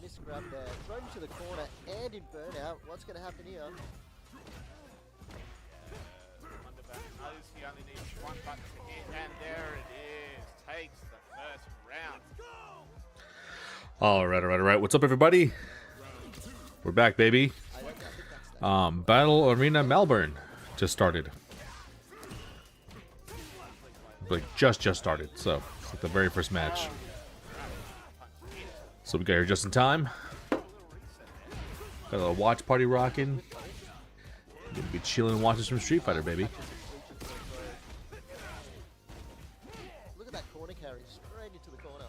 misgrab there. Thrown into the corner and in burnout. What's going to happen here? Knows he only needs one button to hit, and there it is. Takes the first round. All right. What's up, everybody? We're back, baby. Battle Arena Melbourne just started. Like just started. So it's like the very first match. So we got here just in time. Got a little watch party rocking. Gonna be chilling and watching some Street Fighter, baby. Look at that corner carry, straight into the corner.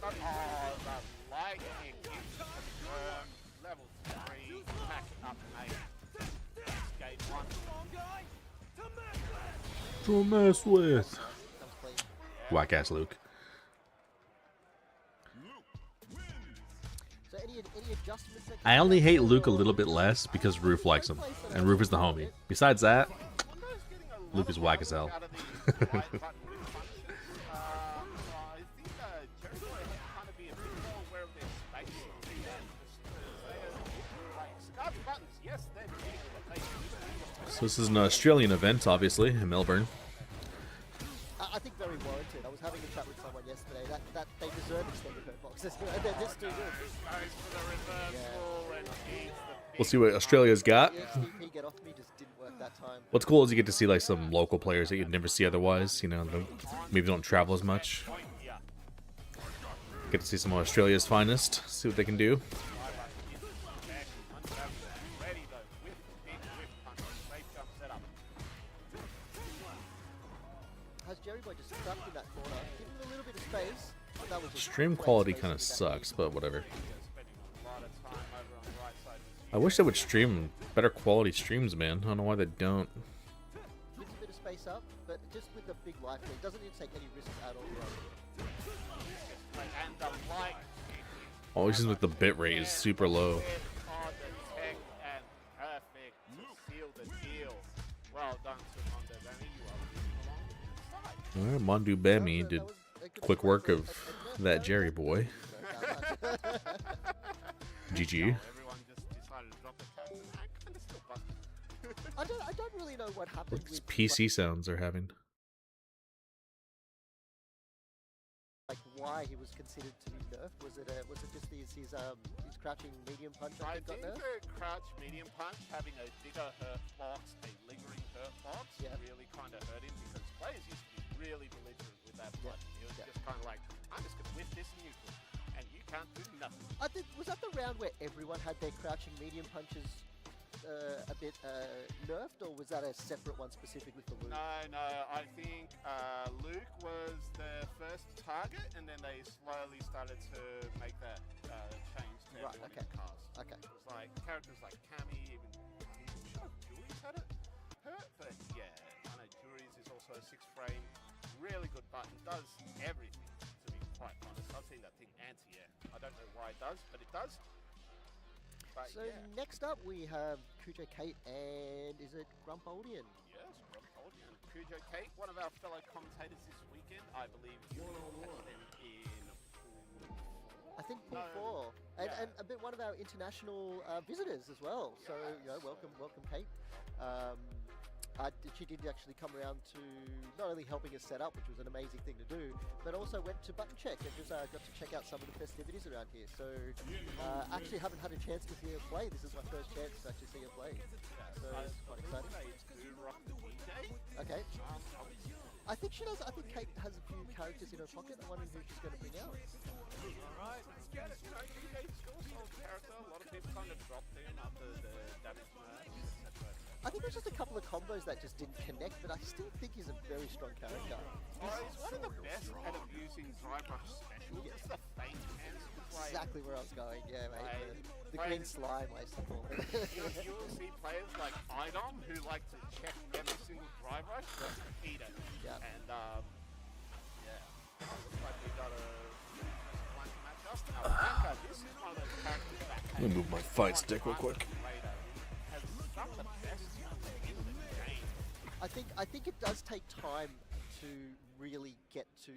Oh, the light kick is confirmed. Level 3, pack up, mate. Gate 1. To mess with. Whack ass Luke. So any adjustments that I only hate Luke a little bit less because Roof likes him, and Roof is the homie. Besides that, Luke is whack as hell. So this is an Australian event, obviously, in Melbourne. I think very warranted. I was having a chat with someone yesterday that they deserve extended hurt boxes. They're just too good. We'll see what Australia's got. The XDP get off me just didn't work that time. What's cool is you get to see like some local players that you'd never see otherwise. You know, maybe don't travel as much. Get to see some of Australia's finest. See what they can do. Has Jerry Boy just stuck in that corner? Give him a little bit of space. That was just Stream great quality space kind of to get that sucks, but whatever. I wish they would stream better quality streams, man. I don't know why they don't. Gives a bit of space up, but just with the big life lead, doesn't even take any risks at all. Always with the bit rate is super low. Alright, Mondu Bemi did quick work of that Jerry boy. GG. I don't really know what happened These with PC sounds they're having. like why he was considered to be nerfed. Was it just his crouching medium punch? I think got nerfed? the crouch medium punch having a bigger hurt box, a lingering hurt box, really kind of hurt him because players used to be really belligerent with that punch. It was just kind of like, I'm just gonna whip this and you can, and you can't do nothing. I think was that the round where everyone had their crouching medium punches a bit nerfed, or was that a separate one specifically for Luke? No, I think Luke was the first target, and then they slowly started to make that change to everyone in the cast. Okay. It was like characters like Cammy, even sure Jury's had it hurt, but yeah, I know Jury's is also a 6-frame, really good button, does everything, to be quite honest. I've seen that thing anti-air. I don't know why it does, but it does. But So next up we have Cujo Kate and is it Grumpoldian? Yes, Grumpoldian. Cujo Kate, one of our fellow commentators this weekend. I believe you catch them in I think pool 4, and a bit one of our international visitors as well. So you know, welcome Kate. She did actually come around to not only helping us set up, which was an amazing thing to do, but also went to Button Check and just got to check out some of the festivities around here. So actually haven't had a chance to see her play. This is my first chance to actually see her play. So it's quite exciting. Okay. I think she does. I think Kate has a few characters in her pocket. I'm wondering who she's going to bring out. Alright, let's get it. You know, Kate's still a solid character. A lot of people kind of dropped him after the damage nerf, etc. I think there's just a couple of combos that just didn't connect, but I still think he's a very strong character. He's one of the best at abusing dry brush special. Just the feint hands. Exactly where I was going, yeah, mate. The green slime, I used to call it. You'll see players like Idom who like to check every single dry brush, just eat it. Yeah. And looks like we got a one matchup. Now, Blanca, this is one of those characters that Let me move my fight stick real quick. has some of the best in the game. I think it does take time to really get to to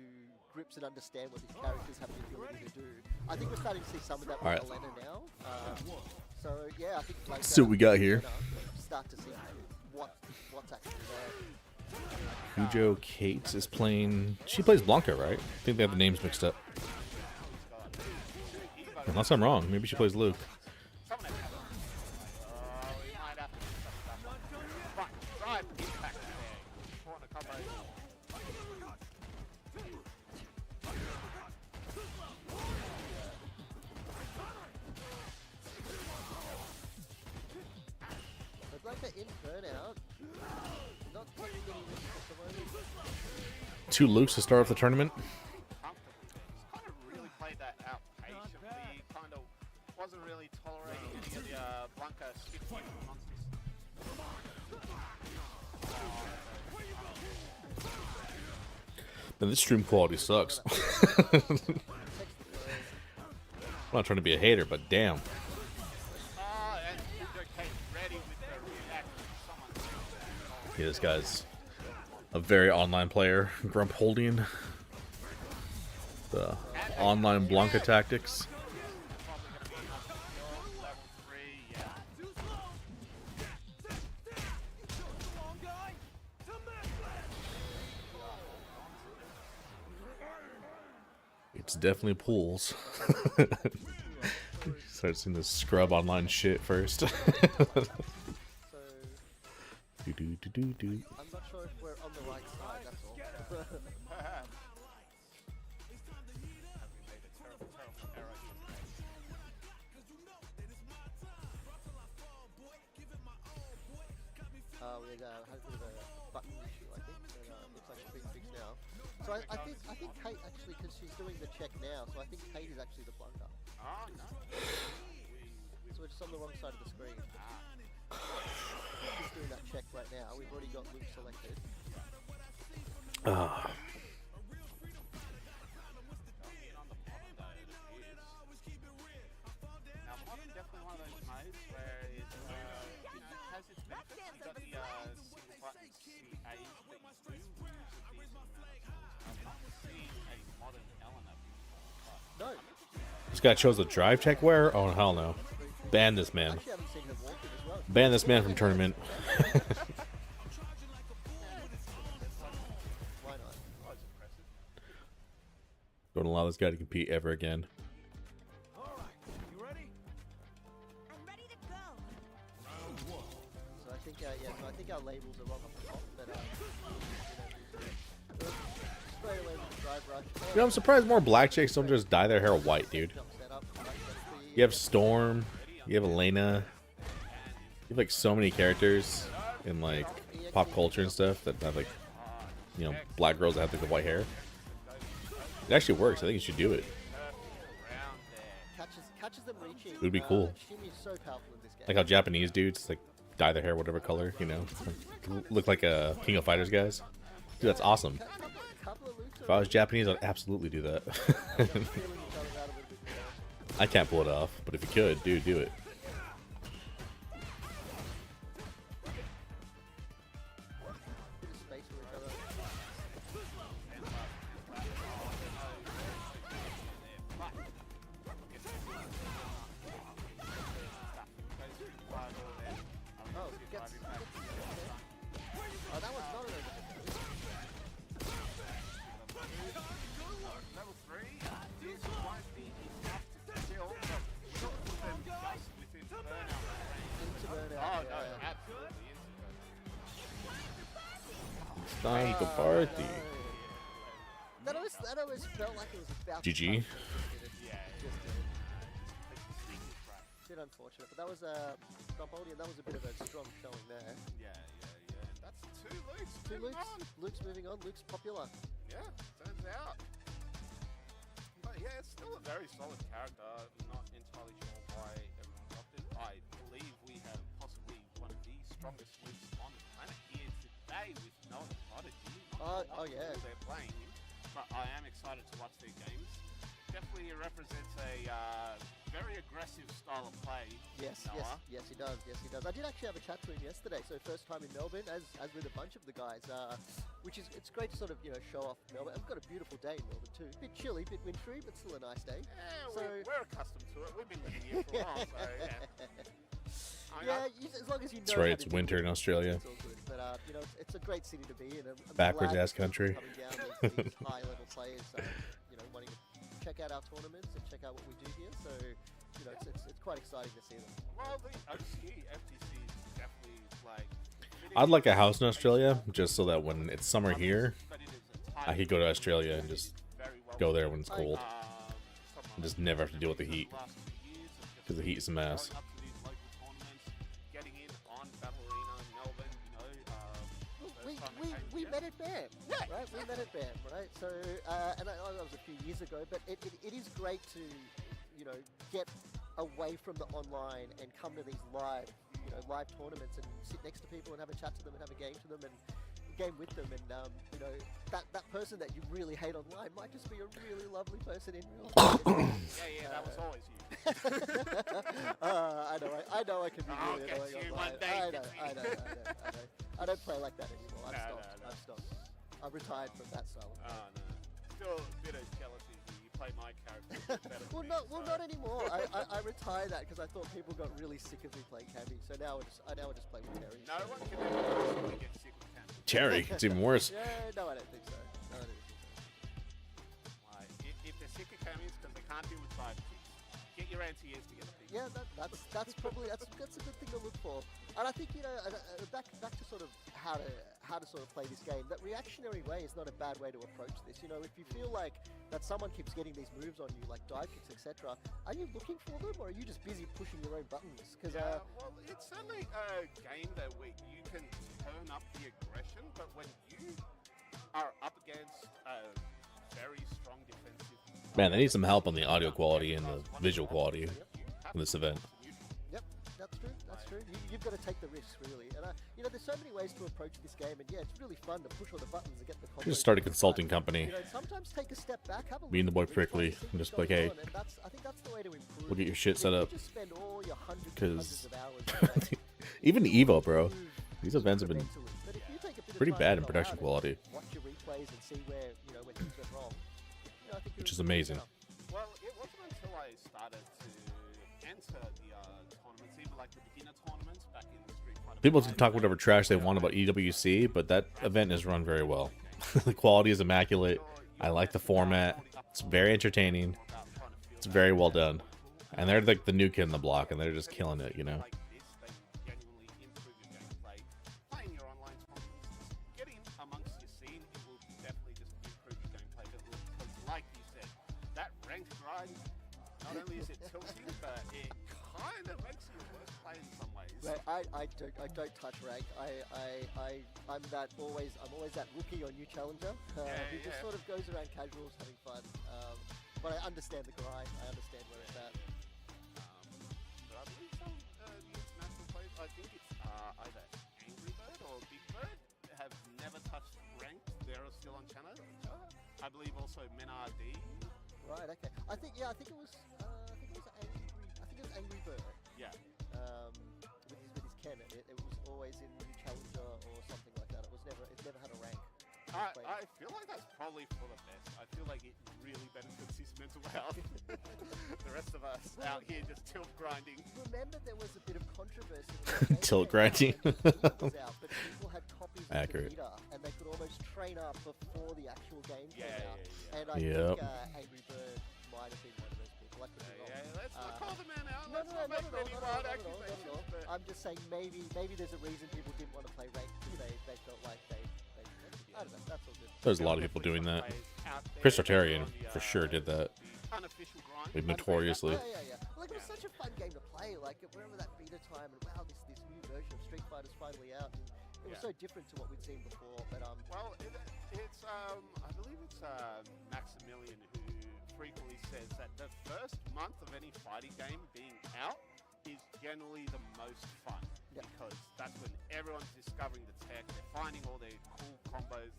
grips and understand what these characters have the ability to do. I think we're starting to see some of that with Alright. Elena now. So yeah, I think later, See what we got here. Start to see what's actually there. Cujo Kate is playing. She plays Blanca, right? I think they have the names mixed up. Unless I'm wrong, maybe she plays Luke. In burnout, not taking any risks at the moment. 2 Lukes to start off the tournament. Kind of really played that out patiently. Kind of wasn't really tolerating any of the Blanca skip monsters. Man, this stream quality sucks. I'm not trying to be a hater, but damn. Yeah, this guy's a very online player. Grump holding the online Blanca tactics. It's definitely pools. Start seeing this scrub online shit first. I'm not sure if we're on the right side, that's all. We had a bit of a button issue, I think, and looks like it's being fixed now. So I think Kate actually, because she's doing the check now, so I think Kate is actually the blunder. Oh, no. So we're just on the wrong side of the screen. He's doing that check right now. We've already got Luke selected. Now, modern definitely one of those modes where it has its benefits. You've got the single button CAs that you do use a decent amount. I've not seen a modern Elena before. No. This guy chose a drive check where? Oh, hell no. Ban this man. Actually, I haven't seen her walking as well. Ban this man from tournament. Why not? Don't allow this guy to compete ever again. So I think, so I think our labels are wrong off the top, but straight away with the drive rush. You know, I'm surprised more black chicks don't just dye their hair white, dude. You have Storm, you have Elena, you have like so many characters in like pop culture and stuff that have like, you know, black girls that have like the white hair. It actually works. I think you should do it. Catches them reaching. It would be cool. Shimmy is so powerful in this game. Like how Japanese dudes like dye their hair whatever color, you know, look like a King of Fighters guys. Dude, that's awesome. If I was Japanese, I'd absolutely do that. I can't pull it off, but if you could, dude, do it. Time to party. That always felt like it was about GG. Bit unfortunate, but that was a and that was a bit of a strong showing there. Yeah. That's 2 Lukes. Two Luke's moving on. Luke's popular. Yeah, turns out. But yeah, it's still a very solid character. I'm not entirely sure why everyone dropped it. I believe we have possibly one of the strongest Lukes on the planet here today with no Prodigy. Oh yeah. They're playing him, but I am excited to watch their games. definitely represents a very aggressive style of play. Yes, Noah. yes, he does. Yes, he does. I did actually have a chat to him yesterday. So first time in Melbourne, as with a bunch of the guys, which is it's great to sort of show off Melbourne. I've got a beautiful day in Melbourne too. Bit chilly, bit wintry, but still a nice day. Yeah, So we're accustomed to it. We've been living here for a while, so yeah. as long as you know. That's right, how it's to do winter it, in Australia. It's all good. But it's a great city to be in. I'm Backwards glad ass that people country. are coming down, these high level players, wanting to check out our tournaments and check out what we do here. So it's quite exciting to see them. Well, the OC FTC is definitely like. I'd like a house in Australia just so that when it's summer here, I could go to Australia and just go there when it's cold. And just never have to deal with the heat. Because the heat is a mess. We met at BAM, right? We met at BAM, right? So, and I know that was a few years ago, but it is great to, get away from the online and come to these live tournaments and sit next to people and have a chat to them and have a game to them and game with them. And, that person that you really hate online might just be a really lovely person in real life. Yeah, that was always you. I know I can be I'll really get annoying you online. one day, I get know. I don't play like that anymore. I've stopped. I've retired from that style. Oh, no. Still a bit of jealousy when you play my character a bit better than me, Not anymore. I retired that because I thought people got really sick of me playing Cammy. So now I just play with Terry. No one can ever possibly get sick with Cammy. Cherry, it's even worse. Yeah, no, I don't think so. Like, if they're sick of Cammy, it's because they can't deal with side kicks. Get your anti-airs together, people. Yeah, that's probably that's a good thing to look for. And I think back to sort of how to sort of play this game. That reactionary way is not a bad way to approach this. If you feel like that someone keeps getting these moves on you, like dive kicks, etc., are you looking for them or are you just busy pushing your own buttons? Because well, it's certainly a game that you can turn up the aggression, but when you are up against a very strong defensive. Man, they need some help on the audio quality and the visual quality in this event. Yep, that's true. You've got to take the risks, really. And there's so many ways to approach this game, and it's really fun to push all the buttons and get the. Just start a consulting company. Sometimes take a step back, have a Me and the boy Prickly, and just like, hey, I think that's the way to improve. we'll get your shit set up. Just spend all your hundreds of hours. Even Evo, bro. These events have been But if you take a bit of pretty time bad to in go production out and quality. Watch your replays and see where things went wrong. I think Which is you'll do amazing. well. Well, it wasn't until I started to enter the tournaments, even like the beginner tournaments back in the Street Fighter. People can talk whatever trash they want about EWC, but that event is run very well. The quality is immaculate. I like the format. It's very entertaining. It's very well done. And they're like the new kid in the block, and they're just killing it, Like this, they genuinely improve your gameplay. Playing your online tournaments, getting amongst your scene, it will definitely just improve your gameplay. Because like you said, that ranked grind, not only is it tilting, but it kind of makes you a worse player in some ways. Right, I don't touch rank. I'm always that rookie or new challenger who just sort of goes around casuals having fun. But I understand the grind. I understand where it's at. But I believe some the international players, I think it's either Angry Bird or Big Bird, have never touched ranked. They're still on channel. I believe also Menard. Right. Okay. I think it was Angry Bird. Yeah. With his Ken, it was always in new challenger or something like that. It never had a rank. I feel like that's probably for the best. I feel like it really benefits his mental health. The rest of us out here just tilt grinding. Remember, there was a bit of controversy. When Tilt grinding. was out, but people had copies Accurate. of the beta, and they could almost train up before the actual game came out. Yeah. And I think Angry Bird might have been one of those people. I could be wrong. Let's not call the man out. No, Let's not make any wild accusations. But I'm just saying maybe there's a reason people didn't want to play ranked. They felt like they I don't know. That's all good. There's a lot of people doing that. Chris Artarian for sure did that. Unofficial grind. Like, notoriously. Yeah. Like, it was such a fun game to play. Like, remember that beta time, and wow, this new version of Street Fighter's finally out. And it was so different to what we'd seen before. But well, it's I believe it's Maximilian who frequently says that the first month of any fighting game being out is generally the most fun. Because that's when everyone's discovering the tech, they're finding all their cool combos,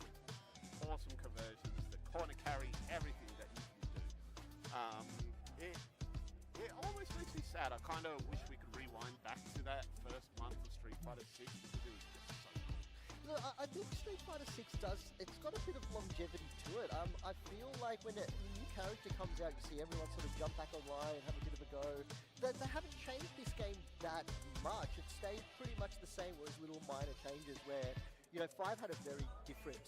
awesome conversions, the corner carry, everything that you can do. sad. I kind of wish we could rewind back to that first month of Street Fighter 6 because it was just so cool. Look, I think Street Fighter 6 does, it's got a bit of longevity to it. I feel like when a new character comes out, you see everyone sort of jump back online and have a bit of a go. They haven't changed this game that much. It stayed pretty much the same, whereas little minor changes where, you know, 5 had a very different,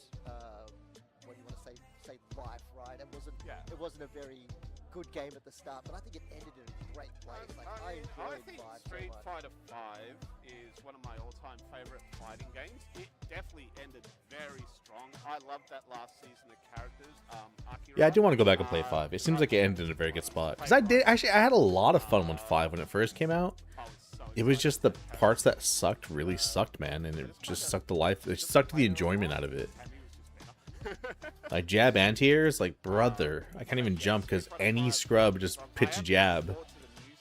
what do you want to say life, right? It wasn't a very good game at the start, but I think it ended in a great place. Like, I think enjoyed Street so much. Fighter 5 is one of my all-time favorite fighting games. It definitely ended very strong. I loved that last season of characters. Akira, Yeah, I do want to go back and play 5. It seems like it ended in a very good spot. Because I had a lot of fun with 5 when it first came out. It was just the parts that sucked really sucked, man, and it just sucked the life. It sucked the enjoyment out of it. Like jab anti-airs, like brother, I can't even jump because any scrub just pitch jab.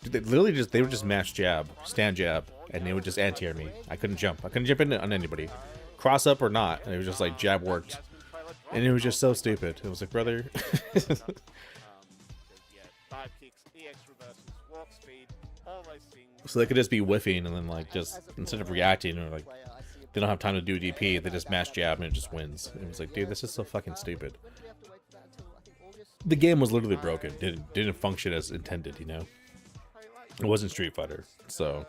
They would just mash jab, stand jab, and they would just anti-air me. I couldn't jump. I couldn't jump on anybody, cross up or not. And it was just like jab worked, and it was just so stupid. It was like, brother. So they could just be whiffing and then like just instead of reacting or like they don't have time to do DP, they just mash jab and it just wins. It was like, dude, this is so fucking stupid. The game was literally broken. Didn't function as intended, you know. It wasn't Street Fighter, so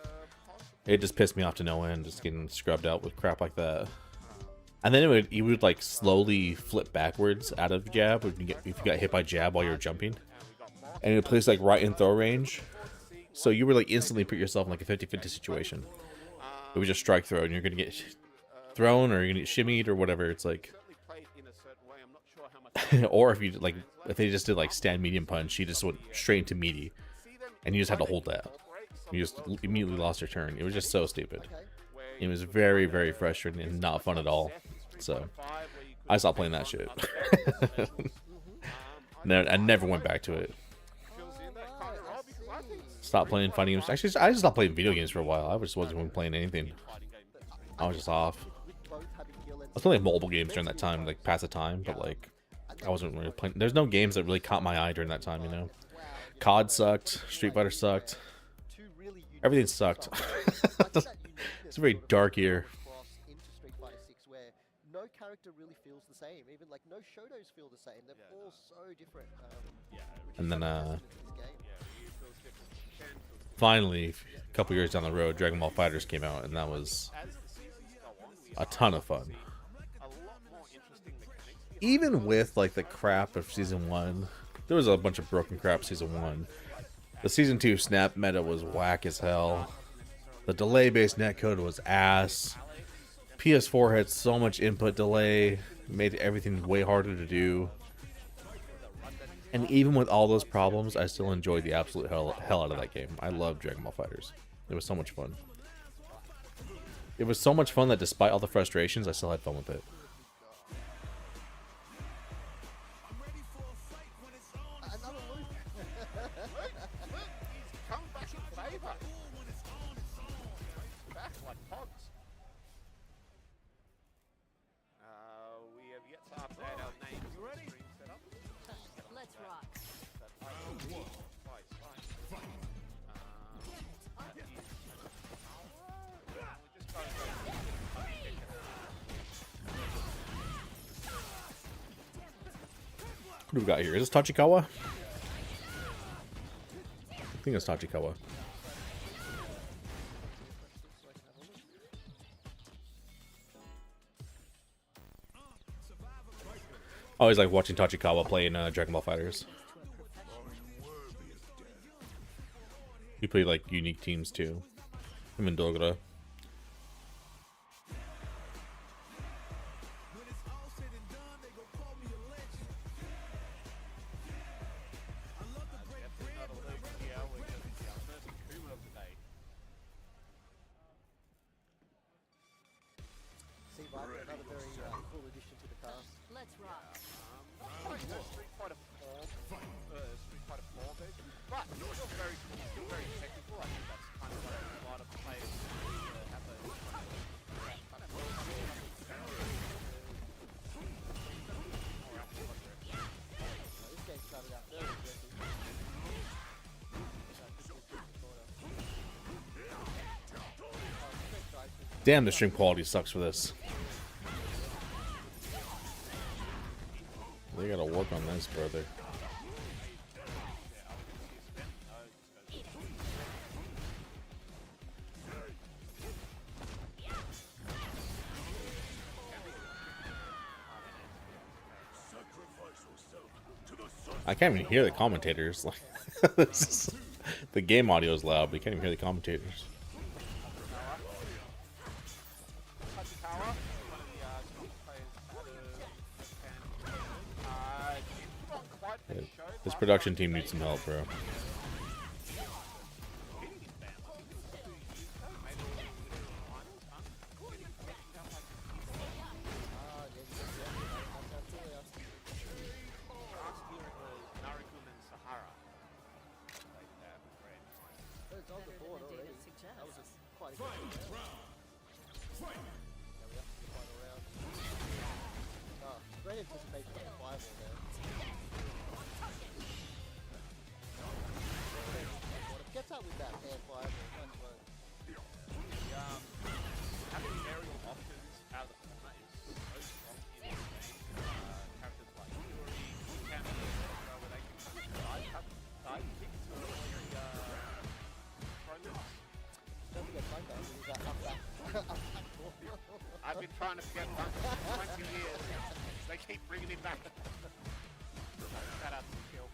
it just pissed me off to no end, just getting scrubbed out with crap like that. And then you would like slowly flip backwards out of jab if you got hit by jab while you're jumping, and it would place like right in throw range. So you would like instantly put yourself in like a 50-50 situation. It was just strike throw, and you're gonna get thrown or you're gonna get shimmied or whatever. It's like, or if they just did like stand medium punch, you just went straight into meaty, and you just had to hold that. You just immediately lost your turn. It was just so stupid. It was very, very frustrating and not fun at all. So I stopped playing that shit. I never went back to it. Stopped playing fighting games. Actually, I just stopped playing video games for a while. I just wasn't even playing anything. I was just off. I was playing mobile games during that time, like pass the time, but like I wasn't really playing. There's no games that really caught my eye during that time, you know. COD sucked. Street Fighter sucked. Everything sucked. It's a very dark year. No character really feels the same. Even like no Shotos feel the same. They're all so different. And then finally, a couple years down the road, Dragon Ball FighterZ came out, and that was a ton of fun. Even with like the crap of season 1, there was a bunch of broken crap season 1. The season 2 snap meta was whack as hell. The delay-based netcode was ass. PS4 had so much input delay, made everything way harder to do. And even with all those problems, I still enjoyed the absolute hell out of that game. I love Dragon Ball FighterZ. It was so much fun. It was so much fun that despite all the frustrations, I still had fun with it. What do we got here? Is this Tachikawa? I think it's Tachikawa. I always like watching Tachikawa play in Dragon Ball FighterZ. He played like unique teams too. Him and Dogra. Another very cool addition to the cast. Let's rock. Street Fighter 4 version, but still very cool, still very technical. I think that's kind of what a lot of players have a This game started out very aggressive. Damn, the stream quality sucks for this. They gotta work on this, brother. I can't even hear the commentators. Like, the game audio is loud, but you can't even hear the commentators. Yeah, this production team needs some help, bro. Great anticipation of the fireball there. Gets up with that hand fireball. Nice work. Having aerial options out of the corner is so strong in this game. Characters like Fury, Cammy, where they can side kick to really throw moves. Don't forget Bunga, who's up back. I've been trying to forget Bunga for 20 years. They keep bringing him back. Shout out to Kill.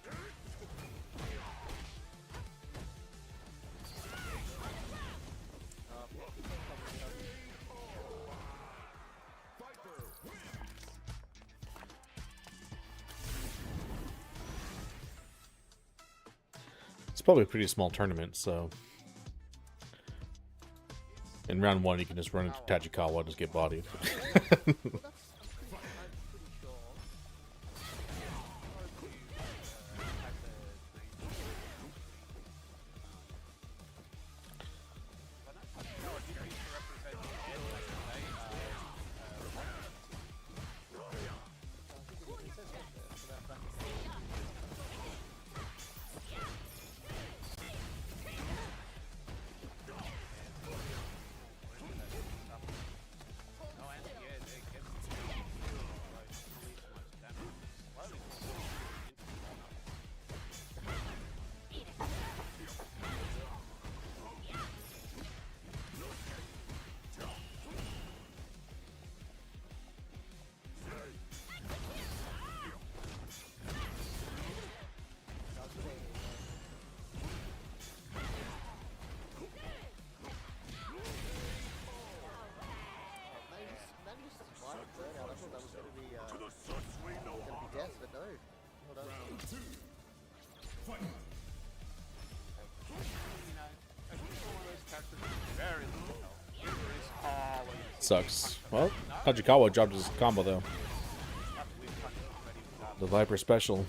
It's probably a pretty small tournament, so in round 1 you can just run into Tachikawa and just get bodied. Sucks. Well, Tachikawa dropped his combo though. The Viper special.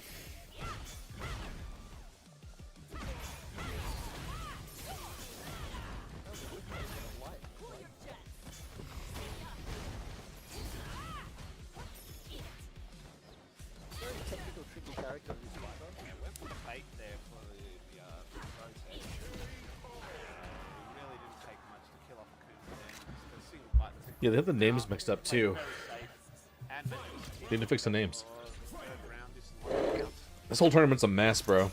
Yeah, they have the names mixed up too. They need to fix the names. This whole tournament's a mess, bro.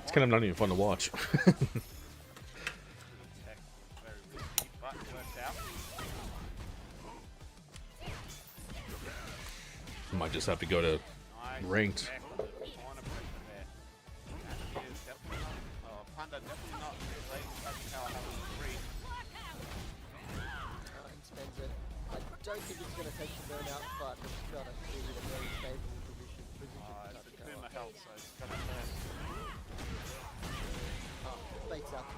It's kind of not even fun to watch. Might just have to go to ranked. I don't think it's going to take the burn out, but it's got to be in a very stable position. It's the Kuma health, so it's going to burn. Baits out.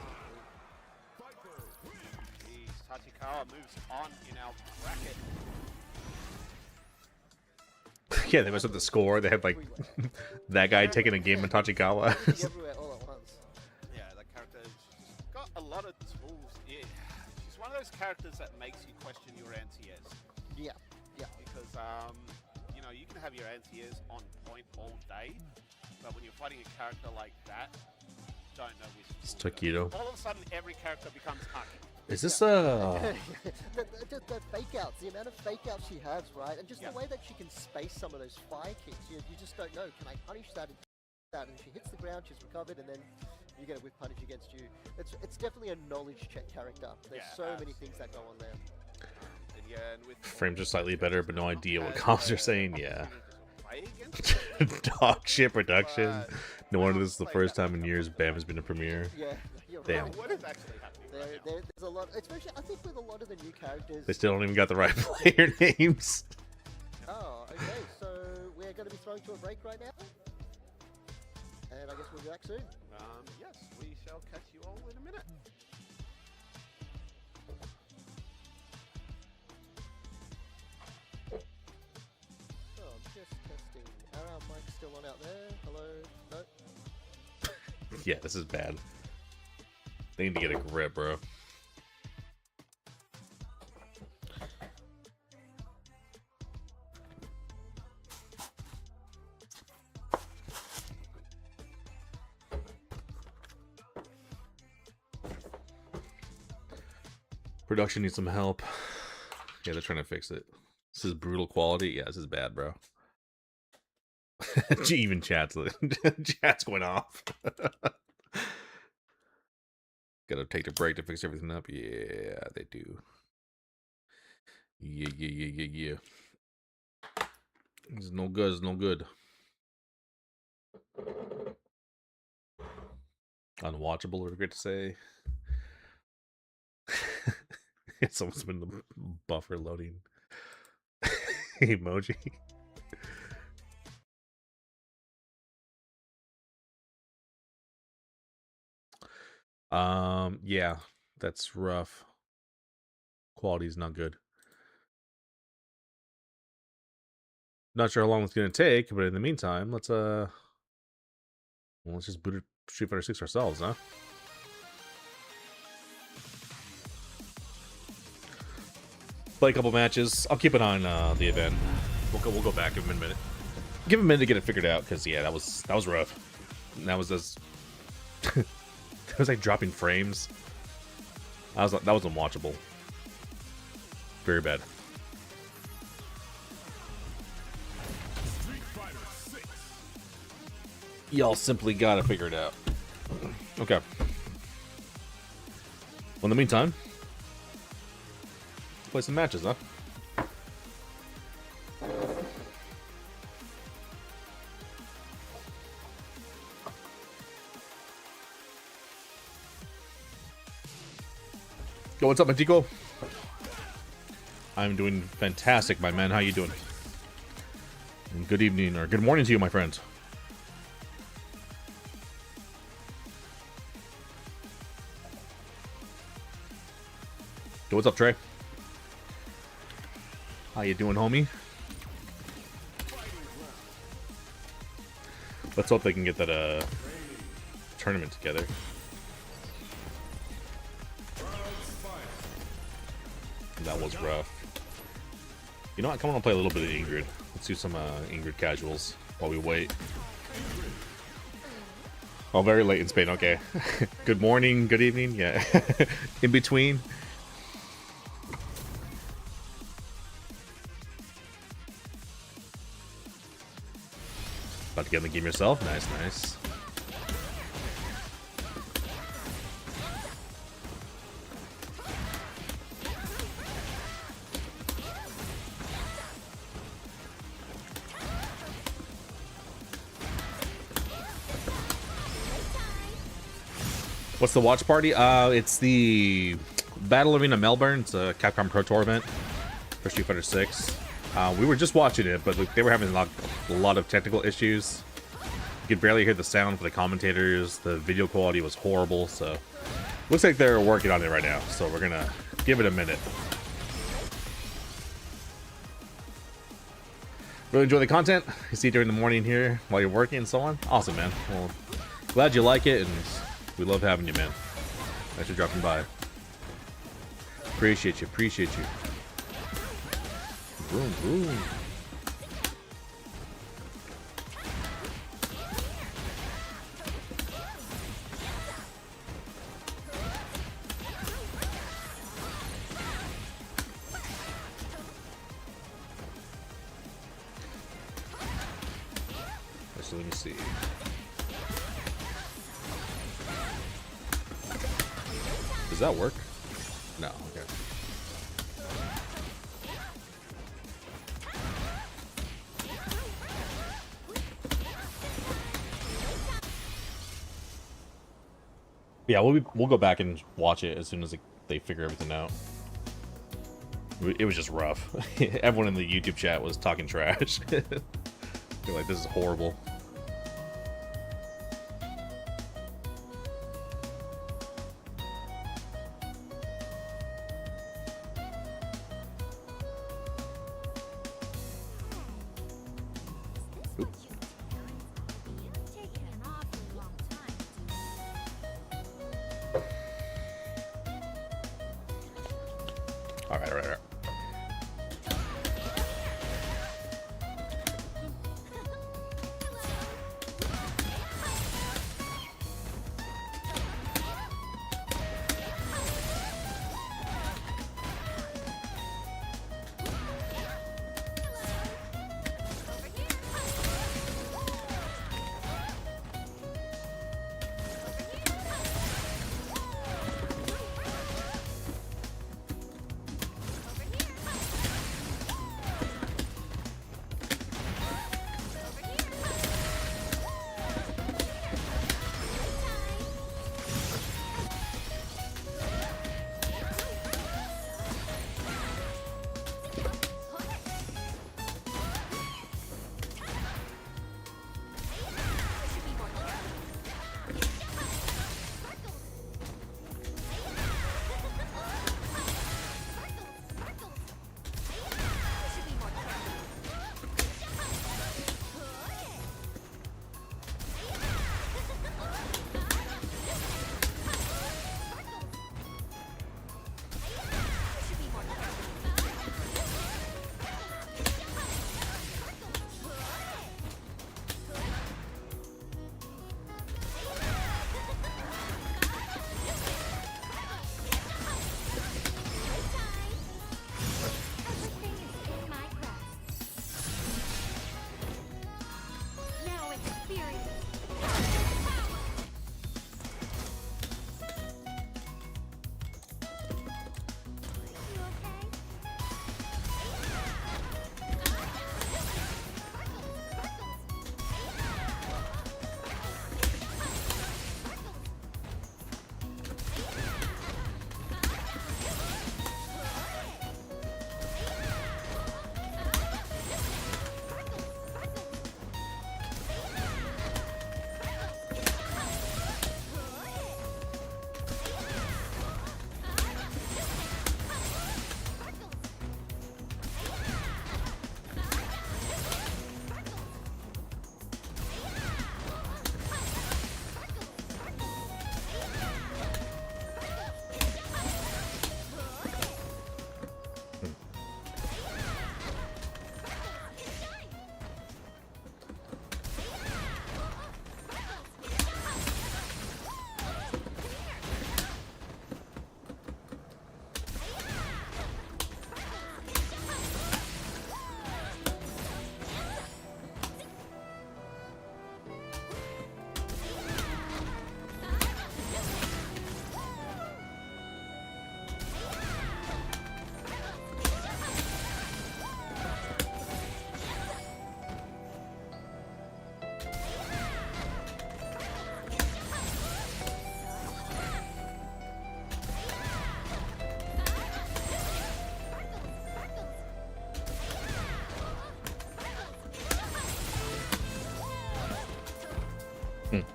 Tachikawa moves on in our bracket. Yeah, they messed up the score. They had like that guy taking a game of Tachikawa. Everywhere all at once. Yeah, that character got a lot of tools. Yeah. She's one of those characters that makes you question your anti-airs. Yeah, yeah. Because, you know, you can have your anti-airs on point all day, but when you're fighting a character like that, don't know which. It's Takedo. All of a sudden, every character becomes Aki. Is this the fake outs, the amount of fake outs she has, right? And just the way that she can space some of those fire kicks. You just don't know. Can I punish that? And she hits the ground, she's recovered, and then you get a whip punish against you. It's definitely a knowledge check character. There's so many things that go on there. And with frames are slightly better, but no idea what comms are saying? Yeah. Dog shit production. No wonder this is the first time in years BAM has been a premiere. Yeah, you're Damn. right. What is actually happening? There's a lot, especially I think with a lot of the new characters. They still don't even got the right player names. Oh, okay. So we're going to be throwing to a break right now, and I guess we'll be back soon. Yes, we shall catch you all in a minute. Oh, I'm just testing. Are our mics still on out there? Hello? No? Yeah, this is bad. They need to get a grip, bro. Production needs some help. Yeah, they're trying to fix it. This is brutal quality. Yeah, this is bad, bro. Even chat's going off. Gotta take the break to fix everything up. Yeah, they do. Yeah. It's no good. It's no good. Unwatchable, or good to say. Someone's been the buffer loading emoji. Yeah, that's rough. Quality's not good. Not sure how long it's gonna take, but in the meantime, let's just boot Street Fighter 6 ourselves, huh? Play a couple matches. I'll keep it on the event. We'll go back. Give him a minute. Give him a minute to get it figured out, because yeah, that was rough. And that was as that was like dropping frames. That was unwatchable. Very bad. Y'all simply gotta figure it out. Okay. Well, in the meantime, let's play some matches, huh? Yo, what's up, Matico? I'm doing fantastic, my man. How you doing? And good evening, or good morning to you, my friend. Yo, what's up, Trey? How you doing, homie? Let's hope they can get that tournament together. That was rough. You know what? Come on, I'll play a little bit of Ingrid. Let's do some Ingrid casuals while we wait. Oh, very late in Spain. Okay. Good morning, good evening. Yeah. In between. About to get in the game yourself. Nice, nice. What's the watch party? It's the Battle Arena Melbourne. It's a Capcom Pro Tour event for Street Fighter 6. We were just watching it, but they were having a lot of technical issues. You could barely hear the sound for the commentators. The video quality was horrible, so looks like they're working on it right now. So we're gonna give it a minute. Really enjoy the content. You see it during the morning here while you're working and so on. Awesome, man. Well, glad you like it, and we love having you, man. Thanks for dropping by. Appreciate you. Appreciate you. Boom, boom. see. Does that work? No. Okay. Yeah, we'll go back and watch it as soon as they figure everything out. It was just rough. Everyone in the YouTube chat was talking trash. They're like, this is horrible. All right.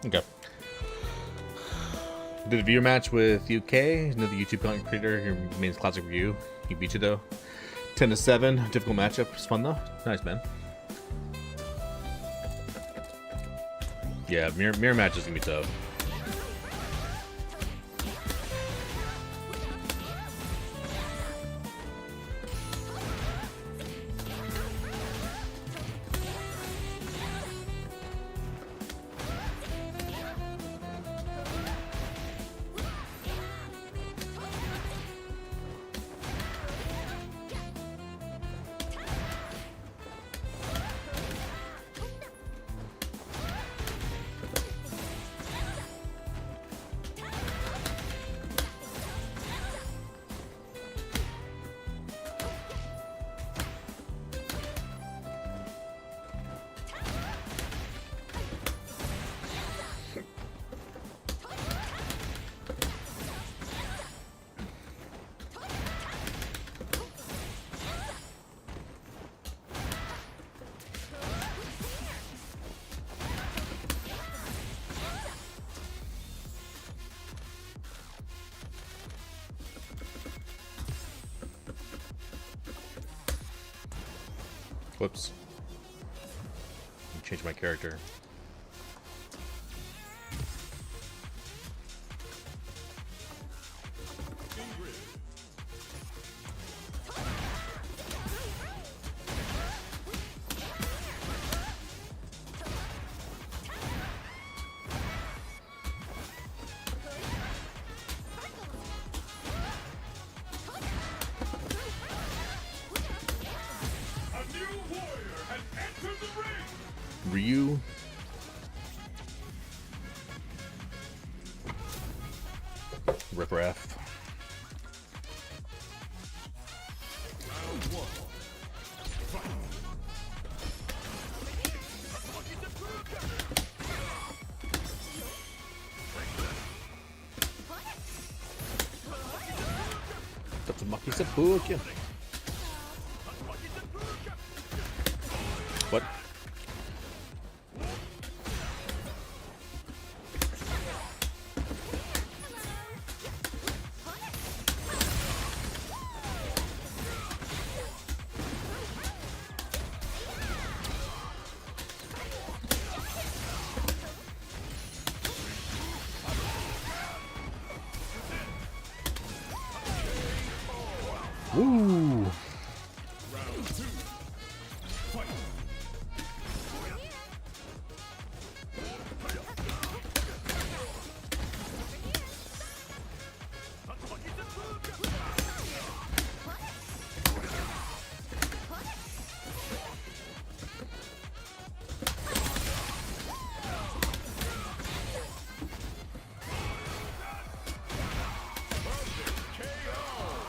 Okay. Did a viewer match with UK, another YouTube content creator. Your main classic review. He beat you though. 10-7. Difficult matchup. It's fun though. Nice, man. Yeah, mirror match is gonna be tough. Whoops. Change my character. Ryu. Riffraff. Tatsumaki Seppuku. What? Woo!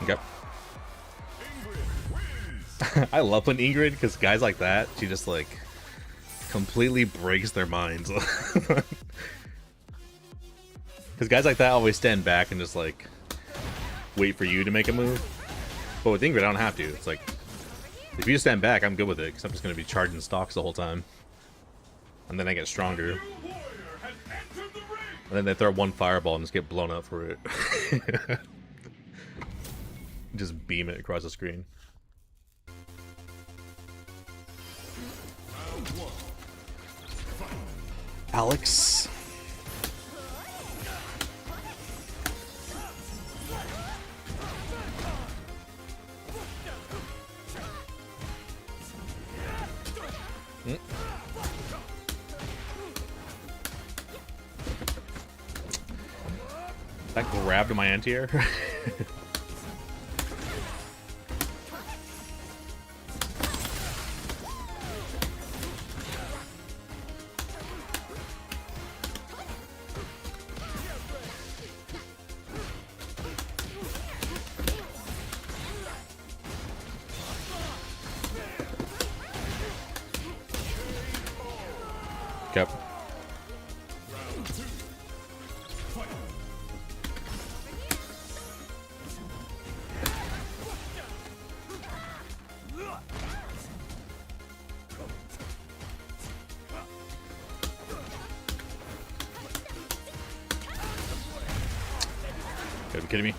Yep. I love when Ingrid, because guys like that, she just like completely breaks their minds. Because guys like that always stand back and just like wait for you to make a move. But with Ingrid, I don't have to. It's like, if you just stand back, I'm good with it, because I'm just going to be charging stocks the whole time. And then I get stronger. And then they throw one fireball and just get blown up for it. Just beam it across the screen. Alex. That grabbed my anti-air. Yep. Are you kidding me?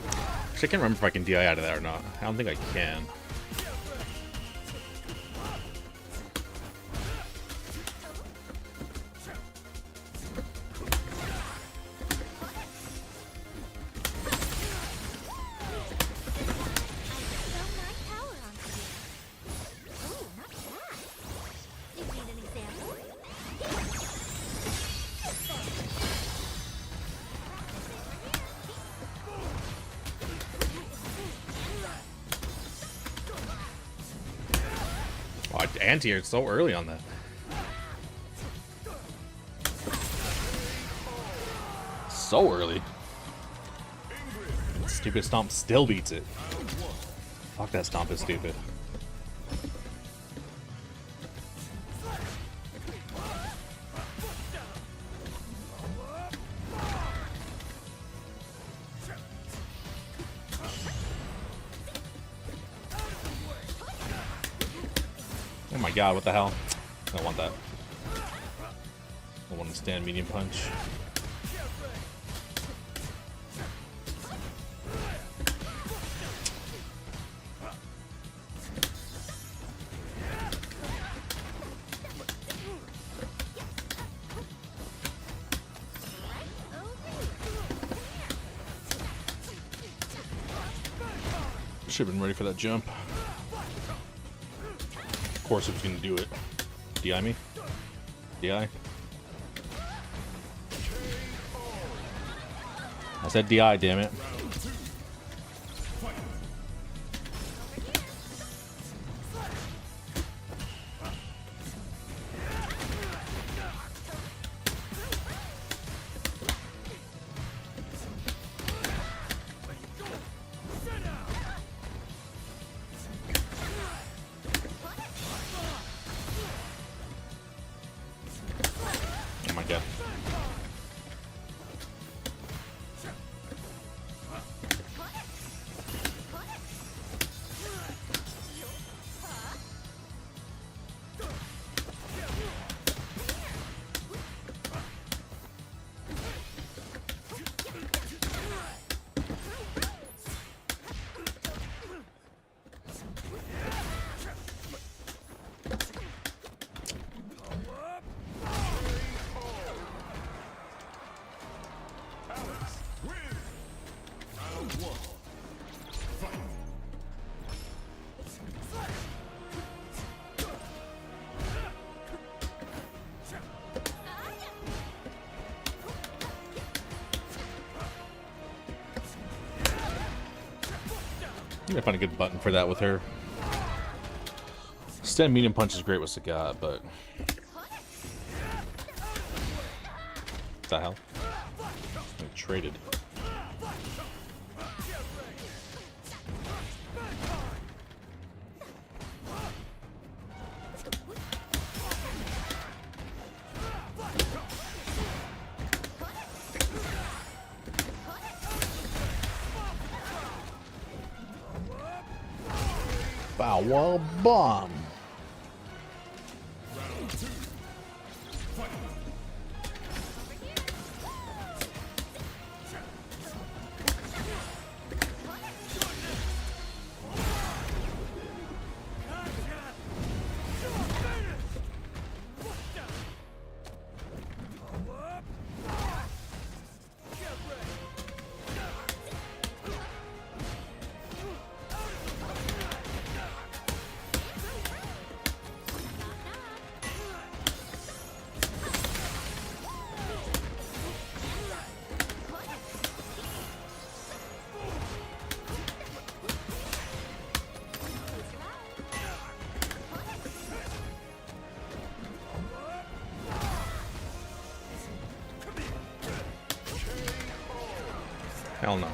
Actually, I can't remember if I can DI out of that or not. I don't think I can. Oh, anti-air so early on that. So early. Stupid stomp still beats it. Fuck, that stomp is stupid. Oh my god, what the hell? I don't want that. I want to stand medium punch. Should have been ready for that jump. Of course it was going to do it. DI me? DI? I said DI, damn it. Oh my god. I find a good button for that with her. Stand medium punch is great with Sagat, but what the hell? I traded. Power bomb. Hell no.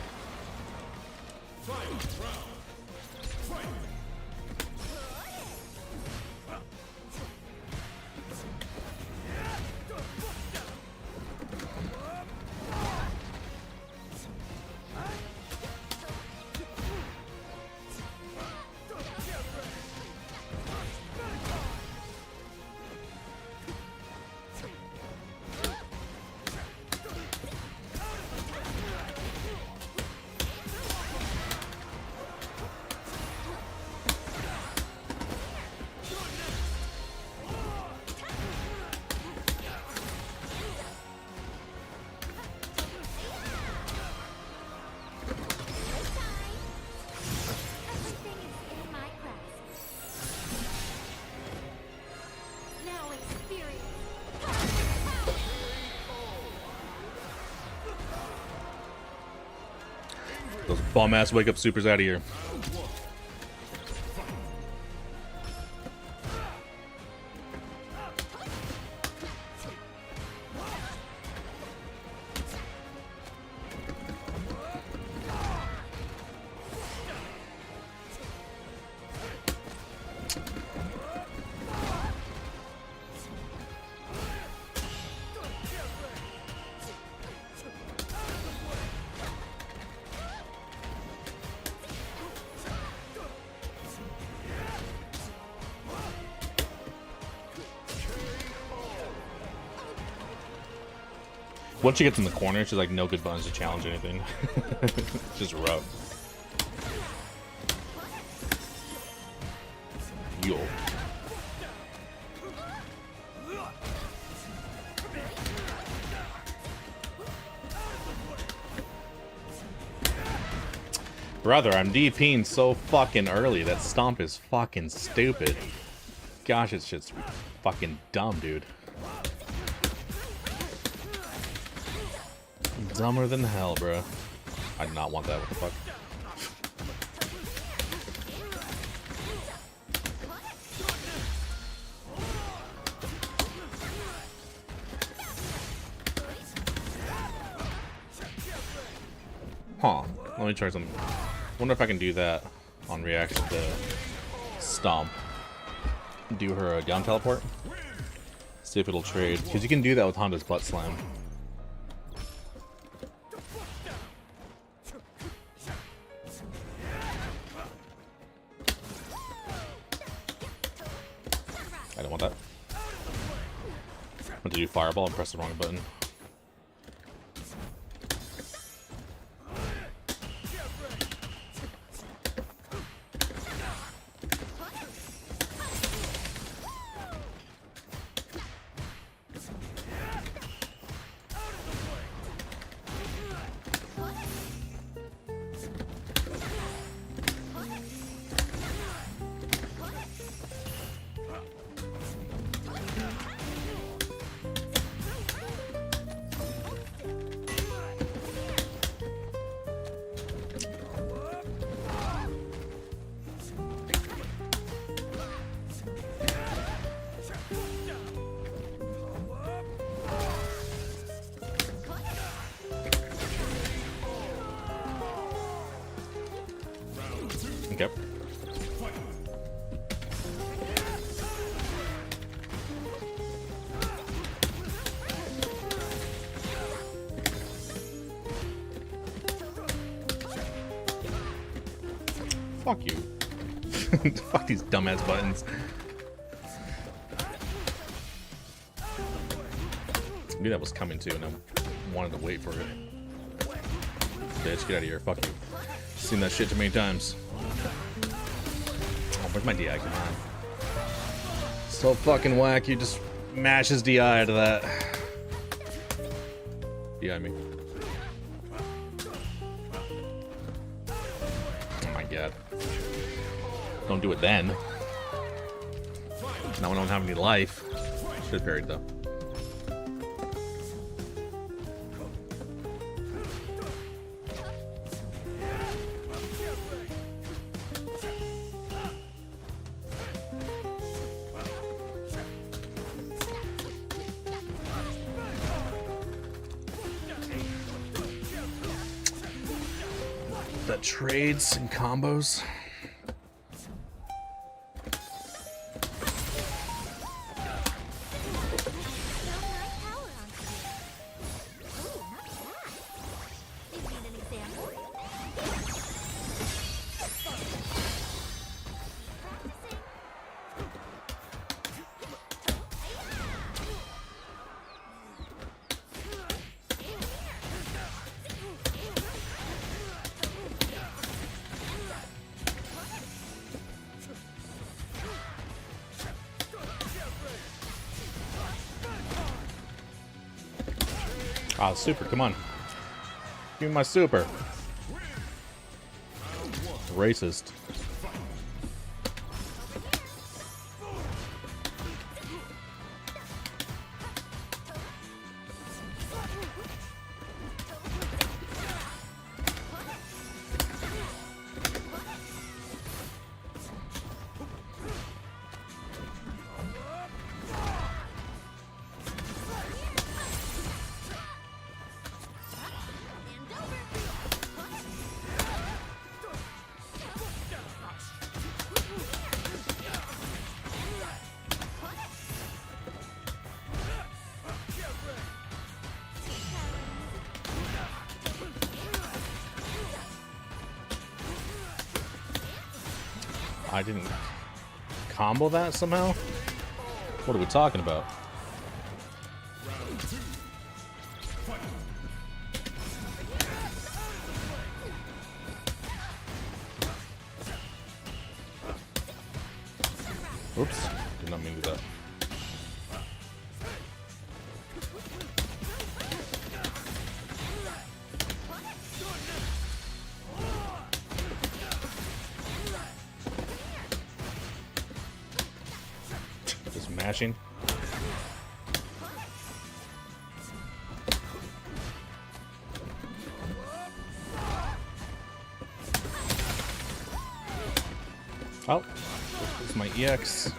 Those bum ass wake up supers out of here. Once she gets in the corner, she's like no good buttons to challenge anything. It's just rough. Yo. Brother, I'm DPing so fucking early. That stomp is fucking stupid. Gosh, it's just fucking dumb, dude. Dumber than hell, bro. I did not want that. What the fuck? Huh. Let me try something. Wonder if I can do that on reaction to Stomp. Do her down teleport. See if it'll trade. Because you can do that with Honda's butt slam. I don't want that. I want to do fireball and press the wrong button. Okay. Fuck you. Fuck these dumbass buttons. I knew that was coming too, and I wanted to wait for it. Bitch, get out of here. Fuck you. Seen that shit too many times. Oh, where's my DI? Come on. So fucking whack. You just mashes DI out of that. DI me. Oh my god. Don't do it then. Now I don't have any life. Should have parried though. That trades and combos. Ah, super, come on. Give me my super. Racist. I didn't combo that somehow? What are we talking about? Oops, did not mean to do that. mashing. Oh, this is my EX.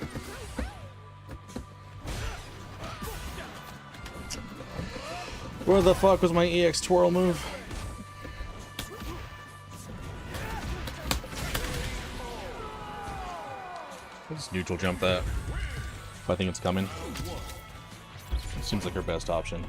Where the fuck was my EX twirl move? I'll just neutral jump that if I think it's coming. It seems like her best option.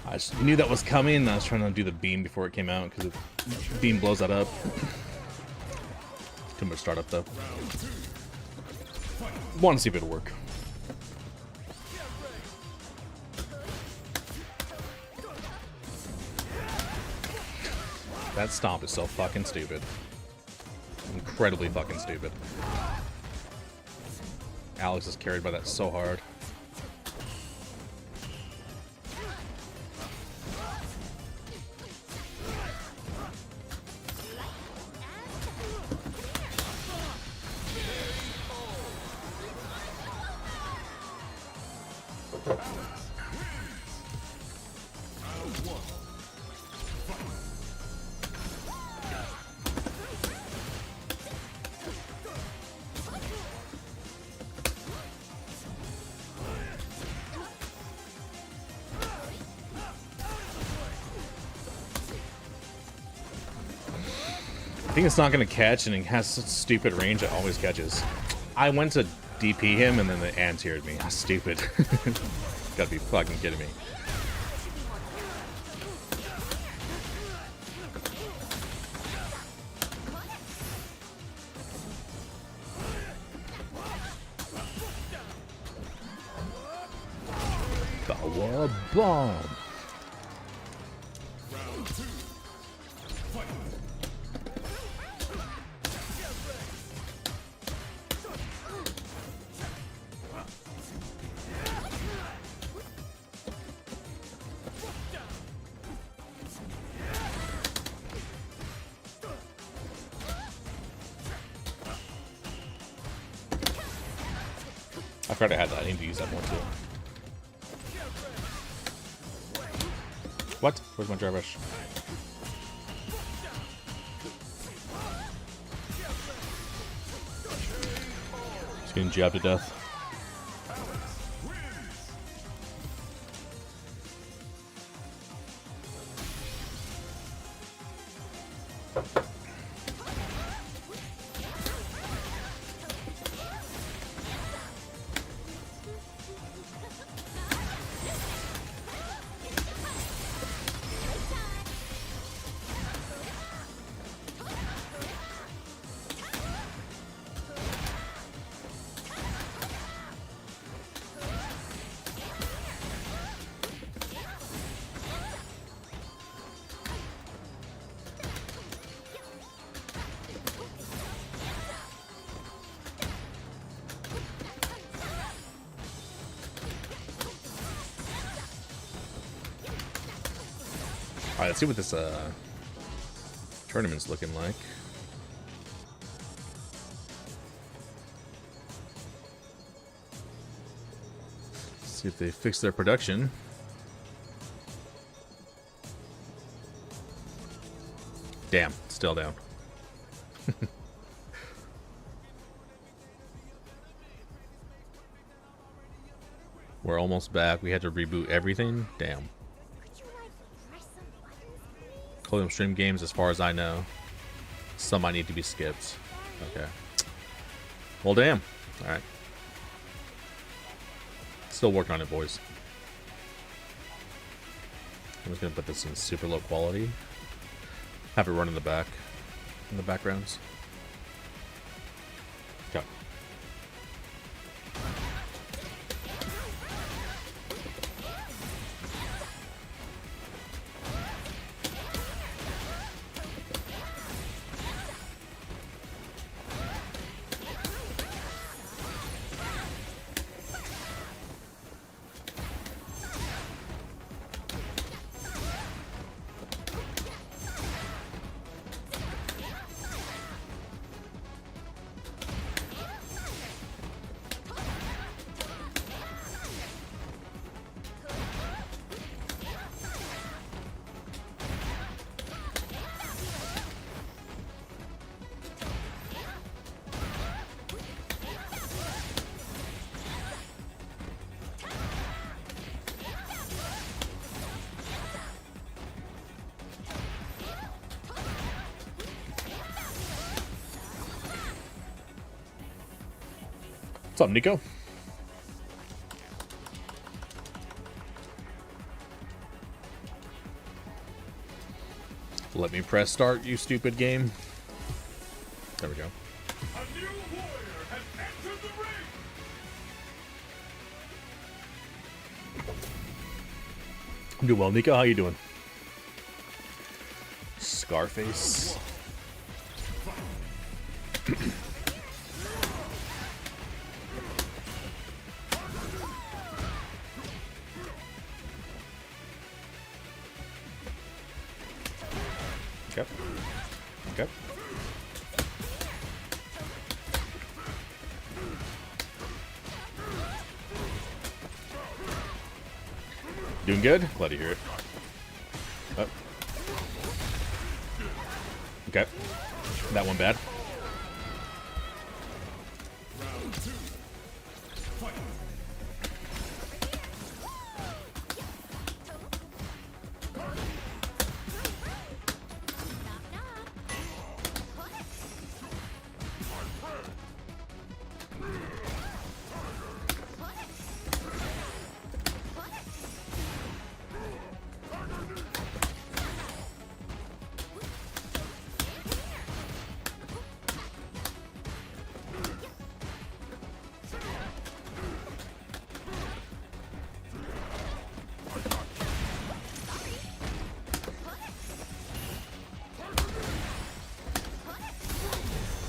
I just knew that was coming, and I was trying to do the beam before it came out, because the beam blows that up. Too much startup, though. Want to see if it'll work. That stomp is so fucking stupid. Incredibly fucking stupid. Alex is carried by that so hard. I think it's not going to catch, and it has such stupid range it always catches. I went to DP him, and then the anti-aired me. That's stupid. Gotta be fucking kidding me. Power bomb. I forgot I had that. I need to use that more too. What? Where's my dry brush? He's getting jabbed to death. Alright, let's see what this tournament's looking like. See if they fix their production. Damn, still down. We're almost back. We had to reboot everything. Damn. Clone stream games, as far as I know. Some might need to be skipped. Okay. Well, damn. Alright. Still working on it, boys. I'm just gonna put this in super low quality. Have it run in the back. In the backgrounds. Okay. What's up, Nico? Let me press start, you stupid game. There we go. A new warrior has entered the ring. I'm doing well, Nico. How you doing? Scarface. Okay. Okay. Doing good? Glad to hear it. Oh. Okay. That one bad.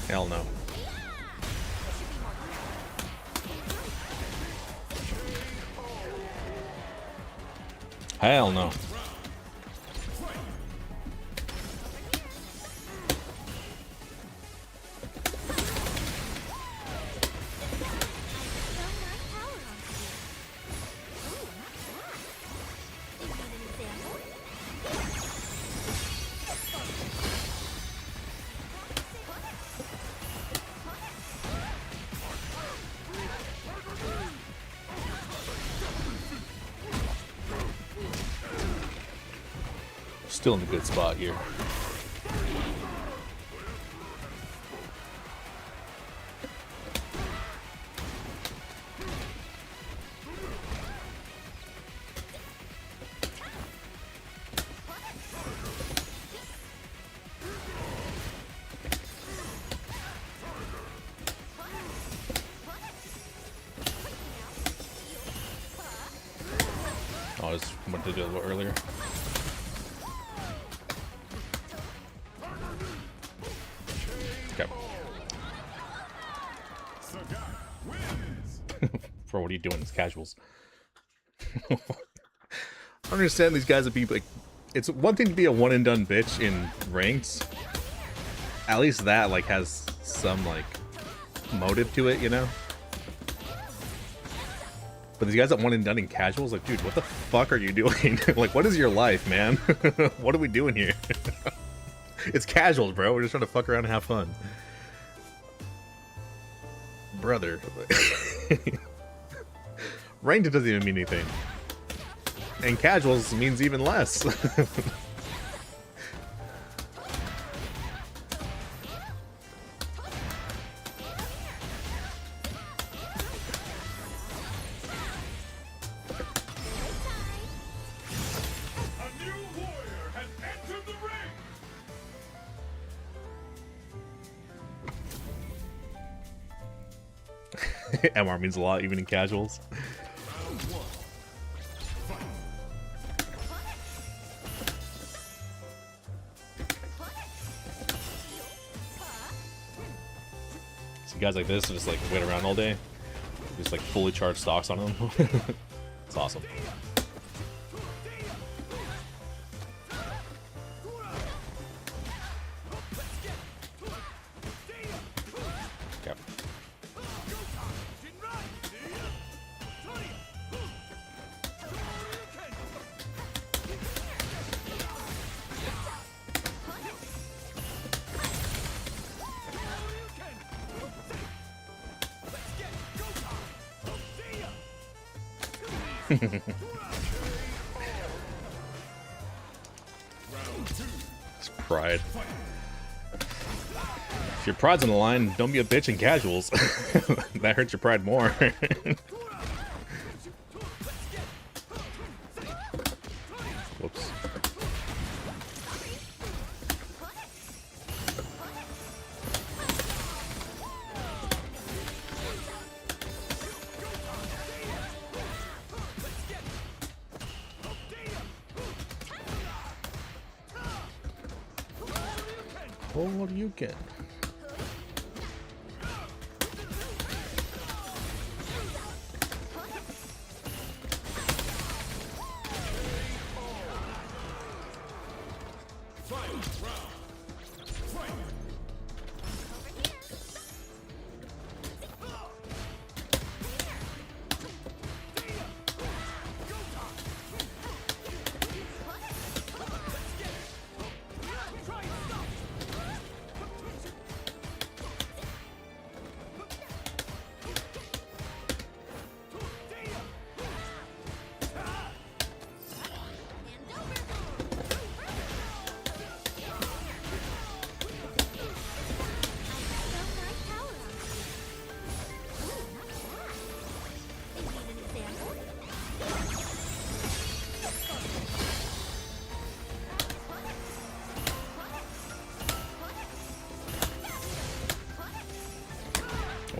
Hell no. Hell no. Still in a good spot here. Oh, I just wanted to do it a little earlier. Okay. Bro, what are you doing? It's casuals. I don't understand these guys that be like, it's one thing to be a one and done bitch in ranked. At least that like has some like motive to it, you know? But these guys that one and done in casuals, like, dude, what the fuck are you doing? Like, what is your life, man? What are we doing here? It's casuals, bro. We're just trying to fuck around and have fun. Brother. Ranked doesn't even mean anything. And casuals means even less. A new warrior has entered the ring. MR means a lot, even in casuals. See guys like this just like wait around all day, just like fully charged stocks on them. It's awesome. Okay. It's pride. If your pride's on the line, don't be a bitch in casuals. That hurts your pride more. Whoops. All you can.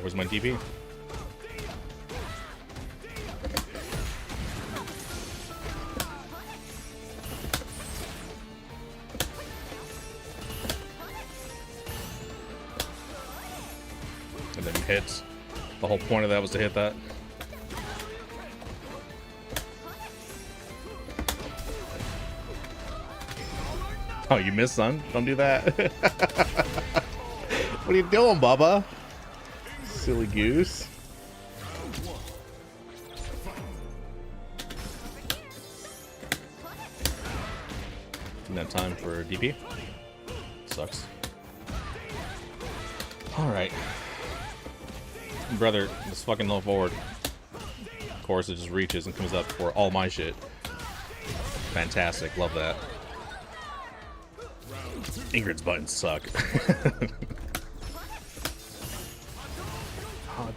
Where's my DP? And then hits. The whole point of that was to hit that. Oh, you missed, son? Don't do that. What are you doing, Bubba? Silly goose. Didn't have time for DP. Sucks. Alright. Brother, let's fucking low forward. Of course, it just reaches and comes up for all my shit. Fantastic. Love that. Ingrid's buttons suck.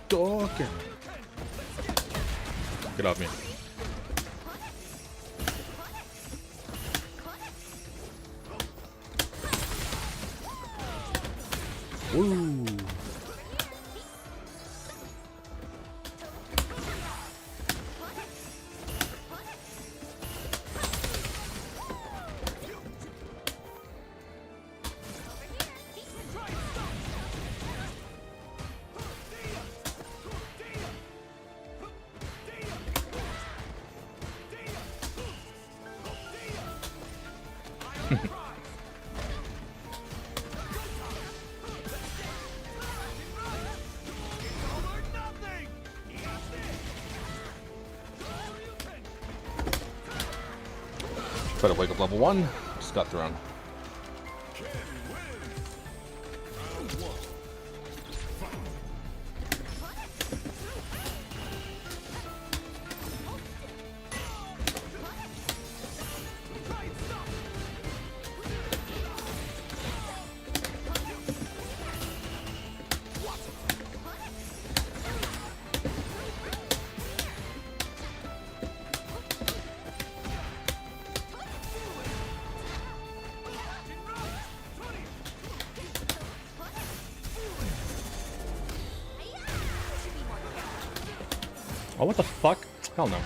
Hadouken. Get off me. Woo. Try to wake up level 1. Just got thrown. Oh, what the fuck? Hell no.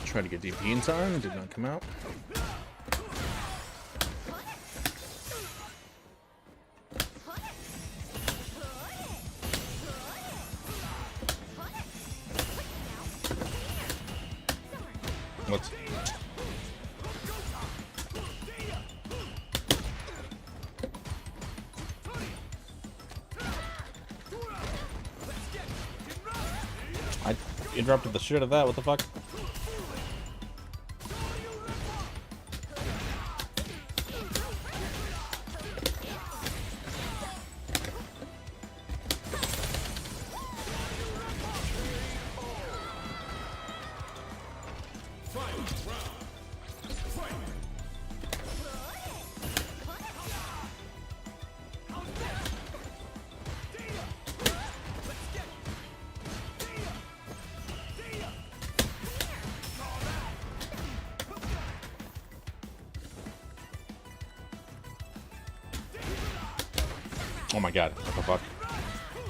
Tried to get DP in time, did not come out. What? interrupted the shit out of that. What the fuck? Oh my god, what the fuck?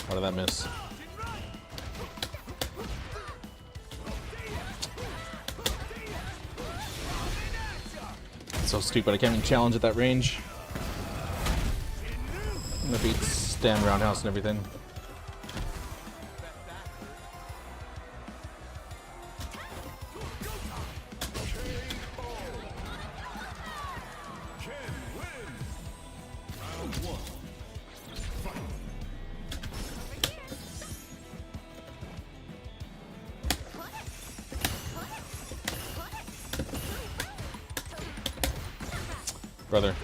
How did that miss? It's so stupid, I can't even challenge at that range. I'm gonna beat stand roundhouse and everything. Brother.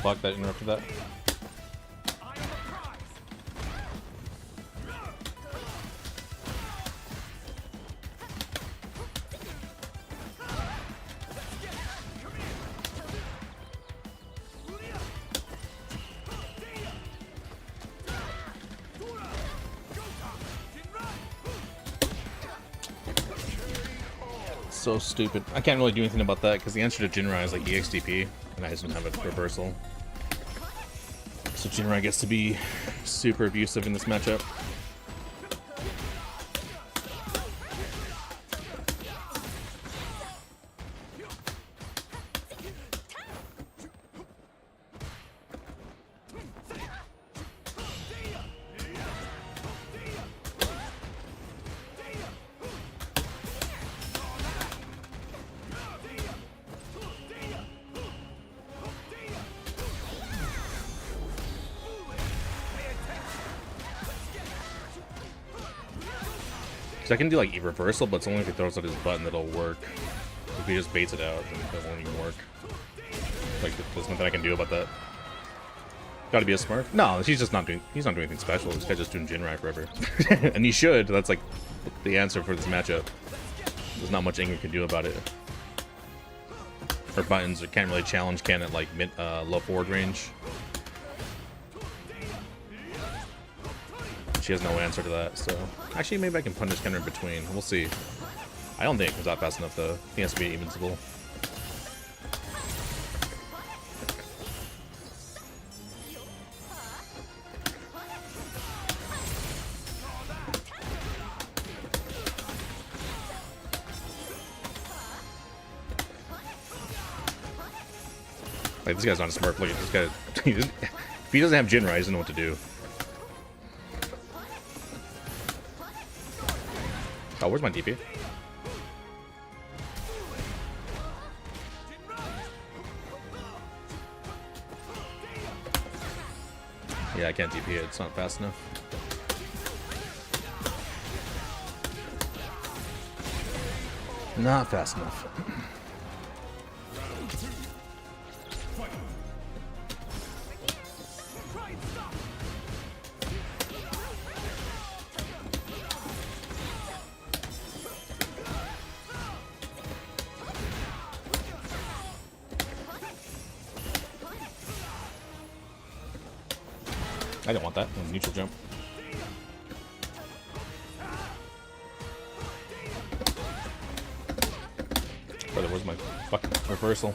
Fuck, that interrupted that. So stupid. I can't really do anything about that because the answer to Jinrai is like EXDP, and I just don't have a reversal. So Jinrai gets to be super abusive in this matchup. So I can do like reversal, but it's only if he throws out his button that'll work. If he just baits it out, then that won't even work. Like, there's nothing I can do about that. Gotta be a smurf? No, he's just not doing. He's not doing anything special. This guy's just doing Jinrai forever, and he should. That's like the answer for this matchup. There's not much Ingrid can do about it. Her buttons can't really challenge Ken at like mid, low forward range. She has no answer to that, so... Actually, maybe I can punish Ken in between. We'll see. I don't think it comes out fast enough, though. He has to be invincible. Like, this guy's not a smurf. Look at this guy. If he doesn't have Jinrai, he doesn't know what to do. Oh, where's my DP? Yeah, I can't DP it. It's not fast enough. Not fast enough. I didn't want that. Neutral jump. Brother, where's my fucking reversal?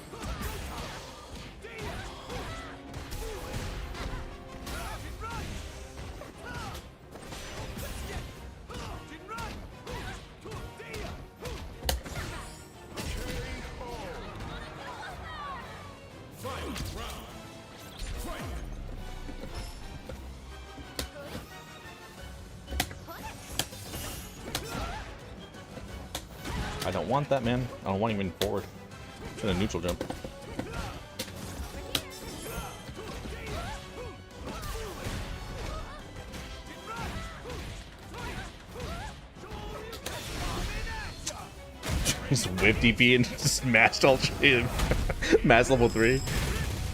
I don't want that, man. I don't want even forward. I'm trying to neutral jump. Just whip DP and just mashed all mass level 3.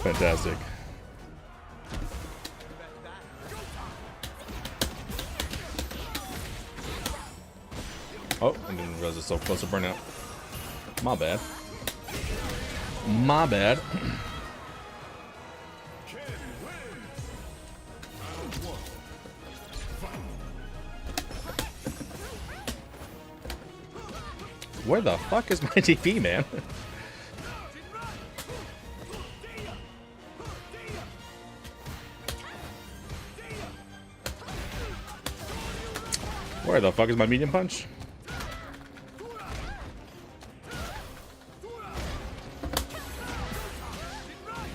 Fantastic. Oh, I didn't realize it's so close to burnout. My bad. My bad. Where the fuck is my DP, man? Where the fuck is my medium punch?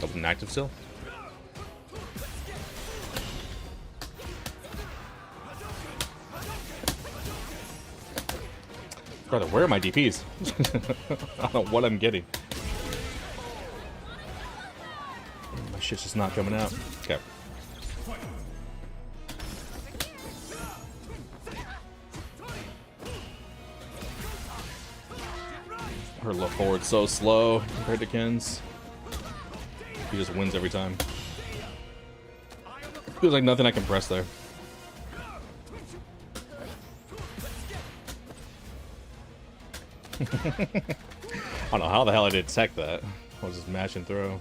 Open active still? Brother, where are my DPs? I don't know what I'm getting. My shit's just not coming out. Okay. Her low forward's so slow compared to Ken's. He just wins every time. Feels like nothing I can press there. I don't know how the hell I did tech that. I was just mash and throw.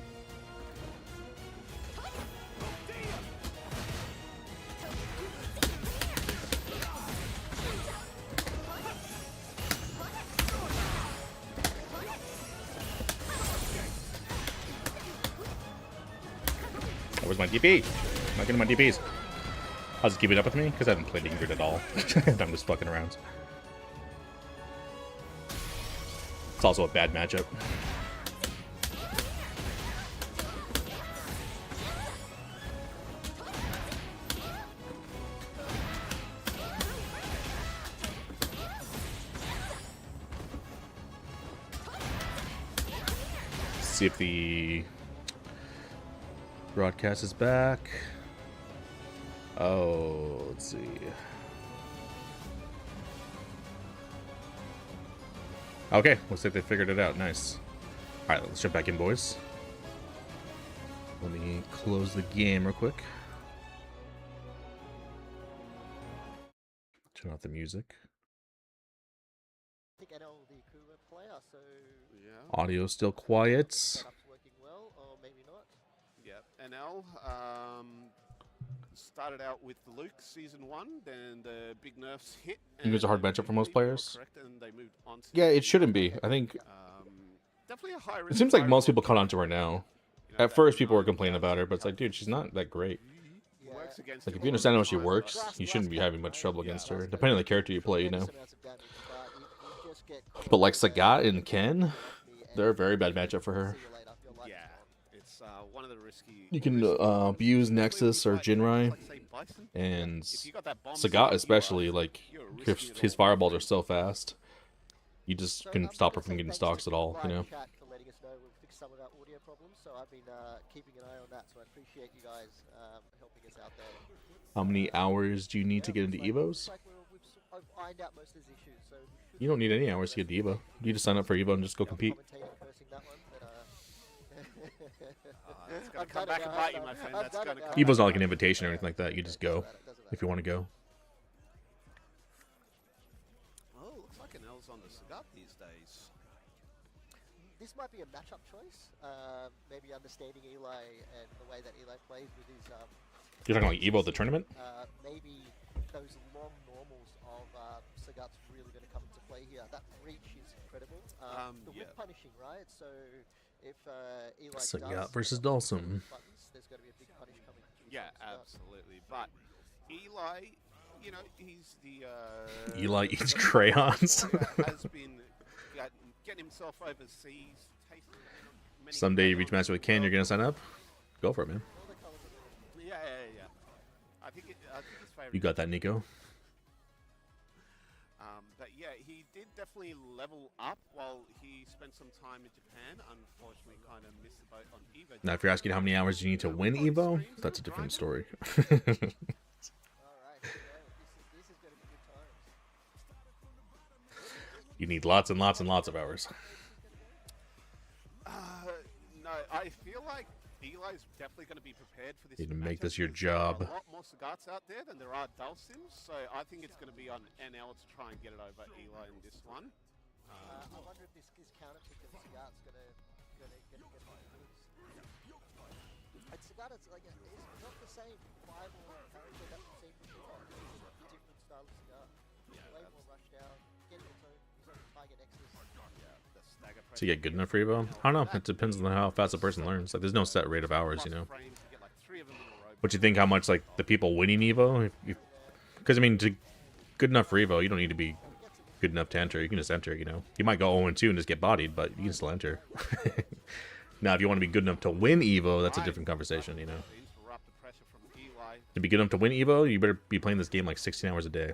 Where's my DP? I'm not getting my DPs. I'll just keep it up with me because I haven't played Ingrid at all. I'm just fucking around. It's also a bad matchup. See if the broadcast is back. Oh, let's see. Okay, looks like they figured it out. Nice. Alright, let's jump back in, boys. Let me close the game real quick. Turn off the music. I think NL the Akuma player, so Yeah. Audio still quiet. setup's working well, or maybe not. Yeah. NL started out with Luke season 1, then the big nerfs hit. think it's a hard and matchup for most you're players. correct, and they moved on to Yeah, it season shouldn't 2. be. I think Definitely a high it risk. seems like most people environment. caught on to her now. You know, At that first, people were 9,000 complaining about her, but it's like, dude, she's not that great. Yeah. works against Like, it if a you lot understand of how she the time. works, you shouldn't be having much trouble against her, depending on the character you play, you know. But like Sagat and Ken, they're a very bad matchup for her. Yeah, it's one of the risky. You can risky ones. abuse Especially Nexus with or like- Jinrai, like, say, Bison. and If you got that bomb Sagat set, especially, you are- like, you're his, risking it his all. fireballs are so fast. You just can stop her from getting stocks at all, you know. Chat for letting us know we'll fix some of our audio problems. So I've been keeping an eye on that. So I appreciate you guys helping us out there. How many hours do you need to get into Evos? I've ironed out most of these issues. So we should You don't need any hours to get to Evo. You just sign up for Evo and just go compete. commentating, cursing that one, but, It's gonna I've come done it back and now, bite you, I've my done friend. it. That's I've done gonna it come now. Evo's not like an invitation or anything like that. You just go if you want to go. Oh, looks like an L's on the Sagat these days. This might be a matchup choice. Maybe understanding Eli and the way that Eli plays with his You're talking like Evo the tournament? maybe those long normals of Sagat's really going to come into play here. That reach is incredible. The whip Yeah. punishing, right? So if Eli Sagat does versus block Dawson. buttons, there's going to be a big punish coming through Yeah, from Sagat. absolutely. But Eli, you know, he's the Eli eats the crayons. has been getting himself overseas. tasting many Someday you reach crayons match with Ken, you're gonna sign up? Go for it, man. All the colours are Yeah. I think his favorite. You got that, Nico. But yeah, he did definitely level up while he spent some time in Japan. Unfortunately, kind of missed the boat on Evo. Now, if you're asking how many hours you need to win Evo, that's a different story. All right, here we go. This is going to be good times. You need lots and lots and lots of hours. No, I feel like Eli's definitely going to be prepared for this. You need to make matchup this your because there are job. A lot more Sagats out there than there are Dulcims, so I think it's going to be on NL to try and get it over Eli in this one. I wonder if this counter pick of Sagat's going to get my moves. And Sagat's like it's not the same rival character that we've seen before. It's a different style of Sagat. Way more rushed out, get auto, he's on target X's. The stagger To get good enough for Evo? I don't know. It depends on how fast a person learns. Like, there's no set rate of hours, you know. frames, you get like 3 of them in a row. What you think? How much like the people winning Evo? Because I mean, to good enough for Evo, you don't need to be good enough to enter. You can just enter. You know, you might go 0-2 and just get bodied, but you can still enter. Now, if you want to be good enough to win Evo, that's a different conversation. You know, Interrupt the pressure from Eli. to be good enough to win Evo, you better be playing this game like 16 hours a day.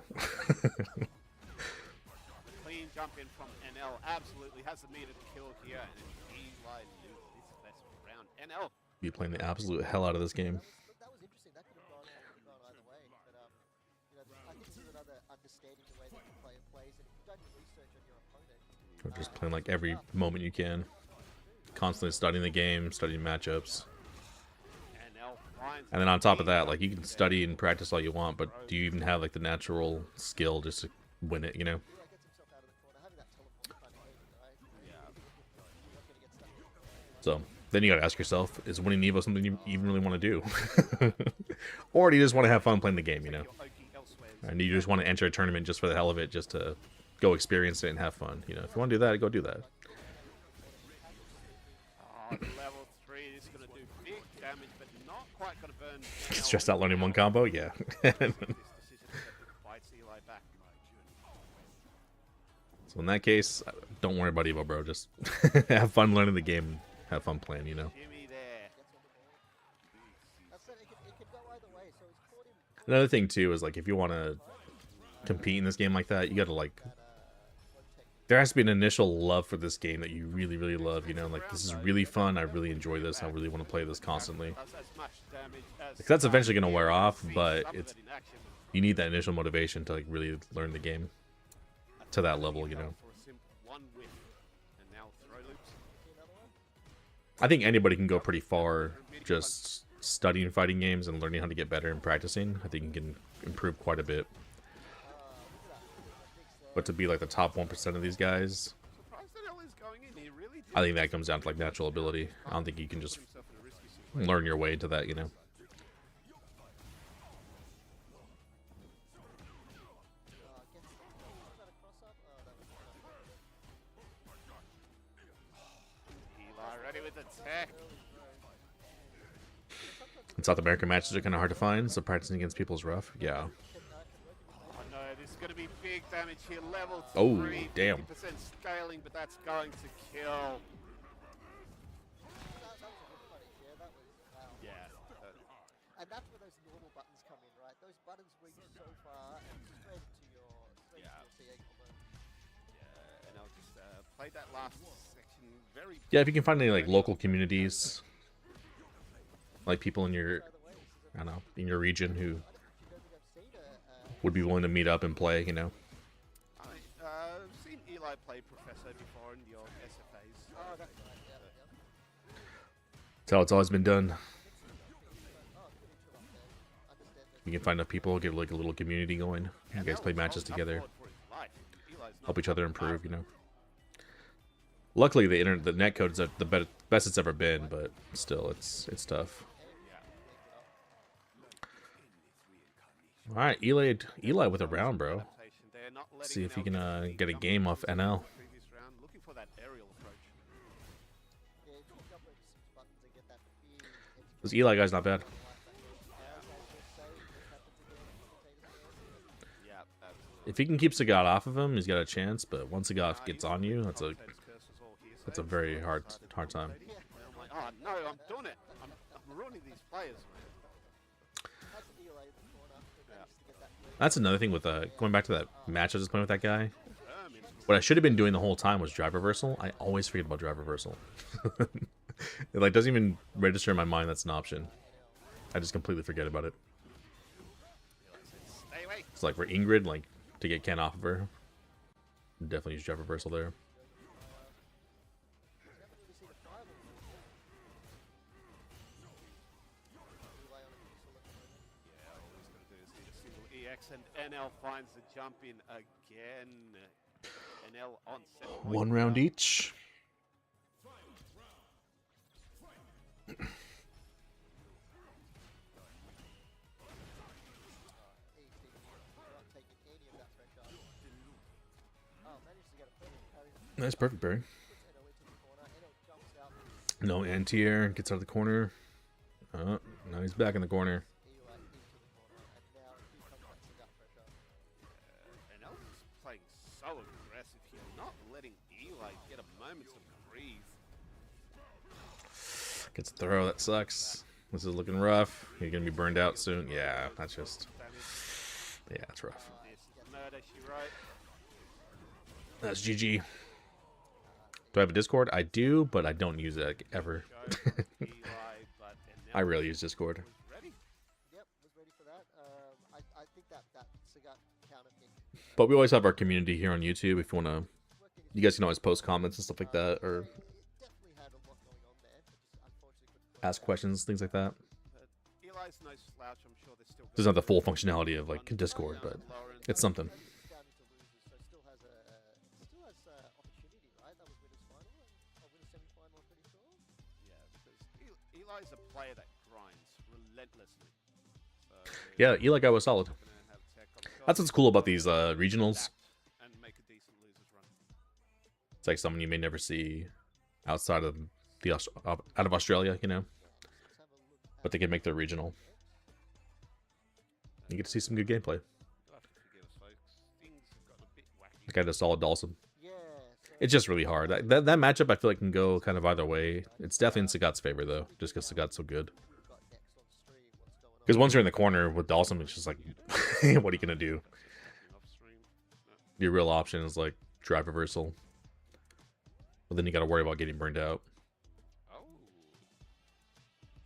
Clean jump in from NL. Absolutely has the meter to kill here. And Eli loses his best round. NL. Be playing the absolute hell out of this game. That was interesting. That could have gone either way. But you know, I think this is another understanding the way that the player plays, and if you've done your research on your opponent, Or just playing like every moment you can. Constantly studying the game, studying matchups. NL finds And then on top of that, like, you can study and practice all you want, but do you even have like the natural skill just to win it, you know? yeah, gets himself out of the corner, having that teleport kind of game, right? Yeah. You're not going to get stuck in. So then you gotta ask yourself, is winning Evo something you even really want to do? Or do you just want to have fun playing the game, you know? Oki elsewhere. And do you just want to enter a tournament just for the hell of it, just to go experience it and have fun? You know, if you want to do that, go do that. Oh, level 3 is going to do big damage, but not quite going to burn. Get stressed out learning one combo? Yeah. This decision bites Eli back. So in that case, don't worry about Evo, bro. Just have fun learning the game and have fun playing, you know? Jimmy there. I said it could go either way, so it's caught him. Another thing, too, is like, if you want to compete in this game like that, you gotta like... There has to be an initial love for this game that you really, really love, you know? Like, this is really fun, I really enjoy this, I really want to play this constantly. Does as much damage as Like, that's eventually going to wear off, Sees but some of it's it in action. you need that initial motivation to like really learn the game to that level, you know? For a simple one whiff, and now throw loops. I think anybody can go pretty far just studying fighting games and learning how to get better and practicing. I think you can improve quite a bit. But to be like the top 1% of these guys, Surprised that L is going in. He really did I think that comes down to like natural ability. I don't think you can just put himself in a risky situation. learn your way into that, you know? Eli ready with the tech. In South American matches are kind of hard to find, so practicing against people is rough. Yeah. Oh no, this is going to be big damage here. Level 3. Oh, damn. 50% scaling, but that's going to kill. Yeah. And that's where those normal buttons come in, right? Those buttons reach so far and straight to your CA combo. And I'll just play that last section very. Yeah, if you can find any like local communities, like people in your, I don't know, in your region who would be willing to meet up and play, you know? I've seen Eli play Professor before in the old SFAs. Oh, that's right, yeah. That's how it's always been done. You can find enough people, get like a little community going. You guys play matches together, help each other improve, you know? Luckily, the net code is the best it's ever been, but still, it's tough. All right, Eli with a round, bro. Let's see if he can get a game off NL. Looking for that aerial approach. This Eli guy's not bad. Yeah, absolutely. If he can keep Sagat off of him, he's got a chance. But once Sagat gets on you, that's a very hard time. I'm like, oh no, I'm doing it. I'm ruining these players. That's another thing with going back to that match I was just playing with that guy. What I should have been doing the whole time was drive reversal. I always forget about drive reversal. It like doesn't even register in my mind that's an option. I just completely forget about it. Stay away. It's like for Ingrid, like to get Ken off of her, definitely use drive reversal there. Yeah, all he's going to do is hit a single EX, and NL finds the jump in again. NL on 7 points. One round each. Nice, perfect parry. No anti-air, gets out of the corner. Oh, now he's back in the corner. NL is playing so aggressive here, not letting Eli get a moment to breathe. Gets a throw, that sucks. This is looking rough. You're gonna be burned out soon. Yeah, that's just... Yeah, that's rough. This is murder, she wrote. That's GG. Do I have a Discord? I do, but I don't use it ever. Eli, but I rarely use Discord. ready. Yep, was ready for that. I think that cigar counter pick. But we always have our community here on YouTube if you want to... You guys can always post comments and stuff like that, or It definitely had a lot going on there, but just unfortunately couldn't. ask questions, things like that. But Eli's no slouch. I'm sure there's still. Doesn't have the full functionality of like Discord, but it's something. It's down into losers, so still has opportunity, right? That was winners final or winners semi-final, I'm pretty sure. Yeah, because Eli's a player that grinds relentlessly. So Yeah, Eli guy was solid. gonna have tech, I'm sure, That's what's cool about these regionals. and make a decent losers run. It's like someone you may never see outside of the out of Australia, you know. Let's have a look at But they can make their regional. You get to see some good gameplay. You'll have to forgive us, folks. Things have gotten a bit wacky. The guy does solid Dawson. yeah. So It's just really hard. That matchup I feel like can go kind of either way. It's definitely in Sagat's favor though, just because Sagat's so good. we've got next on stream. What's going on? Because once you're in the corner with Dawson, it's just like, what are you gonna do? Off stream. Your real option is like drive reversal, but then you got to worry about getting burned out. Oh.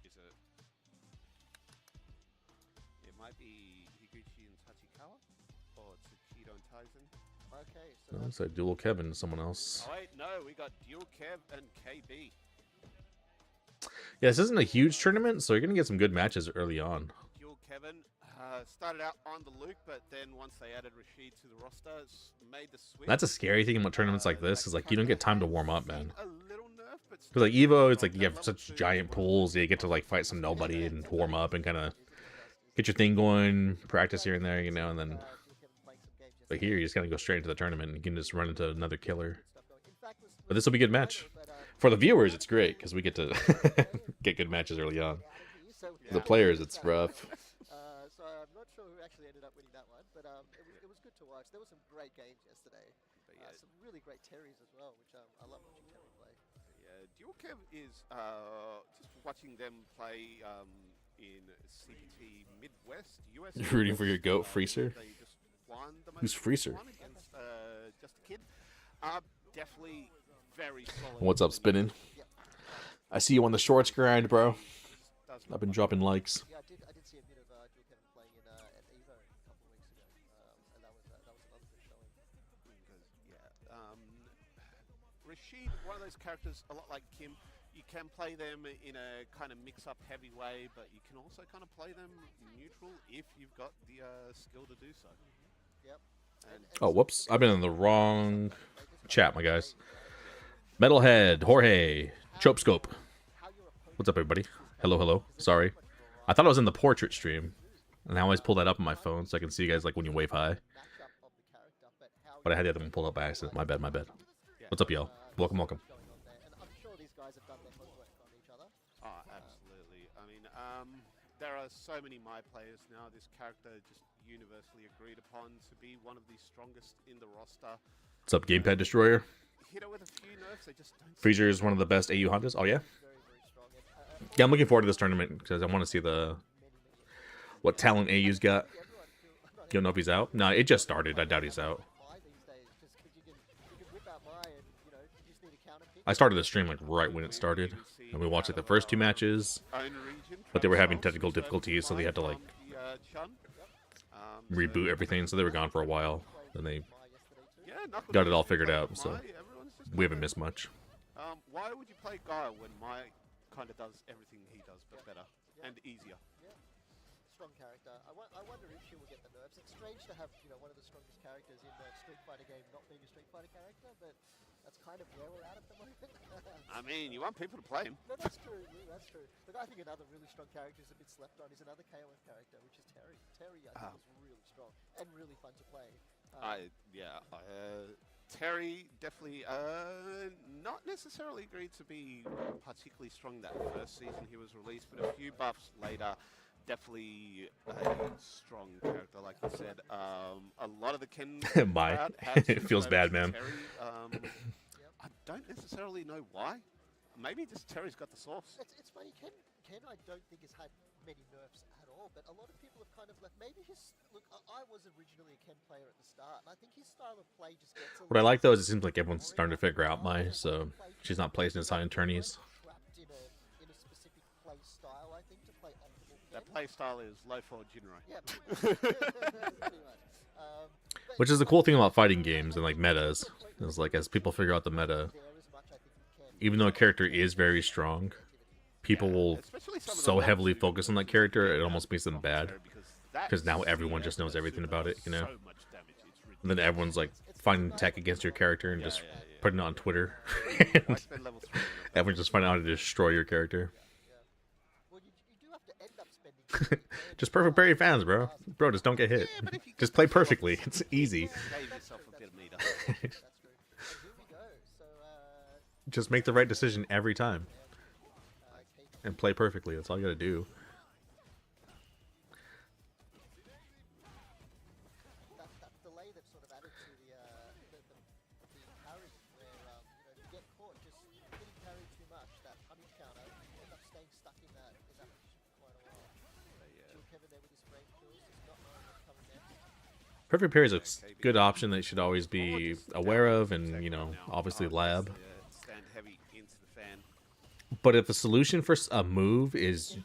Is it? It might be Higuchi and Tachikawa, or Tsukido and Tyson. Okay, so No, it's like dual Kevin to someone else. Oh wait, no, we got Dual Kev and KB. Yeah, this isn't a huge tournament, so you're gonna get some good matches early on. Dual Kevin started out on the Luke, but then once they added Rashid to the roster, made the switch. That's a scary thing about tournaments like this. Is like you don't get time to warm up, man. A little nerf, but Because like Evo, it's like you have such giant pools. You get to like fight some nobody and warm up and kind of get your thing going, practice here and there, you know, and then. But here, you just gotta go straight into the tournament and you can just run into another killer. But this will be a good match. For the viewers, it's great because we get to get good matches early on. For the players, it's rough. So I'm not sure who actually ended up winning that one, but it was good to watch. There were some great games yesterday. Some really great Terrys as well, which I love watching Terry play. Yeah, Dual Kev is just watching them play in CPT Midwest, US. You're rooting for your goat, Freezer? They just won the Who's most Freezer? one against just a kid. Definitely very solid. What's up, spinning? I see you on the shorts grind, bro. Does I've been dropping likes. Yeah, I did see a bit of Dual Kevin playing in at Evo a couple of weeks ago, and that was another good showing. Rashid, one of those characters, a lot like Kim. You can play them in a kind of mix-up heavy way, but you can also kind of play them neutral if you've got the skill to do so. Yep. And Oh, whoops. I've been in the wrong chat, my guys. Metalhead, Jorge, Chopescope. What's up, everybody? Hello, hello. Sorry. I thought I was in the portrait stream. And I always pull that up on my phone so I can see you guys like when you wave hi. matchup of the character, but how But I had the other one pulled up by accident. My bad, my bad. What's up, y'all? Welcome, welcome. going on there. And I'm sure these guys have done their homework on each other. Oh, absolutely. I mean, there are so many My players now. This character just universally agreed upon to be one of the strongest in the roster. What's up, Gamepad Destroyer? Hit her with a few nerfs, they just don't. Freezer is one of the best AU hunters. Oh, yeah? Very, very strong. And, Yeah, I'm looking forward to this tournament because I want to see the what talent AU's got. everyone feel, not You don't know if he's out? No, it just started. I doubt he's out. I started the stream like right when it started, and we watched like the first 2 matches, but they were having technical difficulties, so they had to like reboot everything, so they were gone for a while. Then they got it all figured out, so we haven't missed much. Why would you play Guile when Mai kind of does everything he does, but better and easier? Strong character. I wonder if she will get the nerfs. It's strange to have, you know, one of the strongest characters in the Street Fighter game not being a Street Fighter character, but that's kind of where we're at the moment. I mean, you want people to play him. No, that's true. That's true. But I think another really strong character is a bit slept on is another KOF character, which is Terry. Terry, I think, is really strong and really fun to play. Terry definitely not necessarily agreed to be particularly strong that first season he was released, but a few buffs later, definitely a strong character, like you said. A lot of the Ken crowd had it feels bad, man. Terry. I don't necessarily know why. Maybe just Terry's got the sauce. It's funny, Ken I don't think has had many nerfs at all, but a lot of people have kind of left. Maybe I was originally a Ken player at the start, and I think his style of play just gets a What I like though is it seems like everyone's starting to figure out Mai, so she's not placed as high in tourneys. trapped in a specific play style, I think, to play optimal Ken. That play style is low for Jinro. Yeah, pretty much. Which is the cool thing about fighting games and like metas, is like as people figure out the meta, even though a character is very strong, people will so heavily focus on that character, it almost makes them bad. Because now everyone just knows everything about it, you know? And then everyone's like finding tech against your character and just putting it on Twitter. Everyone's just finding out how to destroy your character. Well, you do have to end up spending Just perfect parry fans, bro. Bro, just don't get hit. Just play perfectly. It's easy. Save yourself a bit of meter. That's true. And here we go. So, Just make the right decision every time. And play perfectly. That's all you gotta do. that delay they've sort of added to the parry, where you get caught just getting parried too much, that punish counter, you end up staying stuck in that position for quite a while. Jill Kevin there with his frame kills, just not knowing what's coming next. Perfect parry is a good option that you should always be aware of and, you know, obviously lab. Stand heavy into the fan. But if the solution for a move is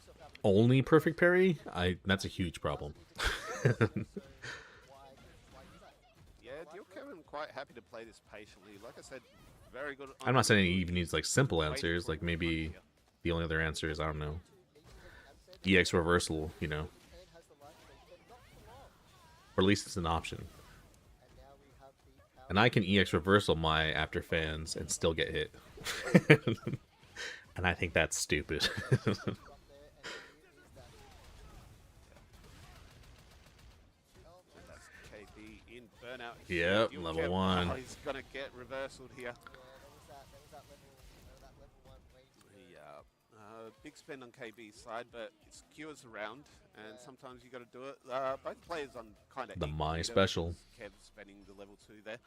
only perfect parry, that's a huge problem. Yeah, Jill Kevin quite happy to play this patiently. Like I said, very good. I'm not saying he even needs like simple answers. Like maybe the only other answer is, I don't know, EX reversal, you know, or at least it's an option. And I can EX reversal my after fans and still get hit. And I think that's stupid. That's KB in burnout. Yep, Jill level Kevin, 1. He's gonna get reversaled here. There was that level 1 waiting. Yeah, big spend on KB's side, but it skewers around, and sometimes you got to do it. Both players on kind of The Mai special. Kev spending the level 2 there.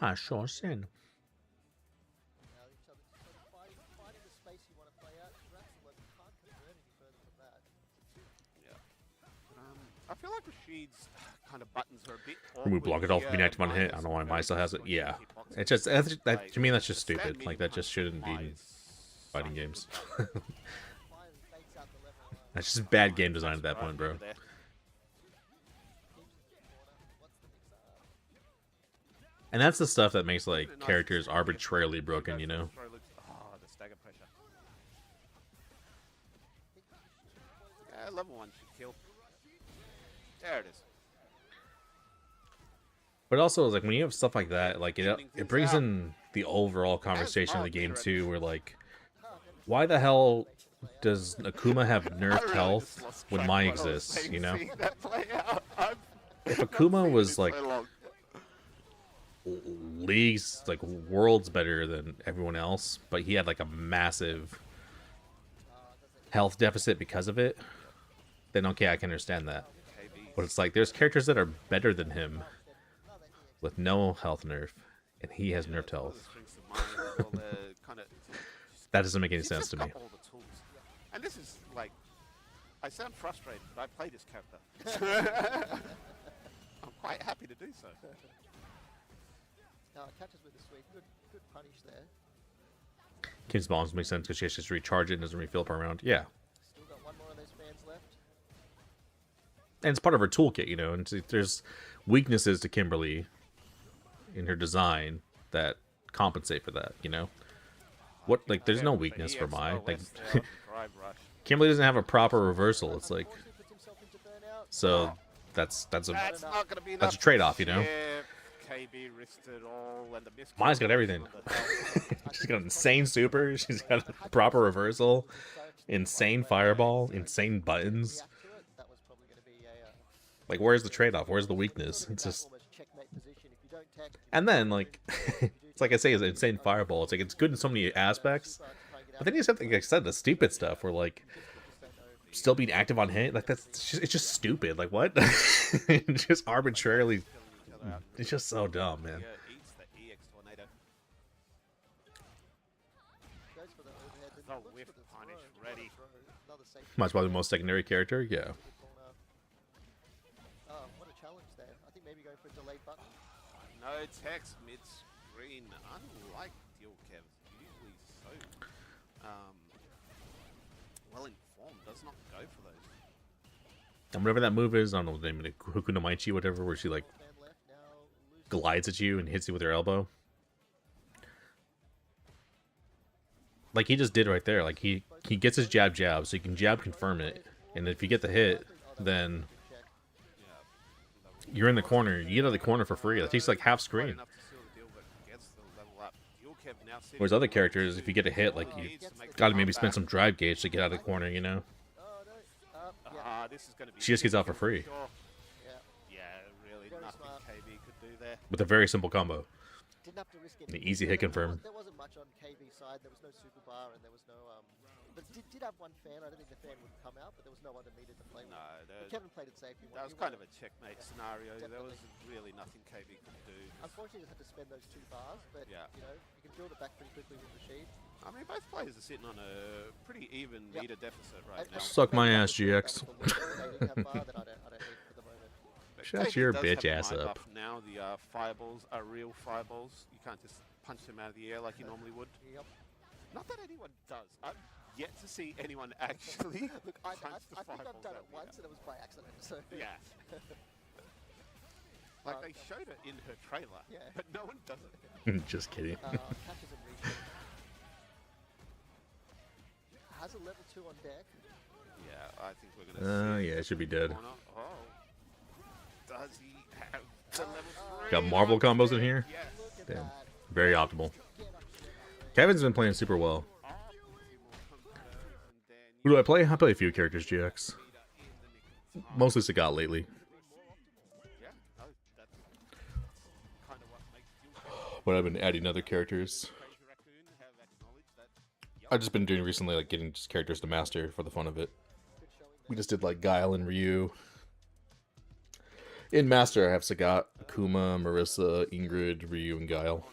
Ah, sure, sin. Each other just sort of fighting the space you want to play out. Ratzel can't convert any further from that. Yeah. I feel like Rashid's kind of buttons are a bit Remove awkward block it off, here. being active on Mai hit. I has don't know why very Mai still has it. good Yeah. hitboxing. It's just, to me, that's just Stand stupid. medium Like, that just punch, shouldn't be Mai's fighting sucking games. Finally fakes out the level 1. That's just bad game design at that point, bro. over there. And that's the stuff that makes, like, characters arbitrarily broken, you know? Oh, the stagger pressure. Yeah, level 1 should kill. There it is. But also, like, when you have stuff like that, like, it brings in the overall conversation of the game, too, where, like, why the hell does Akuma have nerfed health when Mai exists, you know? If Akuma was, like, leagues, like, worlds better than everyone else, but he had, like, a massive health deficit because of it, then okay, I can understand that. But it's like, there's characters that are better than him with no health nerf, and he has nerfed health. That doesn't make any sense to me. And this is like I sound frustrated, but I play this character. I'm quite happy to do so. Catches with the sweep. Good punish there. King's bombs make sense because she has to just recharge it and doesn't refill per round. Yeah. Still got one more of those fans left. And it's part of her toolkit, you know, and there's weaknesses to Kimberly in her design that compensate for that, you know? What, like, there's no weakness for Mai. Like, Kimberly doesn't have a proper reversal. It's like, so that's That's not gonna be a trade-off, you know? KB risked it all, and the miss Mai's got everything. She's got an insane super. She's got a proper reversal, insane fireball, insane buttons. Like, where's the trade-off? Where's the weakness? It's just, and then like, it's like I say, it's insane fireball. It's like it's good in so many aspects, but then you have like I said, the stupid stuff where like still being active on hit, like it's just stupid. Like what? It's just arbitrarily. It's just so dumb, man. Might as well be the most secondary character, yeah. Oh, what a challenge there. I think maybe going for a delayed button. No text mid-screen, unlike Dilkev, usually so well-informed, does not go for those. And whatever that move is, I don't know the name of it, Hokuno Maichi, whatever, where she like glides at you and hits you with her elbow. Like he just did right there. Like he gets his jab, so you can jab confirm it, and if you get the hit, then you're in the corner. You get out of the corner for free. That takes like half screen. Whereas other characters, if you get a hit, like you gotta maybe spend some drive gauge to get out of the corner, you know. She just gets out for free. Yeah, really nothing KB could do there. With a very simple combo. Didn't have to risk An it. easy hit confirm. There wasn't much on KB's side. There was no super bar and there was no but did have one fan. I don't think the fan would come out, but there was no one immediate to play with. No, But Kevin played it safe. that was kind of a checkmate scenario. There was really nothing KB could do. Unfortunately, you had to spend those 2 bars, but Yeah. you know you can build it back pretty quickly with Rashid. I mean, both players are sitting on a pretty even meter deficit right now. Suck my ass, GX. But Shut KB your does bitch have ass the up. buff now the fireballs are real fireballs. You can't just punch them out of the air like you normally would. Yep. Not that anyone does. I've yet to see anyone actually Look, punch I the think fireballs I've done out it the air. once and it was by accident. So Yeah. Like they showed it in her trailer, Yeah. but no one does it. Just kidding. catches and reaches. Has a level 2 on deck. Yeah, I think we're gonna. See Yeah, it should be dead. Oh, does he have the level 3? Got Marvel combos in here. Yes. Look at Damn. that. Very optimal. Kevin's been playing super well. Who do I play? I play a few characters, GX. Mostly Sagat lately. Yeah, no, that's kind of what makes you But I've been adding other characters. Crazy Raccoon have acknowledged that. I've just been doing recently, like getting just characters to master for the fun of it. We just did like Guile and Ryu. In Master, I have Sagat, Akuma, Marissa, Ingrid, Ryu, and Guile.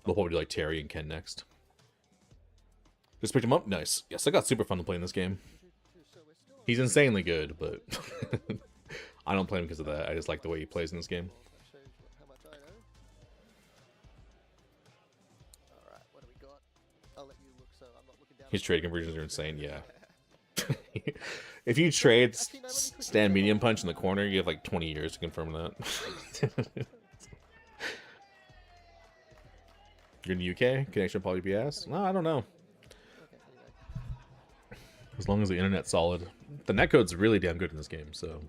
We'll probably do like Terry and Ken next. Just picked him up. Nice. Yes, I got super fun to play in this game. He's insanely good, but I don't play him because of that. I just like the way he plays in this game. Shows how much I know. Alright, what do we got? I'll let you look so I'm not looking down. His trade conversions are insane, yeah. If you trade stand medium punch in the corner, you have like 20 years to confirm that. You're in the UK? Connection will probably be ass? No, I don't know. Okay, anyway. As long as the internet's solid. The netcode's really damn good in this game, so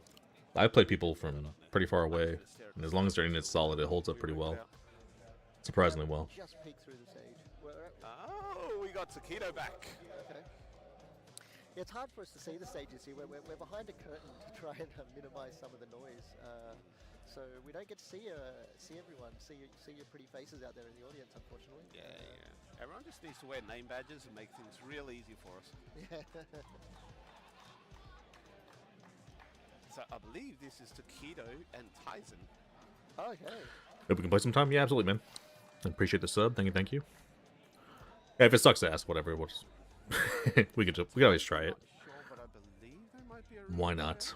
I've played people from pretty far away, and as long as their internet's solid, it holds up pretty well. Surprisingly well. Just peek through the stage. Oh, we got Takedo back. Okay. Yeah, it's hard for us to see the stages here. We're behind a curtain to try and minimize some of the noise. So we don't get to see everyone, see your pretty faces out there in the audience, unfortunately. Yeah, yeah. Everyone just needs to wear name badges and make things real easy for us. Yeah. So I believe this is Takedo and Tyson. Okay. Hope we can play sometime? Yeah, absolutely, man. I appreciate the sub. Thank you. Yeah, if it sucks ass, whatever. We'll just we can always try it. Not sure, but I believe they might be Why not?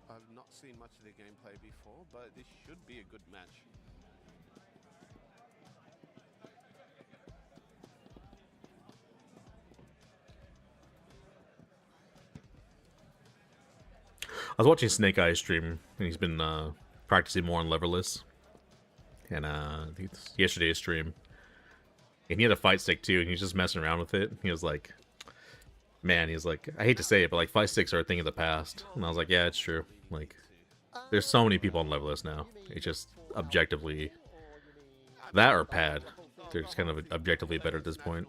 I've not seen much of their gameplay before, but this should be a good match. I was watching Snake Eyes stream, and he's been practicing more on leverless. And I think it's yesterday's stream. And he had a fight stick too, and he was just messing around with it. He was like, man, he's like, I hate to say it, but like fight sticks are a thing of the past. And I was like, yeah, it's true. Like, there's so many people on leverless now. It's just objectively that or pad. They're just kind of objectively better at this point.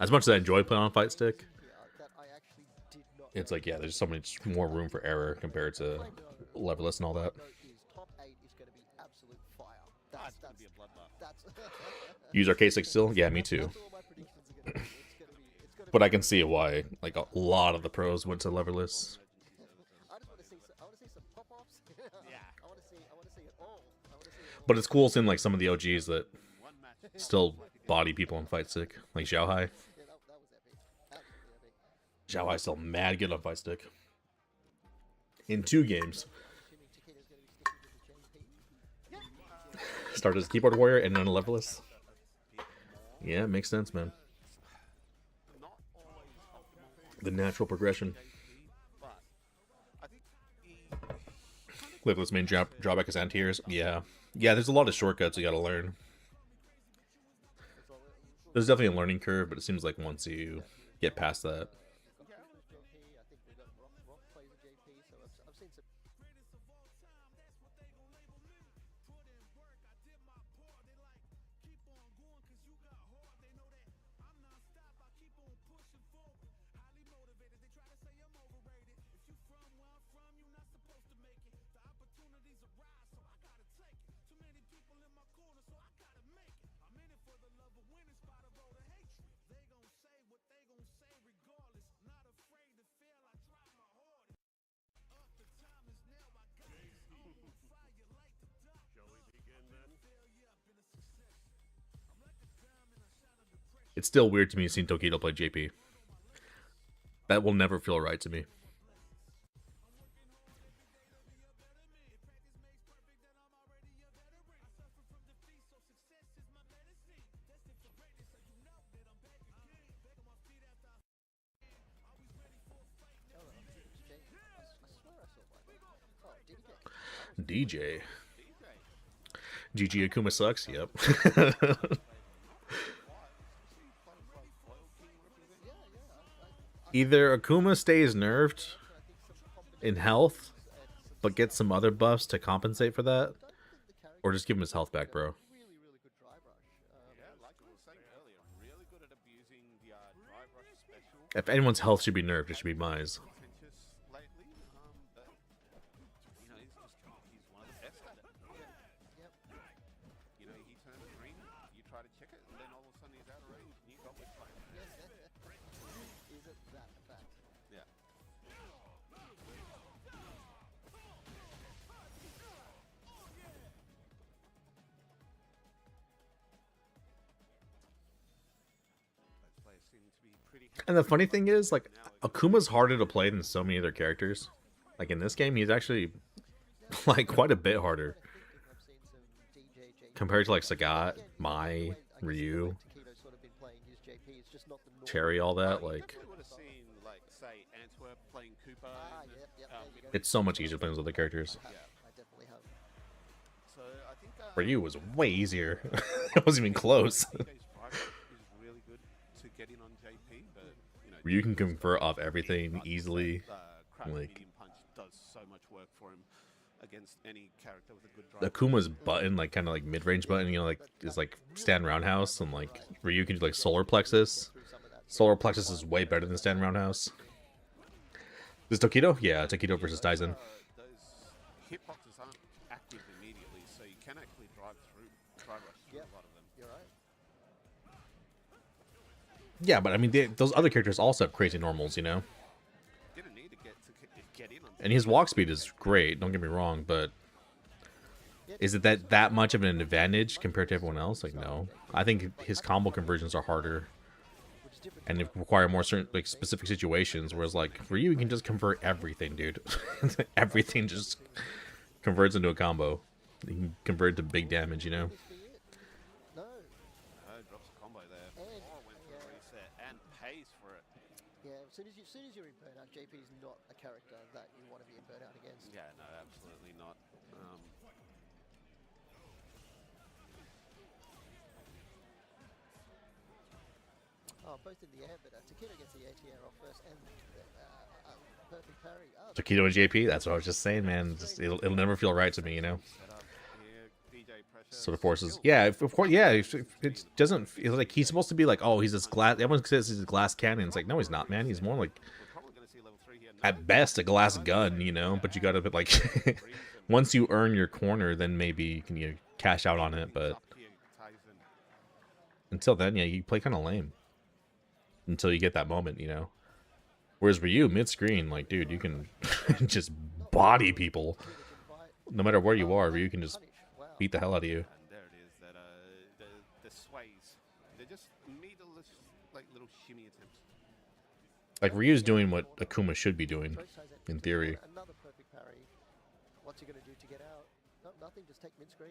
As much as I enjoy playing on fight stick, it's like, yeah, there's so much more room for error compared to leverless and all that. Use arcade stick still? Yeah, me too. But I can see why like a lot of the pros went to leverless. But it's cool seeing like some of the OGs that still body people on fight stick, like Xiao Hai. Xiao Hai's still mad good on fight stick. In 2 games. Started as keyboard warrior and then a leverless. Yeah, it makes sense, man. The natural progression. Leverless main drawback is anti-airs. Yeah. Yeah, there's a lot of shortcuts you gotta learn. There's definitely a learning curve, but it seems like once you get past that. It's still weird to me seeing Tokido play JP. That will never feel right to me. DJ. GG Akuma sucks, yep. Either Akuma stays nerfed in health, but gets some other buffs to compensate for that, or just give him his health back, bro. If anyone's health should be nerfed, it should be Mize. And the funny thing is, like, Akuma's harder to play than so many other characters. Like, in this game, he's actually, like, quite a bit harder. Compared to, like, Sagat, Mai, Ryu, Cherry, all that, like... It's so much easier playing with other characters. Ryu was way easier. It wasn't even close. You can convert off everything easily. Like Akuma's button, like kind of like mid-range button, you know, like is like stand roundhouse, and like Ryu can do like solar plexus. Solar plexus is way better than stand roundhouse. This Tokido? Yeah, Tokido versus Daisen. Hitboxes aren't active immediately, so you can actually drive through a lot of them. You're right. Yeah, but I mean, those other characters also have crazy normals, you know? Didn't need to get in on and his walk speed is great, don't get me wrong, but is it that much of an advantage compared to everyone else? Like, no. I think his combo conversions are harder. It's different. and it require more certain like specific situations. Whereas like for you can just convert everything, dude. Everything just converts into a combo. You can convert it to big damage, you know. This be it? No. Drops a combo there. And, Oh, went for a reset and pays for it. Yeah, as soon as you're in Burnout, JP's not a character that you want to be in Burnout against. Yeah, no, absolutely not. Oh, both in the air, but Takedo gets the ATR off first and perfect parry. Oh, Takedo and JP, that's what I was just saying, man. Just, it'll never feel right to me, you know. Set up here, DJ pressure. Sort of forces. Yeah, of course. Yeah, it doesn't feel like he's supposed to be like, oh, he's this glass. Everyone says he's a glass cannon. It's like, no, he's not, man. He's more like, We're probably going to see level 3 here. at best, a glass gun, you know. But you gotta put like, once you earn your corner, then maybe you can cash out on it. But Up here, Tyson. until then, yeah, you play kind of lame. Until you get that moment, you know. Whereas for you, mid-screen, like, dude, you can just body people. No matter where you are, you can just beat the hell out of you. And there it is, that the sways. They're just meterless, like little shimmy attempts. Like, Ryu's doing what Akuma should be doing, in theory. Another perfect parry. What's he going to do to get out? No, nothing, just take mid-screen.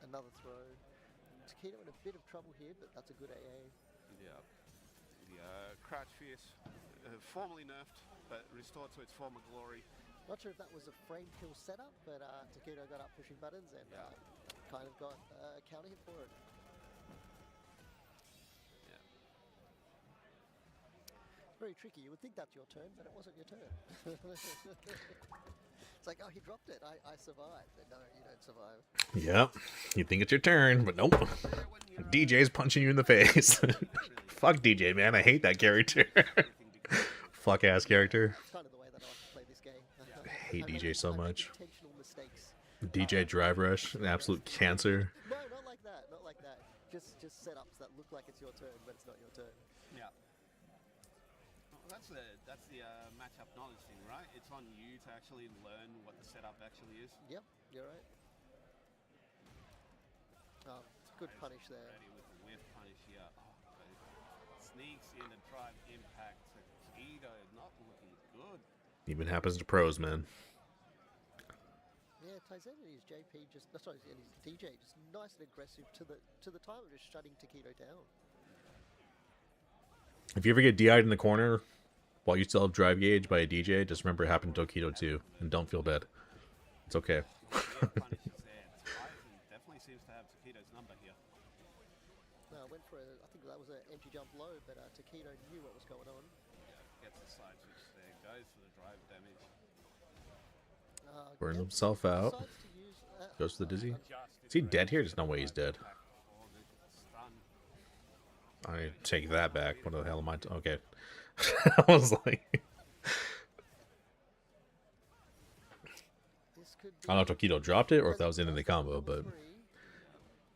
Another throw. Takedo in a bit of trouble here, but that's a good AA. Yeah. The Crouch Fierce, formerly nerfed, but restored to its former glory. Not sure if that was a frame kill setup, but Takedo got up pushing buttons and kind of got a counter hit for it. Yeah. Very tricky. You would think that's your turn, but it wasn't your turn. It's like, oh, he dropped it. I survived. But no, you don't survive. Yep. You think it's your turn, but nope. DJ's punching you in the face. Fuck DJ, man. I hate that character. Fuck ass character. It's kind of the way that I like to play this game. I hate DJ so I make much. intentional mistakes. DJ Drive Rush, an absolute cancer. No, not like that. Not like that. Just setups that look like it's your turn, but it's not your turn. Yeah. Well, that's the matchup knowledge thing, right? It's on you to actually learn what the setup actually is. Yep, you're right. Oh, good punish there. Ready with the whiff punish here. Oh, but it sneaks in a drive impact. Takedo not looking good. Even happens to pros, man. Yeah, Tyson and his JP just, sorry, and his DJ just nice and aggressive to the time of just shutting Takedo down. If you ever get DI'd in the corner while you still have drive gauge by a DJ, just remember it happened to Tokido too, and don't feel bad. It's okay. Yeah, punishes there. Tyson definitely seems to have Takedo's number here. No, went for I think that was an empty jump low, but Takedo knew what was going on. Yeah, gets the side switch there, goes for the drive damage. Burns himself out. Decides to use, Goes to the dizzy. Just Is he dead here? There's no way he's dead. oh, the stun. I take that back. What the hell am I? Okay. I was like, This could be I don't know if Tokido dropped it or if that was in the combo, but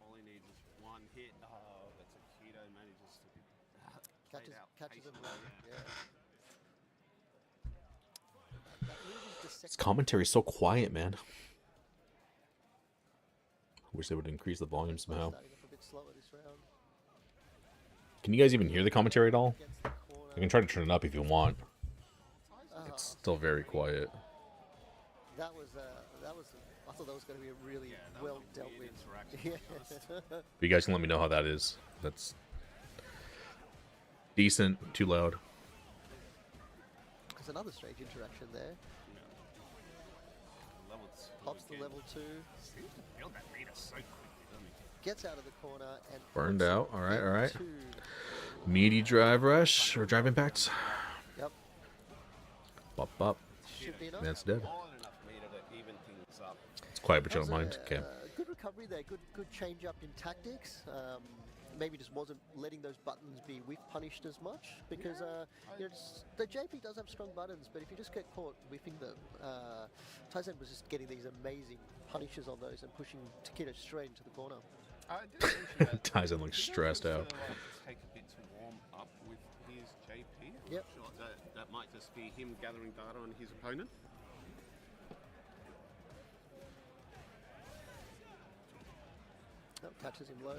All he needs is one hit. Oh, but Takedo manages to fade out catches him. patiently. Yeah. That move is this dissecting. commentary is so quiet, man. Wish they would increase the volume somehow. Starting off a bit slower this round. Can you guys even hear the commentary at all? Against the corner. I can try to turn it up if you want. Ah, It's still very quiet. that was. I thought that was going to be a really that well was a dealt weird with. interaction, to be honest. But you guys can let me know how that is. That's decent, too loud. There's another strange interaction there. Level two Pops the again. level 2, Seems to build that meter so quickly, doesn't he? gets out of the corner and Burned puts out. All right, all right. into- Meaty drive rush or drive impact. Yep, Bop bop. should be enough. That's dead. More than enough meter to even things up. It's quiet, but you That don't was mind. a, Okay. Good recovery there. Good change up in tactics. Maybe just wasn't letting those buttons be whiff punished as much because you know, the JP does have strong buttons, but if you just get caught whiffing them, Tyson was just getting these amazing punishes on those and pushing Takedo straight into the corner. I did mention that. Tyson looks Takedo stressed seems out. to, take a bit to warm up with his JP. I'm Yep. Sure that might just be him gathering data on his opponent. That Catches him low.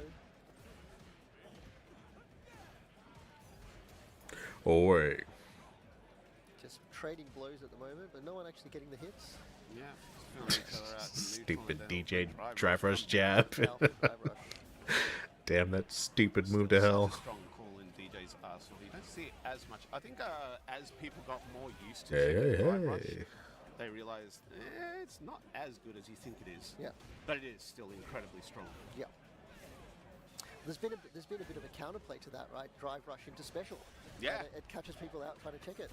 Oh wait. Just trading blows at the moment, but no one actually getting the hits. Yeah, just feeling each other out in neutral Stupid and then DJ drive rush jab. Powerful drive rush. Damn that stupid move to Such a hell. strong call in DJ's arsenal. You don't see it as much. I think as people got more used to Hey, seeing hey, drive rush, hey. they realized it's not as good as you think it is. Yeah. But it is still incredibly strong. Yeah. There's been a bit of a counterplay to that, right? Drive rush into special. Yeah. And it catches people out trying to check it.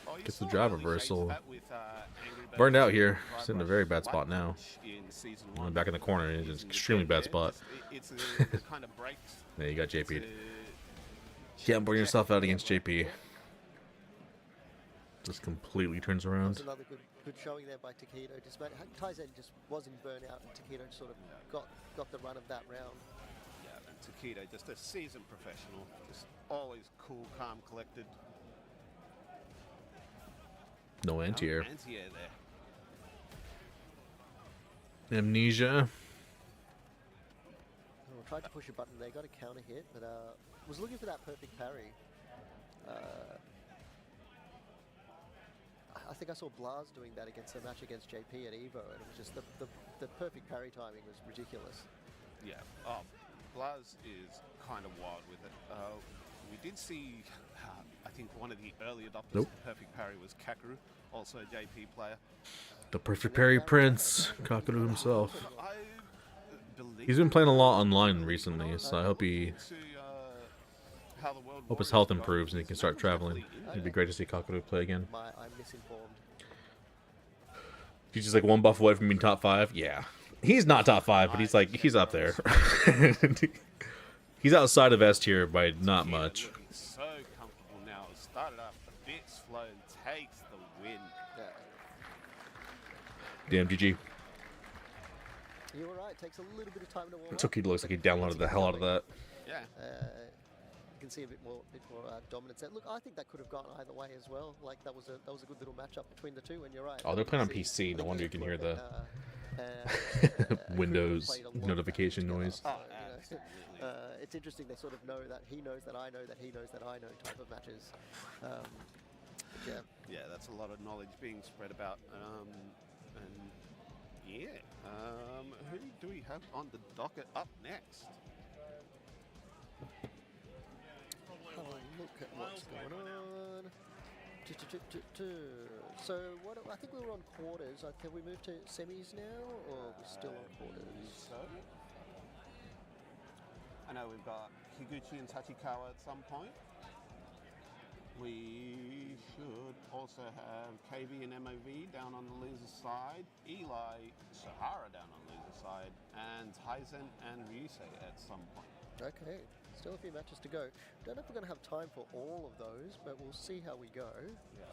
Oh, you Gets the saw drive early shades reversal. of that with, Angry Birds Burned out and here. Drive He's in a Rush very bad Light spot now. Punch in season one. Back in the corner. It's Using the extremely dead bad there, spot. just- It's the kind of breaks. Yeah, you got JP'd. to Can't burn check yourself out the against level. JP. Just completely turns That around. was another good showing there by Takedo. Taizen just was in burnout, and Takedo sort of got the run of that round. Yeah, and Takedo, just a seasoned professional, just always cool, calm, collected. No anti-air. Anti-air there. Amnesia. Oh, tried to push a button there, got a counter hit, but was looking for that perfect parry. I think I saw Blas doing that against a match against JP at Evo, and it was just the perfect parry timing was ridiculous. Yeah. Oh, Blas is kind of wild with it. We did see, I think one of the early adopters Nope. of Perfect Parry was Kakeru, also a JP player. The perfect parry prince. Kakaru himself. I believe He's been playing a lot online recently, so I hope he to, how the World hope his Warriors health go, improves and he can start was traveling. definitely in It'd be there. great to see Kakaru play again. I'm misinformed. He's just like one buff away from being top 5. Yeah, he's not top 5, but he's like he's up there. He's outside of S tier by not Takedo much. looking so comfortable now. Started off a bit slow and takes the win. Yeah. Damn, GG. You were right. Takes a little bit of time to warm up. Toki looks like he downloaded the hell out of that. Yeah. You can see a bit more dominance there. Look, I think that could have gone either way as well. Like that was a good little matchup between the two. And you're right. Oh, they're playing on I PC. No think wonder you they can hear played, the Windows played a lot of notification matches noise. together. Oh, So, absolutely. it's interesting. They sort of know that he knows that I know that he knows that I know type of matches. But yeah. Yeah, that's a lot of knowledge being spread about. And yeah, who do we have on the docket up next? Have a look at what's going on. So what? I think we were on quarters. Can we move to semis now, or are we still on quarters? So, I know we've got Higuchi and Tachikawa at some point. We should also have KB and MOV down on the loser side, Eli Sahara down on the loser side, and Taizen and Ryusei at some point. Okay, still a few matches to go. Don't know if we're going to have time for all of those, but we'll see how we go. Yeah.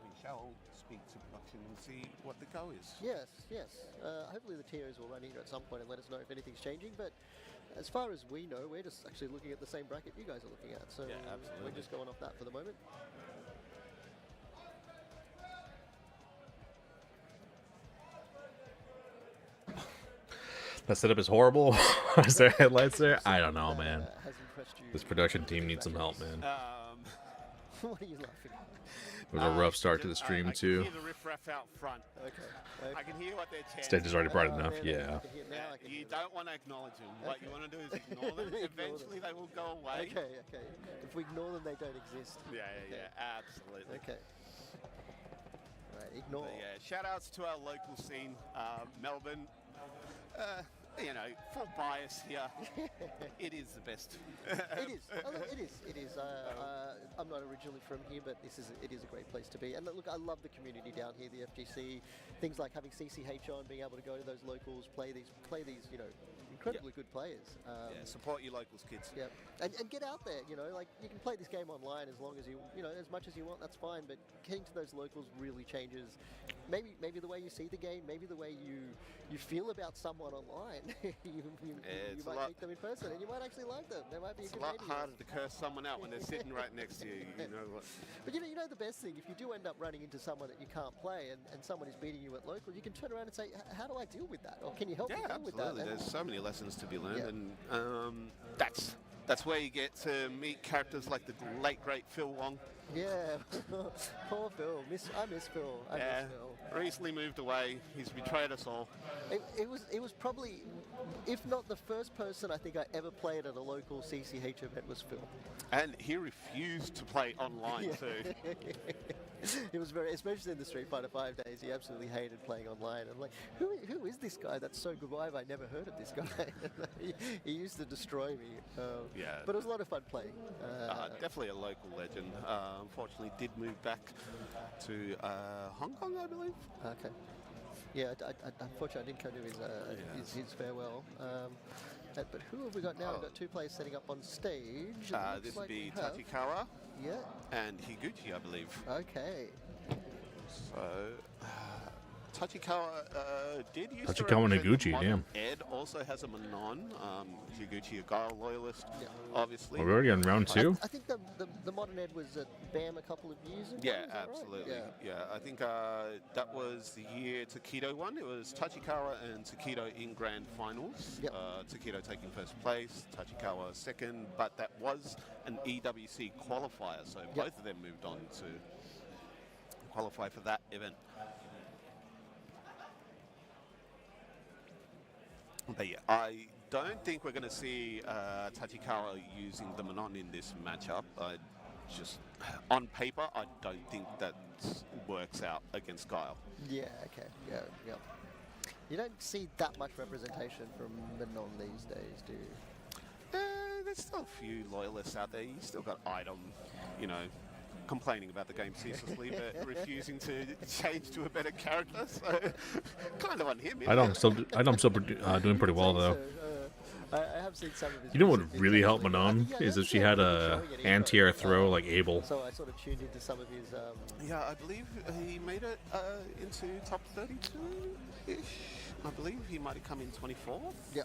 We shall speak to production and see what the go is. Yes, yes. Hopefully the TOs will run here at some point and let us know if anything's changing, but as far as we know, we're just actually looking at the same bracket you guys are looking at, so Yeah, we're absolutely. just going off that for the moment. That setup is horrible. Is there headlights there? I don't know, man. Has impressed you This production in team these needs some help, matches? man. What are you laughing at? It was a rough start to the stream, I too. can hear the riffraff out front. Okay. I can hear what they're chanting. Stage is already bright Oh, enough, man, yeah. I can hear- now Yeah, I can you hear don't want to acknowledge them. What you Okay. want to do is ignore them. Ignore them. Eventually, they will go away. Okay, okay. If we ignore them, they don't exist. Yeah, absolutely. Okay. Right, ignore. But yeah, shout outs to our local scene, Melbourne. You know, full bias here. It is the best. It is. Oh, look, it is. It is. I'm not originally from here, but it is a great place to be. And look, I love the community down here, the FGC. Things like having CCH on, being able to go to those locals, play these, incredibly good players. Yeah, support your locals, kids. Yeah, and get out there. Like you can play this game online as long as as much as you want. That's fine. But getting to those locals really changes maybe the way you see the game, maybe the way you feel about someone online, you it's a might lot- meet them in person, and you might actually like them. They might be It's a a good lot mate of yours. harder to curse someone out when they're sitting right next to you. You know what? But you know the best thing, if you do end up running into someone that you can't play and someone is beating you at local, you can turn around and say, how do I deal with that? Or can you help me Yeah, deal with that? absolutely. And There's so many lessons to be learned, Yeah. and that's where you get to meet characters like the late great Phil Wong. yeah, poor Phil. I miss Phil. I Yeah, miss Phil. recently moved away. He's betrayed us all. It was probably, if not the first person I think I ever played at a local CCH event was Phil. And he refused to play online too. It was very, especially in the Street Fighter 5 days, he absolutely hated playing online. I'm like, who is this guy that's so good? Why have I never heard of this guy? he used to destroy me. Yeah. But it was a lot of fun playing. Definitely a local legend. Unfortunately, did move back to Hong Kong, I believe. Okay. Yeah, unfortunately, I didn't come to his farewell. But who have we got now? We've got two players setting up on stage. It looks This like would be we have- Tachikawa Yeah. and Higuchi, I believe. Okay. So, Tachikawa did use Tachikawa and Higuchi, damn. Ed also has a Manon. Higuchi, a Guile loyalist, Yeah. obviously. We're already on round 2. I think the modern Ed was at BAM a couple of years ago. Yeah, is that right? absolutely. Yeah. Yeah, I think that was the year Takedo won. It was Tachikawa and Takedo in grand finals. Yep. Takedo taking first place, Tachikawa second, but that was an EWC qualifier, so both of them moved on to qualify for that event. But yeah, I don't think we're going to see Tachikawa using the Manon in this matchup. Just on paper, I don't think that works out against Guile. Yeah, okay. Yeah. You don't see that much representation from Manon these days, do you? There's still a few loyalists out there. You still got Item, complaining about the game ceaselessly, but refusing to change to a better character. So, kind of on him. Idom's still doing pretty well though. I have seen some of his. You know what recent would really videos help actually. Manon Yeah, is if that's she what had he a was showing at Evo. anti-air throw like Abel. So I sort of tuned into some of his. Yeah, I believe he made it into top 32-ish. I believe he might have come in 24. Yeah.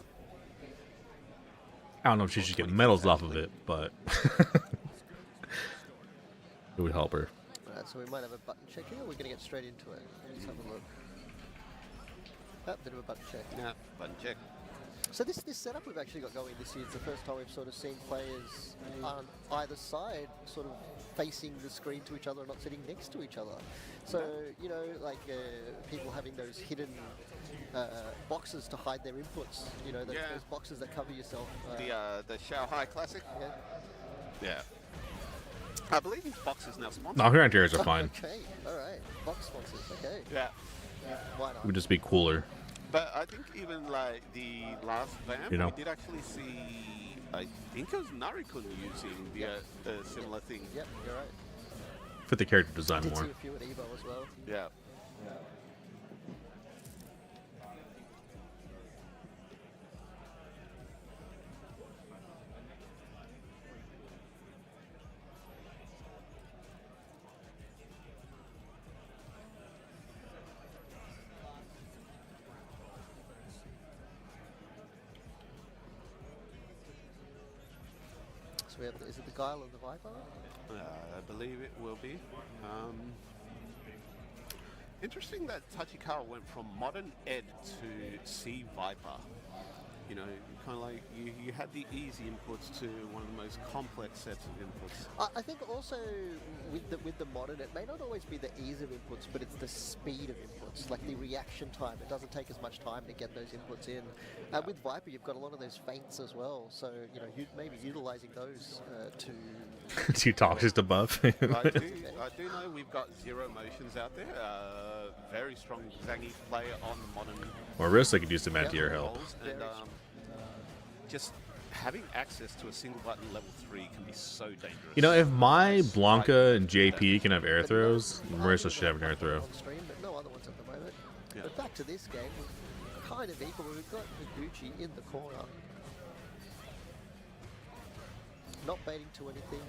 I don't know if she should get medals off of it, but it would help her. Alright, so we might have a button check here. We're going to get straight into it. Let's have a look. Oh, bit of a button check. Yeah, button check. So this setup we've actually got going this year is the first time we've sort of seen players on either side sort of facing the screen to each other and not sitting next to each other. So, people having those hidden boxes to hide their inputs, those boxes that cover yourself. The Shanghai Classic. Yeah. Yeah. I believe his box is now sponsored. No, her anti-airs are fine. Okay, alright. Box sponsors, okay. Yeah. Why It not? would just be cooler. But I think even like the last BAM, You know. we did actually see, I think it was Narikun using the similar thing. Yep, you're right. Fit the character design Did more. see a few at Evo as well. Yeah. So we have, is it the Guile and the Viper? I believe it will be. Interesting that Tachikawa went from Modern Ed to C Viper. Kind of like you had the easy inputs to one of the most complex sets of inputs. I think also with the modern, it may not always be the ease of inputs, but it's the speed of inputs, like the reaction time. It doesn't take as much time to get those inputs in. With Viper, you've got a lot of those feints as well, so you maybe utilizing those to. Too toxic to buff. I do know we've got Zero Motions out there. Very strong Zangief player on the modern. Or Rissa could use some anti-air help. roles, and just having access to a single button level 3 can be so dangerous. If my Blanca and JP can have air throws, Marissa should have an air throw. On stream, but no other ones at the moment. Yeah. But back to this game, we're kind of equal. We've got Higuchi in the corner, not baiting to anything,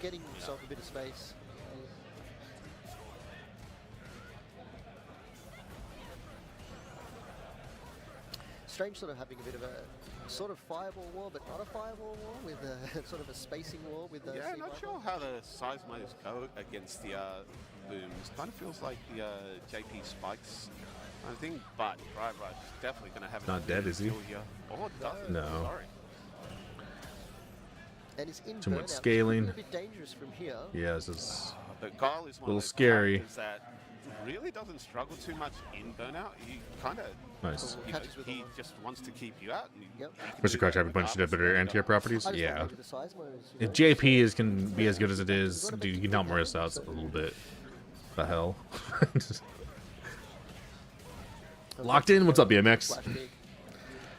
getting himself a bit of space. strange sort of having a bit of a sort of fireball war, but not a fireball war, with a sort of a spacing war with the Yeah, not sure how the size modes go against the booms. Kind of feels like the JP spikes kind of thing, but Drive Rush is definitely going to have Not dead, is he? Here. Oh, it doesn't. No. Sorry. And it's in Too much burnout, which scaling. could be a bit dangerous from here. Yeah, this is But Guile is one Little of those scary. characters that really doesn't struggle too much in burnout. He kind of, nice. Catches with he the one. just wants to keep you out. And Yep. Mr. Crouch have a bunch of better anti-air properties. I just Yeah. thought maybe the size modes, you If know. JP is can be as good as it is, dude, you can help Marissa out a little bit. The hell. Locked in. What's up, BMX? Flash kick.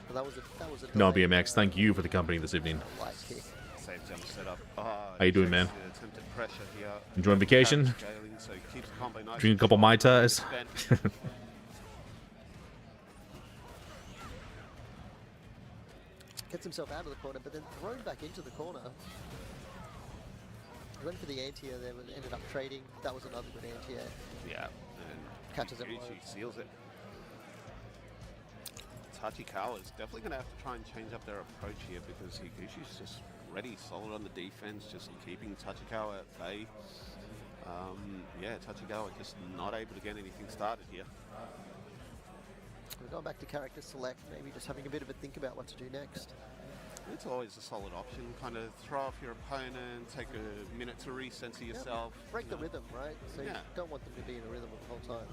Well, that was a No, delay, BMX. Thank you for the company this evening. light kick. Safe jump setup. How you doing, man? Attempted pressure here. Enjoying vacation? Scaling, so he keeps the combo nice Drink a and couple Mai strong. Tais? Spent. Gets himself out of the corner, but then thrown back into the corner. He went for the anti-air there, but ended up trading. That was another good anti-air. Yeah. And Catches it Higuchi low. seals it. Tachikawa is definitely going to have to try and change up their approach here because Higuchi's just ready, solid on the defense, just keeping Tachikawa at bay. Yeah, Tachikawa just not able to get anything started here. We're going back to character select, maybe just having a bit of a think about what to do next. It's always a solid option. Kind of throw off your opponent, take a minute to recenter yourself. Break you the know. rhythm, right? So you Yeah. don't want them to be in a rhythm the whole time.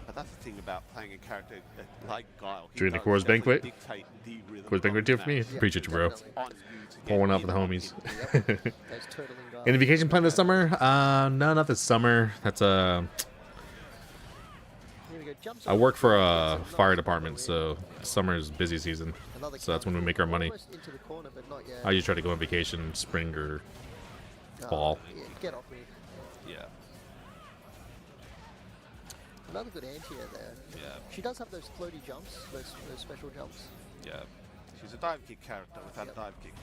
But that's the thing about playing a character like Guile. He During the does Coors definitely Banquet? dictate the rhythm Coors of Banquet the too for me? match. Appreciate you, bro. definitely. On you to Pour get one out for in the on homies. it. Yep. Those turtling guys. Any vacation plan this summer? No, not this summer. That's Here we go. Jumps I over work the for corner, a gets fire another department, corner so summer is busy season. in. Another So that's when we make our money. almost into the corner, but not yet. I usually try to go on vacation spring or fall. Yeah, get off me. Yeah. Another good anti-air there. Yeah. She does have those floaty jumps, those special jumps. Yeah. She's a dive kick character without Yep. a dive kick.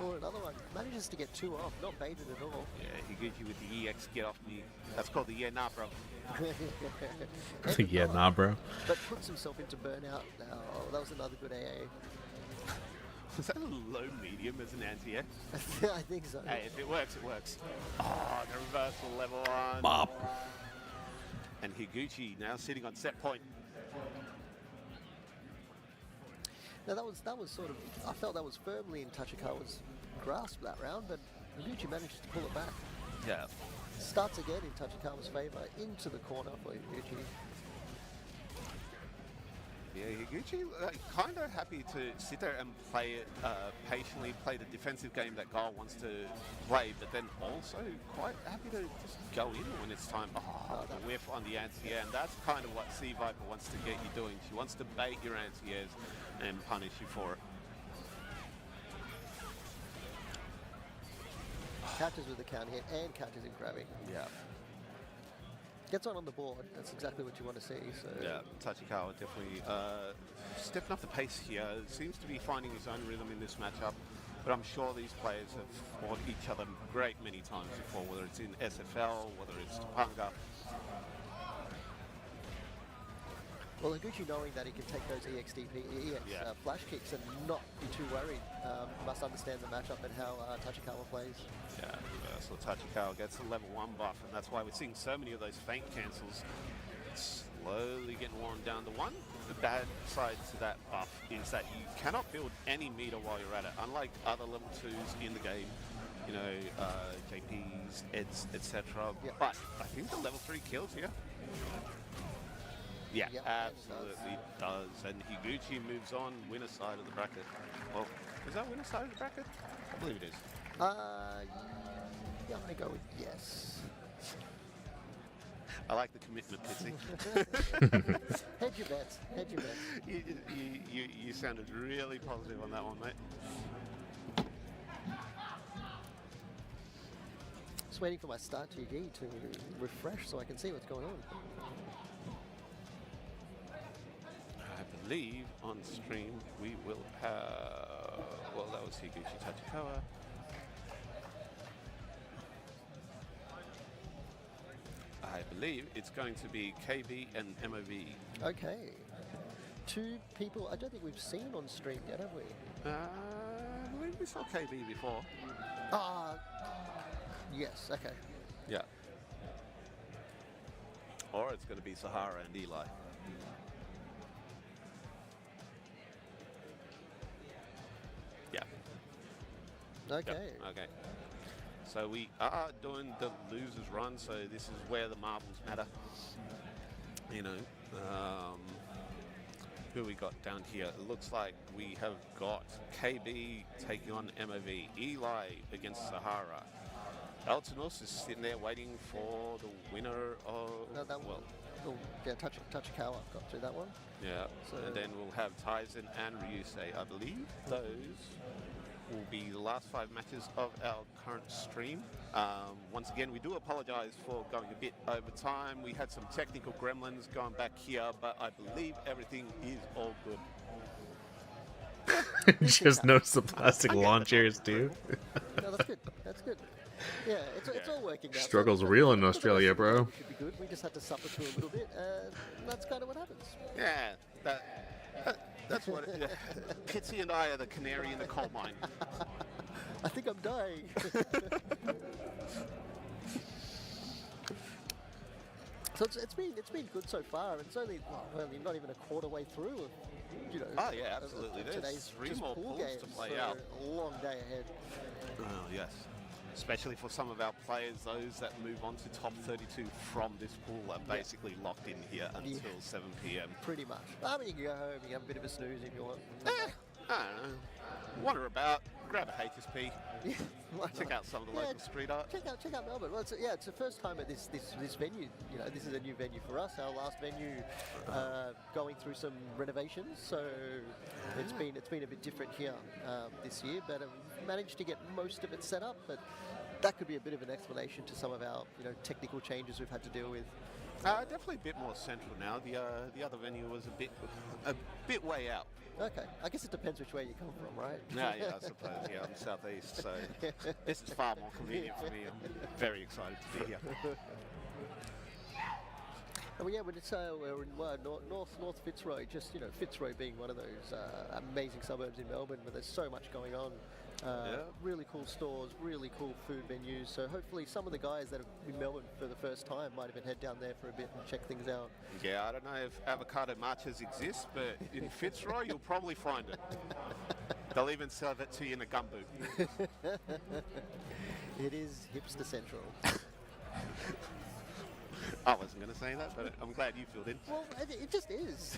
Or another one. Manages to get two off, not baited at all. Yeah, Higuchi with the EX get off me. That's called the yeah nah bro. Yeah, nah, bro. But puts himself into burnout now. Oh, that was another good AA. Was that a low medium as an anti-air? I think so. Hey, if it works, it works. Oh, the reversal level one. Bop. And Higuchi now sitting on set point. Now that was sort of, I felt that was firmly in Tachikawa's grasp that round, but Higuchi manages to pull it back. Yeah. Starts again in Tachikawa's favour, into the corner for Higuchi. Yeah, Higuchi kind of happy to sit there and play it patiently, play the defensive game that Guile wants to play, but then also quite happy to just go in when it's time. Oh, the whiff on the anti-air, and that's kind of what Sea Viper wants to get you doing. She wants to bait your anti-airs and punish you for it. Catches with the counter hit and catches in grabbing. Yeah. Gets on the board. That's exactly what you want to see. So Yeah, Tachikawa definitely stepping up the pace here. Seems to be finding his own rhythm in this matchup. But I'm sure these players have fought each other great many times before, whether it's in SFL, whether it's Topanga. Well, Higuchi, knowing that he can take those Yeah. flash kicks and not be too worried, must understand the matchup and how Tachikawa plays. Yeah, so Tachikawa gets the level 1 buff, and that's why we're seeing so many of those feint cancels slowly getting worn down. The one bad side to that buff is that you cannot build any meter while you're at it, unlike other level 2s in the game, you know, JPs, Eds, etc. Yeah. But I think the level 3 kills here. Yeah, Yep, absolutely does. And Higuchi moves on, winner side of the bracket. Well, is that winner side of the bracket? I believe it is. Yeah, I'm going to go with yes. I like the commitment, Pitsy. Hedge your bets. Hedge your bets. You sounded really positive on that one, mate. Just waiting for my start GG to refresh so I can see what's going on. I believe on stream we will have, well, that was Higuchi Tachikawa. I believe it's going to be KB and MOV. Okay. Two people I don't think we've seen on stream yet, have we? I believe we saw KB before. Yes, okay. Yeah. Or it's going to be Sahara and Eli. Yeah. Okay. Yep. Okay. So we are doing the losers run, so this is where the marbles matter. You know, who we got down here? It looks like we have got KB taking on MOV, Eli against Sahara. Altanus is sitting there waiting for the winner of, well, yeah, Tachikawa got through that one. yeah, So- and then we'll have Tyson and Ryusei. I believe those will be the last 5 matches of our current stream. Once again, we do apologize for going a bit over time. We had some technical gremlins going back here, but I believe everything is all good. Just notice the plastic lawn chairs too. No, that's good. That's good. Yeah, it's all working out. Struggle's So real in for the Australia, rest of the bro. game, it should be good. We just had to suffer through a little bit, and that's kind of what happens. Yeah, that's what it, Kitsy and I are the canary in the coal mine. I think I'm dying. So it's been good so far. It's only not even a quarter way through of, you know. Oh, yeah, absolutely. of There's today's 3 just more pool pools games, to play so out. a long day ahead. Oh, yes. Especially for some of our players, those that move on to top 32 from this pool are basically locked in here until 7 p.m. Pretty much. I mean, you can go home, you can have a bit of a snooze if you want. I don't know. Wander about, grab a HSP, Why check not? out some of the local street art. Check out Melbourne. Well, it's the first time at this venue. You know, this is a new venue for us. Our last venue going through some renovations, so it's been a bit different here this year. But we've managed to get most of it set up. But that could be a bit of an explanation to some of our technical changes we've had to deal with. Definitely a bit more central now. The other venue was a bit way out. Okay, I guess it depends which way you come from, right? Yeah, I suppose. Yeah, I'm southeast, so this is far more convenient for me. I'm very excited to be here. Oh, yeah, but we're in North Fitzroy, just Fitzroy being one of those amazing suburbs in Melbourne where there's so much going on. Really cool stores, really cool food menus. So hopefully some of the guys that are in Melbourne for the first time might even head down there for a bit and check things out. Yeah, I don't know if avocado matchas exist, but in Fitzroy you'll probably find it. They'll even serve it to you in a gumboot. It is hipster central. I wasn't going to say that, but I'm glad you filled in. Well, it just is.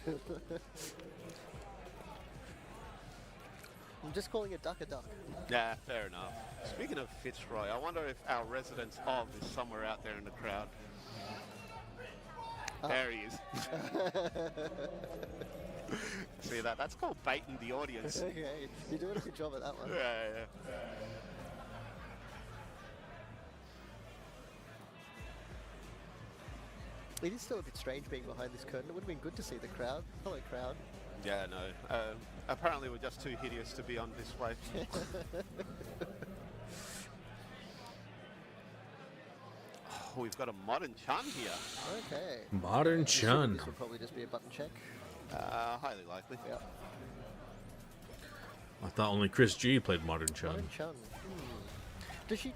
I'm just calling a duck a duck. Yeah, fair enough. Speaking of Fitzroy, I wonder if our resident of is somewhere out there in the crowd. There he is. See that? That's called baiting the audience. Okay, you're doing a good job at that one. Yeah. It is still a bit strange being behind this curtain. It would have been good to see the crowd. Hello, crowd. Yeah, no. Apparently we're just too hideous to be on display. Oh, we've got a modern Chun here. Okay. Modern Chun. This will probably just be a button check. Highly likely. Yeah. I thought only Chris G played Modern Chun. Modern Chun. Does she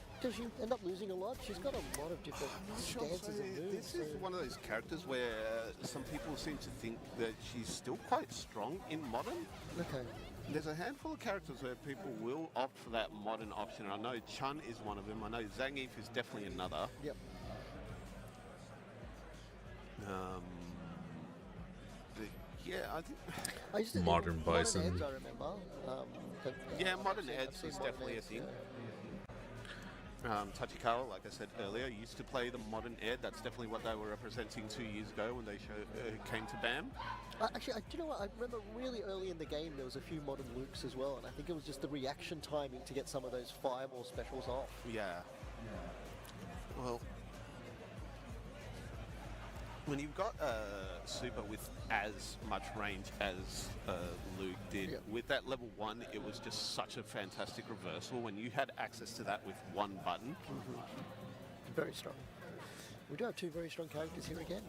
end up losing a lot? She's got a lot of different stances and moves. This is one of those characters where some people seem to think that she's still quite strong in modern. Okay. There's a handful of characters where people will opt for that modern option. I know Chun is one of them. I know Zangief is definitely another. Yep. Yeah, I think. I used to Modern Bison. Modern Eds, I remember. But, Yeah, modern I've Eds seen was Modern definitely a Eds, thing. yeah. Tachikawa, like I said earlier, used to play the modern Ed. That's definitely what they were representing 2 years ago when they came to BAM. Actually, do you know what? I remember really early in the game there was a few modern Lukes as well, and I think it was just the reaction timing to get some of those fireball specials off. Yeah. Well, when you've got a super with as much range as Luke did, Yeah. with that level 1, it was just such a fantastic reversal. When you had access to that with one button, Very strong. We do have two very strong characters here again.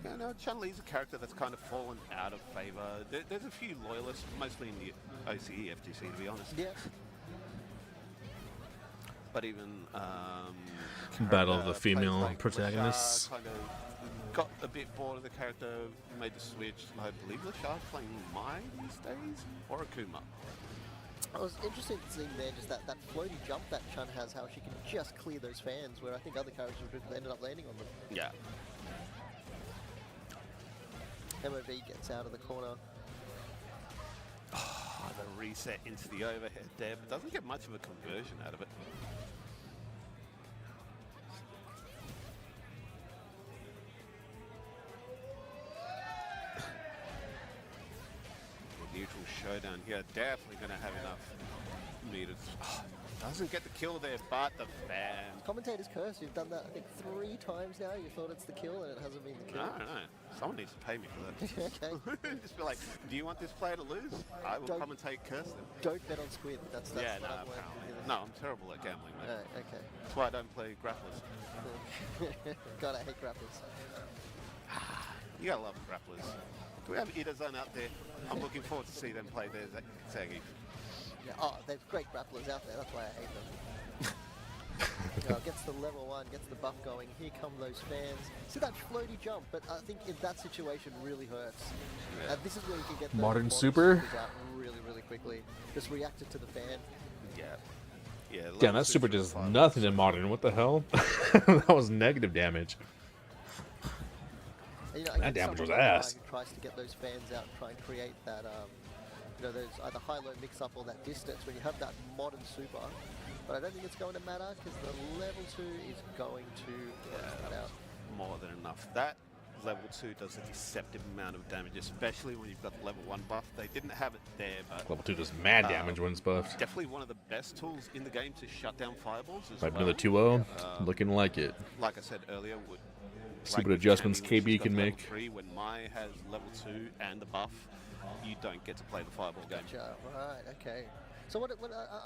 Yeah, no, Chun-Li's a character that's kind of fallen out of favor. There's a few loyalists, mostly in the OCE FGC, to be honest. Yeah. But even Battle of the players female like protagonists. Lashar kind of got a bit bored of the character, made the switch. I believe Lashar's playing Mai these days, or Akuma. I was interested in seeing there just that floaty jump that Chun has, how she can just clear those fans, where I think other characters would have ended up landing on them. Yeah. MOV gets out of the corner. Oh, the reset into the overhead there, but doesn't get much of a conversion out of it. The neutral showdown here, definitely going to have enough meters. Oh, doesn't get the kill there, but the fan. Commentator's curse, you've done that I think 3 times now. You thought it's the kill and it hasn't been the kill. No, no. Someone needs to pay me for that. Okay. Just be like, do you want this player to lose? I will Don't- commentate curse them. Don't bet on Squid. That's Yeah, what no, I've learned from apparently. here. No, I'm terrible at gambling, mate. Okay. That's why I don't play grapplers. God, I hate grapplers. You gotta love grapplers. Do we have Itazan out there? I'm looking forward to see them play their Zagi. Yeah, oh, there's great grapplers out there. That's why I hate them. Gets the level 1, gets the buff going. Here come those fans. See that floaty jump, but I think in that situation really hurts. Yeah. This is where you can get the Modern super? supers out really quickly. Just react it to the fan. Yeah. Yeah. Damn, that super does nothing in modern. What the hell? That was negative damage. And, That against damage was someone like ass. Who tries to get those fans out and try and create that, those either high-low mix-up or that distance when you have that modern super. But I don't think it's going to matter because the level 2 is going to cut out. More than enough. That level 2 does a deceptive amount of damage, especially when you've got the level 1 buff. They didn't have it there, but Level 2 does mad damage when it's buffed. definitely one of the best tools in the game to shut down fireballs as Might be well. another 2-0. Looking like it. Like I said earlier, See what with adjustments Cammy, when KB she's can got level make. 3, when Mai has level 2 and the buff, you don't get to play the fireball game. Gotcha. Right. Okay. So what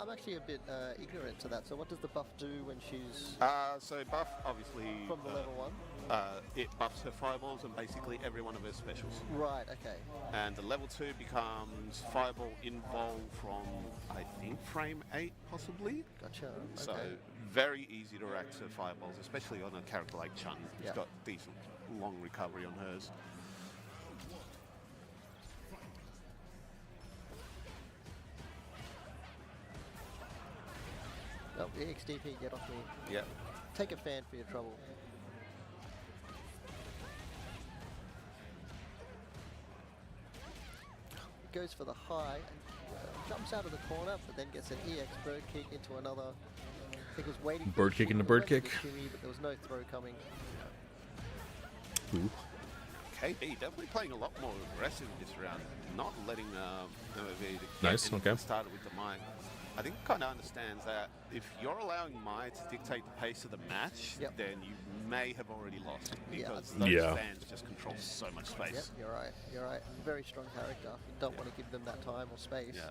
I'm actually a bit ignorant to that. So what does the buff do when she's So buff, obviously, from the level 1? it buffs her fireballs and basically every one of her specials. Right. Okay. And the level 2 becomes fireball invul from, I think, frame 8 possibly. Gotcha. So Okay. very easy to react to fireballs, especially on a character like Chun, who's Yeah. got decent long recovery on hers. Oh, EXDP, get off me. Yep. Take a fan for your trouble. Goes for the high and jumps out of the corner, but then gets an EX bird kick into another. I think was waiting. for Bird the kick into shimmy, bird went for the kick. shimmy, but there was no throw coming. Ooh. KB definitely playing a lot more aggressive this round, not letting MOV get Nice, anything okay. started with the Mai. I think he kind of understands that if you're allowing Mai to dictate the pace of the match, Yep. then you may have already lost Yeah. because those Yeah. fans just control so much space. Yep, you're right. You're right. Very strong character. You don't want to give them that time or space. Yeah.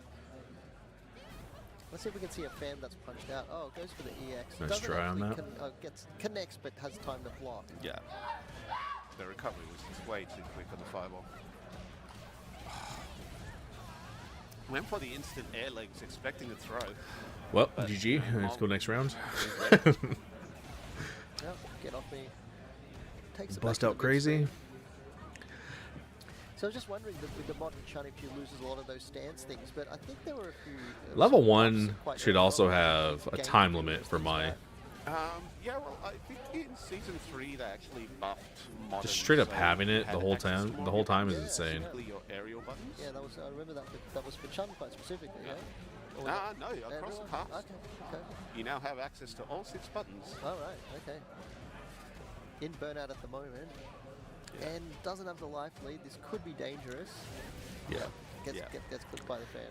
Let's see if we can see a fan that's punched out. Oh, it goes for the EX. Nice Doesn't try on actually that. connects, but has time to block. Yeah. The recovery was just way too quick on the fireball. Went for the instant air legs, expecting a throw. Well, GG. Let's go next round. Yep, get off me. Takes it back Bust to the out crazy. mid-screen. So I was just wondering that with the modern Chun, if she loses a lot of those stance things, but I think there were a few. Level some 1 buffs quite should early also on. have a Game time through limit those for things my. back. Yeah, well, I think in season 3 they actually buffed modern. Just straight up so having you it had the whole access to time. more The whole of time is Yeah, insane. Specifically your aerial buttons. Yeah, that was. I remember that. That was for Chun quite specifically. Yeah. Or was No, it across the everyone? cast. Okay. You now have access to all 6 buttons. All right. Okay. In burnout at the moment, and doesn't have the life lead. This could be dangerous. Yeah. Gets clipped by the fan.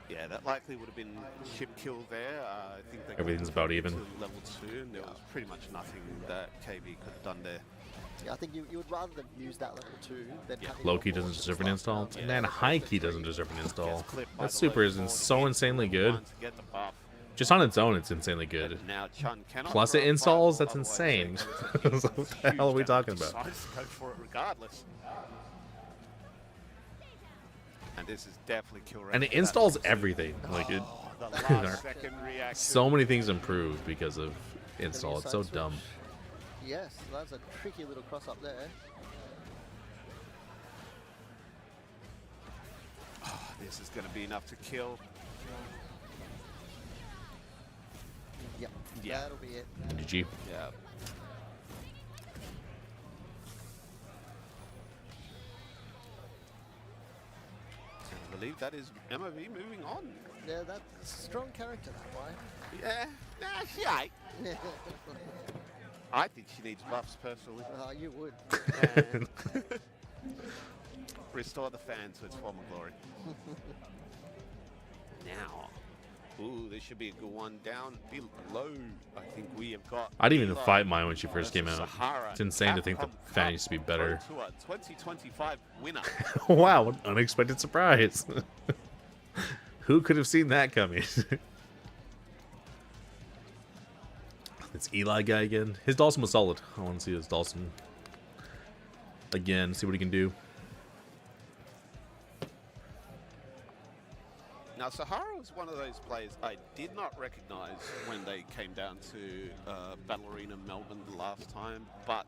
Yeah, that likely would have been ship kill there. I think they got Everything's about even. to level 2, and there was pretty much nothing that KB could have done there. Yeah, I think you would rather them use that level 2 than having Low key your doesn't force deserve an and install, stuff. and then high key doesn't deserve an install. Gets clipped by That the super level is 4 to so get insanely level good. 1 to get the buff. Just on its own, it's insanely good. Now Chun cannot Plus throw it a installs, fireball, that's otherwise insane. they're going to What use the hell are we huge talking damage. about? Decides to go for it regardless. And this is definitely kill rate. And it for that installs succeed. everything. Like it, The last second reaction. so many things improved because of install. It's so Side dumb. switch. Yes, that's a tricky little cross up there. This is going to be enough to kill. Yep, Yeah. that'll be it. GG. Yeah. I believe that is MOV moving on. Yeah, that's a strong character, that one. Yeah, nah, she ain't. I think she needs buffs personally. You would. And restore the fan to its former glory. Now, ooh, this should be a good one. Down below, I think we have got. I didn't even Eli fight mine when she first came versus out. Sahara. It's insane to think the Capcom fan Cup used to be better. Pro Tour 2025 winner. Wow, what an unexpected surprise. Who could have seen that coming? It's Eli guy again. His Dawson was solid. I want to see his Dawson again, see what he can do. Now, Sahara was one of those players I did not recognize when they came down to Battle Arena Melbourne the last time, but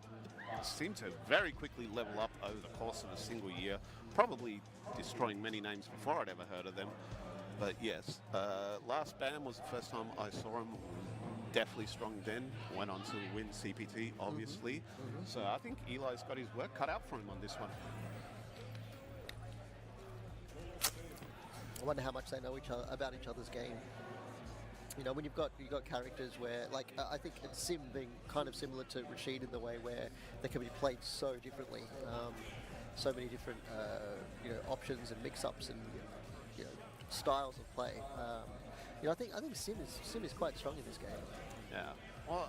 seemed to very quickly level up over the course of a single year, probably destroying many names before I'd ever heard of them. But yes, last BAM was the first time I saw him. Definitely strong then, went on to win CPT, obviously. So I think Eli's got his work cut out for him on this one. I wonder how much they know about each other's game. You know, when you've got characters where, like, I think it's Sim being kind of similar to Rashid in the way where they can be played so differently, so many different options and mix-ups and styles of play. I think Sim is quite strong in this game. Yeah. Well,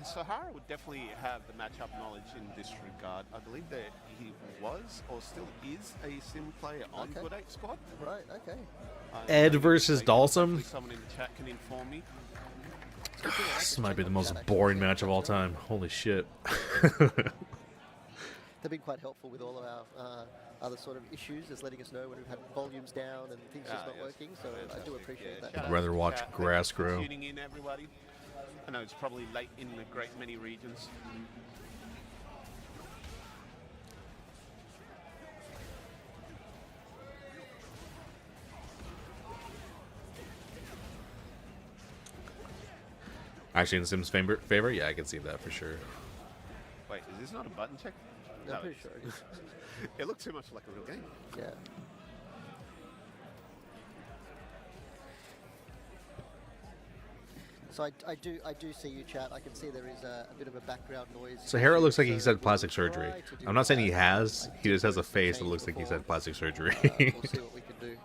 Sahara would definitely have the matchup knowledge in this regard. I believe that he was or still is a Sim player on Okay. Good 8 squad. Right. Okay. Ed versus Dalsum? Someone in the chat can inform me. This might be the most boring match of all time. Holy shit. They've been quite helpful with all of our other sort of issues, just letting us know when we've had volumes down and things just not Yes. working. So I do appreciate that. Shout I'd out rather to the watch chat. grass Thank you for grow. Tuning in, everybody. I know it's probably late in a great many regions. Actually, in Sim's favor, yeah, I can see that for sure. Wait, is this not a button check? I'm No, pretty sure it is. it looked too much like a real game. Yeah. So I do see you, chat. I can see there is a bit of a background noise. Sahara looks like So he's had we'll plastic try surgery. to do I'm not saying he that. has. I He just has a did face that change looks like he's before. had plastic surgery. We'll see what we can do.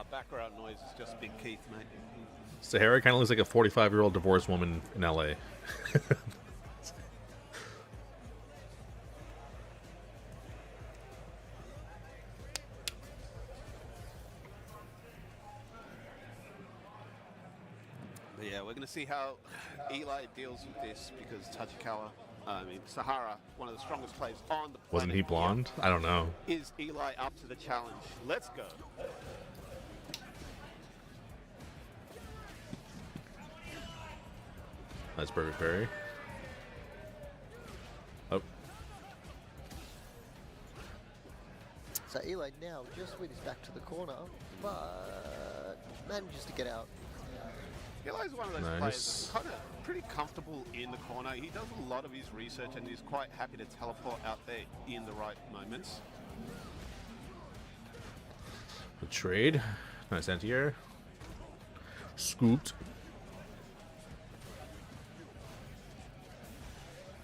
Background noise is just Big Keith, mate. Sahara kind of looks like a 45-year-old divorced woman in LA. But yeah, we're going to see how Eli deals with this because Sahara, one of the strongest players on the planet. Wasn't he blonde? I don't know. Is Eli up to the challenge? Let's go. That's perfect parry. Oh, So Eli now just with his back to the corner, but manages to get out. Eli's one of those Nice. players that's kind of pretty comfortable in the corner. He does a lot of his research and he's quite happy to teleport out there in the right moments. the trade. Nice anti-air. Scooped.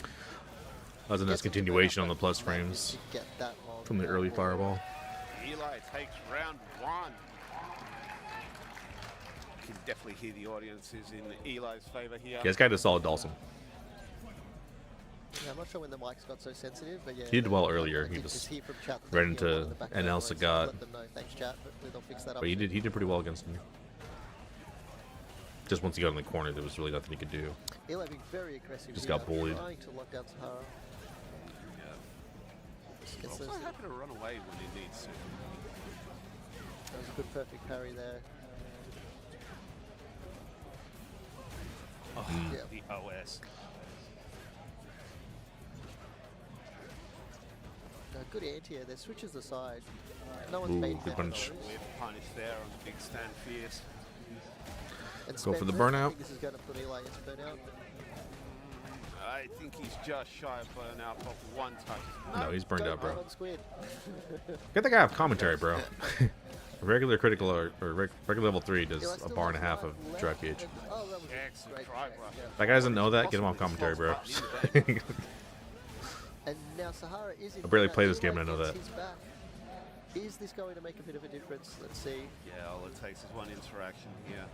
That was a nice Gets him to continuation bring on up the plus that frames to get that long from the early ball. fireball. Eli takes round one. You can definitely hear the audience is in Eli's favor here. Yeah, this guy did solid Dawson. Yeah, I'm not sure when the mics got so sensitive, but yeah. He did well I earlier. did He was just hear from chat that right they into hear a lot of the background NL noise, so Sagat. Let them know. Thanks, chat. Hopefully they'll fix that up. But he soon. did pretty well against me. just once he got in the corner, there was really nothing he could do. Eli being very aggressive. Just here, got bullied. Trying to lock down Sahara. Gets Also those- happy to run away when he needs to. That was a good perfect parry there. Oh, Yeah. the OS. Good anti-air there. Switches the side. No one's Ooh, baiting good that punch. at all. With punish there on the big stand fierce. And Go for the Spencer, I burnout. think this is going to put Eli into burnout. I think he's just shy of burnout of one touch. No, he's burned Go out, bro. hard on Squid. Get the guy off commentary, bro. Regular critical or regular level 3 does Eli a still bar and a has half life of left, drag cage. and- oh, that was a Excellent great drive check, rush. yeah. That guy doesn't know that. Get him off commentary, bro. And now Sahara is in. I barely burnout. play this Eli game and I know gets that. his back. Is this going to make a bit of a difference? Let's see. Yeah, all it takes is one interaction here.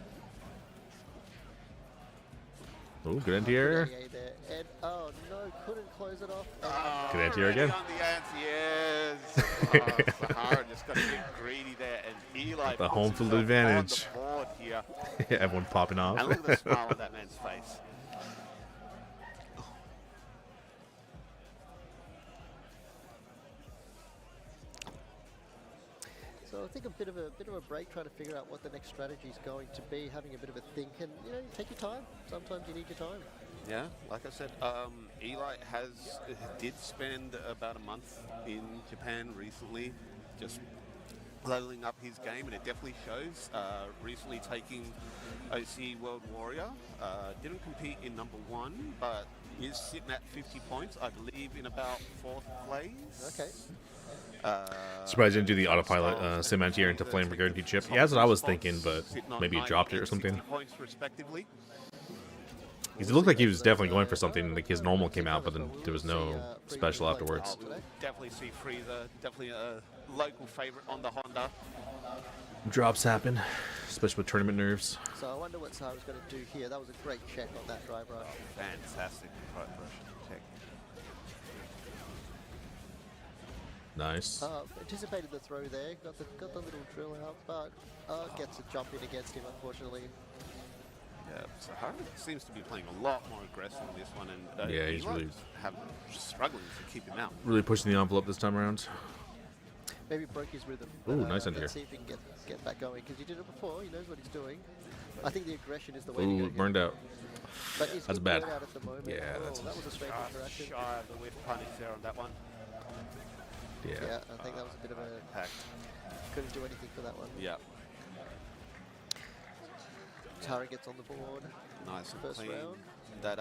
Ooh, good anti-air. Good there. And oh no, couldn't close it off. And Good anti-air again. On the anti-airs. Sahara just got a bit greedy there, and Eli The puts home field himself advantage. on the board here. Everyone popping off. And look at the smile on that man's face. So I think a bit of a break, trying to figure out what the next strategy is going to be, having a bit of a think, and take your time. Sometimes you need your time. Yeah, like I said, Eli did spend about a month in Japan recently, just leveling up his game, and it definitely shows. Recently taking OC World Warrior, didn't compete in #1, but is sitting at 50 points, I believe, in about 4th place. Okay. Surprised he didn't do the autopilot sim anti-air into flame for guaranteed chip. Yeah, that's what I was thinking, but maybe he dropped it or something. Points respectively. Because it looked like he was definitely going for something. Like his normal came out, but then there was no special afterwards. We'll definitely see Freezer, definitely a local favorite on the Honda. Drops happen, especially with tournament nerves. So I wonder what Sahara's going to do here. That was a great check on that drive rush. Fantastic right brush check. Nice. Anticipated the throw there. Got the little drill out, but gets a jump in against him, unfortunately. Yeah, Sahara seems to be playing a lot more aggressive in this one, and Yeah, he's really struggling to keep him out. Really pushing the envelope this time around. Maybe broke his rhythm. Ooh, nice under Let's here. see if he can get back going, because he did it before. He knows what he's doing. I think the aggression is the way to go. Ooh, here. burned out. But he's That's getting bad. burned out at the moment. Yeah, Oh, that's- that was a strange interaction. Shy of the whiff punish there on that one. Yeah. Yeah, I think that was a bit of a... Packed. Couldn't do anything for that one. Yeah, Tara gets on the board. nice and First clean. round. That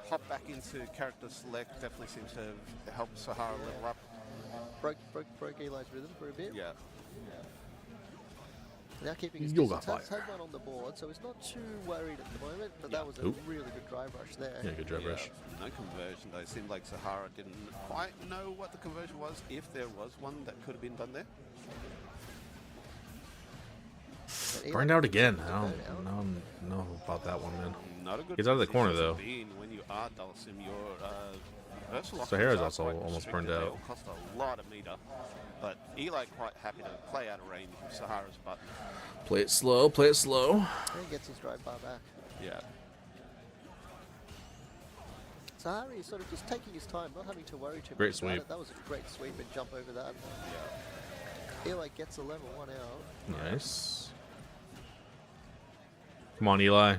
hop back into character select definitely seems to have helped Sahara level up. Broke Eli's rhythm for a bit. Yeah. Now keeping his Yoga distance. fire. Had one on the board, so he's not too worried at the moment, but Yeah. that was a Oop. really good drive rush there. Yeah, good drive rush. No conversion though. It seemed like Sahara didn't quite know what the conversion was, if there was one that could have been done there. But Eli Burned out keeps again. the I burnout. don't know about that one, man. Not a good Gets out of the corner, position though. to be in when you are Dulcim. Your versatile Sahara's options are also quite almost burned restricted. out. They'll cost a lot of meter, but Eli quite happy to play out of range with Sahara's button. Play it slow, play it slow. And he gets his drive bar back. Yeah. Sahari is sort of just taking his time, not having to worry too Great much about sweep. it. That was a great sweep and jump over that. Eli gets a level 1 out. Nice. Come on, Eli.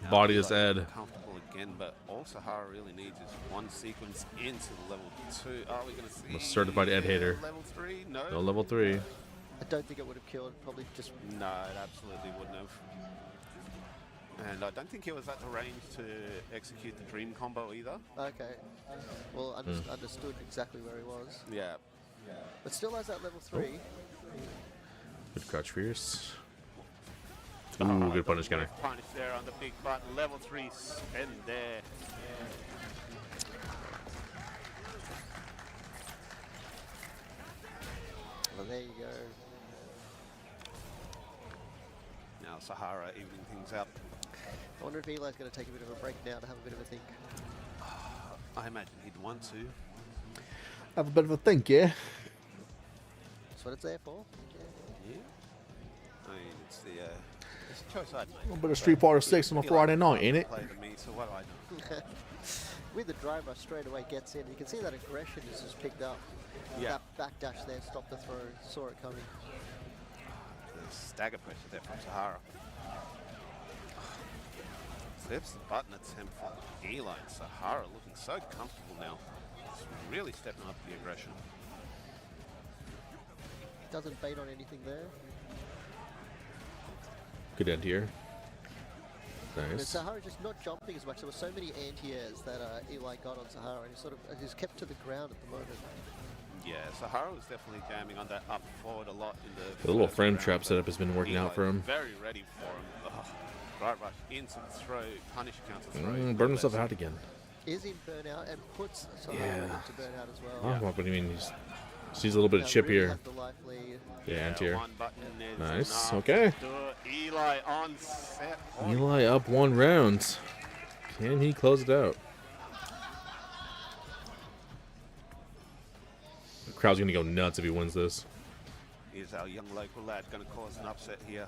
Now Body Eli's this Ed. Comfortable again, but all Sahara really needs is one sequence into the level 2. Are we going to see a certified Ed hater. Level 3? No. No level 3. I don't think it would have killed. Probably just No, it absolutely wouldn't have. And I don't think he was at the range to execute the dream combo either. okay. Well, understood exactly where he was, Yeah. but still has that level 3. Good crouch fierce. Ooh, good punish counter. Punish there on the big button. Level 3 spin there. Well, there you go. Now Sahara evening things up. I wonder if Eli's going to take a bit of a break now to have a bit of a think. I imagine he'd want to. Have a bit of a think, yeah? That's what it's there for. Yeah. I mean, it's the It's a choice I'd make. A little bit of Street Fighter 6 on a Friday night, ain't it? Play to me, so what do I know? With the driver straight away gets in. You can see that aggression is just picked up. Yeah. That backdash there stopped the throw. Saw it coming. The stagger pressure there from Sahara. Flips the button attempt from Eli and Sahara looking so comfortable now. It's really stepping up the aggression. Doesn't bait on anything there. Good end here. But Nice. Sahara just not jumping as much. There were so many anti-airs that Eli got on Sahara, and he's kept to the ground at the moment. Yeah, Sahara was definitely jamming on that up forward a lot in the The little first frame round, trap but setup has been working out for Eli him. Very ready for him. Ugh. Right rush into the throw, punish counter throw. Burn himself out again. Is in burnout and puts Sahara Yeah. into burnout as well. Oh, what do you mean? He's sees a little bit of Now chip really here. has the life lead. Yeah, anti-air. One button is Nice, enough okay. to do it. Eli on set. Eli up 1 round. Can he close it out? The crowd's gonna go nuts if he wins this. Is our young local lad going to cause an upset here?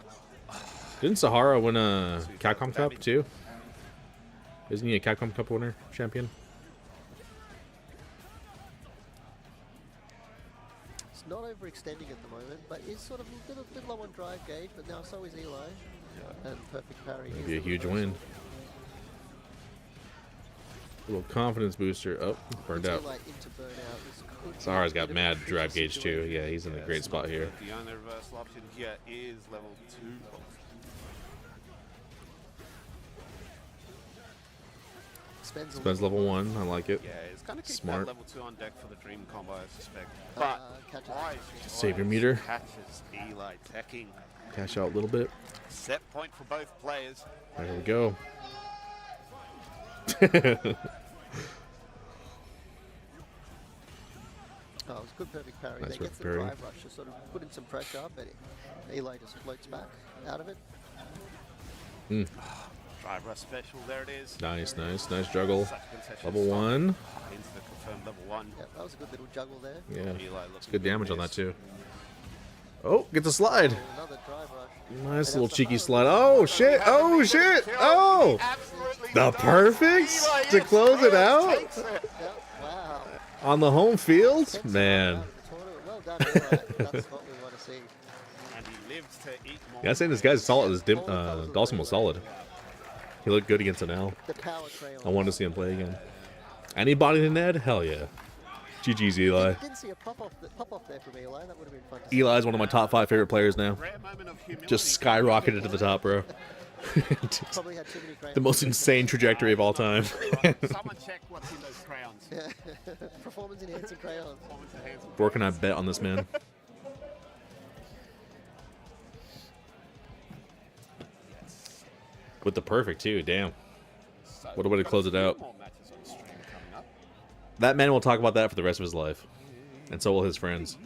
Didn't Sahara win a Capcom Cup too? Isn't he a Capcom Cup winner, champion? It's not overextending at the moment, but is sort of a bit low on drive gauge, but now so is Eli. And perfect parry. Maybe a huge win. A little confidence booster. Oh, burned out. Eli into burnout. This could be Sahara's a got bit of mad a drive tricky gauge too. situation. Yeah, he's in a great spot here. The only reversal option here is level 2. Spends level 1. I like it. Yeah, it's going to keep Smart. that level 2 on deck for the dream combo, I suspect. But catches wise Save your choice meter. catches Eli teching. Cash out a little bit. Set point for both players. There we go. Oh, it was a good perfect parry. Nice They get the parry. drive rush to sort of put in some pressure, but Eli just floats back out of it. Drive rush special, there it is. Nice, nice, nice juggle. Such a concession Level stop. 1. Into the confirmed level 1. Yeah, that was a good little juggle there. Yeah, Eli it's looking good damage on with that this. too. Oh, gets a slide. Another drive rush. Nice little cheeky slide. Oh shit! Oh shit! Oh! Absolutely The does. perfects Eli to is close it first, out takes it. Yeah, wow. on the home field. Takes Man, it out of the tournament. Well done, Eli. That's what we want to see. And he lives to eat more. yeah, I'm saying this guy's solid. This Dawson was solid. He looked good against Anel. The power crayon. I wanted to see him play again. Anybody in Ned? Hell yeah. GG's Eli. Didn't see a pop off there from Eli. That would have been fun to see. Eli's one of my top 5 favorite players now. Rare moment of humility. Just skyrocketed to the top, bro. Just Probably had too many crayons. the most insane trajectory of all time. Someone check what's in those crayons. Performance enhancing crayons. Performance enhancement. Where can I bet on this man? With the perfect too, damn. So What a way to we've got close it few out. more matches on stream coming up. That man will talk about that for the rest of his life. And so will his friends.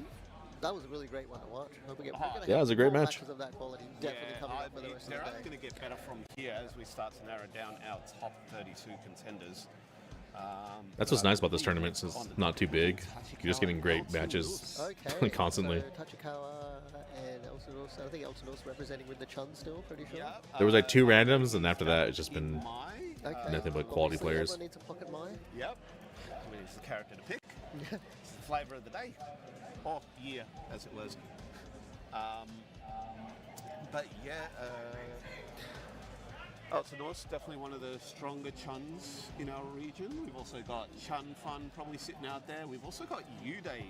That was a really great one to watch. Hope we get, Yeah, it was a great more match. matches of that quality definitely coming up for the rest of they're the only day. going to get better from here as we start to narrow down our top 32 contenders. That's what's nice about this tournament. It's not too big. You're just getting great matches Okay. constantly. So Tachikawa and Elton I think Elton representing with the Chun still, pretty sure. There was like 2 randoms, and after that, it's just been Okay. nothing but quality Obviously, players. Everyone needs a pocket mine. Yep. I mean, it's the character to pick. It's the flavour of the day. Or year, as it was. But yeah, Eltonor's definitely one of the stronger Chuns in our region. We've also got Chun Fun probably sitting out there. We've also got Uday.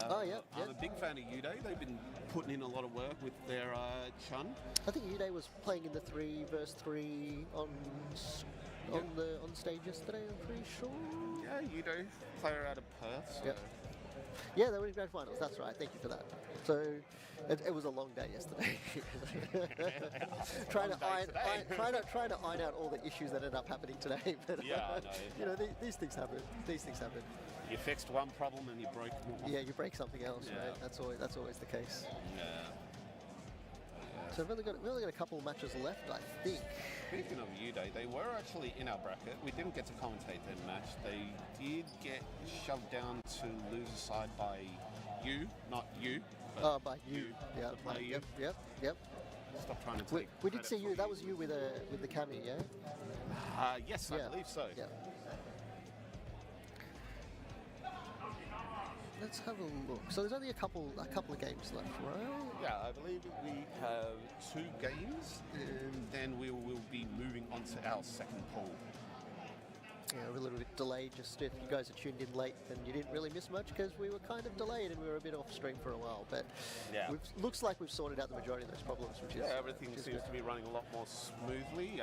Oh, yeah, I'm yeah. a big fan of Uday. They've been putting in a lot of work with their Chun. I think Uday was playing in the 3 vs 3 on stage yesterday. I'm pretty sure. Yeah, Uday, player out of Perth. So. Yep. Yeah, they were in grand finals. That's right. Thank you for that. So it was a long day yesterday. trying to iron out all the issues that ended up happening today. But Yeah, I know. you know, these things happen. These things happen. You fixed one problem and you broke more. Yeah, you break something else, Yeah. right? That's always the case. Yeah. So we've only got a couple of matches left, I think. Speaking of Uday, they were actually in our bracket. We didn't get to commentate their match. They did get shoved down to loser side by you, not you. But By you. Yeah. By you. Yep. Stop trying to We, take. we did credit see you. from That was you with the cami, yeah. Yes, Yeah. I believe so. Yeah. Let's have a look. So there's only a couple of games left, right? Yeah, I believe we have 2 games, and then we will be moving on to our second poll. Yeah, we're a little bit delayed. Just if you guys are tuned in late, then you didn't really miss much because we were kind of delayed and we were a bit off stream for a while. But Yeah. looks like we've sorted out the majority of those problems, which is Everything which is seems good. to be running a lot more smoothly.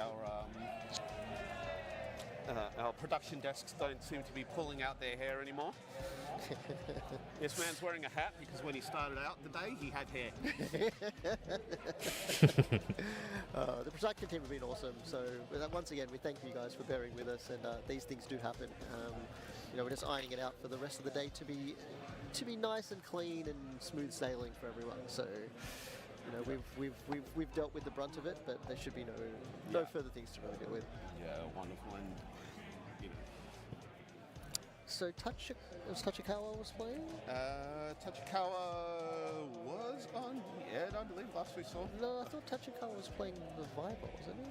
Our production desks don't seem to be pulling out their hair anymore. This man's wearing a hat because when he started out the day, he had hair. The production team have been awesome. So once again, we thank you guys for bearing with us, and these things do happen. We're just ironing it out for the rest of the day to be nice and clean and smooth sailing for everyone. So we've dealt with the brunt of it, but there should be no further things to really deal with. Yeah, wonderful. And, So Tachikawa was playing? Tachikawa was on the Ed, I believe, last we saw. No, I thought Tachikawa was playing the Viper, wasn't he?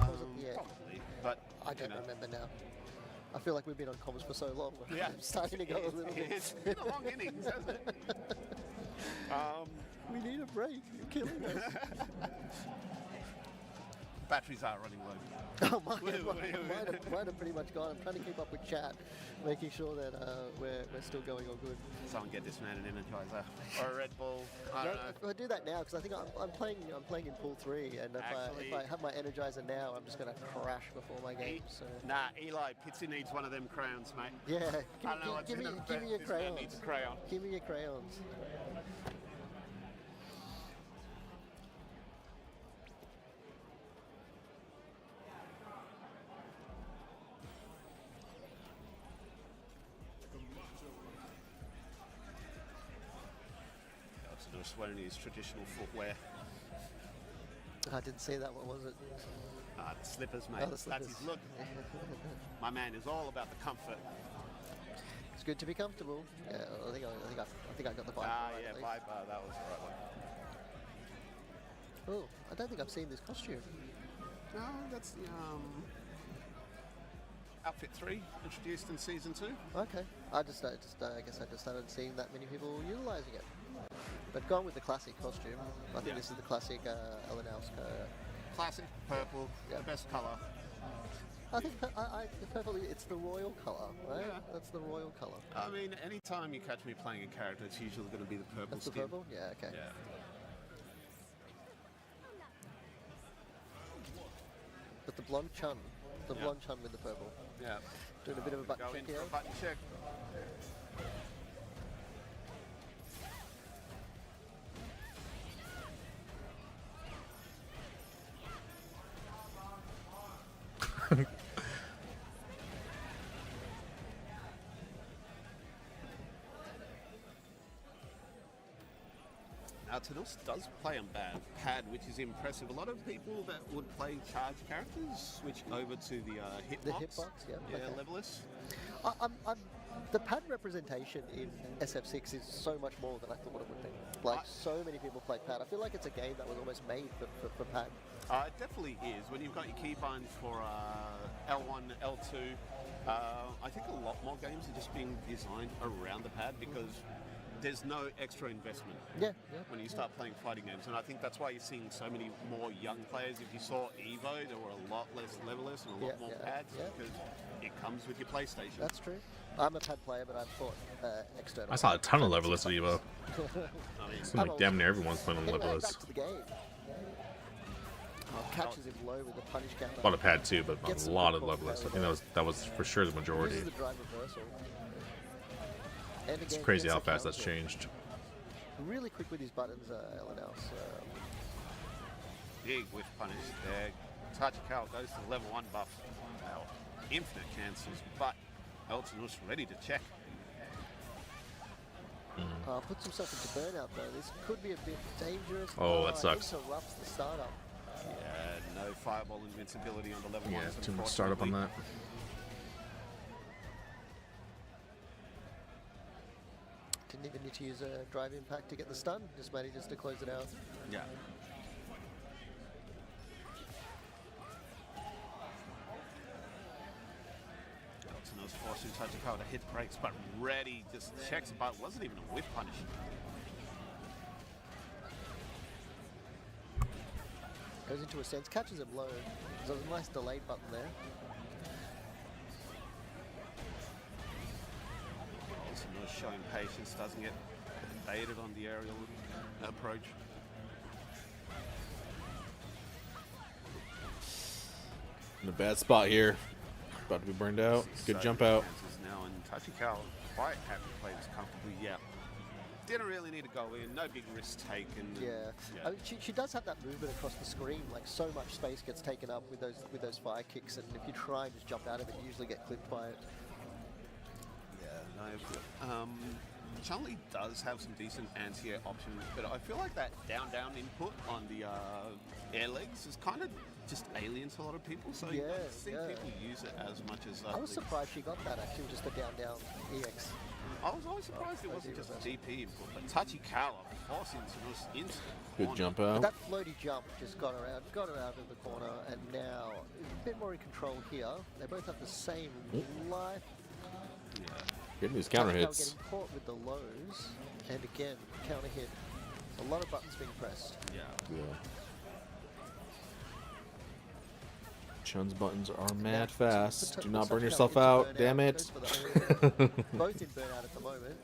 Or was it the Ed? Probably, but I don't remember now. I feel like we've been on comms for so long. Yeah, I'm starting to go a little bit. It's been a long innings, hasn't it? We need a break. You're killing us. Batteries are running low. Oh, mine are pretty much gone. I'm trying to keep up with chat, making sure that we're still going all good. Someone get this man an Energizer or a Red Bull. I don't know. If I do that now, because I think I'm playing in pool 3, and Actually- if I have my Energizer now, I'm just going to crash before my game. So Nah, Eli, Pitsy needs one of them crayons, mate. yeah, I don't know what's give in me them, give but me your this man crayons. needs a crayon. Give me your crayons. Just wearing his traditional footwear. I didn't see that. What was it? The slippers, mate. Oh, the That's slippers. his look. My man is all about the comfort. It's good to be comfortable. Yeah, I think I got the vibe. Ah, right, yeah, at least. Viper, that was the right one. Oh, I don't think I've seen this costume. No, that's the Outfit 3, introduced in Season 2. Okay, I guess I just haven't seen that many people utilising it. But gone with the classic costume. I think Yeah. this is the classic Elenowska. Classic, purple, Yeah. the best colour. I think the purple. It's the royal colour, right? Yeah. That's the royal colour. I mean, anytime you catch me playing a character, it's usually going to be the purple That's the skin. purple. Yeah. Okay. Yeah. But the blonde Chun, Yeah. blonde Chun with the purple, Yeah. doing a bit of a butt Go check in here. for a button check. Now, Tanos does play on pad, which is impressive. A lot of people that would play charge characters switch over to the hitbox. The hitbox, yeah, Yeah, okay. levelers. The pad representation in SF6 is so much more than I thought it would be. Like, so many people play pad. I feel like it's a game that was almost made for pad. It definitely is. When you've got your keybinds for L1, L2, I think a lot more games are just being designed around the pad because there's no extra investment Yeah. when you start playing fighting games. And I think that's why you're seeing so many more young players. If you saw Evo, there were a lot less levelers and a lot more pads because it comes with your PlayStation. That's true. I'm a pad player, but I've fought external. I saw a ton of levelers at Evo. I mean, Seems like damn near everyone's playing on Anyway, back levelers. to the game. Catches him low with the punish counter. A lot of pad too, but Gets a some lot good of levelers. I combo. think that was for sure the majority. Uses the drive reversal. And It's again, crazy gets how the fast that's counter. changed. Really quick with his buttons, Elenous. big whiff punish there. Tachikawa goes to the level 1 buff. Now, infinite cancels, but Eltonus ready to check. Puts himself into burnout though. This could be a bit dangerous. Oh, that sucks. Interrupts the startup. Yeah, no fireball invincibility on the level Yeah, 1s. too much startup on that. Didn't even need to use a drive impact to get the stun. Just manages to close it out. Yeah. Tachikawa to hit the brakes, but ready, just checks the button. Wasn't even a whiff punish. Goes into a sense, catches him low. There's a nice delayed button there. Also not showing patience, doesn't get baited on the aerial approach. In a bad spot here. About to be burned out. Good jump out. Chances now, and Tachikawa quite happy to play this comfortably. Yeah. Didn't really need to go in, no big risks taken. Yeah, I mean, she does have that movement across the screen. Like so much space gets taken up with those fire kicks, and if you try and just jump out of it, you usually get clipped by it. Yeah, no. Chun-Li does have some decent anti-air options, but I feel like that down input on the air legs is kind of just alien to a lot of people. So you don't see people use it as much as. I was surprised she got that actually, just a down EX. I was always surprised it wasn't just a DP input, but Tachikawa forcing Tsunos into the Good corner. jump But out. that floaty jump just got her out of the corner, and now a bit more in control here. They both have the same life. Yeah. Getting these counter Tachikawa hits. getting caught with the lows, and again counter hit. A lot of buttons being pressed. Yeah. Yeah. Chun's buttons are mad fast. Do not burn yourself out. Damn it. Both in burnout at the moment.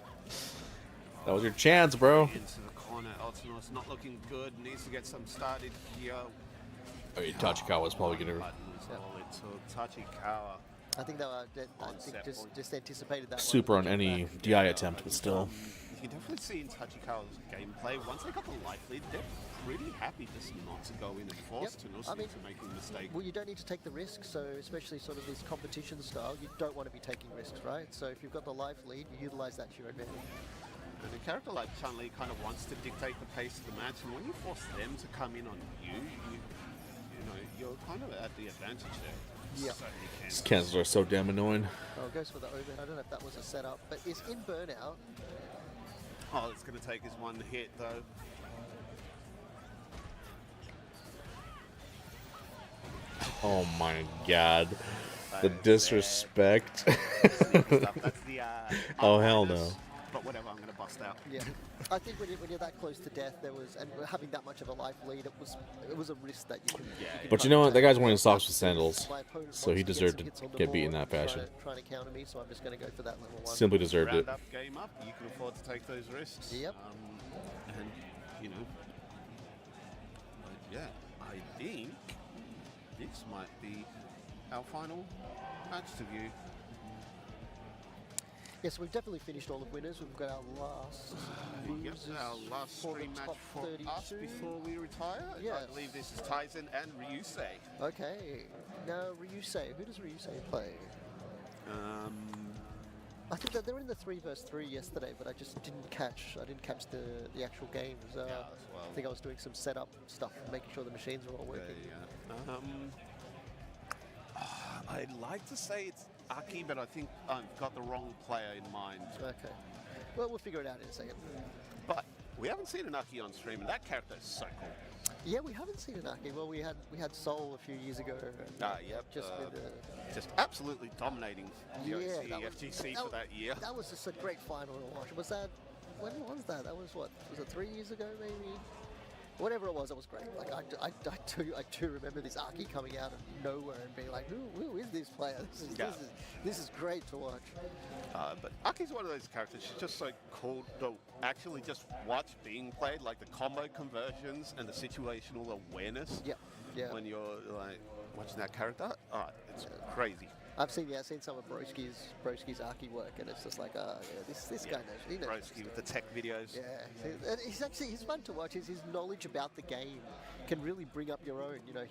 That was your chance, bro. Into the corner. Altonos not looking good. Needs to get some started here. I mean, Tachikawa's probably gonna. Buttons all it took. Tachikawa. I think they were, I think just anticipated that. Super one. on any DI attempt, but still. You can definitely see in Tachikawa's gameplay, once they got the life lead, they're pretty happy just not to go in and force Tsunos into making a mistake. Well, you don't need to take the risk, so especially sort of this competition style, you don't want to be taking risks, right? So if you've got the life lead, you utilize that to your advantage. And a character like Chun-Li kind of wants to dictate the pace of the match, and when you force them to come in on you, you know, you're kind of at the advantage there. Yeah. These cancels are so damn annoying. Oh, it goes for the overhead. I don't know if that was a setup, but it's in burnout. Oh, it's going to take his one hit, though. Oh my god. The That is disrespect. Sneaky stuff. That's the, Oh, hell bonus, no. But whatever, I'm going to bust out. Yeah, I think when you're that close to death, there was, and having that much of a life lead, it was a risk that you can. But you know what? That guy's wearing socks with sandals. My opponent So he wants to get deserved some to hits on the get beat in board, that fashion. trying to counter me, so I'm just going to go for that level one. Simply deserved it. Round up, game up, you can afford to take those risks. Yep. And, you know, yeah, I think this might be our final match to view. Yes, we've definitely finished all the winners. We've got our last Yep, losers our last for the stream match top for us 32. before we retire. Yes. I believe this is Tyson and Ryusei. Okay, now Ryusei. Who does Ryusei play? I think that they were in the 3 vs 3 yesterday, but I just didn't catch. I didn't catch the actual games. as well. I think I was doing some setup stuff, making sure the machines were all working. Yeah. I'd like to say it's Aki, but I think I've got the wrong player in mind. Okay. Well, we'll figure it out in a second. But we haven't seen an Aki on stream, and that character is so cool. Yeah, we haven't seen Anaki. Well, we had Soul a few years ago. Yep. Just with just absolutely dominating GOC, that was- FGC that for that year. That was just a great final to watch. Was that? When was that? That was what? Was it 3 years ago, maybe? Whatever it was great. Like I do remember this Aki coming out of nowhere and being like, who is this player? This is great to watch. But Aki's one of those characters. She's just so cool to actually just watch being played, like the combo conversions and the situational awareness. Yeah. When you're like watching that character, it's crazy. I've seen some of Broski's Aki work, and it's just like, this guy knows. He knows. Broski with the tech videos. Yeah, and he's fun to watch. His knowledge about the game can really bring up your own. You know,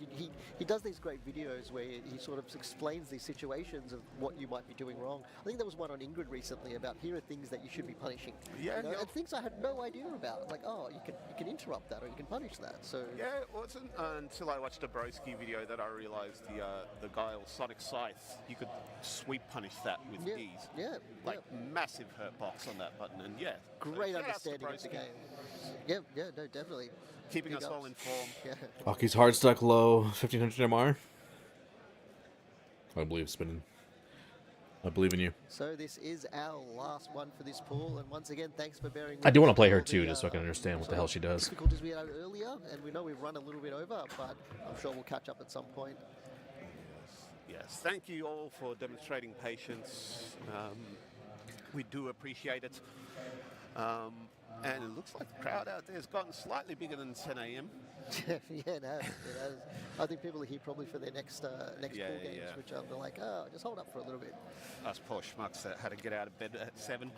he does these great videos where he sort of explains these situations of what you might be doing wrong. I think there was one on Ingrid recently about here are things that you should be punishing. Yeah, you know, yeah. and things I had no idea about. Like, oh, you can interrupt that or you can punish that. So Yeah, it wasn't until I watched a Broski video that I realized the guy on Sonic Scythe, you could sweep punish that with yeah, ease. yeah, Like massive hurt box on that button, and yeah. great so shouts to understanding of the Broski. game. Yeah, no, definitely. Keeping Big us all ups. informed. Yeah. Aki's hard stuck low, 1500 MR. I believe spinning. I believe in you. So this is our last one for this pool, and once again, thanks for bearing with I do us want to play for her all too, the, just so I can understand what the sort hell of she does. difficulties we had earlier, and we know we've run a little bit over, but I'm sure we'll catch up at some point. Yes, thank you all for demonstrating patience. We do appreciate it. And it looks like the crowd out there has gotten slightly bigger than 10 a.m. Yeah, it has. I think people are here probably for their next Yeah, pool games, yeah. which they're like, oh, just hold up for a little bit. Us poor schmucks that had to get out of bed at 7.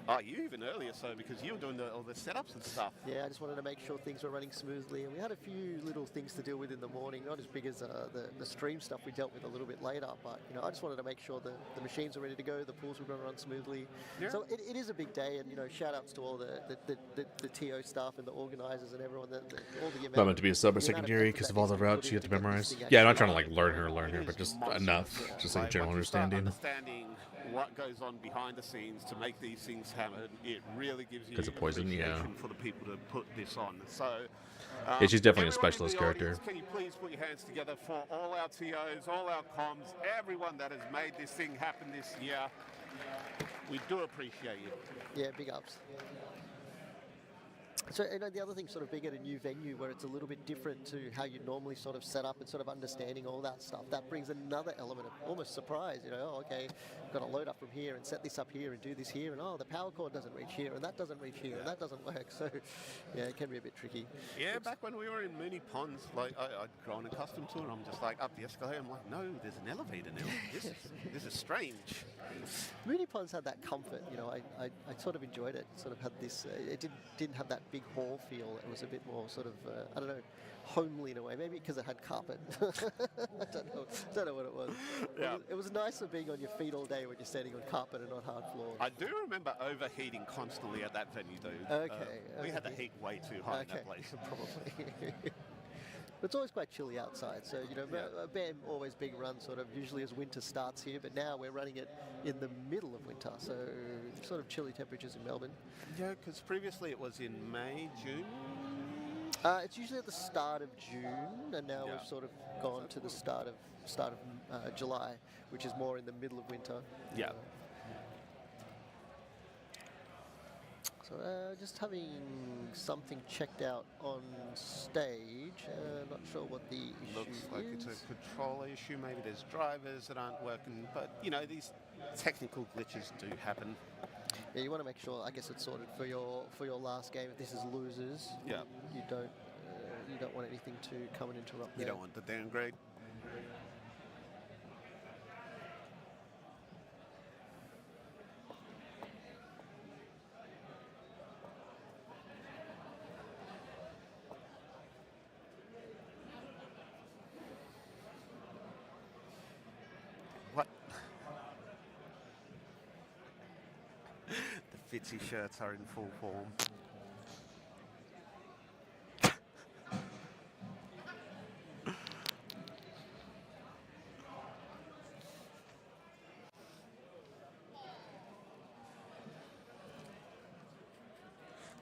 Oh, you even earlier so because you were doing all the setups and stuff. Yeah, I just wanted to make sure things were running smoothly, and we had a few little things to deal with in the morning, not as big as the stream stuff we dealt with a little bit later, but I just wanted to make sure the machines are ready to go, the pools were going to run smoothly. Yeah. So it is a big day, and shout outs to all the TO staff and the organisers and everyone all the Not meant to be a sub or the amount secondary effort because that of all the needs to be routes put you in have to get this memorize. thing Yeah, I'm not actually trying to like learn her, It but is just monstrous. enough, just like general once you start understanding. understanding what goes on behind the scenes to make these things happen, it really gives you 'Cause of poison, yeah. appreciation for the people to put this on. So, Yeah, she's definitely a everyone in specialist the character. audience, can you please put your hands together for all our TOs, all our comms, everyone that has made this thing happen this year? We do appreciate you. Yeah, big ups. So the other thing, sort of being at a new venue where it's a little bit different to how you normally sort of set up and sort of understanding all that stuff, that brings another element of almost surprise. Oh, okay, I've got to load up from here and set this up here and do this here, and oh, the power cord doesn't reach here and that doesn't reach here and that doesn't work. So yeah, it can be a bit tricky. Yeah, back when we were in Mooney Ponds, like I'd grown accustomed to it. I'm just like up the escalator. I'm like, no, there's an elevator now. This is strange. Mooney Ponds had that comfort. I sort of enjoyed it. Sort of had this. It didn't have that big hall feel. It was a bit more sort of I don't know, homely in a way. Maybe because it had carpet. I don't know what it was. Yeah. It was nicer being on your feet all day when you're standing on carpet and not hard floor. I do remember overheating constantly at that venue, though. Okay, We had the okay. heat way too high in that place. Probably. But it's always quite chilly outside, so BAM always big run sort of usually as winter starts here, but now we're running it in the middle of winter, so sort of chilly temperatures in Melbourne. Yeah, because previously it was in May, June. It's usually at the start of June, and now Yeah. we've sort of gone to the start of July, which is more in the middle of winter. Yeah. So just having something checked out on stage. Not sure what the issue Looks like is. it's a controller issue. Maybe there's drivers that aren't working, but these technical glitches do happen. Yeah, you want to make sure. I guess it's sorted for your last game. If this is losers, Yeah. you don't want anything to come and interrupt. You there. don't want the downgrade. What? The Fitzy shirts are in full form.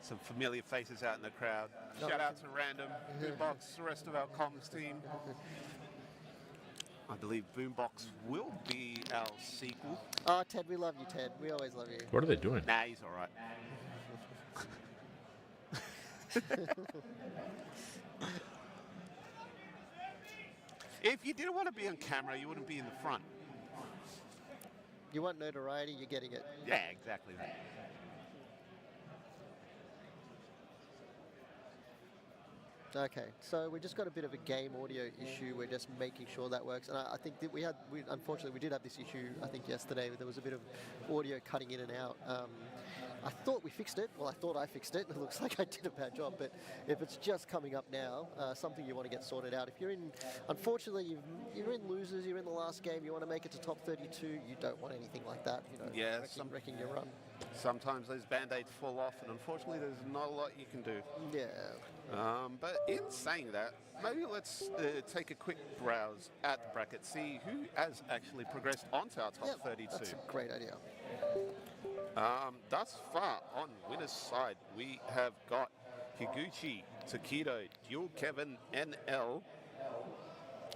Some familiar faces out in the crowd. Shout out to Random, Boombox, the rest of our comms team. I believe Boombox will be our sequel. Oh, Ted, we love you, Ted. We always love you. What are they doing? Nah, he's all right. If you didn't want to be on camera, you wouldn't be in the front. You want notoriety, you're getting it. Yeah, exactly that. Okay, so we just got a bit of a game audio issue. We're just making sure that works. And I think that unfortunately, we did have this issue, I think, yesterday. There was a bit of audio cutting in and out. I thought we fixed it. Well, I thought I fixed it. It looks like I did a bad job. But if it's just coming up now, something you want to get sorted out. If you're in, unfortunately, you're in losers, you're in the last game, you want to make it to top 32, you don't want anything like that. Yeah, wrecking your run. Sometimes those band-aids fall off, and unfortunately, there's not a lot you can do. Yeah. But in saying that, maybe let's take a quick browse at the bracket, see who has actually progressed onto our top Yep, 32. That's a great idea. Thus far, on winner's side, we have got Higuchi, Takedo, Dual Kevin, NL,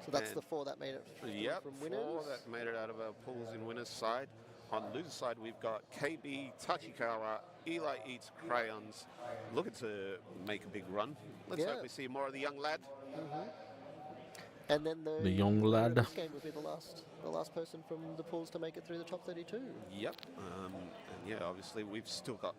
So that's And- the 4 that made it Yep, from 4 winners. that made it out of our pools in winners side. On losers side, we've got KB, Tachikawa, Eli Eats Crayons, looking to make a big run. Let's Yeah. hope we see more of the young lad. And then the young winner lad. of this game would be the last person from the pools to make it through the top 32. Yep. And yeah, obviously we've still got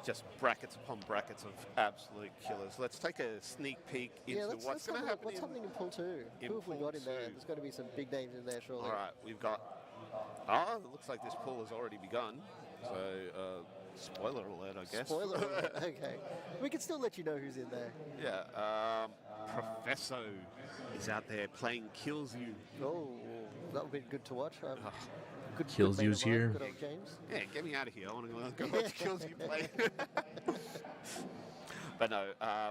just brackets upon brackets of absolute killers. Let's take a sneak peek into Let's what's going have to a look. happen. What's happening in pool 2? in Who have we pool got in there? two. There's got to be some big names in there, surely. All right, we've got. It looks like this pool has already begun. So, spoiler alert, I guess. Spoiler alert. Okay. We can still let you know who's in there. Yeah. Professor is out there playing Kills You. Oh, that would be good to watch. Good Kills mate You's of mine, here. Good old James. Yeah, get me out of here. I want to go watch Kills You play. But no,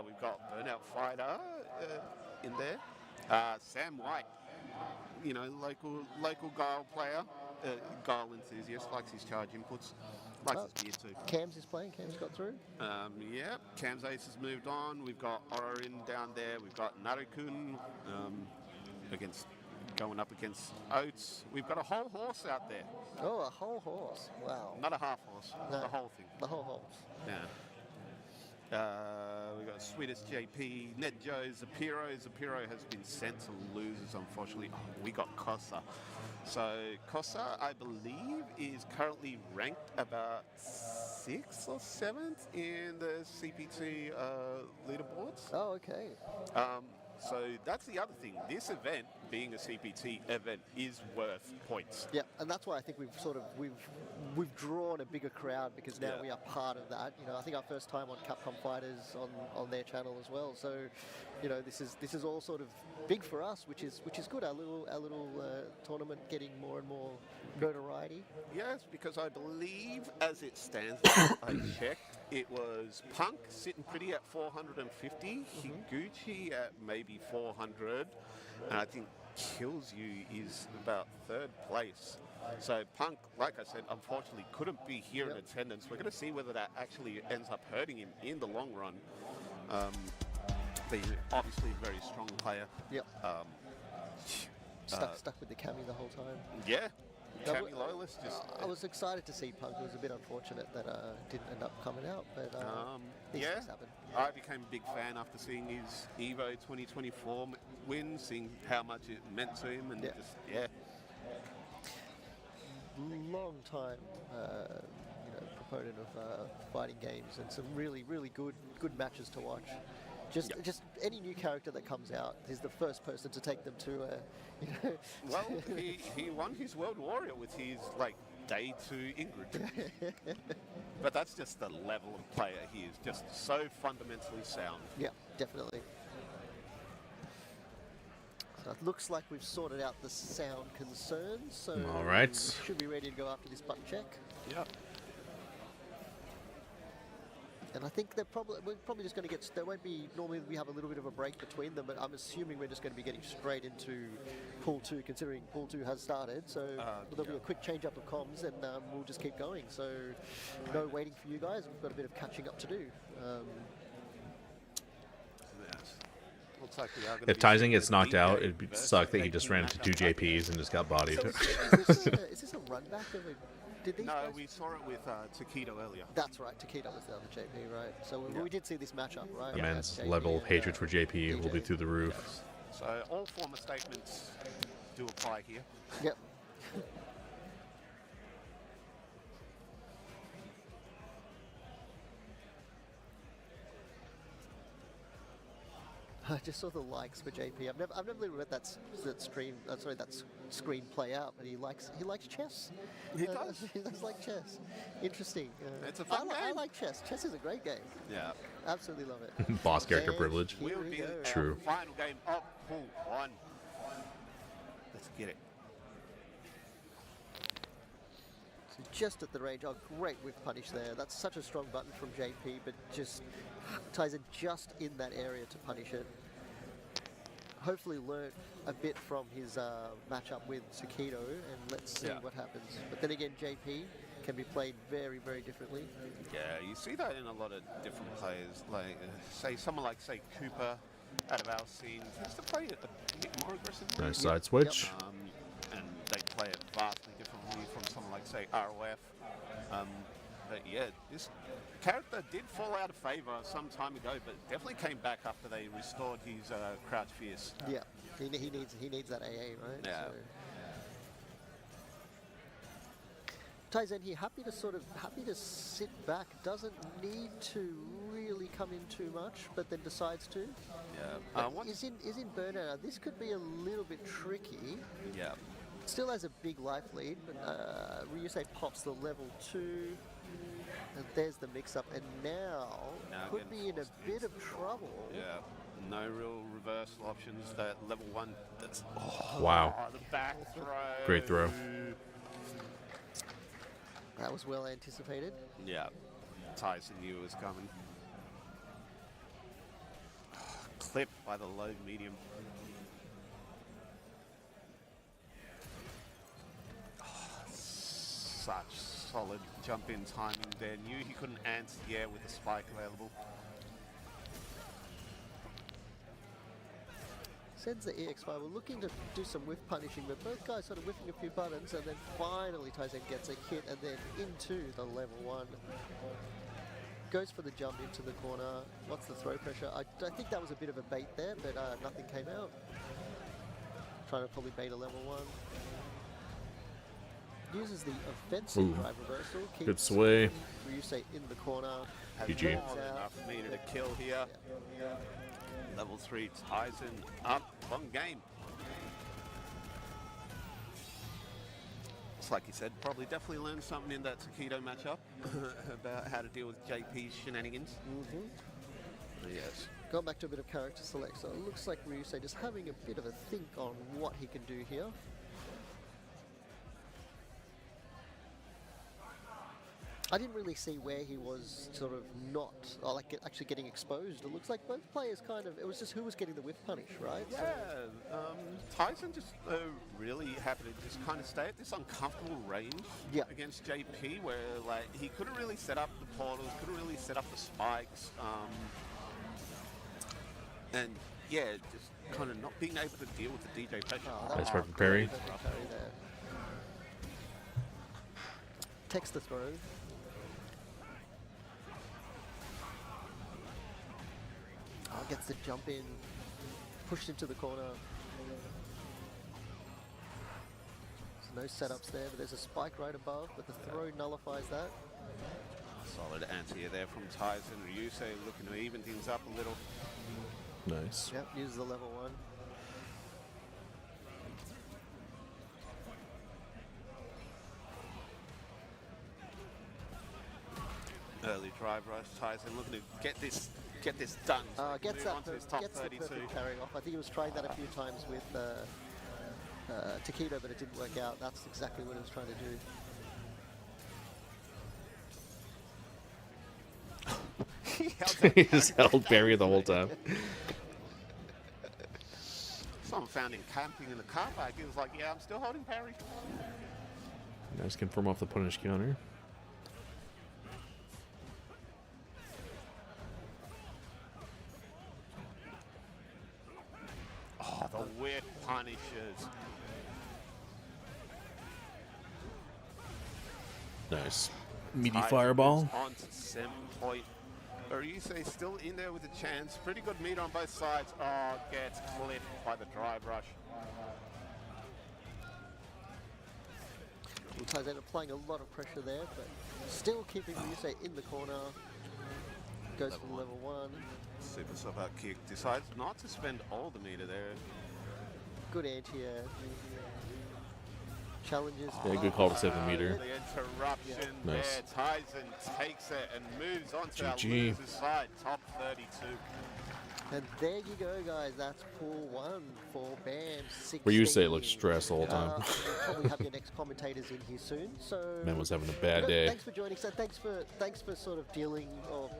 we've got Burnout Fighter in there. Sam White, local Guile player, Guile enthusiast, likes his charge inputs, likes his gear too. Cams is playing. Cams got through. Yeah, Cam's Ace has moved on. We've got Orin down there. We've got Narukun going up against Oates. We've got a whole horse out there. Oh, a whole horse. Wow. Not a half horse, No. the whole thing. The whole horse. Yeah. We've got Sweetest JP, Ned Joe, Zapiro. Zapiro has been sent to losers, unfortunately. Oh, we got Kosa. So Kosa, I believe, is currently ranked about 6th or 7th in the CPT leaderboards. Oh, okay. So that's the other thing. This event, being a CPT event, is worth points. Yeah, and that's why I think we've drawn a bigger crowd because now Yeah. we are part of that. I think our first time on Capcom Fighters on their channel as well. So, this is all sort of big for us, which is good. Our little tournament getting more and more notoriety. Yes, because I believe, as it stands, I checked, it was Punk sitting pretty at 450, Higuchi at maybe 400, and I think Kills You is about 3rd place. So Punk, like I said, unfortunately couldn't be here in attendance. We're going to see whether that actually ends up hurting him in the long run. But he's obviously a very strong player. Yep. Stuck with the Cami the whole time. Yeah. Now, Cami Loyalist just... I was excited to see Punk. It was a bit unfortunate that didn't end up coming out, but these yeah, things happen. I became a big fan after seeing his Evo 2024 win, seeing how much it meant to him, and Long time, proponent of fighting games and some really good matches to watch. Just any new character that comes out, he's the first person to take them to Well, he won his World Warrior with his day 2 Ingrid. But that's just the level of player he is, just so fundamentally sound. Yeah, definitely. So it looks like we've sorted out the sound concerns, so All right. we should be ready to go after this button check. Yeah. And I think we're probably just going to get. There won't be. Normally we have a little bit of a break between them, but I'm assuming we're just going to be getting straight into pool 2, considering pool 2 has started. So there'll be a quick change up of comms, and we'll just keep going. So no waiting for you guys. We've got a bit of catching up to do. Looks like we are gonna If be Tyson seeing gets the knocked out, D-Day it'd versus suck that he Jake just ran into 2 matchup. JPs and just got bodied. Is this a run back? Did these No, guys? we saw it with Taquito earlier. That's right. Taquito was the other JP, right? So we did see this matchup, right? The We had man's JP level of and, hatred for JP will be DJ. through the roof. So all former statements do apply here. Yep. I just saw the likes for JP. I've never really let that screen play out, but he likes chess. He does. He does like chess. Interesting. It's a fun I game. like chess. Chess is a great game. Yeah. Absolutely love it. Boss character And privilege. here We'll we be go. our True. final game of pool 1. Let's get it. So just at the range. Oh, great whiff punish there. That's such a strong button from JP, but just Tyson just in that area to punish it. Hopefully learnt a bit from his matchup with Taquito, and let's see what happens. But then again, JP can be played very, very differently. Yeah, you see that in a lot of different players. Like, say someone like, say, Cooper out of our scene tends to play it a bit more aggressively. Nice side switch. And they play it vastly differently from someone like, say, ROF. But yeah, this character did fall out of favor some time ago, but definitely came back after they restored his crouch fierce. Yeah, he needs that AA, right? Yeah. So. Taizen here, happy to sit back. Doesn't need to really come in too much, but then decides to. Yeah. But is in burnout. Now, this could be a little bit tricky. Yeah. Still has a big life lead, but Ryusei pops the level 2. And there's the mix-up, and now could be in a bit of trouble. Yeah. No real reversal options. That level 1. That's Wow. the back throw. Great throw. That was well anticipated. Yeah. Tyson knew it was coming. Clipped by the low medium. Such solid jump in timing there. Knew he couldn't answer the air with the spike available. Sends the EX5. We're looking to do some whiff punishing, but both guys sort of whiffing a few buttons, and then finally Tyson gets a hit, and then into the level 1. Goes for the jump into the corner. What's the throw pressure? I think that was a bit of a bait there, but nothing came out. Trying to probably bait a level 1. Uses the offensive drive reversal. Good sway. Ryusei in the corner. GG. More than enough meter to kill here. Level 3 Tyson up. Long game. It's like you said, probably definitely learned something in that Takedo matchup about how to deal with JP's shenanigans. Yes. Going back to a bit of character select, so it looks like Ryusei just having a bit of a think on what he can do here. I didn't really see where he was sort of not, or like actually getting exposed. It looks like both players kind of, it was just who was getting the whiff punish, right? Yeah, Tyson just really happy to just kind of stay at this uncomfortable range against JP, where like he couldn't really set up the portals, couldn't really set up the spikes, and yeah, just kind of not being able to deal with the DJ pressure. Nice work from Perry. Text the throw. Gets the jump in, pushed into the corner. There's no setups there, but there's a spike right above, but the throw nullifies that. Solid anti there from Tyson. Ryusei looking to even things up a little. Nice. Yep, uses the level 1. Early drive rush. Tyson looking to get this done. So Gets move that on to his gets top the 32. perfect carry off. I think he was trying that a few times with Takedo, but it didn't work out. That's exactly what he was trying to do. He just held Barry the whole time. Someone found him camping in the car park. He was like, yeah, I'm still holding parry. Nice confirm off the punish counter. Oh, the whip punishes. Nice. Meaty Tyson fireball. moves on to 7 point. Ryusei still in there with a chance. Pretty good meter on both sides. Oh, gets clipped by the drive rush. Tyson applying a lot of pressure there, but still keeping Ryusei in the corner. Goes for the level 1. Super sub out kick. Decides not to spend all the meter there. Good anti-air. Challenges. Yeah, good call to save the meter. The interruption Nice. there. Tyson takes it and moves on to our GG. loser's side. Top 32. And there you go, guys. That's pool 1 for BAM16. Ryusei looked stressed the whole time. We'll probably have your next commentators in here soon. So Man was having a bad day. Thanks for joining. So thanks for sort of dealing, or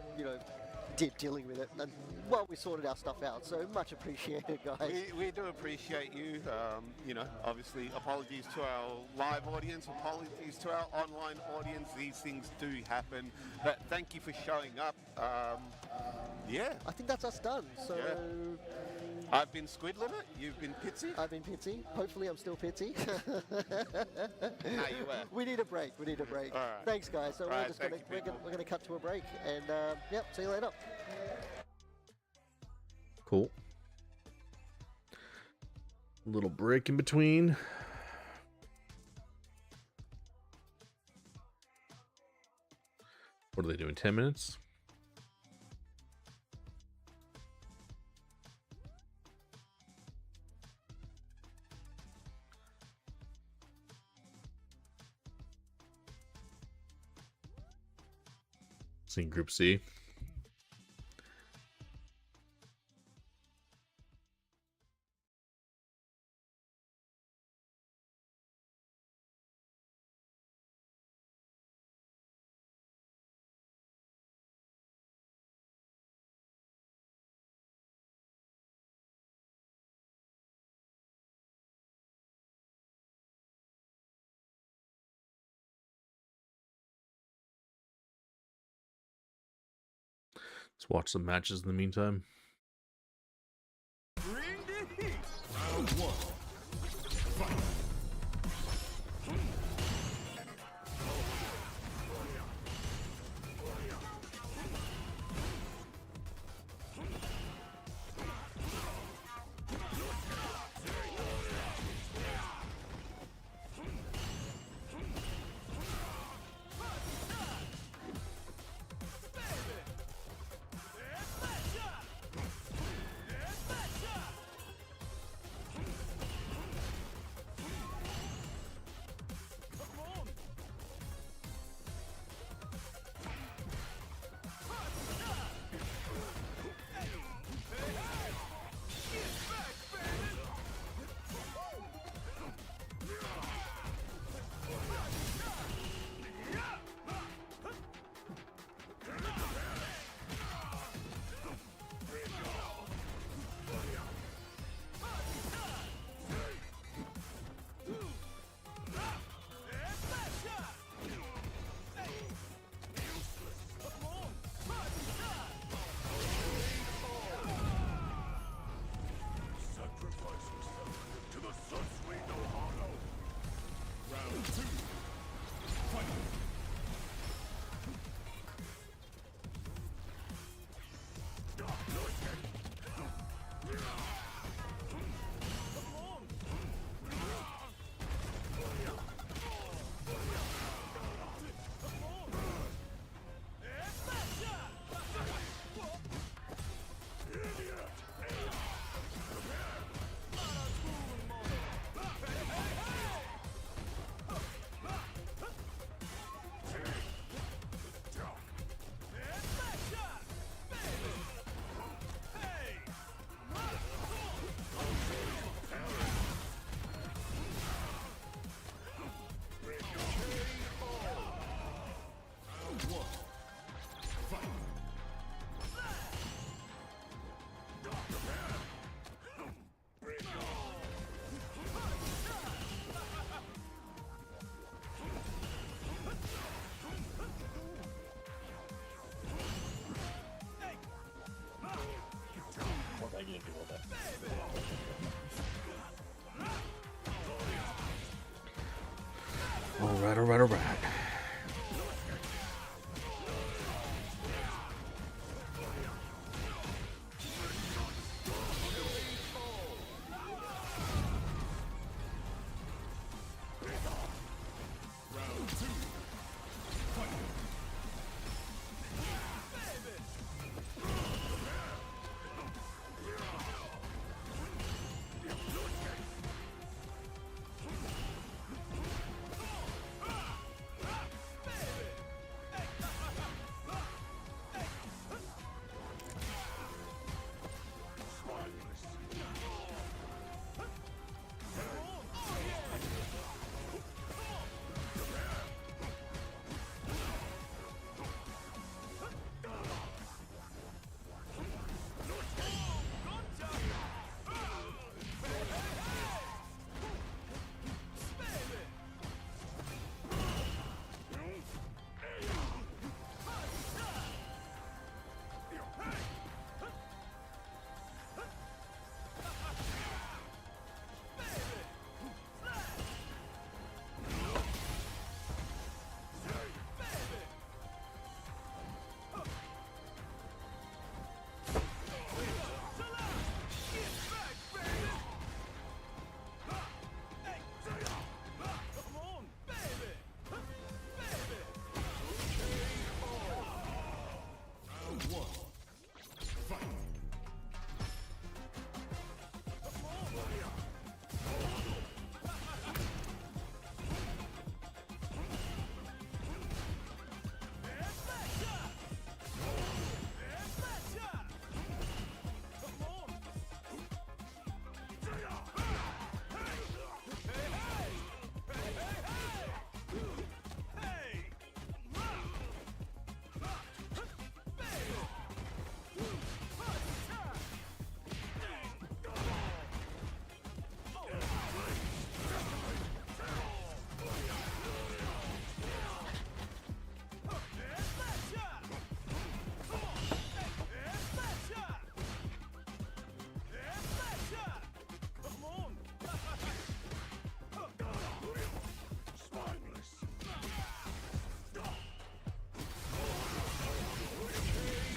dealing with it, and well, we sorted our stuff out. So much appreciated, guys. We do appreciate you. You know, obviously, apologies to our live audience, apologies to our online audience. These things do happen, but thank you for showing up. Yeah, I think that's us done. So Yeah. I've been Squid Limit. You've been Pitsy. I've been Pitsy. Hopefully, I'm still Pitsy. No, you were. We need a break. We need a break. All right. Thanks, guys. So All we're right, just thank gonna you, people. we're gonna cut to a break, and yep. See you later. Cool. Little break in between. What are they doing? 10 minutes? Seeing Group C. Let's watch some matches in the meantime. Bring the heat. Round one. Fight. Alright, alright, alright.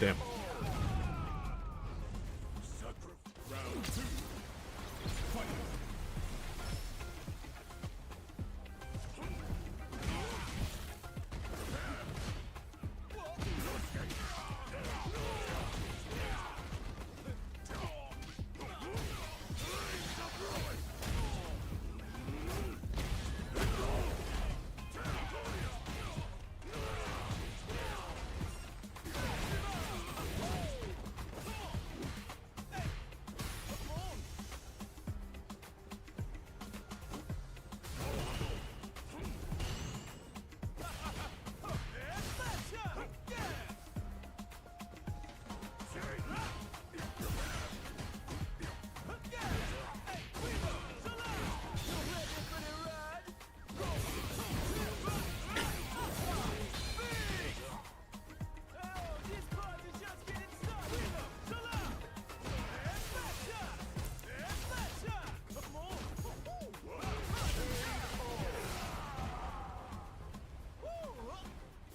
Damn. Round 2.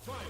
Fight.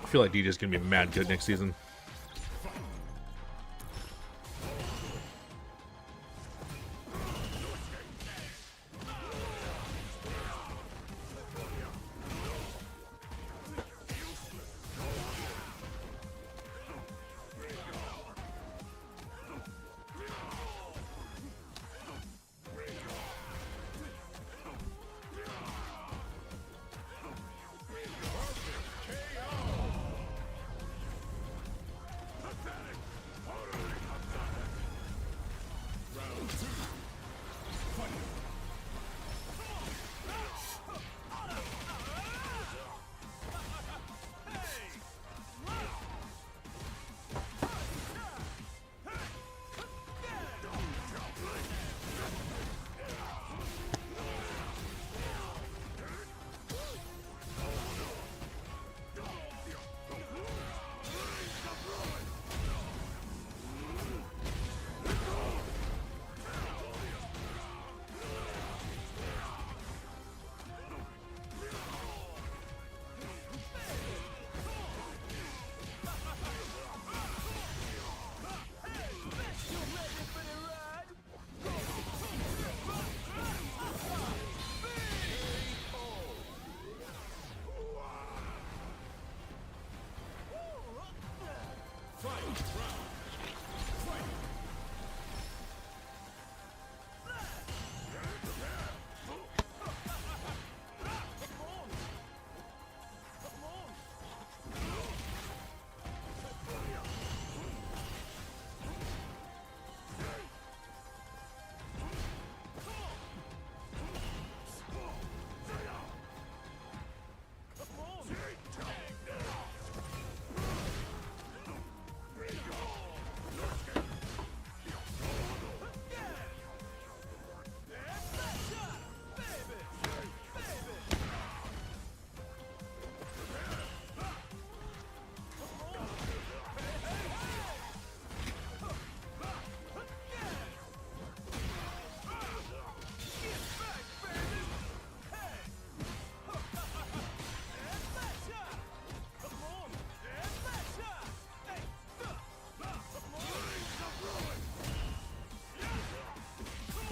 I feel like DJ's gonna be mad good next season.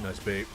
Nice bait.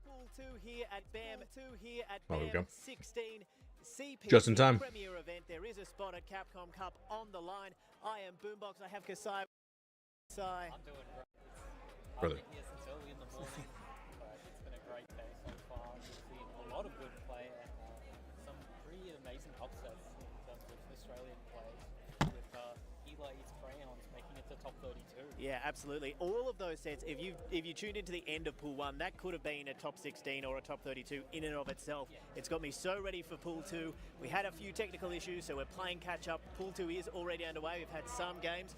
Pool 2 here at BAM 2 here at Oh, there we go. BAM16. CP Just in time. Premier event. There is a spot at Capcom Cup on the line. I am Boombox. I have Kasai. Kasai. I'm doing great. Brother. I've been here since early in the morning, but it's been a great day so far. We've seen a lot of good play and some pretty amazing upsets in terms of Australian players, with Eli Eats Crayons making it to top 32. Yeah, absolutely. All of those sets, if you tuned into the end of Pool 1, that could have been a top 16 or a top 32 in and of itself. It's got me so ready for Pool 2. We had a few technical issues, so we're playing catch-up. Pool 2 is already underway. We've had some games.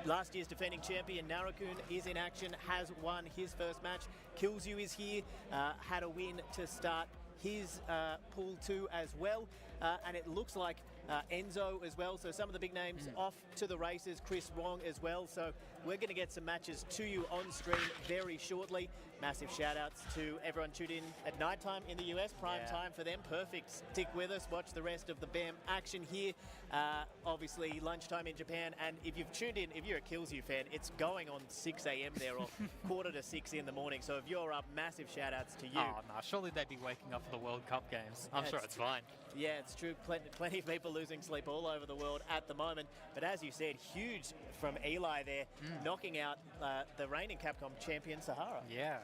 Last year's defending champion, Narakun, is in action, has won his first match. Killzoo is here, had a win to start his Pool 2 as well. And it looks like Enzo as well, so some of the big names off to the races, Chris Wong as well, so we're going to get some matches to you on stream very shortly. Massive shout outs to everyone tuned in at night time in the US, prime time for them, perfect. Stick with us, watch the rest of the BAM action here. Obviously lunchtime in Japan, and if you've tuned in, if you're a Killzoo fan, it's going on 6 a.m. there, or quarter to 6 in the morning, so if you're up, massive shout outs to you. Oh, no, surely they'd be waking up for the World Cup games. I'm sure it's fine. Yeah, it's true. Plenty of people losing sleep all over the world at the moment. But as you said, huge from Eli there, knocking out the reigning Capcom champion, Sahara. Yeah,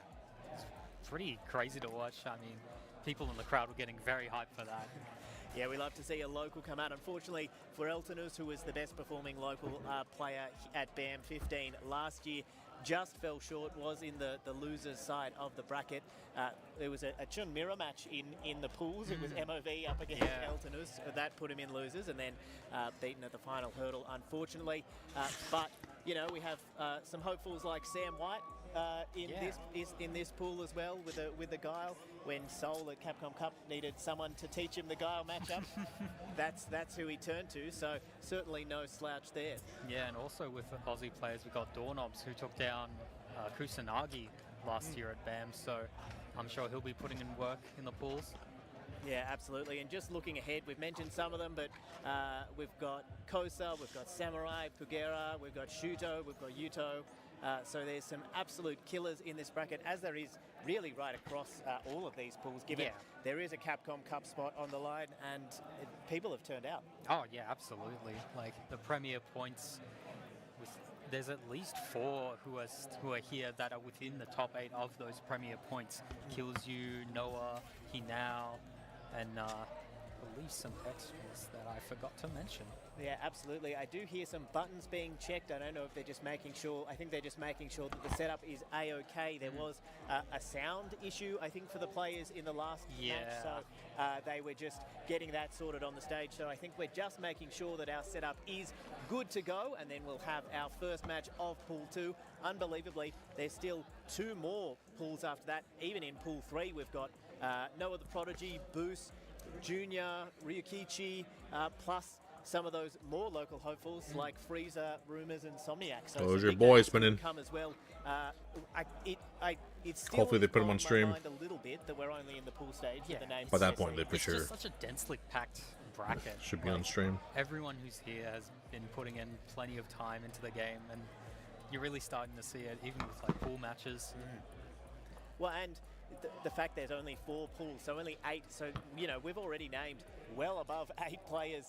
it's pretty crazy to watch. I mean, people in the crowd were getting very hyped for that. Yeah, we love to see a local come out. Unfortunately for Eltonus, who was the best performing local player at BAM16 last year, just fell short, was in the losers side of the bracket. There was a Chun mirror match in the pools. It was MOV up against Eltonus. That put him in losers, and then beaten at the final hurdle, unfortunately. But, you know, we have some hopefuls like Sam White in this pool as well, with the Guile. When Seoul at Capcom Cup needed someone to teach him the Guile matchup, that's who he turned to. So certainly no slouch there. Yeah, and also with the Aussie players, we've got Doorknobs, who took down Kusanagi last year at BAM, so I'm sure he'll be putting in work in the pools. Yeah, absolutely. And just looking ahead, we've mentioned some of them, but we've got Kosa, we've got Samurai, Pugera, we've got Shuto, we've got Yuto. So there's some absolute killers in this bracket, as there is really right across all of these pools, given there is a Capcom Cup spot on the line, and people have turned out. Oh, yeah, absolutely. Like, the Premier points, there's at least 4 who are here that are within the top 8 of those Premier points. Killzoo, Noah, Hinao, and I believe some extras that I forgot to mention. Yeah, absolutely. I do hear some buttons being checked. I don't know if they're just making sure. I think they're just making sure that the setup is A-OK. There was a sound issue, I think, for the players in the last match. So they were just getting that sorted on the stage. So I think we're just making sure that our setup is good to go, and then we'll have our first match of Pool 2. Unbelievably, there's still 2 more pools after that. Even in Pool 3, we've got Noah the Prodigy, Boost, Junior, Ryukichi, plus some of those more local hopefuls like Freezer, Rumors, and Somniac. So those are your boys spinning. Come as well. It's still Hopefully they put them on stream. Mind a little bit that we're only in the pool stage. Yeah. The names By that point, they for sure It's just such a densely packed bracket. should be on stream. Everyone who's here has been putting in plenty of time into the game, and you're really starting to see it, even with like pool matches. Well, and the fact there's only 4 pools, so only 8. So, you know, we've already named well above 8 players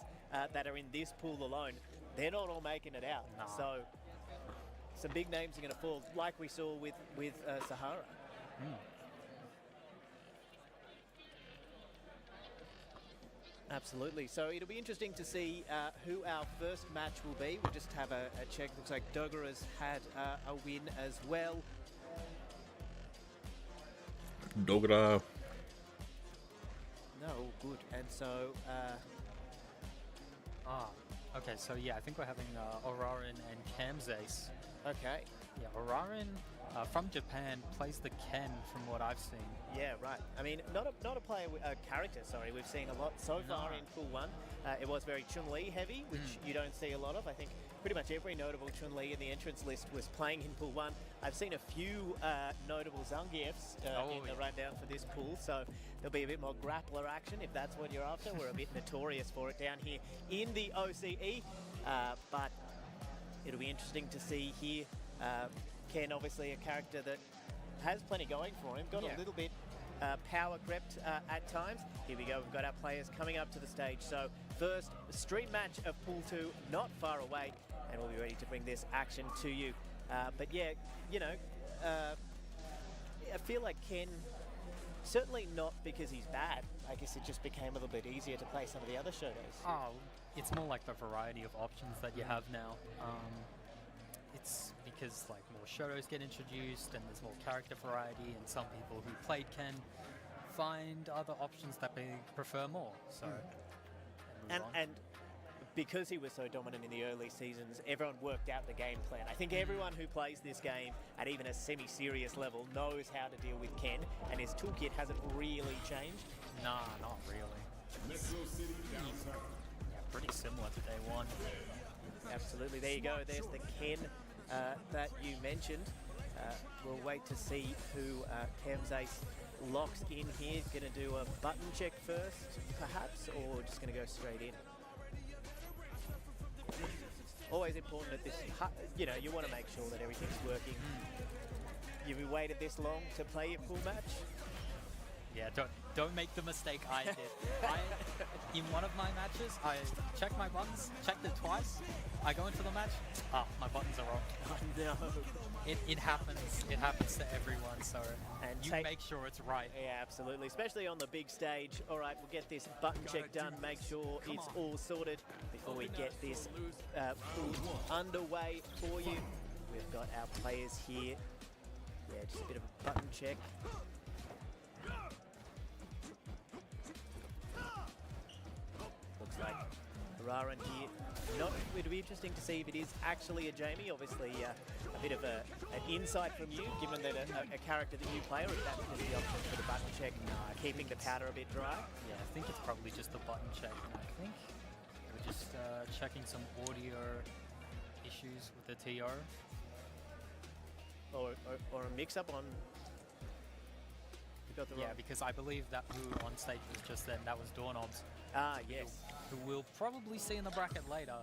that are in this pool alone. They're not all making it out. No. So some big names are going to fall, like we saw with Sahara. Absolutely. So it'll be interesting to see who our first match will be. We'll just have a check. Looks like Dogura's had a win as well. Dogura. No, all good. And so, Okay, so yeah, I think we're having Orarin and Kamzace. okay. Yeah, Orarin from Japan plays the Ken from what I've seen. Yeah, right. I mean, not a player, character, sorry, we've seen a lot so far in Pool 1. It was very Chun-Li heavy, which you don't see a lot of. I think pretty much every notable Chun-Li in the entrance list was playing in Pool 1. I've seen a few notable Zangiefs in the rundown for this pool, so there'll be a bit more grappler action if that's what you're after. We're a bit notorious for it down here in the OCE, but it'll be interesting to see here. Ken, obviously a character that has plenty going for him. Got a little bit power crept at times. Here we go, we've got our players coming up to the stage. So first stream match of Pool 2, not far away, and we'll be ready to bring this action to you. But yeah, you know, I feel like Ken, certainly not because he's bad. I guess it just became a little bit easier to play some of the other Shotos. Oh, it's more like the variety of options that you have now. It's because like more Shotos get introduced and there's more character variety, and some people who played Ken find other options that they prefer more. So, And because he was so dominant in the early seasons, everyone worked out the game plan. I think everyone who plays this game at even a semi-serious level knows how to deal with Ken, and his toolkit hasn't really changed. nah, not really. Yeah, pretty similar to day one. Absolutely, there you go. There's the Ken that you mentioned. We'll wait to see who Kemzace locks in here. Going to do a button check first, perhaps, or just going to go straight in? Always important at this, you know, you want to make sure that everything's working. You've waited this long to play your pool match? Yeah, don't make the mistake I did. In one of my matches, I checked my buttons, checked it twice. I go into the match, my buttons are wrong. Oh no. It happens. It happens to everyone. So And you make sure it's right. Yeah, absolutely. Especially on the big stage. All right, we'll get this button check done. Make sure it's all sorted before we get this pool underway for you. We've got our players here. Yeah, just a bit of a button check. Looks like Raran here. It'll be interesting to see if it is actually a Jamie. Obviously, a bit of an insight from you, given that a character that you play, or if that's just the option for the button check, keeping the powder a bit dry. Yeah, I think it's probably just the button check. And I think we're just checking some audio issues with the TO. Or a mix-up on... We got the Yeah, wrong... because I believe that who on stage was just then, that was Doorknobs, Ah, yes. who we'll probably see in the bracket later.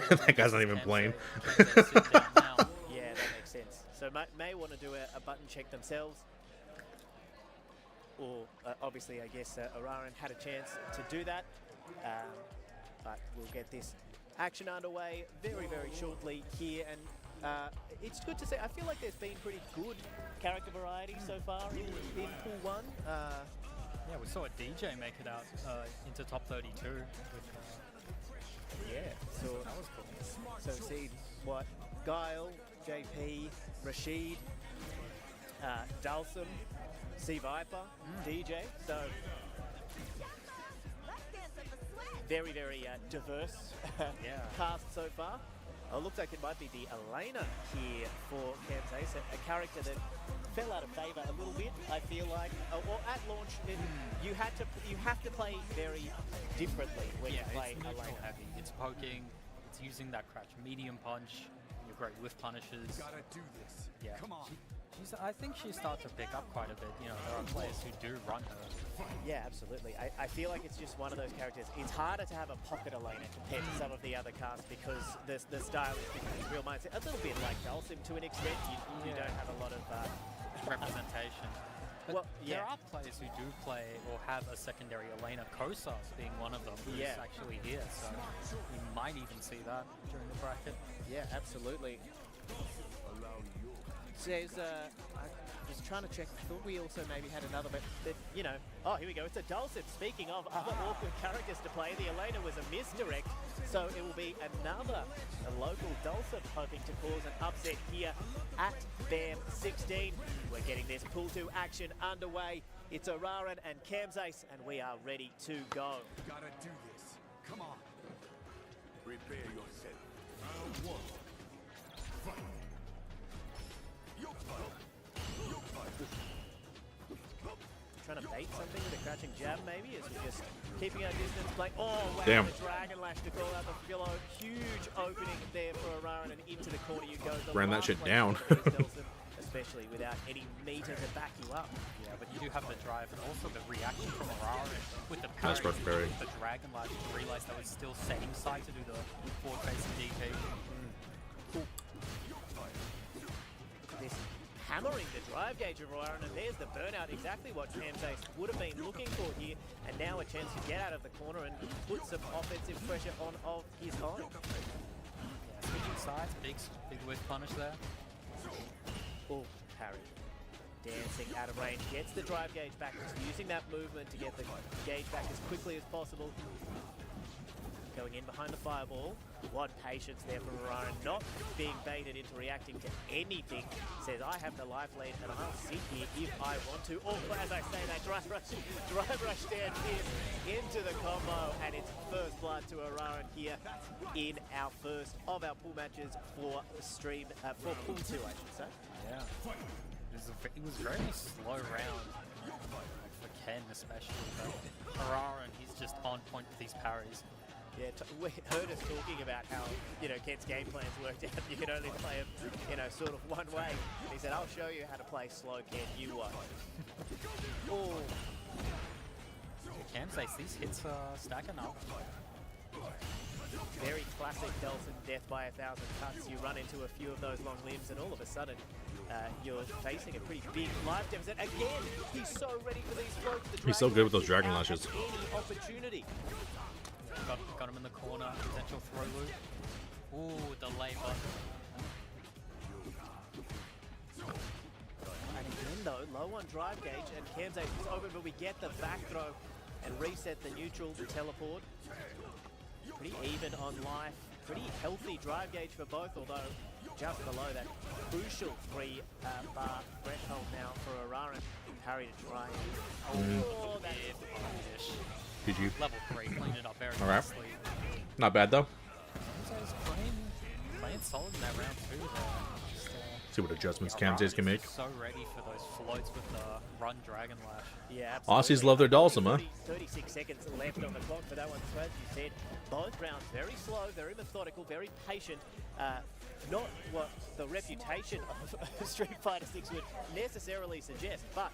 That guy's not even playing. Kemzace sit down now. Yeah, that makes sense. So may want to do a button check themselves. Or obviously, I guess Araran had a chance to do that. But we'll get this action underway very, very shortly here. And it's good to see. I feel like there's been pretty good character variety so far in Pool 1. Yeah, we saw a DJ make it out into top 32. With, Yeah, so that was cool. So see what Guile, JP, Rashid, Dalsum, C Viper, DJ. So very, very diverse Yeah. cast so far. It looks like it might be the Elena here for Kemzace, a character that fell out of favour a little bit. I feel like, well, at launch, you have to play very differently when you play it's neutral Elena. heavy. It's poking, it's using that crouch medium punch, you're great with punishes. Gotta do this. Yeah. Come on. I think she's starting to pick up quite a bit. You know, there are players who do run her. Yeah, absolutely. I feel like it's just one of those characters. It's harder to have a pocket Elena compared to some of the other casts because the style is becoming real mindset. A little bit like Dalsim to an extent. You don't have a lot of... Representation. But Well, there yeah. are players who do play or have a secondary Elena, Kosas being one of them, who's Yeah. actually here. So you might even see that during the bracket. Yeah, absolutely. Says, I was trying to check. I thought we also maybe had another, but you know. Oh, here we go. It's a Dulcet. Speaking of other awkward characters to play, the Elena was a misdirect, so it will be a local Dulcet hoping to cause an upset here at BAM16. We're getting this Pool 2 action underway. It's Araran and Kemzace, and we are ready to go. Gotta do this. Come on. Prepare yourself. Round one. Fight. You fight. You fight. Trying to bait something with a crouching jab, maybe, as we're just keeping our distance. Like, oh wow, Damn. the Dragon Lash to call out the pillow. Huge opening there for Araran, and into the corner you go. The Ran that last shit place down. for Delson, especially without any meter to back you up. Yeah, but you do have the drive and also the reaction from Aurora with the Nice parry, rough parry. with the Dragon Lash to realize that was still setting side to do the forward facing DP. Look at this hammering the drive gauge of Orion, and there's the burnout, exactly what Camzace would have been looking for here, and now a chance to get out of the corner and put some offensive pressure on of his own. Yeah, switching sides, big whiff punish there. Oh, parry. Dancing out of range, gets the drive gauge back, just using that movement to get the gauge back as quickly as possible. Going in behind the fireball. What patience there for Orion, not being baited into reacting to anything. Says, I have the life lead and I'll sit here if I want to. Oh, as I say that, drive rush down here into the combo, and it's first blood to Orion here in our first of our pool matches for stream, for pool 2, I should say. Yeah. It was very slow round for Ken especially, but Araran, he's just on point with these parries. Yeah, we heard us talking about how, you know, Ken's game plans worked out. You can only play him, you know, sort of one way. And he said, I'll show you how to play slow, Ken, you watch. Oh. Camzace, these hits are stacking up. Very classic Delson death by 1,000 cuts. You run into a few of those long limbs and all of a sudden you're facing a pretty big life deficit. Again, he's so ready for these floats. He's so good with those dragon lashes. Any opportunity. Got him in the corner, potential throw loop. Ooh, delay button. And again though, low on drive gauge, and Camzace is open, but we get the back throw and reset the neutral to teleport. Pretty even on life, pretty healthy drive gauge for both, although just below that crucial 3 bar threshold now for Araran. Parry to try. Oh, that's GG. Level 3, cleaned it up very All right. nicely. Not bad though. Camzace playing solid in that round too. Just, See what adjustments Camzace can make. so ready for those floats with the run Dragon Lash. Yeah, absolutely. Aussies love their Dhalsim, huh? 36 seconds left on the clock for that one. So as you said, both rounds very slow, very methodical, very patient. Not what the reputation of Street Fighter 6 would necessarily suggest, but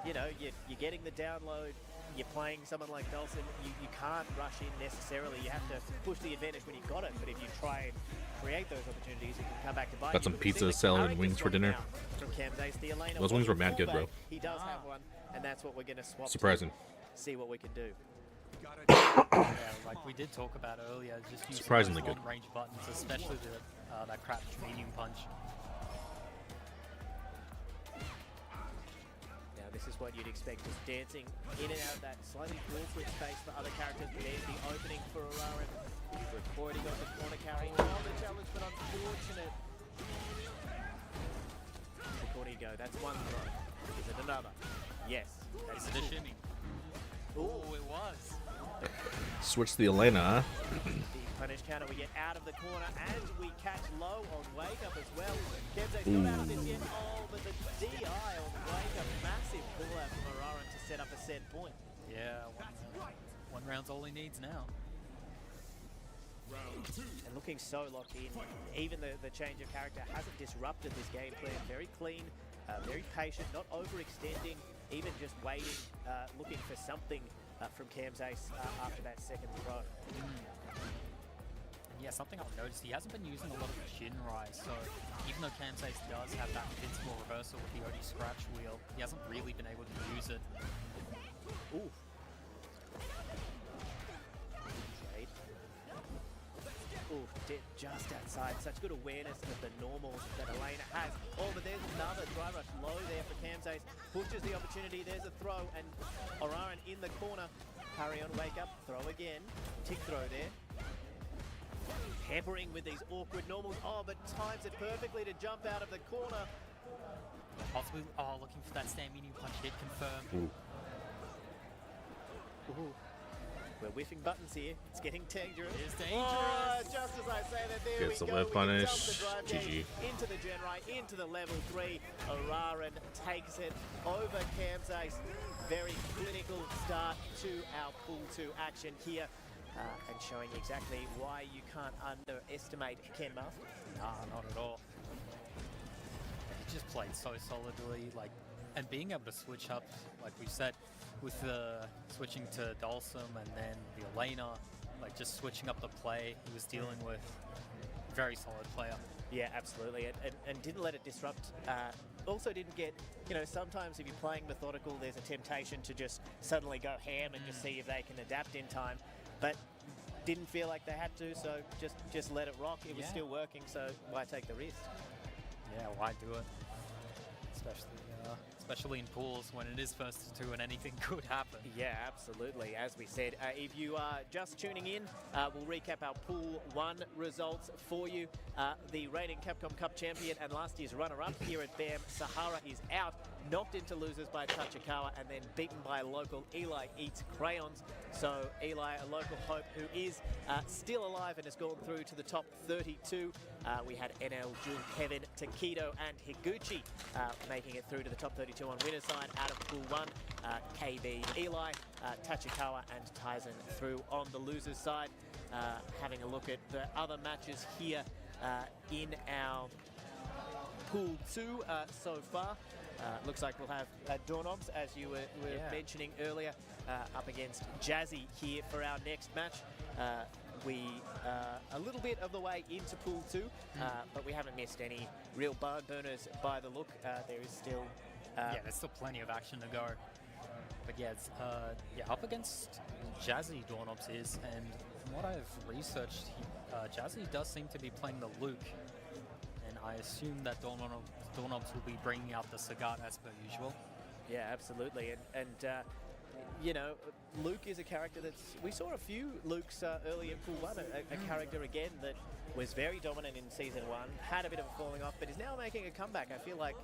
you know, you're getting the download. You're playing someone like Dhalsim, you can't rush in necessarily. You have to push the advantage when you've got it. But if you try and create those opportunities, you can come back to bite. Got some pizza, salad, and wings for dinner. From Camzace, the Elena Those wings were mad good, bro. He does have one, and that's what we're going to swap. Surprising. See what we can do. Yeah, like we did talk about earlier, just using Surprisingly those good. long-range buttons, especially that crap medium punch. Now this is what you'd expect, just dancing in and out of that slightly awkward space for other characters. But there's the opening for Araran. We've already got the corner carry. Oh, the challenge, but unfortunate. The corner you go. That's one throw. Is it another? Yes. Is it a shimmy? Oh, it was. Switch the Elena, huh? The punish counter, we get out of the corner, and we catch low on Wake Up as well. Camzace not out of this yet. Oh, but the DI on Wake Up, massive pull out from Araran to set up a set point. Yeah, one round's all he needs now. And looking so locked in, even the change of character hasn't disrupted this game plan. Very clean, very patient, not overextending, even just waiting, looking for something from Camzace after that second throw. Yeah, something I've noticed, he hasn't been using a lot of Shin Rise, so even though Camzace does have that invincible reversal with the OD scratch wheel, he hasn't really been able to use it. Ooh. Jade. Ooh, just outside. Such good awareness of the normals that Elena has. Oh, but there's another drive rush low there for Camzace. Pushes the opportunity. There's a throw, and Araran in the corner. Parry on Wake Up. Throw again. Tick throw there. Peppering with these awkward normals. Oh, but times it perfectly to jump out of the corner. Possibly, looking for that stand medium punch hit confirmed. Ooh. We're whiffing buttons here. It's getting dangerous. It is dangerous. Oh, just as I say that, there Gets we the go. whip We can dump punish. the drive GG. gauge into the gen right, into the level 3. Araran takes it over Camzace. Very clinical start to our pool 2 action here. And showing exactly why you can't underestimate Ken Master. Nah, not at all. He just played so solidly, and being able to switch up, like we said, with the switching to Dhalsim and then the Elena, just switching up the play he was dealing with. Very solid player. Yeah, absolutely, and didn't let it disrupt also didn't get, you know, sometimes if you're playing methodical, there's a temptation to just suddenly go ham and just see if they can adapt in time. But didn't feel like they had to, so just let it rock. It was Yeah. still working, so why take the risk? Yeah, why do it? Especially in pools when it is first to two and anything could happen. Yeah, absolutely. As we said, if you are just tuning in, we'll recap our Pool 1 results for you. The reigning Capcom Cup champion and last year's runner-up here at BAM, Sahara, is out, knocked into losers by Tachikawa, and then beaten by local Eli Eats Crayons. So Eli, a local hope who is still alive and has gone through to the top 32. We had NL, Jul, Kevin, Takedo, and Higuchi making it through to the top 32 on winner's side out of Pool 1. KB, Eli, Tachikawa, and Tyson through on the loser's side. Having a look at the other matches here in our Pool 2 so far. Looks like we'll have Doorknobs, as you were mentioning earlier, up against Jazzy here for our next match. We are a little bit of the way into Pool 2, but we haven't missed any real barn burners by the look. There is still... yeah, there's still plenty of action to go. But yeah, it's up against Jazzy Doorknobs is, and from what I've researched, Jazzy does seem to be playing the Luke, and I assume that Doorknobs will be bringing out the Sagat as per usual. Yeah, absolutely, and you know, Luke is a character that's... We saw a few Lukes early in Pool 1, a character again that was very dominant in Season 1, had a bit of a falling off, but is now making a comeback. I feel like,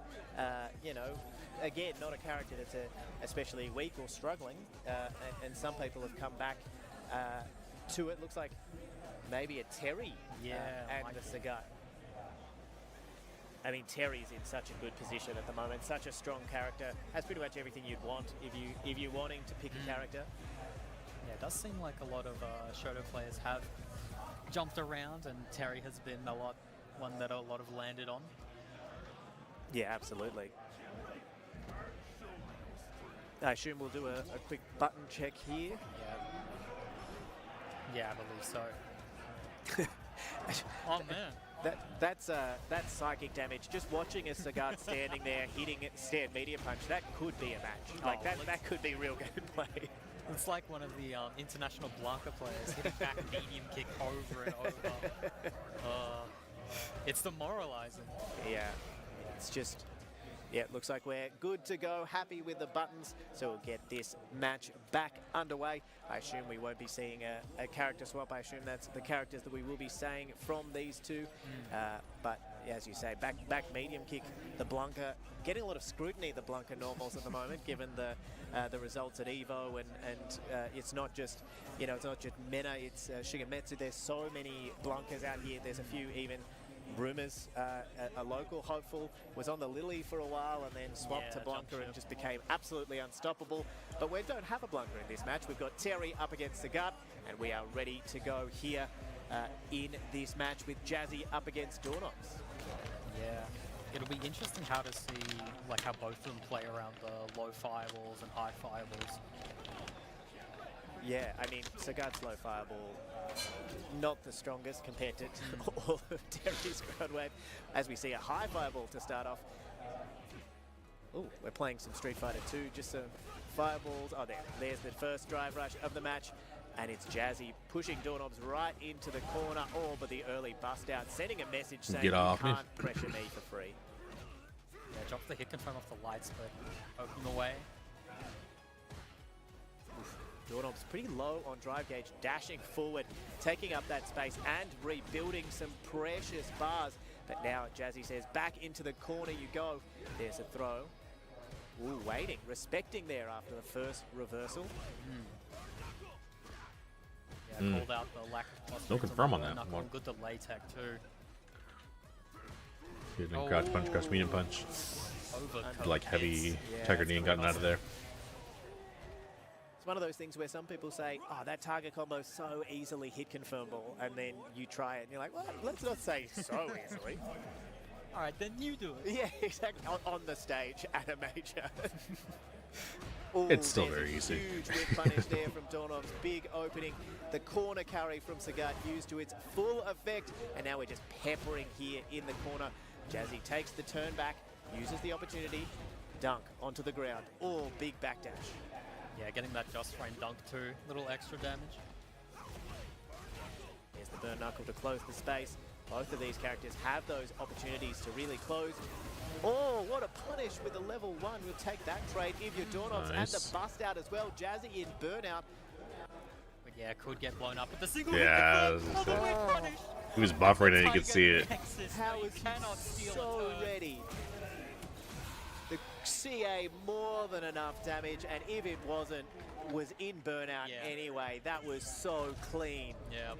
you know, again, not a character that's especially weak or struggling, and some people have come back to it. Looks like maybe a Terry and the Sagat. I mean, Terry's in such a good position at the moment, such a strong character, has pretty much everything you'd want if you're wanting to pick a character. Yeah, it does seem like a lot of Shoto players have jumped around, and Terry has been one that a lot have landed on. Yeah, absolutely. I assume we'll do a quick button check here. Yeah, I believe so. Oh man. That's psychic damage. Just watching a Sagat standing there hitting it, stand medium punch, that could be a match. Like that could be real gameplay. It's like one of the international Blanca players hitting back medium kick over and over. It's demoralizing. Yeah, it's just... Yeah, it looks like we're good to go, happy with the buttons, so we'll get this match back underway. I assume we won't be seeing a character swap. I assume that's the characters that we will be saying from these two. But as you say, back medium kick, the Blanca, getting a lot of scrutiny, the Blanca normals at the moment, given the results at Evo, and it's not just, you know, it's not just Mena, it's Shigemetsu. There's so many Blancas out here. There's a few even. Rumours, a local hopeful was on the Lily for a while and then swapped to Blanca and just became absolutely unstoppable. But we don't have a Blanca in this match. We've got Terry up against Sagat, and we are ready to go here in this match with Jazzy up against Doorknobs. Yeah, it'll be interesting how to see like how both of them play around the low fireballs and high fireballs. Yeah, I mean, Sagat's low fireball, not the strongest compared to all of Terry's ground wave. As we see a high fireball to start off. Oh, we're playing some Street Fighter 2, just some fireballs. Oh, there's the first drive rush of the match. And it's Jazzy pushing Doorknobs right into the corner. Oh, but the early bust out, sending a message saying Get off you me. can't pressure me for free. Yeah, drops the hit confirm off the lights, but open the way. Doorknobs pretty low on drive gauge, dashing forward, taking up that space and rebuilding some precious bars. But now Jazzy says, back into the corner you go. There's a throw. Ooh, waiting, respecting there after the first reversal. Yeah, called out the lack of cross. No confirm on that Knuckle, one. good delay tech too. Getting crouch punch, crouch medium punch. Overcut. Like heavy Yeah, Tiger that's knee and gotten out of there. It's one of those things where some people say, oh, that target combo is so easily hit confirmable, and then you try it and you're like, well, let's not say so easily. All right, then you do it. Yeah, exactly. On the stage at a major. Ooh, It's still there's very a easy. Huge whip punish there from Doorknobs. Big opening. The corner carry from Sagat used to its full effect. And now we're just peppering here in the corner. Jazzy takes the turn back. Uses the opportunity. Dunk onto the ground. Oh, big backdash. Yeah, getting that just frame dunk too. Little extra damage. There's the burn knuckle to close the space. Both of these characters have those opportunities to really close. Oh, what a punish with a level 1. We'll take that trade. If you're Doorknobs and the Nice. bust out as well. Jazzy in burnout. But yeah, could get blown up with the single Yeah, hit. this is The it. whip punish. He was buffering and you could see it. How you is he cannot steal so a turn. ready? The CA more than enough damage, and if it wasn't, was in burnout Yeah. anyway. That was so clean. Yeah,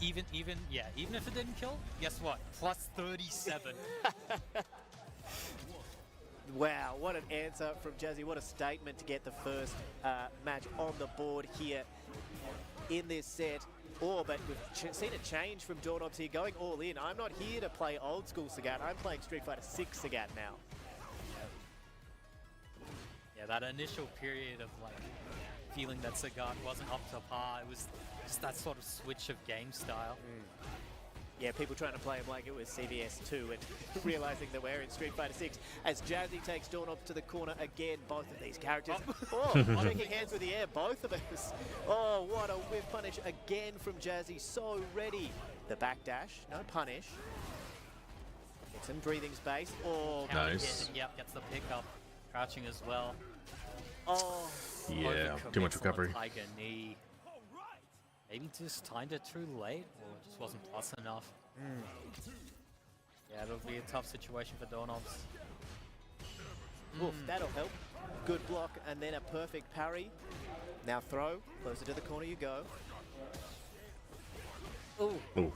even if it didn't kill, guess what? Plus 37. Wow, what an answer from Jazzy. What a statement to get the first match on the board here in this set. Oh, but we've seen a change from Doorknobs here, going all in. I'm not here to play old school Sagat. I'm playing Street Fighter 6 Sagat now. Yeah, that initial period of like feeling that Sagat wasn't up to par, it was just that sort of switch of game style. Yeah, people trying to play him like it was CVS 2 and realizing that we're in Street Fighter 6 as Jazzy takes Doorknobs to the corner again. Both of these characters. Oh, shaking hands with the air, both of us. Oh, what a whiff punish again from Jazzy. So ready. The backdash, no punish. Get some breathing space. Oh, Counter Nice. hit, and yep, gets the pickup. Crouching as well. oh. Yeah, too much Overcommits on the recovery. Tiger knee. Maybe just timed it too late, or it just wasn't plus enough. Yeah, it'll be a tough situation for Doorknobs. Oof, that'll help. Good block and then a perfect parry. Now throw. Closer to the corner you go. Ooh. Ooh,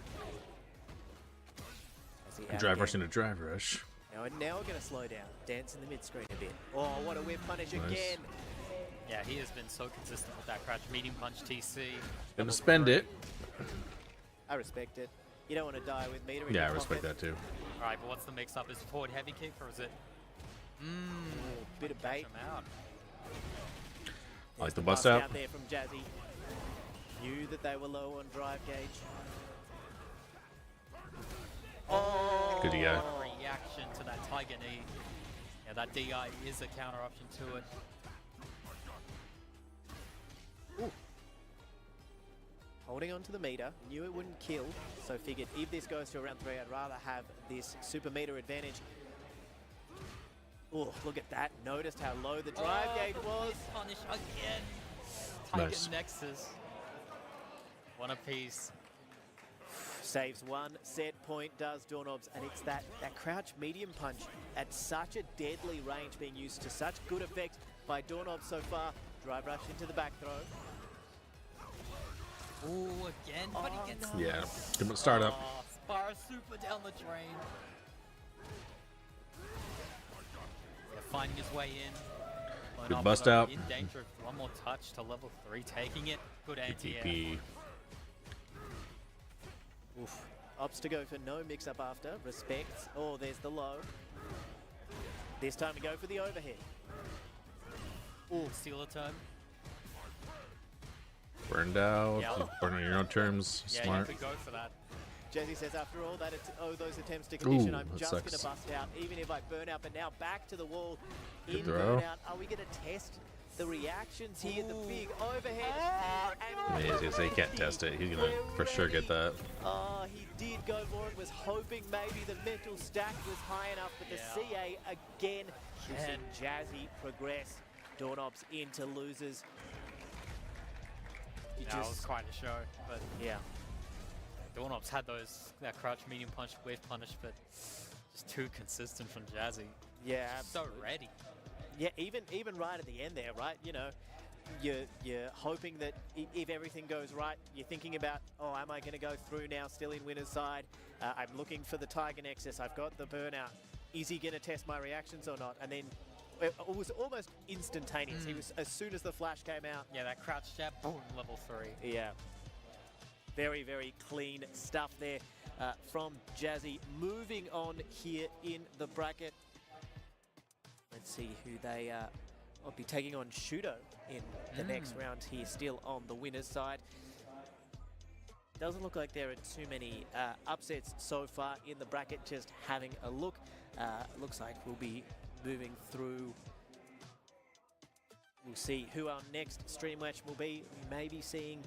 As he out drive rush again. into drive rush. Now we're going to slow down. Dance in the mid-screen a bit. Oh, what a whip punish Nice. again. Yeah, he has been so consistent with that crouch. Medium punch TC. Gonna spend it. I respect it. You don't want to die with meter in Yeah, I your respect pocket. that too. Alright, but what's the mix-up? Is it forward heavy kick, or is it... Bit of catch bait. him out. I like the Bust bust out. out there from Jazzy. Knew that they were low on drive gauge. Oh! Good DI. Reaction to that Tiger knee. Yeah, that DI is a counter option to it. Holding on to the meter, knew it wouldn't kill, so figured if this goes to round 3, I'd rather have this super meter advantage. Oh, look at that. Noticed how low the drive gauge the was. whip punish again. Tiger Nice. Nexus. One apiece. Saves one set point, does Doorknobs, and it's that crouch medium punch at such a deadly range being used to such good effect by Doorknobs so far. Drive rush into the back throw. Ooh, again, but he gets... no. Yeah, give him a startup. Oh, Spyro super down the drain. Yeah, finding his way in. Blown Good up, bust but out. In danger of one more touch to level 3, taking it. Good anti-air. TP. Oof. Opts to go for no mix-up after. Respects. Oh, there's the low. This time to go for the overhead. Ooh, steal a turn. Burned out. Yeah. Burn on your own terms. Yeah, Smart. you could go for that. Jazzy says, after all that, those attempts to condition, Ooh, I'm that just going to sucks. bust out, even if I burn out. But now back to the wall Good in throw. burnout. Are we going to test the reactions here? The big overhead. I mean, he's gonna say he can't test it. He's gonna for sure get that. Oh, he did go for it. Was hoping maybe the mental stack was high enough, but the Yeah. CA again. We've seen Jazzy progress. Doorknobs into losers. You That was quite a show, but yeah. Doorknobs had that crouch medium punch wave punish, but just too consistent from Jazzy. Yeah, So ready. Yeah, even right at the end there, right? You know, you're hoping that if everything goes right, you're thinking about, oh, am I going to go through now, still in winner's side? I'm looking for the Tiger Nexus. I've got the burnout. Is he going to test my reactions or not? And then it was almost instantaneous. He was, as soon as the flash came out. Yeah, that crouch jab, boom, level 3. Yeah. Very, very clean stuff there from Jazzy. Moving on here in the bracket. Let's see who they will be taking on Shudo in the next round here, still on the winner's side. Doesn't look like there are too many upsets so far in the bracket, just having a look. looks like we'll be moving through. We'll see who our next stream match will be. We may be seeing,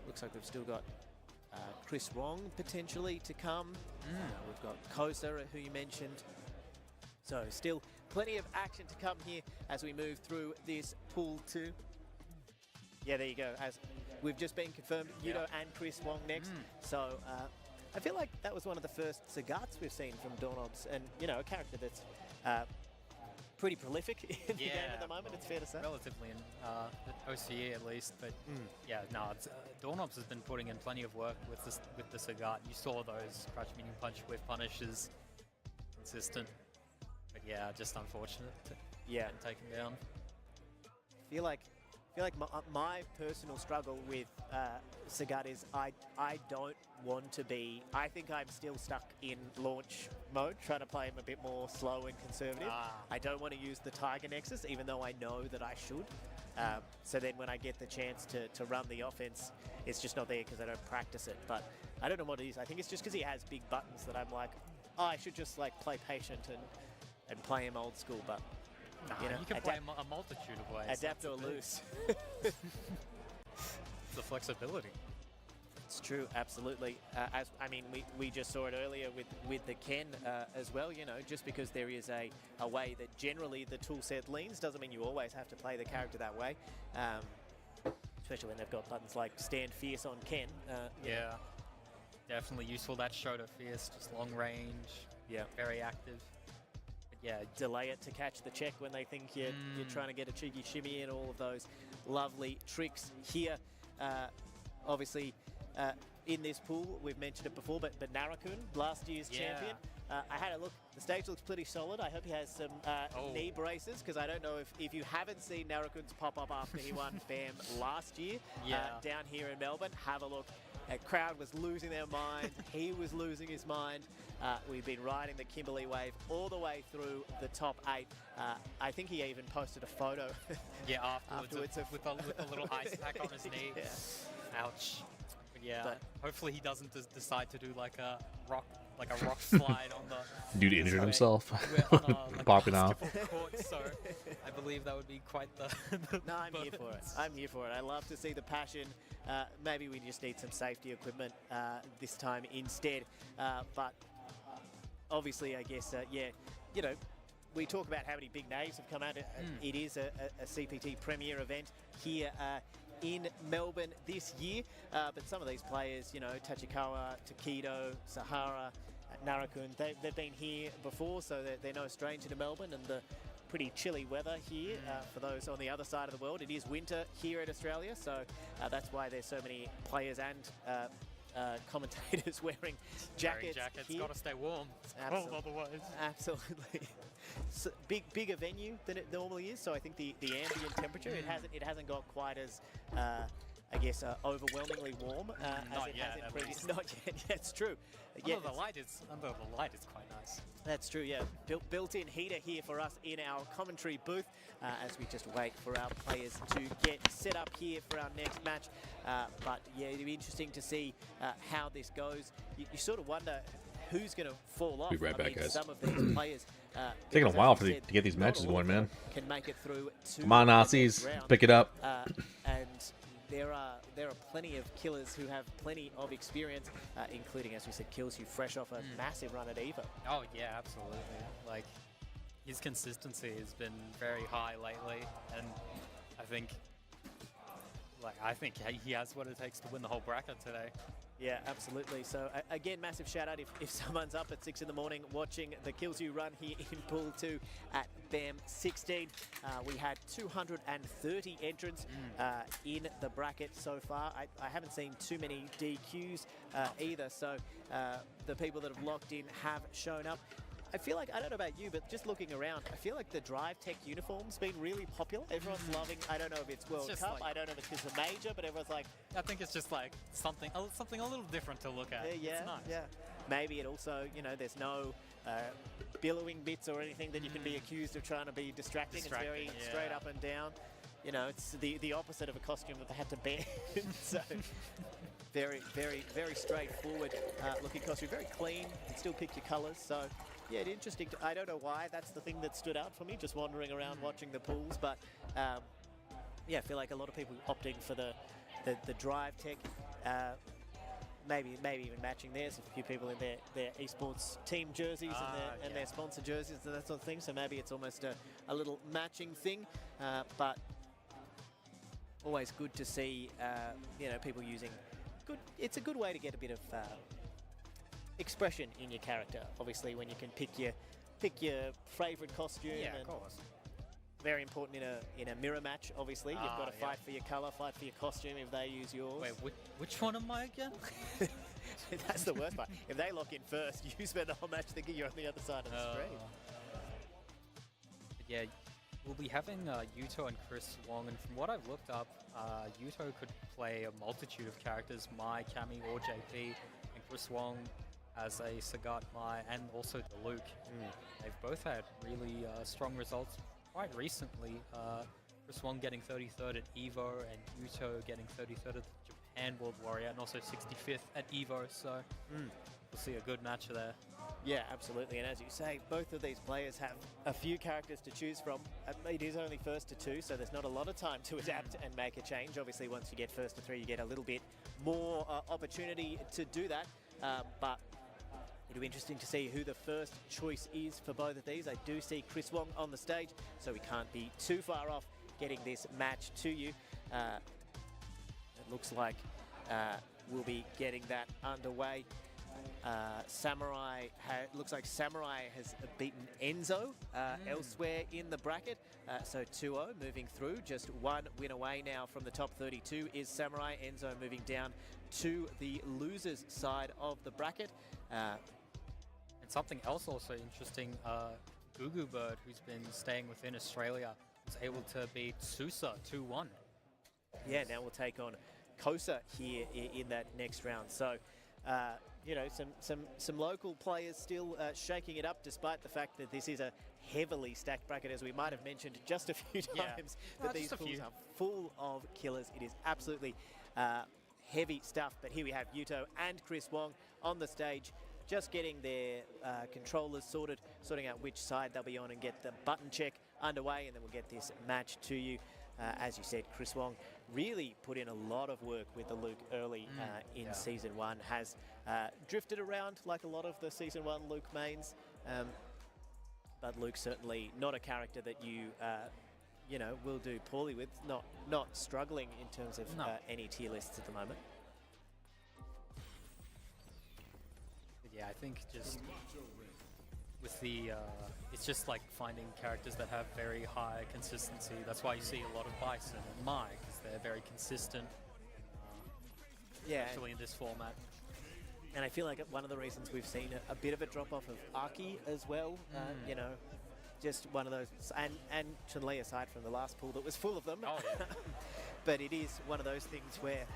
looks like we've still got Chris Wong potentially to come. We've got Kosa, who you mentioned. So still plenty of action to come here as we move through this pool 2. Yeah, there you go. As we've just been confirmed, Yudo and Chris Wong next. So I feel like that was one of the first Sagats we've seen from Doorknobs, and you know, a character that's pretty prolific in the game at the moment, it's fair to say. Relatively in OCE at least, but yeah, no, it's, Doorknobs has been putting in plenty of work with the Sagat. You saw those crouch medium punch whiff punishes, consistent, but yeah, just unfortunate to take him down. I feel like my personal struggle with Sagat is I don't want to be. I think I'm still stuck in launch mode, trying to play him a bit more slow and conservative. I don't want to use the Tiger Nexus, even though I know that I should. So then when I get the chance to run the offense, it's just not there because I don't practice it. But I don't know what it is. I think it's just because he has big buttons that I'm like, oh, I should just like play patient and play him old school. But you know, you can play a multitude of ways. Adapt or lose. The flexibility. It's true, absolutely. As I mean, we just saw it earlier with the Ken as well. You know, just because there is a way that generally the tool set leans doesn't mean you always have to play the character that way. Especially when they've got buttons like Stand Fierce on Ken. Yeah, definitely useful. That Shota Fierce, just long range. Yeah, very active. Yeah, delay it to catch the check when they think you're trying to get a cheeky shimmy in, all of those lovely tricks here. Obviously, in this pool, we've mentioned it before, but Narakun, last year's champion. I had a look. The stage looks pretty solid. I hope he has some knee braces, because I don't know if you haven't seen Narakun's pop-up after he won BAM last year down here in Melbourne, have a look. The crowd was losing their mind. He was losing his mind. We've been riding the Kimberley wave all the way through the top 8. I think he even posted a photo. Afterwards with a little ice pack on his knee. Ouch. But yeah, hopefully he doesn't decide to do like a rock slide on the. Dude injured himself. On Popping off. Court, so I believe that would be quite the No, I'm here for it. I'm here for it. I love to see the passion. Maybe we just need some safety equipment this time instead. But obviously, I guess, you know, we talk about how many big names have come out. It is a CPT premier event here in Melbourne this year. But some of these players, you know, Tachikawa, Takedo, Sahara, Narakun, they've been here before, so they're no stranger to Melbourne and the pretty chilly weather here for those on the other side of the world. It is winter here in Australia, so that's why there's so many players and commentators wearing jackets. It's got to stay warm. Cold otherwise. Absolutely. So bigger venue than it normally is, so I think the ambient temperature it hasn't got quite as I guess overwhelmingly warm as it has in previous. Not yet. Yeah, it's true. Under the light is quite nice. That's true. Yeah, built-in heater here for us in our commentary booth as we just wait for our players to get set up here for our next match. But yeah, it'll be interesting to see how this goes. You sort of wonder who's going to fall off. Be right back, guys. Some of these players. Taking a while to get these matches going, man. Can make it through. Come on, Nazis, pick it up. And there are plenty of killers who have plenty of experience, including, as we said, Killsu fresh off a massive run at EVA. Oh yeah, absolutely. Like his consistency has been very high lately, and I think he has what it takes to win the whole bracket today. Yeah, absolutely. So again, massive shout out if someone's up at 6 in the morning watching the Killsu run here in Pool 2 at BAM16. We had 230 entrants in the bracket so far. I haven't seen too many DQs either, so the people that have locked in have shown up. I feel like, I don't know about you, but just looking around, I feel like the Drive Tech uniform's been really popular. Everyone's loving, I don't know if it's World Cup, like, I don't know if it's because of major, but everyone's like... I think it's just like something a little different to look at. Yeah, it's nice. Yeah. Maybe it also, you know, there's no billowing bits or anything that you can be accused of trying to be distracting. It's very straight up and down. You know, it's the opposite of a costume that they had to ban. So... Very, very, very straightforward looking costume. Very clean. You can still pick your colours. So Yeah, interesting. I don't know why that's the thing that stood out for me, just wandering around watching the pools. But yeah, I feel like a lot of people opting for the drive tech. Maybe even matching theirs. A few people in their esports team jerseys and their sponsor jerseys and that sort of thing. So maybe it's almost a little matching thing. But always good to see people using good. It's a good way to get a bit of expression in your character. Obviously, when you can pick your favorite costume. Yeah, and of course. very important in a mirror match. Obviously, you've got to fight for your color, fight for your costume. If they use yours, Wait, which one am I again? that's the worst part. If they lock in first, you spend the whole match thinking you're on the other side of the screen. But yeah, we'll be having Yuto and Chris Wong, and from what I've looked up, Yuto could play a multitude of characters, Mai, Cammy, or JP, and Chris Wong as a Sagat Mai, and also the Luke. They've both had really strong results quite recently. Chris Wong getting 33rd at EVO, and Yuto getting 33rd at the Japan World Warrior, and also 65th at EVO, so we'll see a good match there. Yeah, absolutely. And as you say, both of these players have a few characters to choose from. It is only first to 2, so there's not a lot of time to adapt and make a change. Obviously, once you get first to 3, you get a little bit more opportunity to do that. But it'll be interesting to see who the first choice is for both of these. I do see Chris Wong on the stage, so we can't be too far off getting this match to you. It looks like we'll be getting that underway. Looks like Samurai has beaten Enzo elsewhere in the bracket. So 2-0 moving through. Just one win away now from the top 32 is Samurai. Enzo moving down to the losers side of the bracket. And something else also interesting, Gugu Bird, who's been staying within Australia, was able to beat Sousa 2-1. Yeah, now we'll take on Kosa here in that next round. So, some local players still shaking it up, despite the fact that this is a heavily stacked bracket, as we might have mentioned just a few times. That these pools are full of killers. It is absolutely heavy stuff. But here we have Yuto and Chris Wong on the stage, just getting their controllers sorting out which side they'll be on, and get the button check underway, and then we'll get this match to you. As you said, Chris Wong really put in a lot of work with the Luke early in Season 1, has drifted around like a lot of the Season 1 Luke mains, but Luke's certainly not a character that you will do poorly with, not struggling in terms of any tier lists at the moment. But yeah, I think just with the it's just like finding characters that have very high consistency. That's why you see a lot of Bison and Mai, because they're very consistent, especially in this format. And I feel like one of the reasons we've seen a bit of a drop-off of Aki as well, just one of those, and Chun-Li aside from the last pool that was full of them. Oh, yeah. But it is one of those things where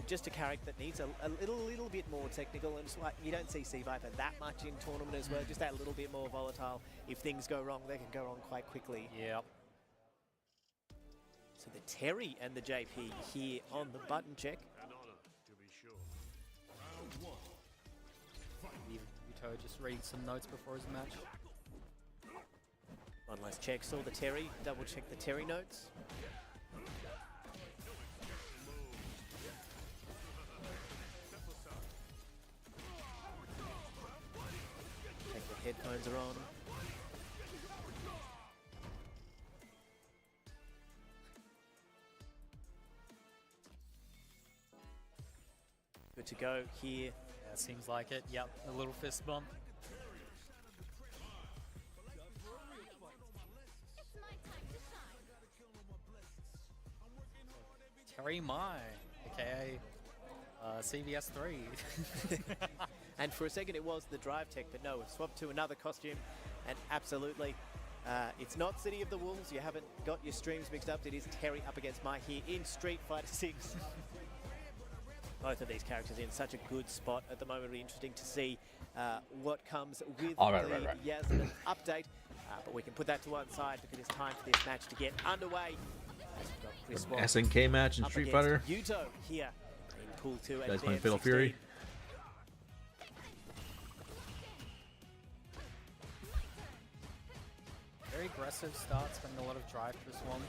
just a character that needs a little bit more technical, and just like you don't see Sea Viper that much in tournament as well, just that little bit more volatile. If things go wrong, they can go wrong quite quickly. Yep. So the Terry and the JP here on the button check. Yuto just reading some notes before his match. One last check, saw the Terry, double check the Terry notes. Check the headphones are on. Good to go here. Yeah, seems like it. Yep, a little fist bump. Terry Mai, aka CVS 3. And for a second it was the drive tech, but no, we've swapped to another costume, and absolutely, it's not City of the Wolves. You haven't got your streams mixed up. It is Terry up against Mai here in Street Fighter 6. Both of these characters in such a good spot at the moment. It'll be interesting to see what comes with the Yasmin update. But we can put that to one side because it's time for this match to get underway. Chris Wong SNK match in Street Fighter. Yuto here in Pool 2. Guys playing Fatal Fury. aggressive start, spending a lot of drive to this one.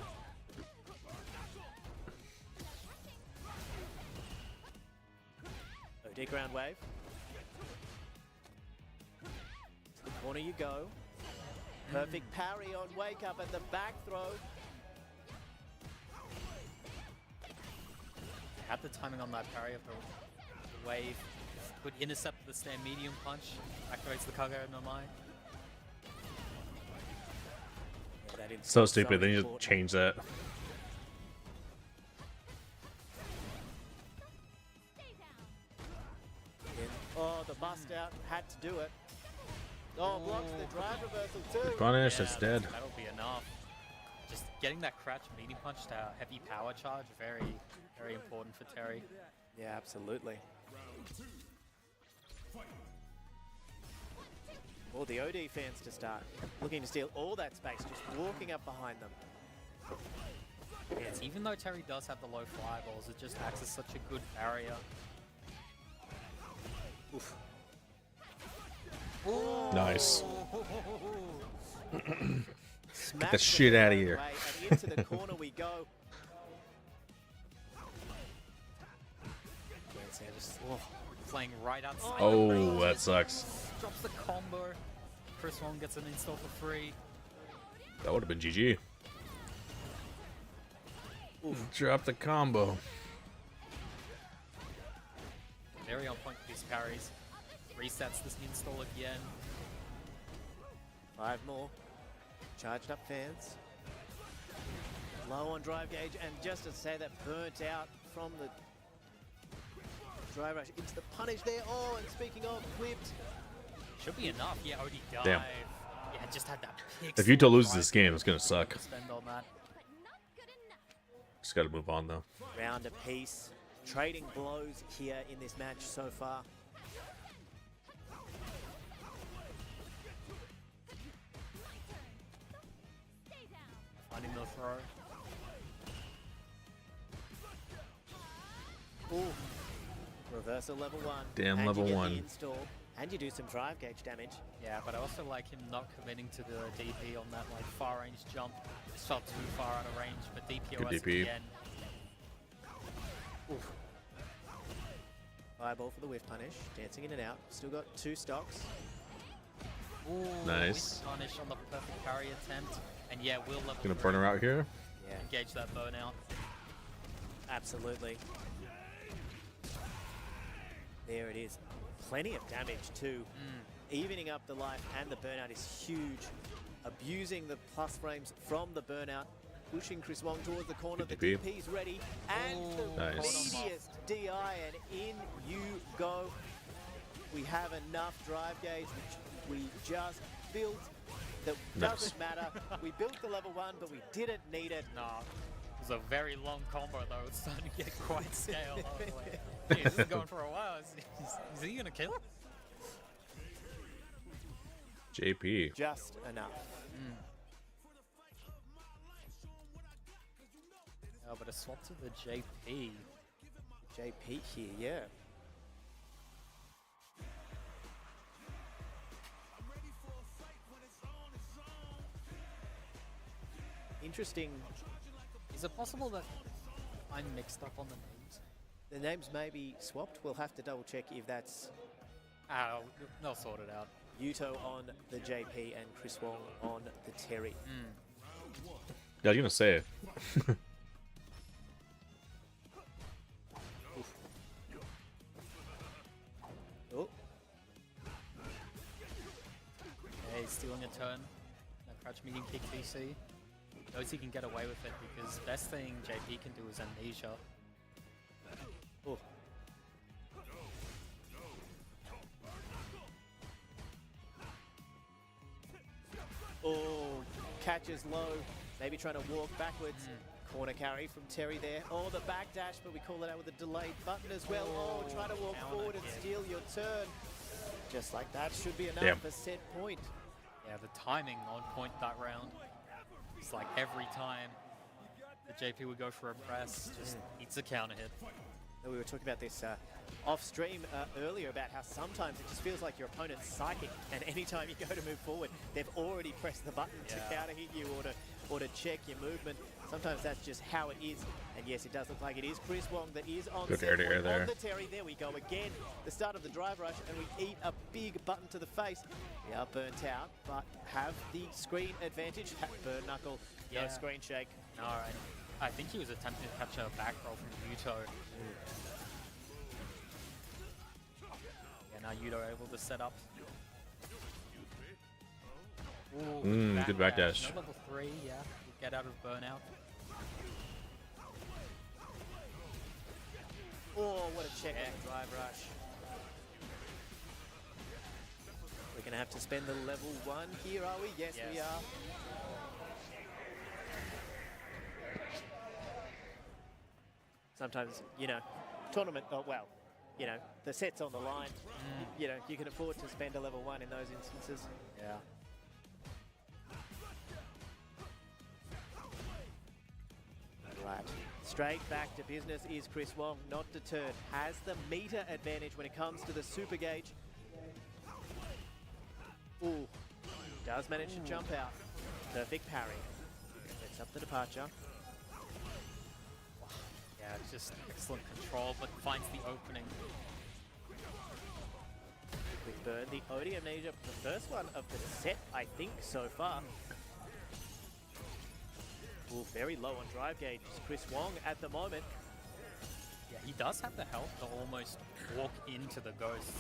OD ground wave. To the corner you go. Perfect parry on wake up and the back throw. Had the timing on that parry of the wave. Could intercept the stand medium punch. Activates the Kage no Mai. So stupid. They need to change that. Oh, the bust out had to do it. Oh, blocks the drive reversal too. Punish. That's Yeah, dead. That'll be enough. Just getting that crouch medium punch to heavy power charge, very, very important for Terry. Yeah, absolutely. All the OD fans to start. Looking to steal all that space, just walking up behind them. Yes, even though Terry does have the low flyballs, it just acts as such a good barrier. Oof. Nice. Smash the shit outta here. away, and into the corner we go. Yeah, just playing right outside. Oh, that sucks. Drops the combo. Chris Wong gets an install for free. That would have been GG. Drop the combo. Very on point for these parries. Resets this install again. 5 more. Charged up fans. Low on drive gauge, and just to say that burnt out from the drive rush into the punish there. Oh, and speaking of, whipped. Should be enough. Yeah, OD dive. Damn. Yeah, just had that pick. If Yuto loses this game, it's gonna suck. Spend on that. Just gotta move on though. Round apiece. Trading blows here in this match so far. Finding the throw. Ooh. Reversal level 1. Damn, and level you get 1. The install, and you do some drive gauge damage. Yeah, but I also like him not committing to the DP on that like far range jump. Just felt too far out of range, but DPOS Good DP. again. Oof. Fireball for the whiff punish. Dancing in and out. Still got 2 stocks. Ooh, Nice. whiff punish on the perfect parry attempt. And yeah, will level Gonna 3. burn her out here. Yeah, Engage that burnout. absolutely. There it is. Plenty of damage too. Evening up the life and the burnout is huge. Abusing the plus frames from the burnout. Pushing Chris Wong towards the corner. The DP. DP's ready. And the Nice. immediate DI, and in you go. We have enough drive gauge, which we just built. That doesn't matter. We built the level 1, but we didn't need it. Nah, it was a very long combo though. It's starting to get quite stale. I was like, hey, this is going for a while. Is he gonna kill it? JP. Just enough. Oh, but a swap to the JP. JP here, yeah. Interesting. Is it possible that I'm mixed up on the names? The names may be swapped. We'll have to double check if that's Oh, they'll sort it out. Yuto on the JP and Chris Wong on the Terry. Yeah, I was gonna say. Oh, Okay, stealing a turn. That crouch medium kick TC. Knows he can get away with it because best thing JP can do is amnesia. oh. Oh, catches low. Maybe trying to walk backwards. Corner carry from Terry there. Oh, the back dash, but we call it out with a delayed button as well. Oh, trying to walk counter forward and kick. steal your turn. Just like that should be enough Damn. for set point. Yeah, the timing on point that round. It's like every time the JP would go for a press, just eats a counter hit. We were talking about this off stream earlier about how sometimes it just feels like your opponent's psychic, and anytime you go to move forward, they've already pressed the button to counter hit you or to check your movement. Sometimes that's just how it is. And yes, it does look like it is Chris Wong that is on Good set air to point air there. on the Terry. There we go again. The start of the drive rush, and we eat a big button to the face. We are burnt out, but have the screen advantage. Burn knuckle, no screen shake. All right. I think he was attempting to capture a back roll from Yuto. Yeah, now Yuto able to set up. Ooh, Good backdash. No level 3, yeah. Get out of burnout. Oh, what a check on the drive rush. We're going to have to spend the level 1 here, are we? Yes, we are. Sometimes, you know, tournament, oh, well, you know, the set's on the line. You know, you can afford to spend a level 1 in those instances. Yeah. Right. Straight back to business is Chris Wong, not deterred. Has the meter advantage when it comes to the super gauge. Ooh. Does manage to jump out. Perfect parry. Sets up the departure. Yeah, it's just excellent control, but finds the opening. Quick burn, the OD Amnesia, the first one of the set, I think, so far. Ooh, very low on drive gauge is Chris Wong at the moment. Yeah, he does have the health to almost walk into the ghost.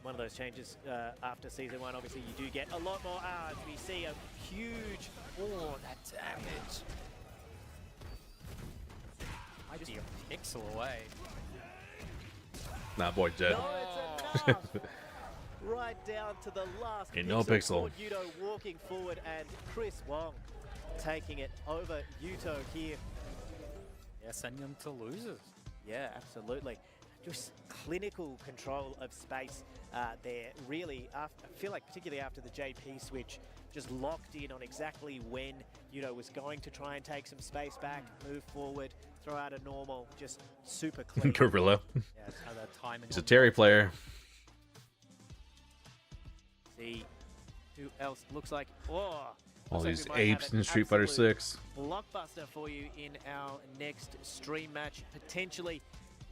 One of those changes after Season 1, obviously you do get a lot more odds. We see a huge, That damage. Might be a pixel away. Nah, boy, dead. no, it's enough. Right down to the last Ain't no pixel. for Yuto walking forward, and Chris Wong taking it over Yuto here. Yeah, sending him to losers. Yeah, absolutely. Just clinical control of space there. Really, I feel like particularly after the JP switch, just locked in on exactly when Yuto was going to try and take some space back, move forward, throw out a normal, just super clean. Gorilla. Yeah, it's how that timing. He's a on Terry player. See who else looks like. Oh, All looks like these we might have apes an in Street Fighter absolute 6. blockbuster for you in our next stream match. Potentially,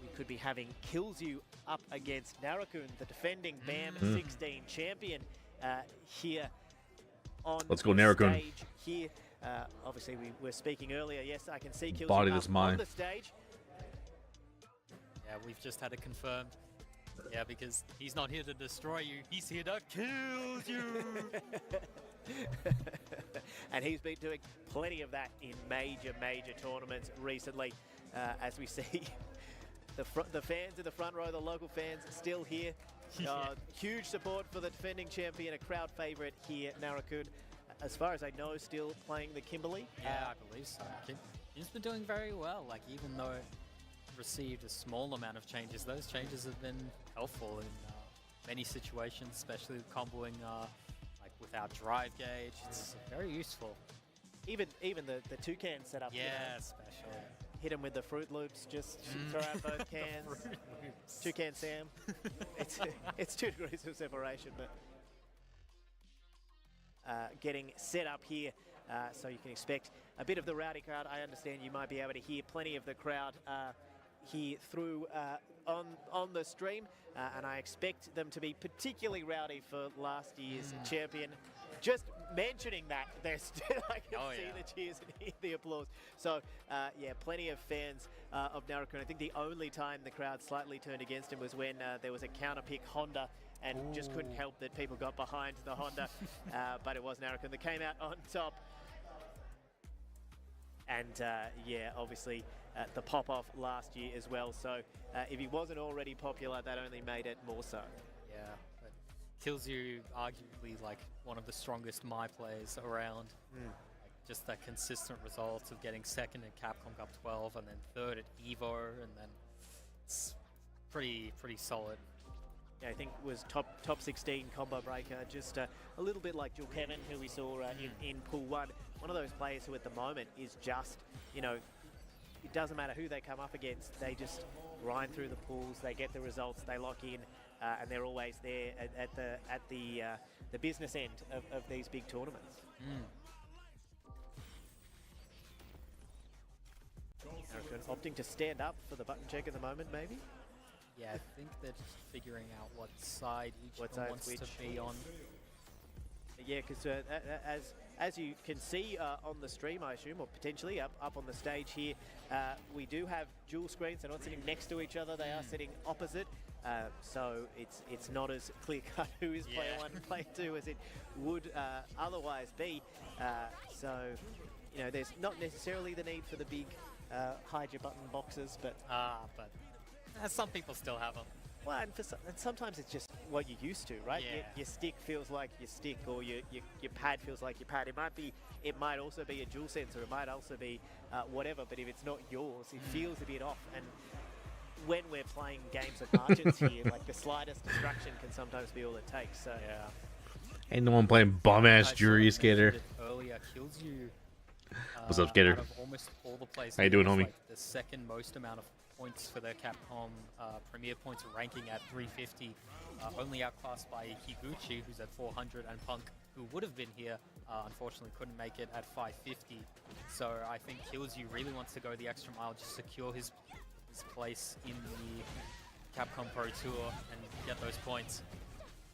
we could be having Kills You up against Narakun, the defending BAM16 champion, here on Let's go, the Narakun. stage here. Obviously, we were speaking earlier. Yes, I can see Kills Body You this up mine. on the stage. Yeah, we've just had it confirmed. Yeah, because he's not here to destroy you, he's here to kill you. And he's been doing plenty of that in major tournaments recently, as we see the fans in the front row, the local fans still here. Huge support for the defending champion, a crowd favorite here, Narakun. As far as I know, still playing the Kimberly. Yeah, I believe so. He's been doing very well. Like, even though it received a small amount of changes, those changes have been helpful in many situations, especially comboing like without drive gauge. It's very useful. Even the toucan setup. Yeah, especially. Hit him with the Fruit Loops, just throw out both cans. Toucan Sam. It's 2 degrees of separation, but getting set up here. So you can expect a bit of the rowdy crowd. I understand you might be able to hear plenty of the crowd here through on the stream, and I expect them to be particularly rowdy for last year's champion. Just mentioning that, there's still, I can see the cheers and hear the applause. So yeah, plenty of fans of Narakun. I think the only time the crowd slightly turned against him was when there was a counter pick Honda, and just couldn't help that people got behind the Honda, but it was Narakun that came out on top. And yeah, obviously the pop-off last year as well. So if he wasn't already popular, that only made it more so. Yeah, but Kills You arguably like one of the strongest My players around. Like, just that consistent results of getting second at Capcom Cup 12 and then third at EVO, and then it's pretty solid. Yeah, I think was top 16 combo breaker, just a little bit like Jill Kevin, who we saw in Pool 1. One of those players who at the moment is just, you know, it doesn't matter who they come up against. They just grind through the pools. They get the results. They lock in, and they're always there at the business end of these big tournaments. Narracun opting to stand up for the button check at the moment, maybe. Yeah, I think they're just figuring out what side each What one side wants which. to be on. Yeah, because as you can see on the stream, I assume, or potentially up on the stage here, we do have dual screens. They're not sitting next to each other. They are sitting opposite. So it's not as clear cut who is player one and player two as it would otherwise be. So you know, there's not necessarily the need for the big hide your button boxes, but But some people still have them. well, and sometimes it's just what you're used to, right? Yeah. Your stick feels like your stick, or your pad feels like your pad. It might also be a dual sensor. It might also be whatever. But if it's not yours, it feels a bit off. And when we're playing games of margins here, like the slightest distraction can sometimes be all it takes. So Yeah. Ain't no one playing bum ass I jury sort of mentioned skater. it earlier, kills you. What's up, Skater? Out of almost all the players, How you doing, it's homie? like the second most amount of points for the Capcom Premier Points ranking at 350, only outclassed by Higuchi, who's at 400, and Punk, who would have been here, unfortunately couldn't make it at 550. So I think Killsu really wants to go the extra mile, just secure his place in the Capcom Pro Tour and get those points.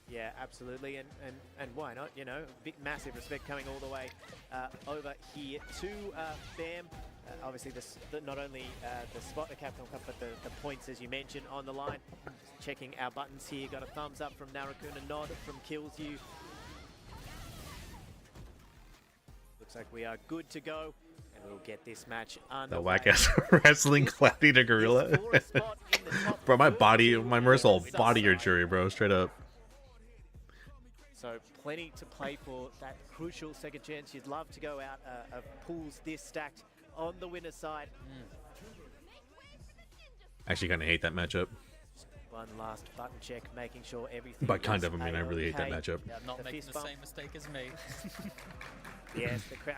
yeah, absolutely, and why not? You know, big massive respect coming all the way over here to BAM. Obviously, not only the spot, the Capcom Cup, but the points, as you mentioned, on the line. Just checking our buttons here. Got a thumbs up from Narracun, a nod from Killsu. Looks like we are good to go, and we'll get this match underway. The whack ass wrestling Gladiator Gorilla. For a spot in the top Bro, my 30. merciful body your jury, bro. Straight up. So plenty to play for, that crucial second chance. You'd love to go out of pools this stacked on the winner's side. Actually, kind of hate that matchup. One last button check, making sure everything By kind is of, I mean, I really hate that A-okay. matchup. Yeah, not The making fist the bump. same mistake as me. Yes, the crowd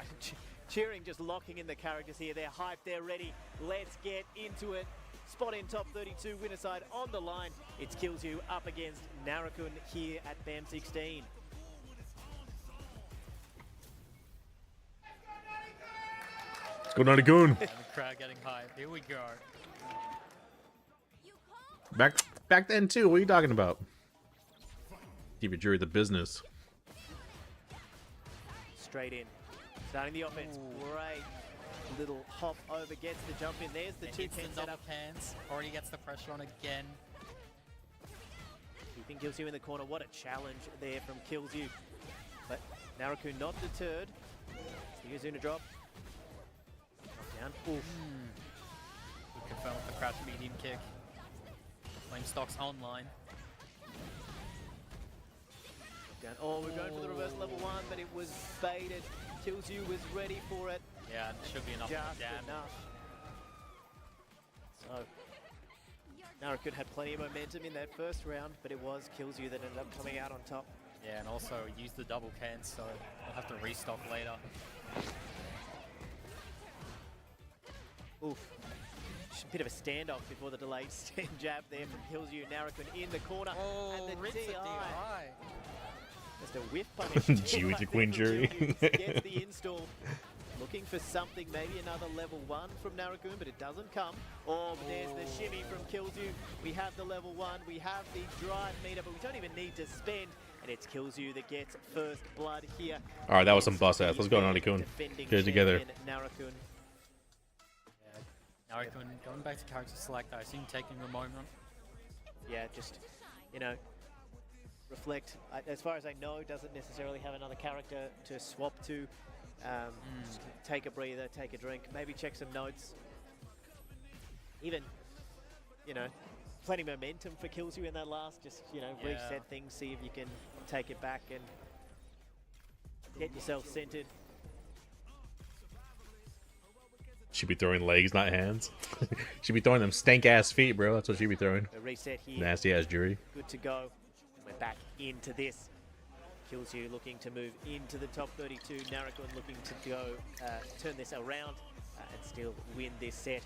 cheering, just locking in the characters here. They're hyped, they're ready. Let's get into it. Spot in top 32, winner side on the line. It's Killsu up against Narracun here at BAM16. Let's go, Nanagoon. And the crowd getting hype. Here we go. Back then, too. What are you talking about? Give your jury the business. Straight in. Starting the offense. Great little hop over, gets the jump in. There's the two Hits the can double setup. cans. Already gets the pressure on again. Keeping Killsu in the corner. What a challenge there from Killsu. But Narracun not deterred. It's the Yuzuna drop. Knockdown. Oof. Good confirm with the crouch medium kick. Flame stocks online. Knockdown. Oh, we're going for the reverse level one, but it was baited. Killsu was ready for it. Yeah, and should be enough Just for damn. enough. So, Narracun had plenty of momentum in that first round, but it was Killsu that ended up coming out on top. Yeah, and also use the double cans, so I'll have to restock later. Oof. Just a bit of a standoff before the delayed stand jab there from Killsu. Narracun in the corner. and the rips DI. at DI. Just a whiff punish. Gee with your queen jury. Gets the install. Looking for something, maybe another level one from Narracun, but it doesn't come. Oh, but there's the shimmy from Killsu. We have the level one, we have the drive meter, but we don't even need to spend. And it's Killsu that gets first blood here. All right, that was some bust ass. Let's go, Nanagoon. Defending Get it together. champion Narracun. Yeah, Narracun going back to character select, I assume taking a moment. Yeah, just, you know, reflect. As far as I know, doesn't necessarily have another character to swap to. Just take a breather, take a drink, maybe check some notes. Even, you know, plenty of momentum for Killsu in that last. Just, you know, Yeah. reset things, see if you can take it back and get yourself centered. Should be throwing legs, not hands. Should be throwing them stank ass feet, bro. That's what she'd be throwing. A reset here. Nasty ass jury. Good to go. And we're back into this. Killsu looking to move into the top 32. Narracun looking to go turn this around and still win this set.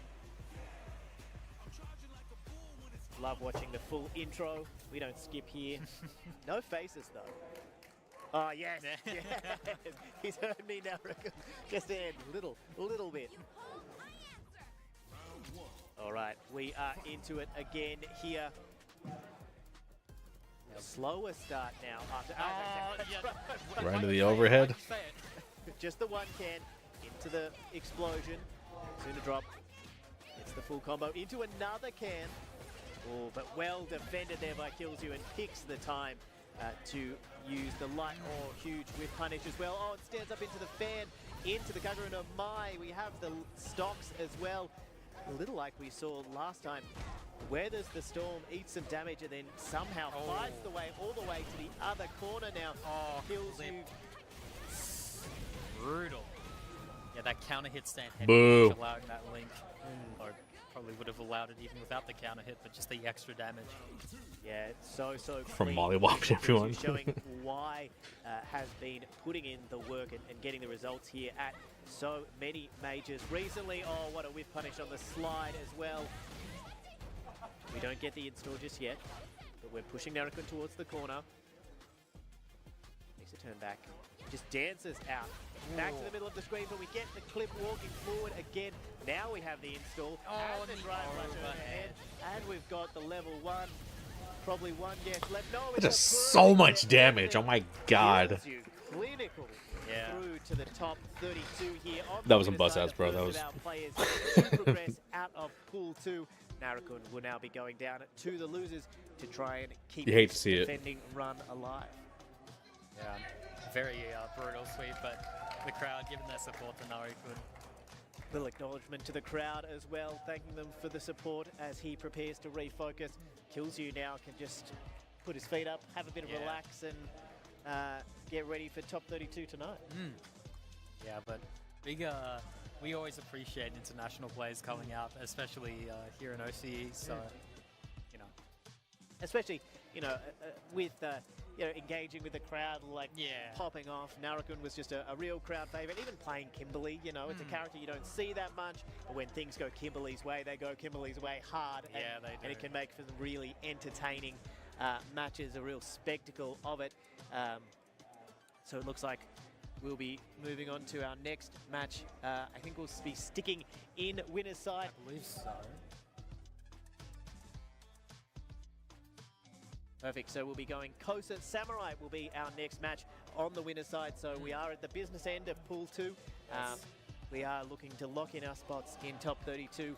love watching the full intro. We don't skip here. No faces though. Oh yes, yes. He's heard me now. Just a little bit. All right, we are into it again here. A slower start now. After Right into the overhead. just the one can into the explosion. Soon to drop. It's the full combo into another can. Oh, but well defended there by Killsu and picks the time to use the light or huge whip punish as well. Oh, it stands up into the fan, into the Kagura no Mai. We have the stocks as well. A little like we saw last time. Weathers the storm, eats some damage, and then somehow fights the way all the way to the other corner now. Oh, Kills you. Brutal. Yeah, that counter hit stand Boo. allowing that link. Or probably would have allowed it even without the counter hit, but just the extra damage. Yeah, so From clean. mollywopping everyone. Showing why has been putting in the work and getting the results here at so many majors recently. Oh, what a whiff punish on the slide as well. We don't get the install just yet, but we're pushing Narukun towards the corner. Makes a turn back. Just dances out. Back to the middle of the screen, but we get the clip walking forward again. Now we have the install. And the drive rush overhead. And we've got the level 1. Probably one guess left. No, it's That's a so perfect much hit. damage. Oh my god. Kills you. Clinical. Yeah. Through to the top 32 here. On That the was some winner's buzz side, ass, bro. the That first was- of our players to progress out of pool 2. Narukun will now be going down to the losers to try and keep You hate to this see it. defending run alive. Yeah, very brutal sweep, but the crowd giving their support to Narukun. Little acknowledgement to the crowd as well, thanking them for the support as he prepares to refocus. Kills you now can just put his feet up, have a bit of Yeah. relax, and get ready for top 32 tonight. Yeah, but we always appreciate international players coming out, especially here in OCE. So, you know, Especially, with engaging with the crowd, like popping off. Narukun was just a real crowd favorite. Even playing Kimberly, it's a character you don't see that much, but when things go Kimberly's way, they go Kimberly's way hard. Yeah, and, they do. And it can make for some really entertaining matches, a real spectacle of it. So it looks like we'll be moving on to our next match. I think we'll be sticking in winner's side. I believe so. Perfect, so we'll be going Kosa Samurai will be our next match on the winner's side. So we are at the business end of Pool 2. We are looking to lock in our spots in top 32.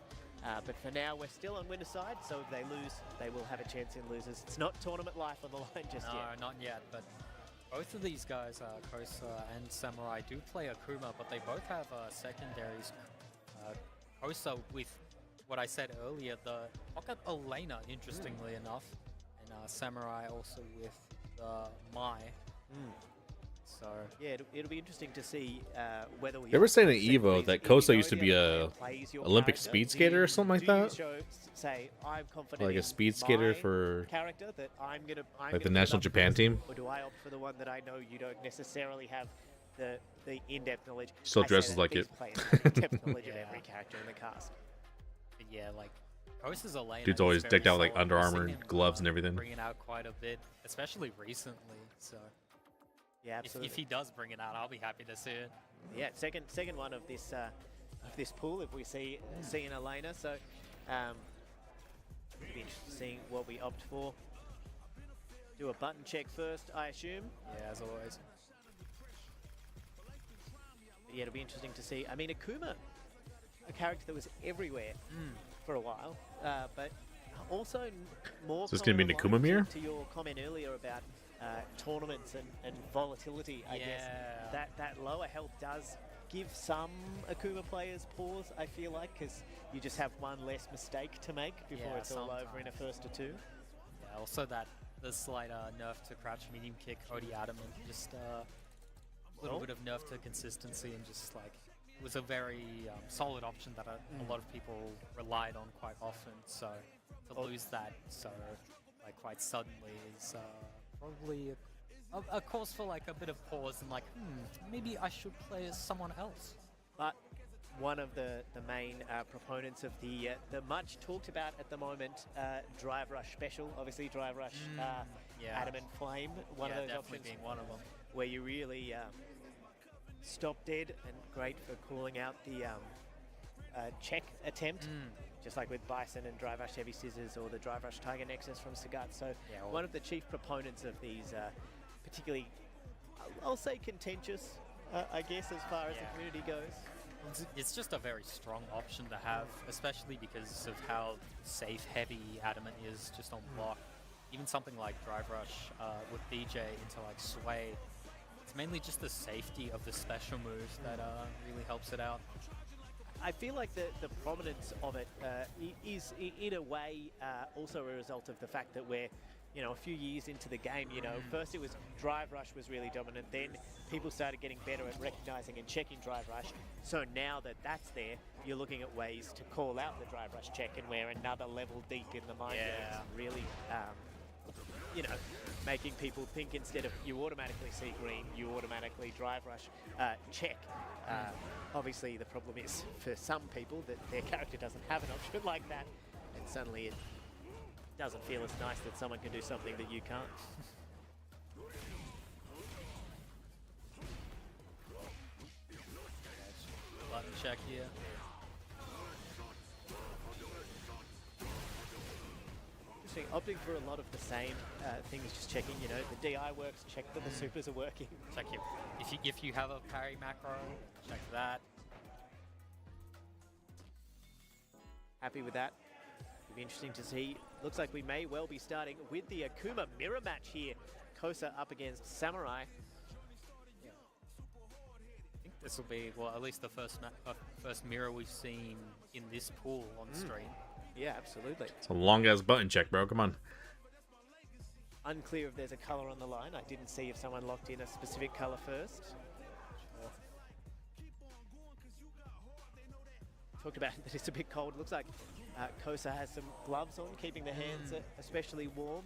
But for now, we're still on winner's side, so if they lose, they will have a chance in losers. It's not tournament life on the line just No, yet. not yet, but both of these guys, Kosa and Samurai, do play Akuma, but they both have secondaries. Kosa with what I said earlier, the Pocket Elena, interestingly enough, and Samurai also with the Mai. So Yeah, it'll be interesting to see whether we... They were saying at Evo that Kosa used to be a Olympic speed skater or something like that. Say, I'm confident Like a in speed skater my for character that I'm like gonna the put national up Japan first, team. or do I opt for the one that I know you don't necessarily have the in-depth knowledge? Still I say dresses that like these it. players have in-depth knowledge of Yeah. every character in the cast. but yeah, like Kosa's Elena. Dude's is always very decked out like solid. Under We've Armour seen and him, gloves and everything. Bringing out quite a bit, especially recently. So Yeah, if absolutely. if he does bring it out, I'll be happy to see it. Yeah, second one of this pool. If we see an Elena, so it'll be interesting seeing what we opt for. Do a button check first, I assume. Yeah, as always. But yeah, it'll be interesting to see. I mean, Akuma, a character that was everywhere for a while, but also more. So it's gonna be an comment Akuma mirror? to your comment earlier about tournaments and volatility. I guess Yeah. that lower health does give some Akuma players pause. I feel like because you just have one less mistake to make before Yeah, it's all over in a sometimes. first or two. Yeah, also the slight nerf to crouch medium kick, Odie Adamant, just a little bit of nerf to consistency and just like it was a very solid option that a lot of people relied on quite often. So to lose that so like quite suddenly is probably a cause for like a bit of pause and like maybe I should play as someone else. But one of the main proponents of the much talked about at the moment Drive Rush special. Obviously, Drive Rush, yeah. Adamant Flame, one of those definitely options being one of them. where you really stop dead, and great for calling out the check attempt. Just like with Bison and Drive Rush Heavy Scissors or the Drive Rush Tiger Nexus from Sagat. So Yeah, one of the chief proponents of these, particularly, I'll say contentious, I guess, as far as the Yeah. community goes. It's just a very strong option to have, especially because of how safe heavy Adamant is just on block. Even something like Drive Rush with DJ into like Sway, it's mainly just the safety of the special moves that really helps it out. I feel like the prominence of it is, in a way, also a result of the fact that we're, a few years into the game. First it was Drive Rush was really dominant. Then people started getting better at recognizing and checking Drive Rush. So now that that's there, you're looking at ways to call out the Drive Rush check, and we're another level deep in the mind games, really, making people think instead of you automatically see green, you automatically Drive Rush check. Obviously, the problem is for some people that their character doesn't have an option like that, and suddenly it doesn't feel as nice that someone can do something that you can't. Button check here. Interesting, opting for a lot of the same things, just checking, the DI works, check that the supers are working. Check you. If you have a parry macro, check that. Happy with that. It'll be interesting to see. Looks like we may well be starting with the Akuma mirror match here. Kosa up against Samurai. I think this will be, well, at least the first mirror we've seen in this pool on stream. Yeah, absolutely. It's a long-ass button check, bro. Come on. Unclear if there's a color on the line. I didn't see if someone locked in a specific color first. Talked about that it's a bit cold. Looks like Kosa has some gloves on, keeping the hands especially warm.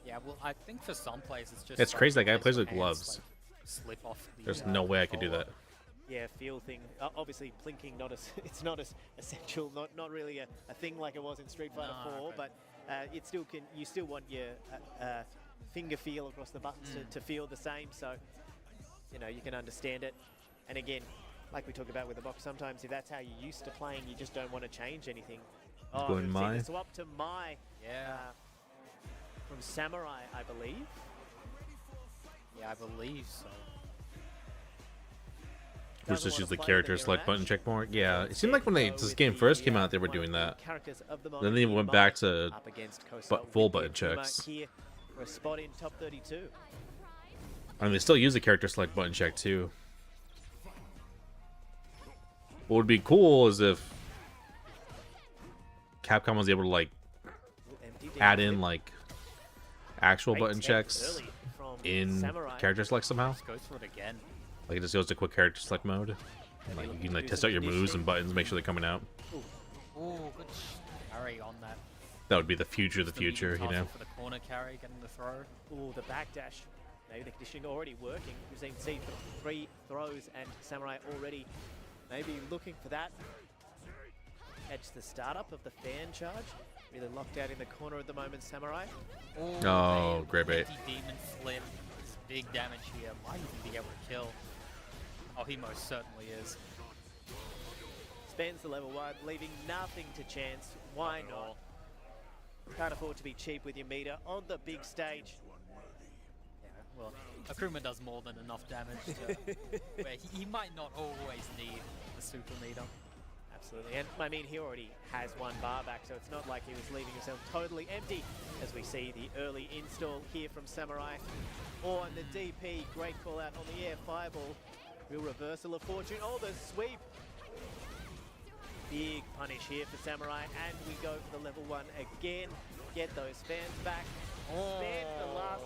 Yeah, well, I think for some players it's just... It's like crazy that guy makes plays your with hands, gloves. like, slip off the, There's no way I could do controller. that. Yeah, feel thing. Obviously, plinking it's not as essential, not really a thing like it was in Street Fighter 4, but it still can. You still want your finger feel across the buttons to feel the same. So, you can understand it. And again, like we talk about with the box, sometimes if that's how you're used to playing, you just don't want to change anything. Going Mai. So up to Mai. Yeah. From Samurai, I believe. Yeah, I believe so. Which just Doesn't use the wanna play character mirror select match. button check more. Yeah, it seemed like when Go this with game the, first came out, they were one of doing the that. characters of the Then moment, they the went Mai, back to up against Kosa full with the button Akuma checks. here for a spot in top 32. I mean, they still use the character select button check too. What would be cool is if Capcom was able to like Empty add deep in flip. like actual Great button tech checks early from in Samurai. character select somehow. Let's go for it again. Like it just goes to quick character select mode. And, like, you can like test out your moves and buttons, make sure they're coming out. Ooh, good carry on that. That would be the future of the medium future, you tussle know. For the corner carry, getting the throw. Ooh, the backdash. Maybe the conditioning already working. We've seen C for 3 throws and Samurai already maybe looking for that. Catch the startup of the fan charge. Really locked out in the corner at the moment, Samurai. Oh, great bait. Demon flip. It's big damage here. Might even be able to kill. Oh, he most certainly is. Spends the level 1, leaving nothing to chance. Why Not at not? all. Can't afford to be cheap with your meter on the big stage. Yeah, well, Akuma does more than enough damage to where he might not always need the super meter. Absolutely, and I mean, he already has 1 bar back, so it's not like he was leaving himself totally empty, as we see the early install here from Samurai. Or on the DP, great call out on the air fireball. Real reversal of fortune. Oh, the sweep. Big punish here for Samurai, and we go for the level 1 again. Get those fans back. Spend the last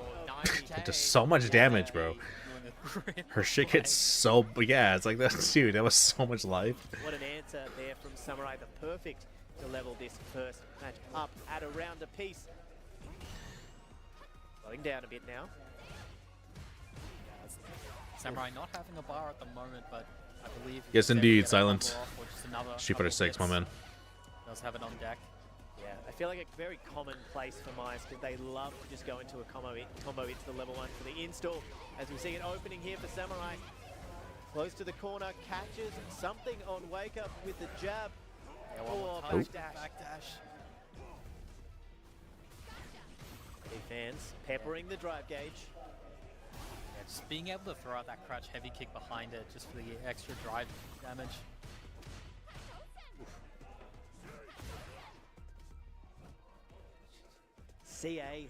of It does so much damage, bro. Her shit gets so... Yeah, it's like that. Dude, that was so much life. What an answer there from Samurai, the perfect to level this first match up at around a piece. Slowing down a bit now. Samurai not having a bar at the moment, but I believe. Yes, Said indeed, he had a Silent. couple off, or just another Street couple Fighter 6, my hits. man. Does have it on deck. Yeah, I feel like a very common place for mice because they love to just go into a combo into the level 1 for the install. As we see it opening here for Samurai. Close to the corner, catches something on Wake Up with the jab. Yeah, one more Oh, time. backdash. Fans peppering the drive gauge. Yeah, just being able to throw out that crouch heavy kick behind it just for the extra drive damage. CA,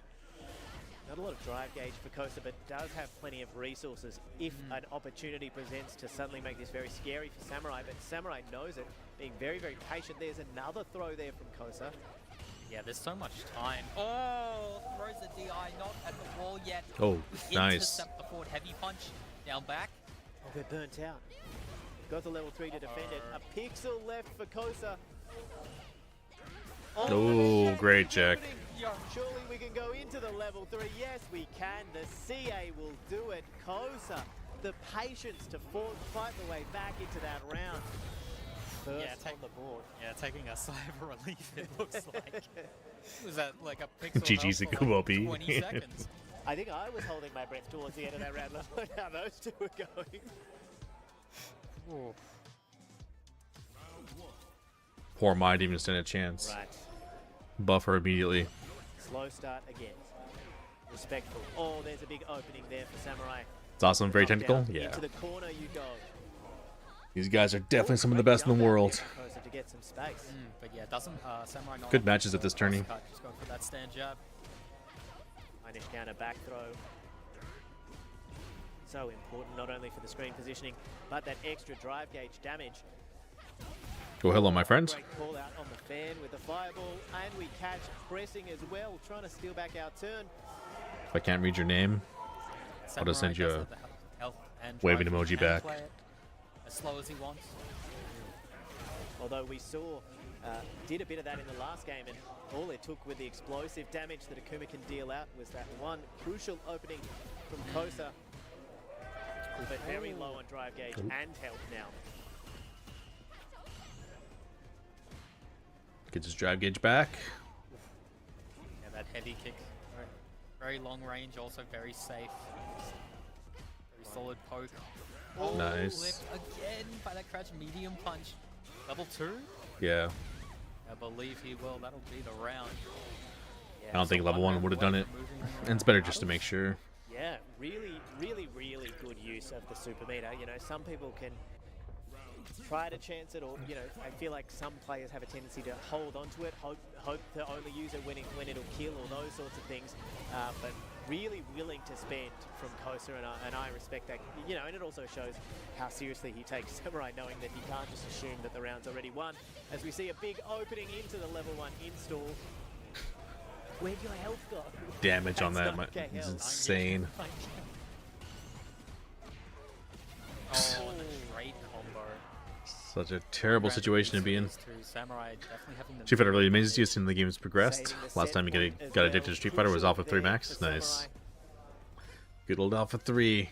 not a lot of drive gauge for Kosa, but does have plenty of resources if an opportunity presents to suddenly make this very scary for Samurai. But Samurai knows it, being very, very patient. There's another throw there from Kosa. Yeah, there's so much time. Oh, throws the DI, not at the wall yet. Oh, nice. Intercept the forward heavy punch. Down back. Oh, they're burnt out. Got the level 3 to defend it. A pixel left for Kosa. Oh, great check. Surely we can go into the level 3. Yes, we can. The CA will do it. Kosa, the patience to fight the way back into that round. First on the board. Yeah, taking a sigh of relief, it looks like. Was that like a pixel GG's health a for Kubo like B. 20 seconds? I think I was holding my breath towards the end of that round. Look how those two were going. Ooh. Poor Might didn't even stand a chance. Right. Buff her immediately. Slow start again. Respectful. Oh, there's a big opening there for Samurai. It's awesome, very Up, technical. down, Yeah. Into the corner you go. These guys are definitely some of the best in the world. Kosa to get some space. But yeah, doesn't Samurai not Good matches at this tourney. Just going for that stand jab. Inish counter back throw. So important not only for the screen positioning, but that extra drive gauge damage. Oh, hello, my friend. Great call out on the fan with the fireball, and we catch pressing as well, trying to steal back our turn. If I can't read your name, I'll just send you does a have the health and waving drive emoji and back. play it as slow as he wants. Although we saw, did a bit of that in the last game, and all it took with the explosive damage that Akuma can deal out was that one crucial opening from Kosa. But very low on drive gauge and health now. Gets his drive gauge back. Yeah, that heavy kick. Very long range, also very safe. Very solid poke. Oh, Nice. Lift again by that crouch medium punch. Level 2? Yeah. I believe he will. That'll be the round. Yeah, I don't think level 1 would have done it. And it's better just to make sure. Yeah, really good use of the super meter. You know, some people can try to chance it, or you know, I feel like some players have a tendency to hold onto it, hope to only use it when it'll kill, or those sorts of things. But really willing to spend from Kosa, and I respect that. You know, and it also shows how seriously he takes Samurai, knowing that he can't just assume that the round's already won. As we see a big opening into the level 1 install. Where'd your health go? Damage on That's that not okay, is hell. insane. Oh, the great combo. Such a terrible situation to be in. Samurai definitely having the Street Fighter really amazes you as the game's progressed. Saving the Last set time you point as got well. addicted to Street Fighter was Alpha 3 Crucial Max. there for Nice. Samurai. Good old Alpha 3.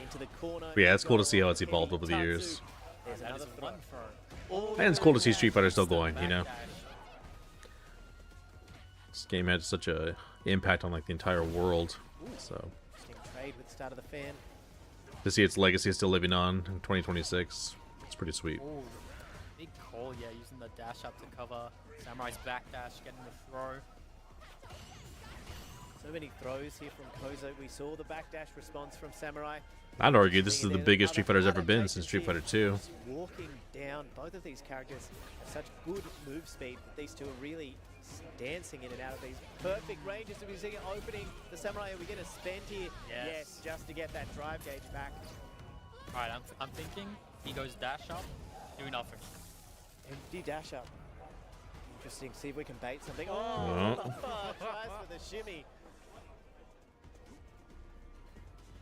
Into the corner. But yeah, it's cool to see how it's evolved over the Tatsu. years. There's That is another one throw. throw. And it's cool to see Street Fighter still going, you know? Backdash. This game had such a impact on like the entire world. So Interesting trade with the start of the fan. to see its legacy still living on in 2026, it's pretty sweet. Ooh, big call, yeah, using the dash up to cover. Samurai's backdash, getting the throw. So many throws here from Koza. We saw the backdash response from Samurai. I'd argue this is the There's biggest Street other Fighter's ever been since adjacency, Street Fighter 2. just walking down, both of these characters have such good move speed, but these two are really dancing in and out of these perfect ranges. Are we seeing an opening? The Samurai, are we going to spend here? Yes. Just to get that drive gauge back. Alright, I'm thinking he goes dash up, do nothing. Empty dash up. Interesting. See if we can bait something. Oh, Oh. tries for the shimmy.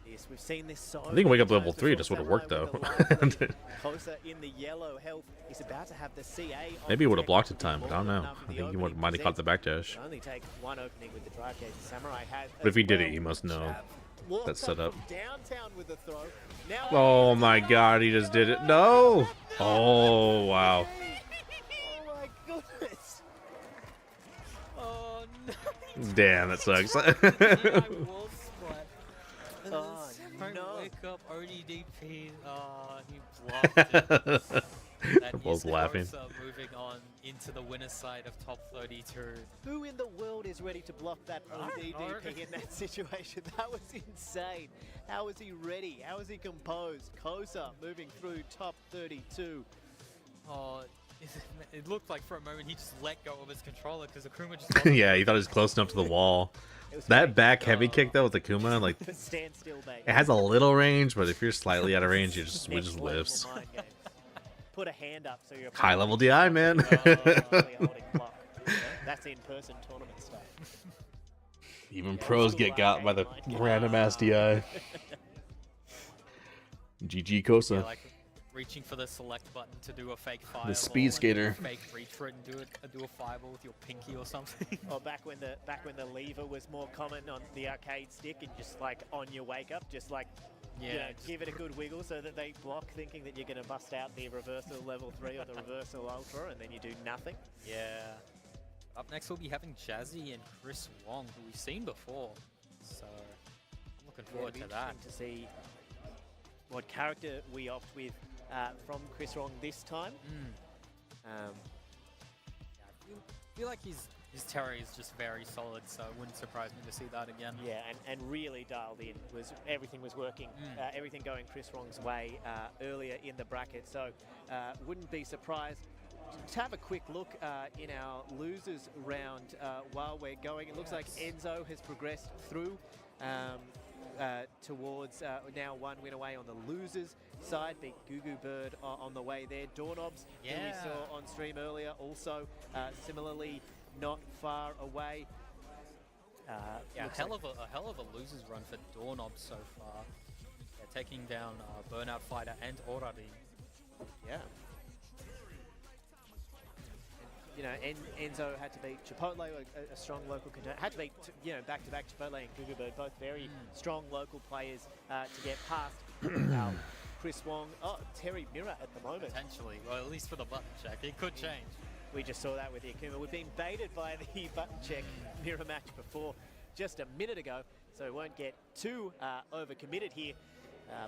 Yes, we've seen this so I think Wake Up many Level times 3 before. just would have Samurai worked though. with the live lead. Closer in the yellow health. He's about to have the CA. Maybe he would have blocked it it time, but I don't know. I think he might have caught the backdash. Only take one opening with the drive gauge. Samurai has. But if he as did it, well. he must know. Jab. walks That's set up. from downtown with the throw. Now Oh my god, he just did it. No! Oh, wow. Oh my goodness. Oh no. Damn, that sucks. I was splat. And Oh, then no. wake up ODDP. Oh, he blocked it. That Both is laughing. Kosa moving on into the winner's side of top 32. Who in the world is ready to block that I don't know. ODDP in that situation? That was insane. How is he ready? How is he composed? Kosa moving through top 32. Oh, it looked like for a moment he just let go of his controller because Akuma just wasn't Yeah, he thought he was close enough to the wall. It was That great. back heavy kick though with Akuma, like The standstill, baby. it has a little range, but if you're slightly out of range, we Next just level lives. mind games. Put a hand up so you're High level DI, man. holding block. That's in-person tournament stuff. Even pros get got by the random ass DI. GG Kosa. Yeah, like reaching for the select button to do a fake fireball. speed and skater. Fake reach for it and do a fireball with your pinky or something. Or back when the lever was more common on the arcade stick and just like on your wake up, just like Yeah, you know, just- give it a good wiggle so that they block, thinking that you're going to bust out the reversal level 3 or the reversal ultra, and then you do nothing. Yeah. Up next we'll be having Jazzy and Chris Wong, who we've seen before. So looking forward It'll to be that. interesting to see what character we opt with from Chris Wong this time. Yeah, I feel like his Terry is just very solid, so it wouldn't surprise me to see that again. Yeah, and really dialed in. Everything was working, everything going Chris Wong's way earlier in the bracket. So wouldn't be surprised. To have a quick look in our losers round while we're going, it looks like Enzo has progressed through towards now one win away on the losers side. Big Gugu Bird on the way there. Doorknobs, who we Yeah. saw on stream earlier, also similarly not far away. Yeah, Looks a hell of a losers run for Doorknobs so far. Yeah, taking down Burnout Fighter and Orari. Yeah. You know, Enzo had to beat Chipotle, a strong local contender. Had to beat, back-to-back Chipotle and Gugu Bird, both very strong local players to get past Chris Wong. Oh, Terry Mirror at the moment. Potentially, well, at least for the button check. It could change. We just saw that with the Akuma. We've been baited by the button check mirror match before just a minute ago, so we won't get too overcommitted here.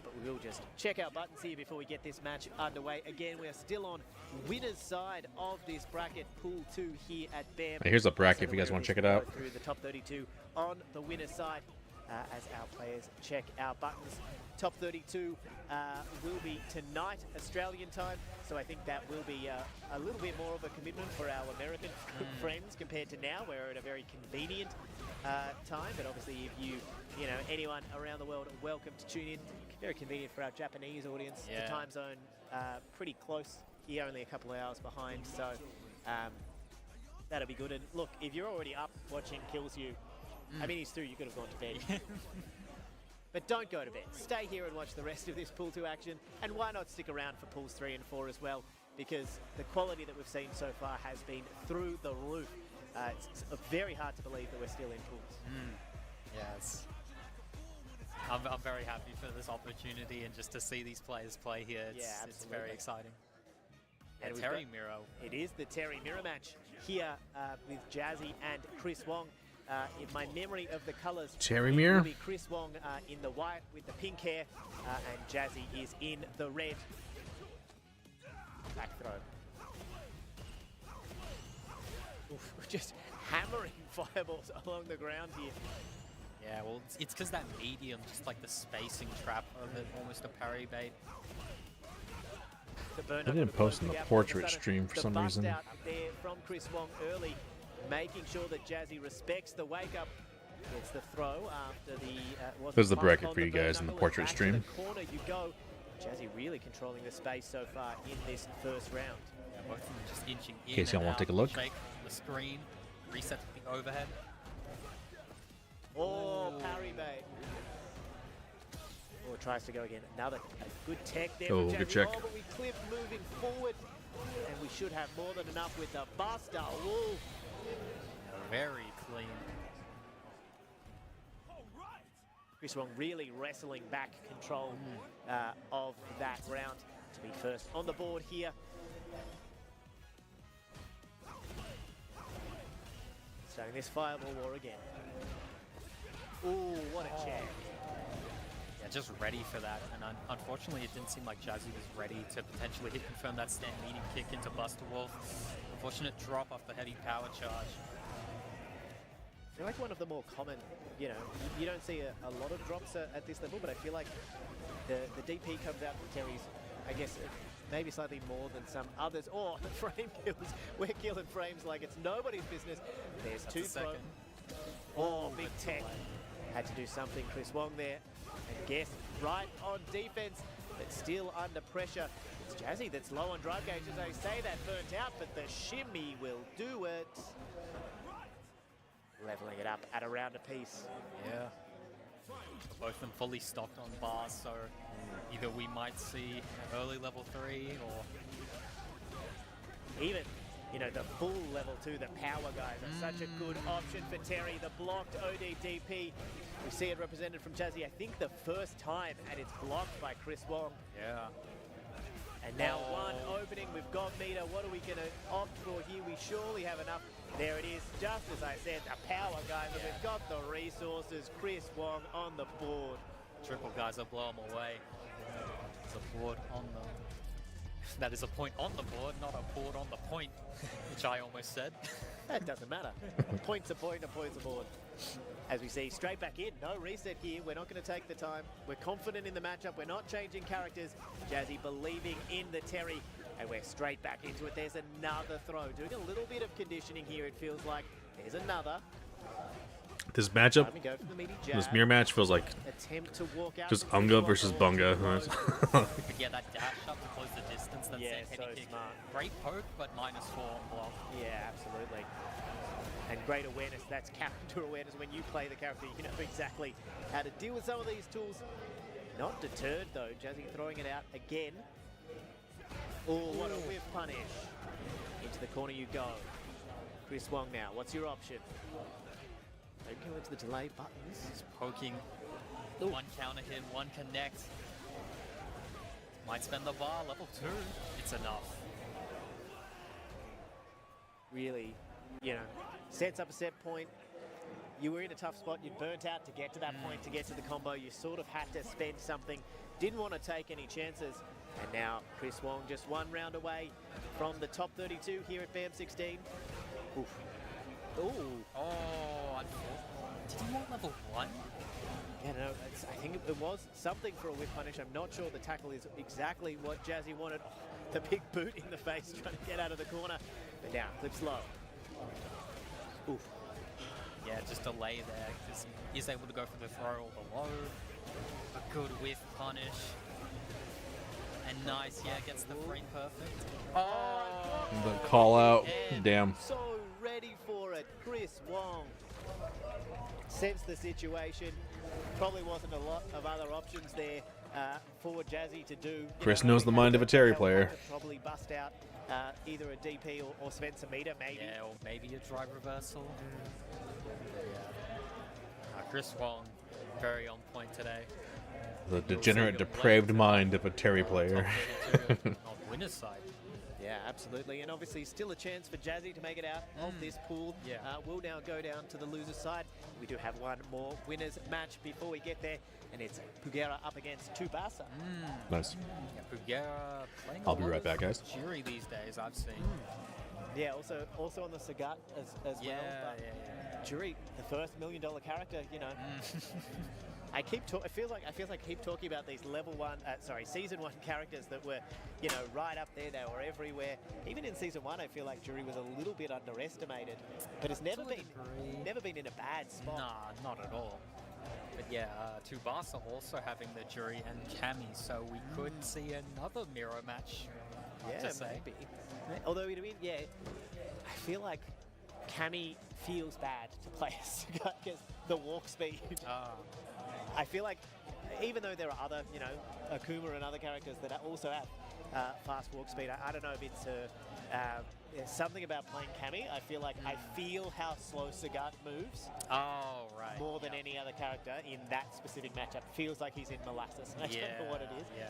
But we will just check our buttons here before we get this match underway. Again, we are still on winner's side of this bracket, Pool 2 here at BAM. Hey, here's a bracket if you guys want to check it out. Through the top 32 on the winner's side as our players check our buttons. Top 32 will be tonight, Australian time, so I think that will be a little bit more of a commitment for our American friends compared to now. We're at a very convenient time, but obviously if you know, anyone around the world are welcome to tune in. Very convenient for our Japanese audience. Yeah. The time zone pretty close here, only a couple of hours behind, so that'll be good. And look, if you're already up watching Kills You, I mean, he's through, you could have gone to bed. But don't go to bed. Stay here and watch the rest of this Pool 2 action, and why not stick around for Pools 3 and 4 as well, because the quality that we've seen so far has been through the roof. It's very hard to believe that we're still in Pools. Yes. I'm very happy for this opportunity and just to see these players play here. It's very absolutely. exciting. And And we've Terry got- Miro. It is the Terry Mirror match here with Jazzy and Chris Wong. In my memory of the colours, Terry it will Mirror? be Chris Wong in the white with the pink hair, and Jazzy is in the red. Back throw. Oof, just hammering fireballs along the ground here. Yeah, well, it's because that medium, just like the spacing trap of it, almost a parry bait. The burn They up didn't of the post in the gap. portrait All of a sudden, stream for the some bust reason. out there from Chris Wong early, making sure that Jazzy respects the wake up. Gets the throw after the. There's the wasn't bracket on for you burn guys in the knuckle, and portrait back to stream. the corner you go. Jazzy really controlling the space so far in this first round. Yeah, both of them just inching in. case y'all and wanna take a out, look. Shake the screen, reset the overhead. Oh, Ooh. parry bait. Oh, tries to go again. Another good tech there. Oh, from good Jazzy. check. Oh, but we clip moving forward, and we should have more than enough with the Buster. Ooh. Very clean. Chris Wong really wrestling back control of that round to be first on the board here. Starting this fireball war again. Ooh, what a check. Yeah, just ready for that. And unfortunately, it didn't seem like Jazzy was ready to potentially hit confirm that stand medium kick into Buster Wolf. Unfortunate drop off the heavy power charge. I feel like one of the more common, you know, you don't see a lot of drops at this level, but I feel like the DP comes out with Terry's, I guess, maybe slightly more than some others. Oh, the frame kills. We're killing frames like it's nobody's business. There's That's two a second. Oh, big tech. Had to do something, Chris Wong there. And guess right on defense, but still under pressure. It's Jazzy that's low on drive gauge, as I say that burnt out, but the shimmy will do it. Leveling it up at a round apiece. Yeah. Both of them fully stocked on bars, so either we might see early level 3 or Even, you know, the full level 2, the power guys are such a good option for Terry. The blocked ODDP. We see it represented from Jazzy, I think the first time, and it's blocked by Chris Wong. yeah. And now one opening, we've got meter. What are we going to opt for here? We surely have enough. There it is, just as I said, a power guy, but we've got the resources. Chris Wong on the board. Triple guys will blow them away. There's a board on the... That is a point on the board, not a board on the point, which I almost said. That doesn't matter. Point's a point, a point's a board. As we see, straight back in, no reset here. We're not going to take the time. We're confident in the matchup. We're not changing characters. Jazzy believing in the Terry, and we're straight back into it. There's another throw. Doing a little bit of conditioning here, it feels like. There's another. This matchup, Time to go for the meaty jab. this mirror match feels like Attempt to walk out. just from Unga Chris versus Wong. Bunga. Yeah, that dash up to close the distance, that's Yeah, it. so Heavy kick. smart. Great poke, but -4 on block. Yeah, absolutely. And great awareness. That's character awareness. When you play the character, you know exactly how to deal with some of these tools. Not deterred, though. Jazzy throwing it out again. Oh, what a whip punish. Into the corner you go. Chris Wong now. What's your option? Don't go into the delay buttons. He's poking. Ooh. One counter hit, one connect. Might spend the bar, level 2. It's enough. Really, you know, sets up a set point. You were in a tough spot. You'd burnt out to get to that point, to get to the combo. You sort of had to spend something. Didn't want to take any chances. And now Chris Wong just one round away from the top 32 here at BAM16. Oof. Ooh. Oh, did he want level 1? Yeah, no, I think it was something for a whip punish. I'm not sure the tackle is exactly what Jazzy wanted. Oh, the big boot in the face trying to get out of the corner. But now, clips low. Oof. Yeah, just delay there, because he's able to go for the throw or the low. A good whiff punish. And nice, yeah, gets the frame perfect. Oh! The call out. And Damn. so ready for it, Chris Wong. Sensed the situation. Probably wasn't a lot of other options there for Jazzy to do. Chris knows the mind of a Terry player. Probably bust out either a DP or spend some meter, maybe. Yeah, or maybe a drive reversal. Chris Wong, very on point today. The degenerate, depraved mind of a Terry player. On winner's side. Yeah, absolutely. And obviously still a chance for Jazzy to make it out of this pool. Yeah. We'll now go down to the loser's side. We do have one more winner's match before we get there. And it's Pugera up against Tsubasa. Nice. Yeah, Pugera playing I'll a be lot right of back, guys. Jury these days, I've seen. Yeah, also on the Sagat as Yeah, well. But yeah. Jury, the first $1 million character, you know. I feel like I keep talking about these season 1 characters that were, you know, right up there. They were everywhere. Even in season 1, I feel like Jury was a little bit underestimated, but it's never been in a bad spot. Nah, not at all. But yeah, Tsubasa also having the Jury and Kami, so we could see another mirror match. Yeah, to say. maybe. Although, I mean, yeah, I feel like Kami feels bad to play as because the walk speed. I feel like, even though there are other, you know, Akuma and other characters that also have fast walk speed, I don't know if it's there's something about playing Cammy. I feel like I feel how slow Sagat moves Oh, right. more than any other character in that specific matchup. Feels like he's in molasses. I don't know what it is. Yeah.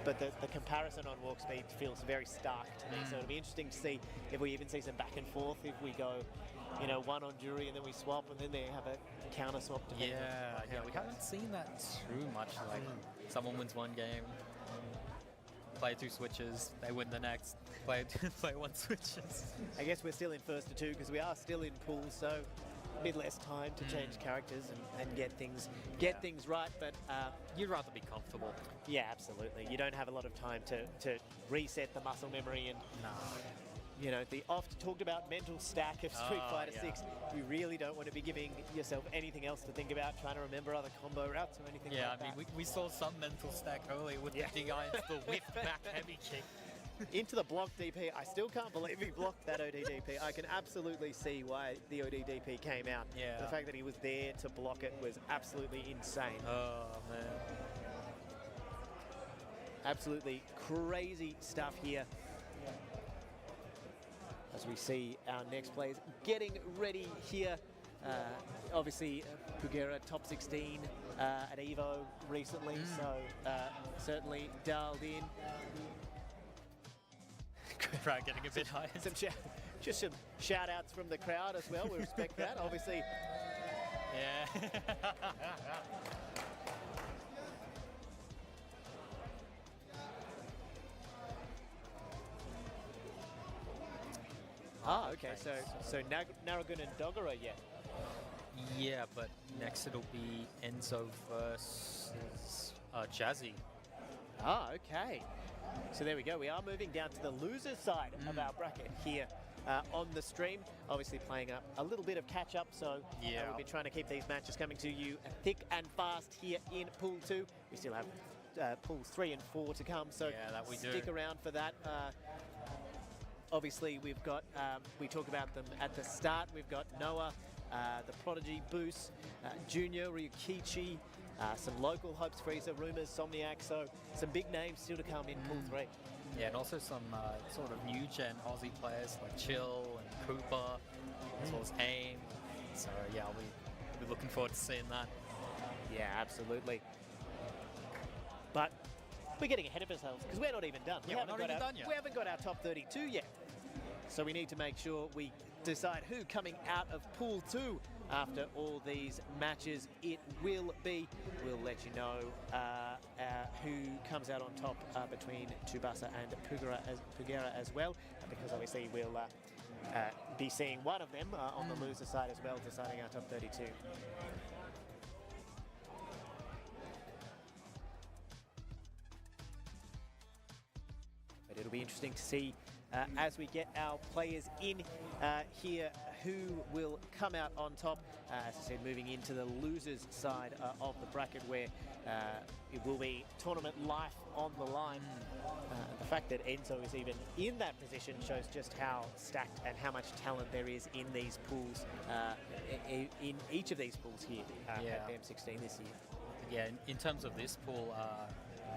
But the comparison on walk speed feels very stark to me. So it'll be interesting to see if we even see some back and forth, if we go, you know, one on Jury and then we swap and then they have a counter swap. depending on how Yeah, it we goes. haven't seen that too much. Like, someone wins one game, play 2 switches, they win the next, play 1 switches. I guess we're still in first to 2 because we are still in pool, so a bit less time to change characters and get things right. But You'd rather be comfortable. yeah, absolutely. You don't have a lot of time to reset the muscle memory and Nah. you know, the oft talked about mental stack of Street Oh, Fighter yeah. 6. You really don't want to be giving yourself anything else to think about, trying to remember other combo routes or anything Yeah, like I mean, that. we saw some mental stack earlier with Yeah. the DI into the whipped back heavy kick. Into the block DP. I still can't believe he blocked that ODDP. I can absolutely see why the ODDP came out. Yeah. The fact that he was there to block it was absolutely insane. Oh, man. Absolutely crazy stuff here. As we see our next players getting ready here. Obviously, Pugera top 16 at EVO recently, so certainly dialed in. Crowd getting a bit high. Just some shout outs from the crowd as well. We respect that. Obviously, Yeah. okay. So Naragun and Dogora, yeah. Yeah, but next it'll be Enzo versus Jazzy. Okay. So there we go. We are moving down to the loser's side of our bracket here on the stream. Obviously playing up a little bit of catch up. So Yeah. we've been trying to keep these matches coming to you thick and fast here in Pool 2. We still have Pools 3 and 4 to come. So Yeah, that we do. stick around for that. Obviously, we've got, we talked about them at the start. We've got Noah, the Prodigy, Boost, Junior, Ryukichi, some local hopes, Freezer, Rumors, Somniac. So some big names still to come in Pool 3. Yeah, and also some sort of new gen Aussie players like Chill and Cooper, as well as AIM. So yeah, we'll be looking forward to seeing that. Yeah, absolutely. But we're getting ahead of ourselves because we're not even done. Yeah, we're not even done yet. We haven't got our top 32 yet. So we need to make sure we decide who coming out of Pool 2 after all these matches it will be. We'll let you know who comes out on top between Tsubasa and Pugera as well, because obviously we'll be seeing one of them on the loser side as well, deciding our top 32. But it'll be interesting to see as we get our players in here who will come out on top. As I said, moving into the losers side of the bracket where it will be tournament life on the line. The fact that Enzo is even in that position shows just how stacked and how much talent there is in these pools, in each of these pools here at BAM16 this year. Yeah, in terms of this pool,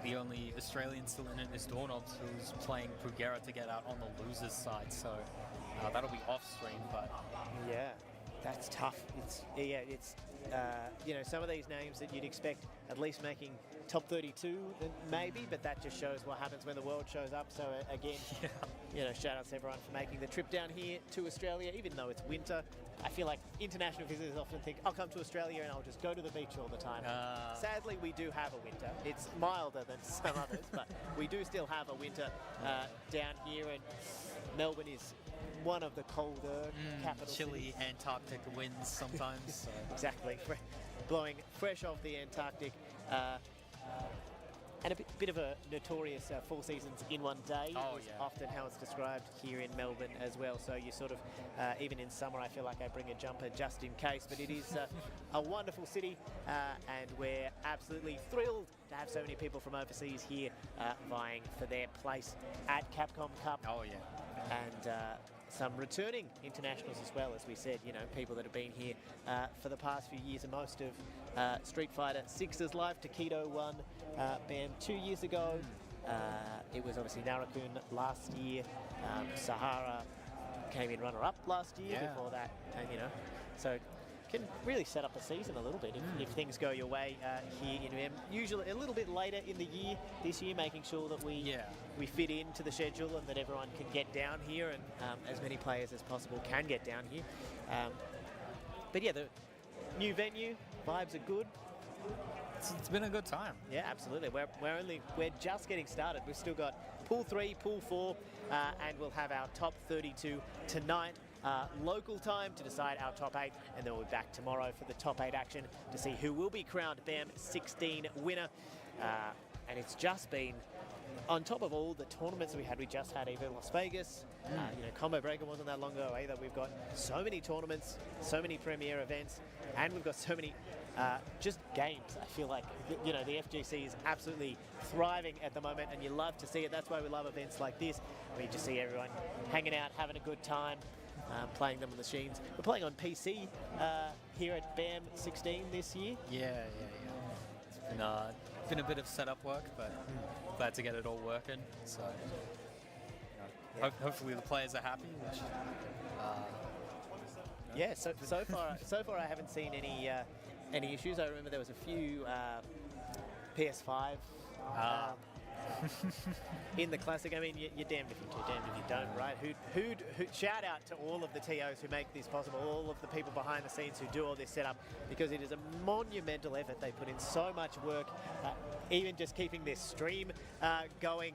the only Australian still in it is Doorknobs, who's playing Pugera to get out on the losers side. So that'll be off stream, but yeah, that's tough. It's you know, some of these names that you'd expect at least making top 32 maybe, but that just shows what happens when the world shows up. So again, you know, shout out to everyone for making the trip down here to Australia, even though it's winter. I feel like international visitors often think, I'll come to Australia and I'll just go to the beach all the time. Sadly, we do have a winter. It's milder than some others, but we do still have a winter down here, and Melbourne is one of the colder capital chilly cities. Antarctic winds sometimes. So. Exactly, blowing fresh off the Antarctic. And a bit of a notorious 4 seasons in one day is often how it's described here in Melbourne as well. So you sort of, even in summer, I feel like I bring a jumper just in case. But it is a wonderful city, and we're absolutely thrilled to have so many people from overseas here vying for their place at Capcom Cup. Oh yeah. And some returning internationals as well, as we said, you know, people that have been here for the past few years, and most of Street Fighter 6's life. Takedo won BAM 2 years ago. It was obviously Narakun last year. Sahara came in runner-up last year. Yeah. Before that, you know, so can really set up a season a little bit if things go your way here in BAM. Usually a little bit later in the year this year, making sure that we fit into the schedule and that everyone can get down here and as many players as possible can get down here. But yeah, the new venue, vibes are good. It's been a good time. Yeah, absolutely. We're just getting started. We've still got Pool 3, Pool 4, and we'll have our top 32 tonight. Local time to decide our top 8, and then we'll be back tomorrow for the top 8 action to see who will be crowned BAM16 winner. And it's just been, on top of all the tournaments we just had EVO Las Vegas. You know, Combo Breaker wasn't that long ago either. We've got so many tournaments, so many premier events, and we've got so many just games. I feel like, you know, the FGC is absolutely thriving at the moment, and you love to see it. That's why we love events like this, where you just see everyone hanging out, having a good time. Playing them on the machines. We're playing on PC here at BAM16 this year. Yeah. It's been a bit of setup work, but glad to get it all working. So, you know, hopefully the players are happy. Which, yeah. So far I haven't seen any issues. I remember there was a few PS5. In the classic. I mean, you're damned if you do, damned if you don't, right? Who shout out to all of the TOs who make this possible, all of the people behind the scenes who do all this setup, because it is a monumental effort. They put in so much work. Even just keeping this stream going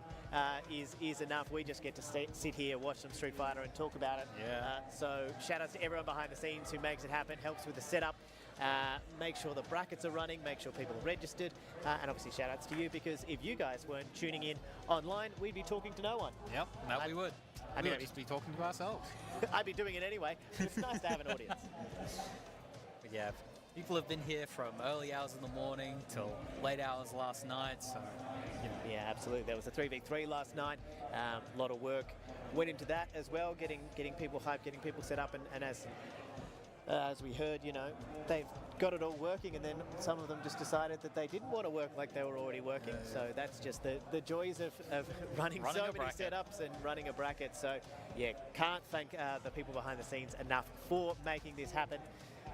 is enough. We just get to sit here, watch some Street Fighter and talk about it. Yeah. So shout out to everyone behind the scenes who makes it happen, helps with the setup. Make sure the brackets are running, make sure people are registered, and obviously shout outs to you, because if you guys weren't tuning in online, we'd be talking to no one. Yep, we would. We would just be talking to ourselves. I'd be doing it anyway. It's nice to have an audience. But yeah, people have been here from early hours in the morning till late hours last night, so you know. Yeah, absolutely. There was a 3v3 last night. A lot of work went into that as well, getting people hyped, getting people set up, and as we heard, you know, they've got it all working, and then some of them just decided that they didn't want to work like they were already working. So that's just the joys of running so many setups and running a bracket. So yeah, can't thank the people behind the scenes enough for making this happen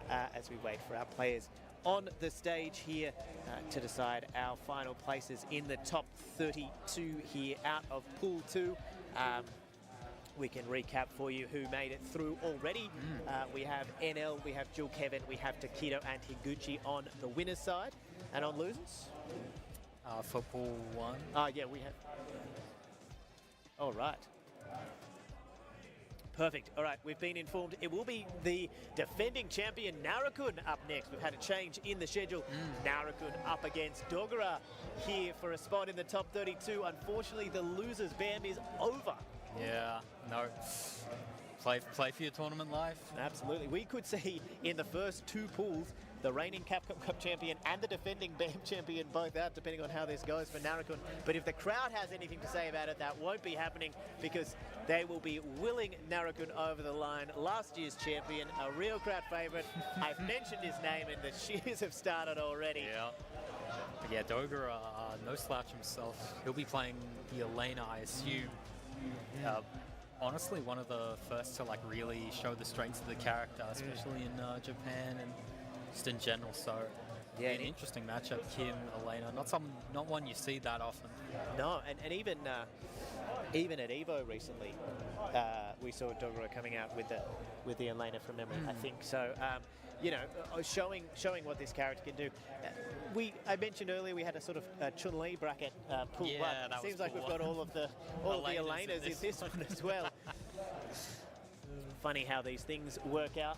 as we wait for our players on the stage here to decide our final places in the top 32 here out of Pool 2. We can recap for you who made it through already. We have NL, we have Jill Kevin, we have Takedo and Higuchi on the winner's side. And on losers? For Pool 1. Yeah, we have... All right. Perfect. All right, we've been informed it will be the defending champion Narukun up next. We've had a change in the schedule. Narukun up against Dogura here for a spot in the top 32. Unfortunately, the losers BAM is over. Yeah, no. Play for your tournament life. Absolutely. We could see in the first two pools the reigning Capcom Cup champion and the defending BAM champion both out, depending on how this goes for Narukun. But if the crowd has anything to say about it, that won't be happening, because they will be willing Narukun over the line. Last year's champion, a real crowd favourite. I've mentioned his name and the cheers have started already. Yeah. But yeah, Dogura, no slouch himself. He'll be playing the Elena, I assume. Honestly, one of the first to like really show the strengths of the character, especially in Japan and just in general. So yeah, an interesting matchup, Kim, Elena. Not one you see that often. No, and even at Evo recently, we saw Dogura coming out with the Elena from memory. I think so. You know, showing what this character can do. I mentioned earlier we had a sort of Chun-Li bracket pool one. That Seems was like pool we've got all of the Elenas in this one as well. Funny how these things work out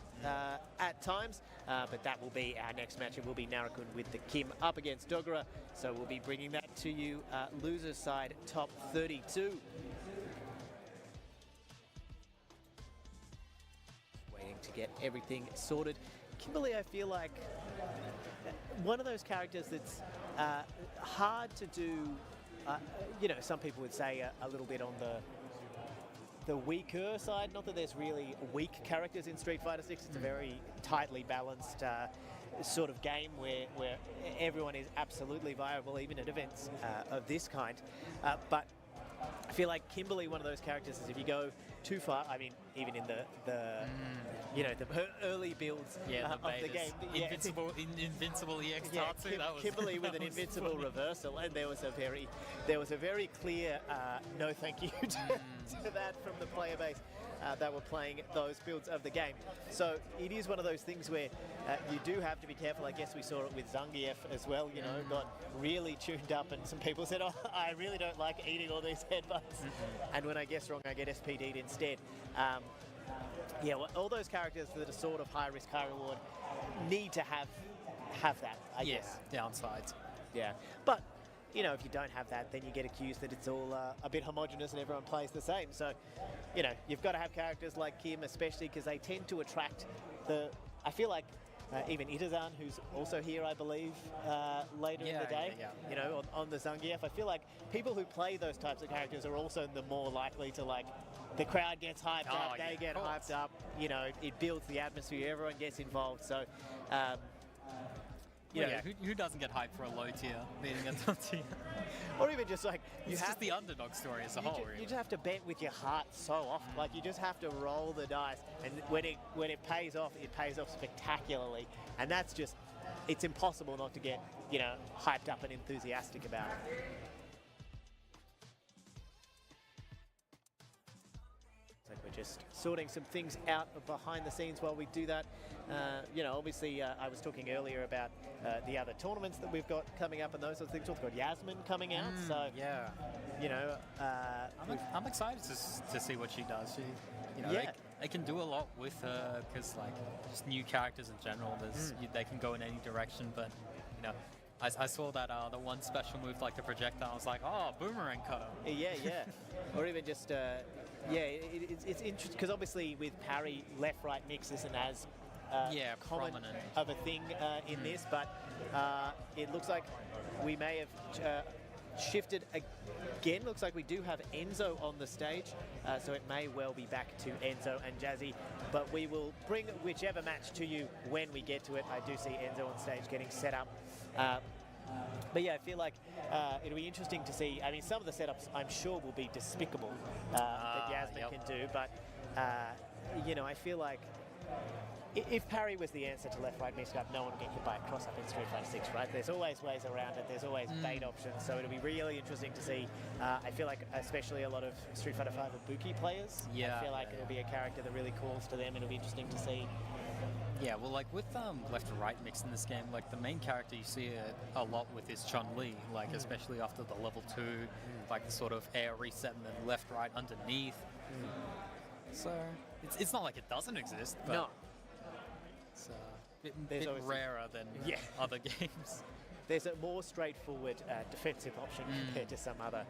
at times, but that will be our next match. It will be Narukun with the Kim up against Dogura. So we'll be bringing that to you, losers side top 32. Waiting to get everything sorted. Kimberly, I feel like one of those characters that's hard to do. You know, some people would say a little bit on the weaker side. Not that there's really weak characters in Street Fighter 6. It's a very tightly balanced sort of game where everyone is absolutely viable, even at events of this kind. But I feel like Kimberly, one of those characters, is if you go too far. I mean, even in the you know, the early builds Yeah, of the game. Yeah. Invincible EX Yeah, Tatsu. That was Kimberly with that an was invincible funny. reversal, and there was a very clear no thank you to that from the player base that were playing those builds of the game. So it is one of those things where you do have to be careful. I guess we saw it with Zangief as well. You know, got really tuned up, and some people said, "Oh, I really don't like eating all these headbutts," and when I guess wrong, I get SPD'd instead. Yeah, well, all those characters that are sort of high risk, high reward need to have that, I Yeah, guess. downsides. Yeah, but you know, if you don't have that, then you get accused that it's all a bit homogenous and everyone plays the same. So, you know, you've got to have characters like Kim, especially because they tend to attract the. I feel like even Itazan, who's also here, I believe, later in the day. Yeah. You know, on the Zangief, I feel like people who play those types of characters are also the more likely to like. The crowd gets hyped Oh, up, yeah, they get of hyped course. up. You know, it builds the atmosphere. Everyone gets involved. So. You know, Yeah, who doesn't get hyped for a low tier beating a top tier? or even just like you It's have just the underdog story as a you, whole, you really. just have to bet with your heart so often. Like you just have to roll the dice, and when it pays off spectacularly. And that's just, it's impossible not to get, you know, hyped up and enthusiastic about it. So we're just sorting some things out behind the scenes while we do that. You know, obviously, I was talking earlier about the other tournaments that we've got coming up and those sorts of things. We've got Yasmin coming out, so Yeah. you know, I'm excited to see what she does. She, you know, Yeah. they can do a lot with her because, like, just new characters in general. They can go in any direction, but you know, I saw that the one special move like the projectile. I was like, oh, boomerang cutter. yeah, or even just it's interesting because obviously with parry, left-right mix isn't as common prominent. of a thing in this, but it looks like we may have shifted again. Looks like we do have Enzo on the stage, so it may well be back to Enzo and Jazzy, but we will bring whichever match to you when we get to it. I do see Enzo on stage getting set up. But yeah, I feel like it'll be interesting to see. I mean, some of the setups I'm sure will be despicable that Yasmin yep. can do, but you know, I feel like if parry was the answer to left-right mix-up, no one would get hit by a cross-up in Street Fighter 6, right? There's always ways around it. There's always bait options, so it'll be really interesting to see. I feel like especially a lot of Street Fighter 5 Ibuki players, I feel like it'll be a character that really calls to them. It'll be interesting to see. Yeah, well, like with left to right mix in this game, like the main character you see it a lot with is Chun-Li, like especially after the level 2, like the sort of air reset and then left right underneath. So it's not like it doesn't exist, but No. it's a There's bit obviously- rarer than Yeah. other games. There's a more straightforward defensive option compared to some other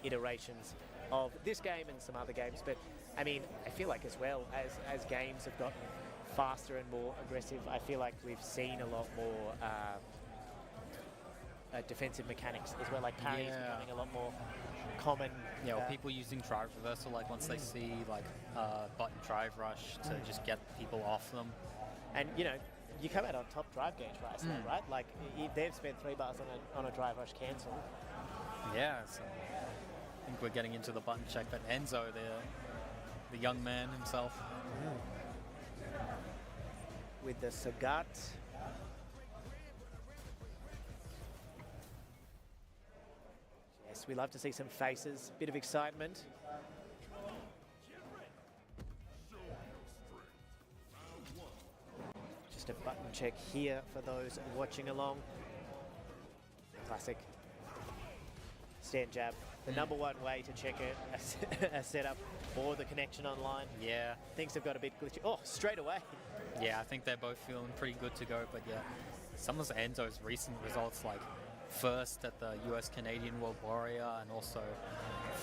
iterations of this game and some other games. But I mean, I feel like as well as games have gotten faster and more aggressive, I feel like we've seen a lot more defensive mechanics as well. Like parry is Yeah. becoming a lot more common. Yeah, or people using drive reversal, like once they see like button drive rush to just get people off them. And you know, you come out on top drive gauge right? Like they've spent 3 bars on a drive rush cancel. Yeah, so I think we're getting into the button check, but Enzo, the young man himself. With the Sagat. Yes, we love to see some faces, bit of excitement. Just a button check here for those watching along. Classic stand jab. The number one way to check a setup or the connection online. Yeah, Things have got a bit glitchy. Oh, straight away. yeah, I think they're both feeling pretty good to go, but yeah, some of Enzo's recent results, like first at the US Canadian World Warrior and also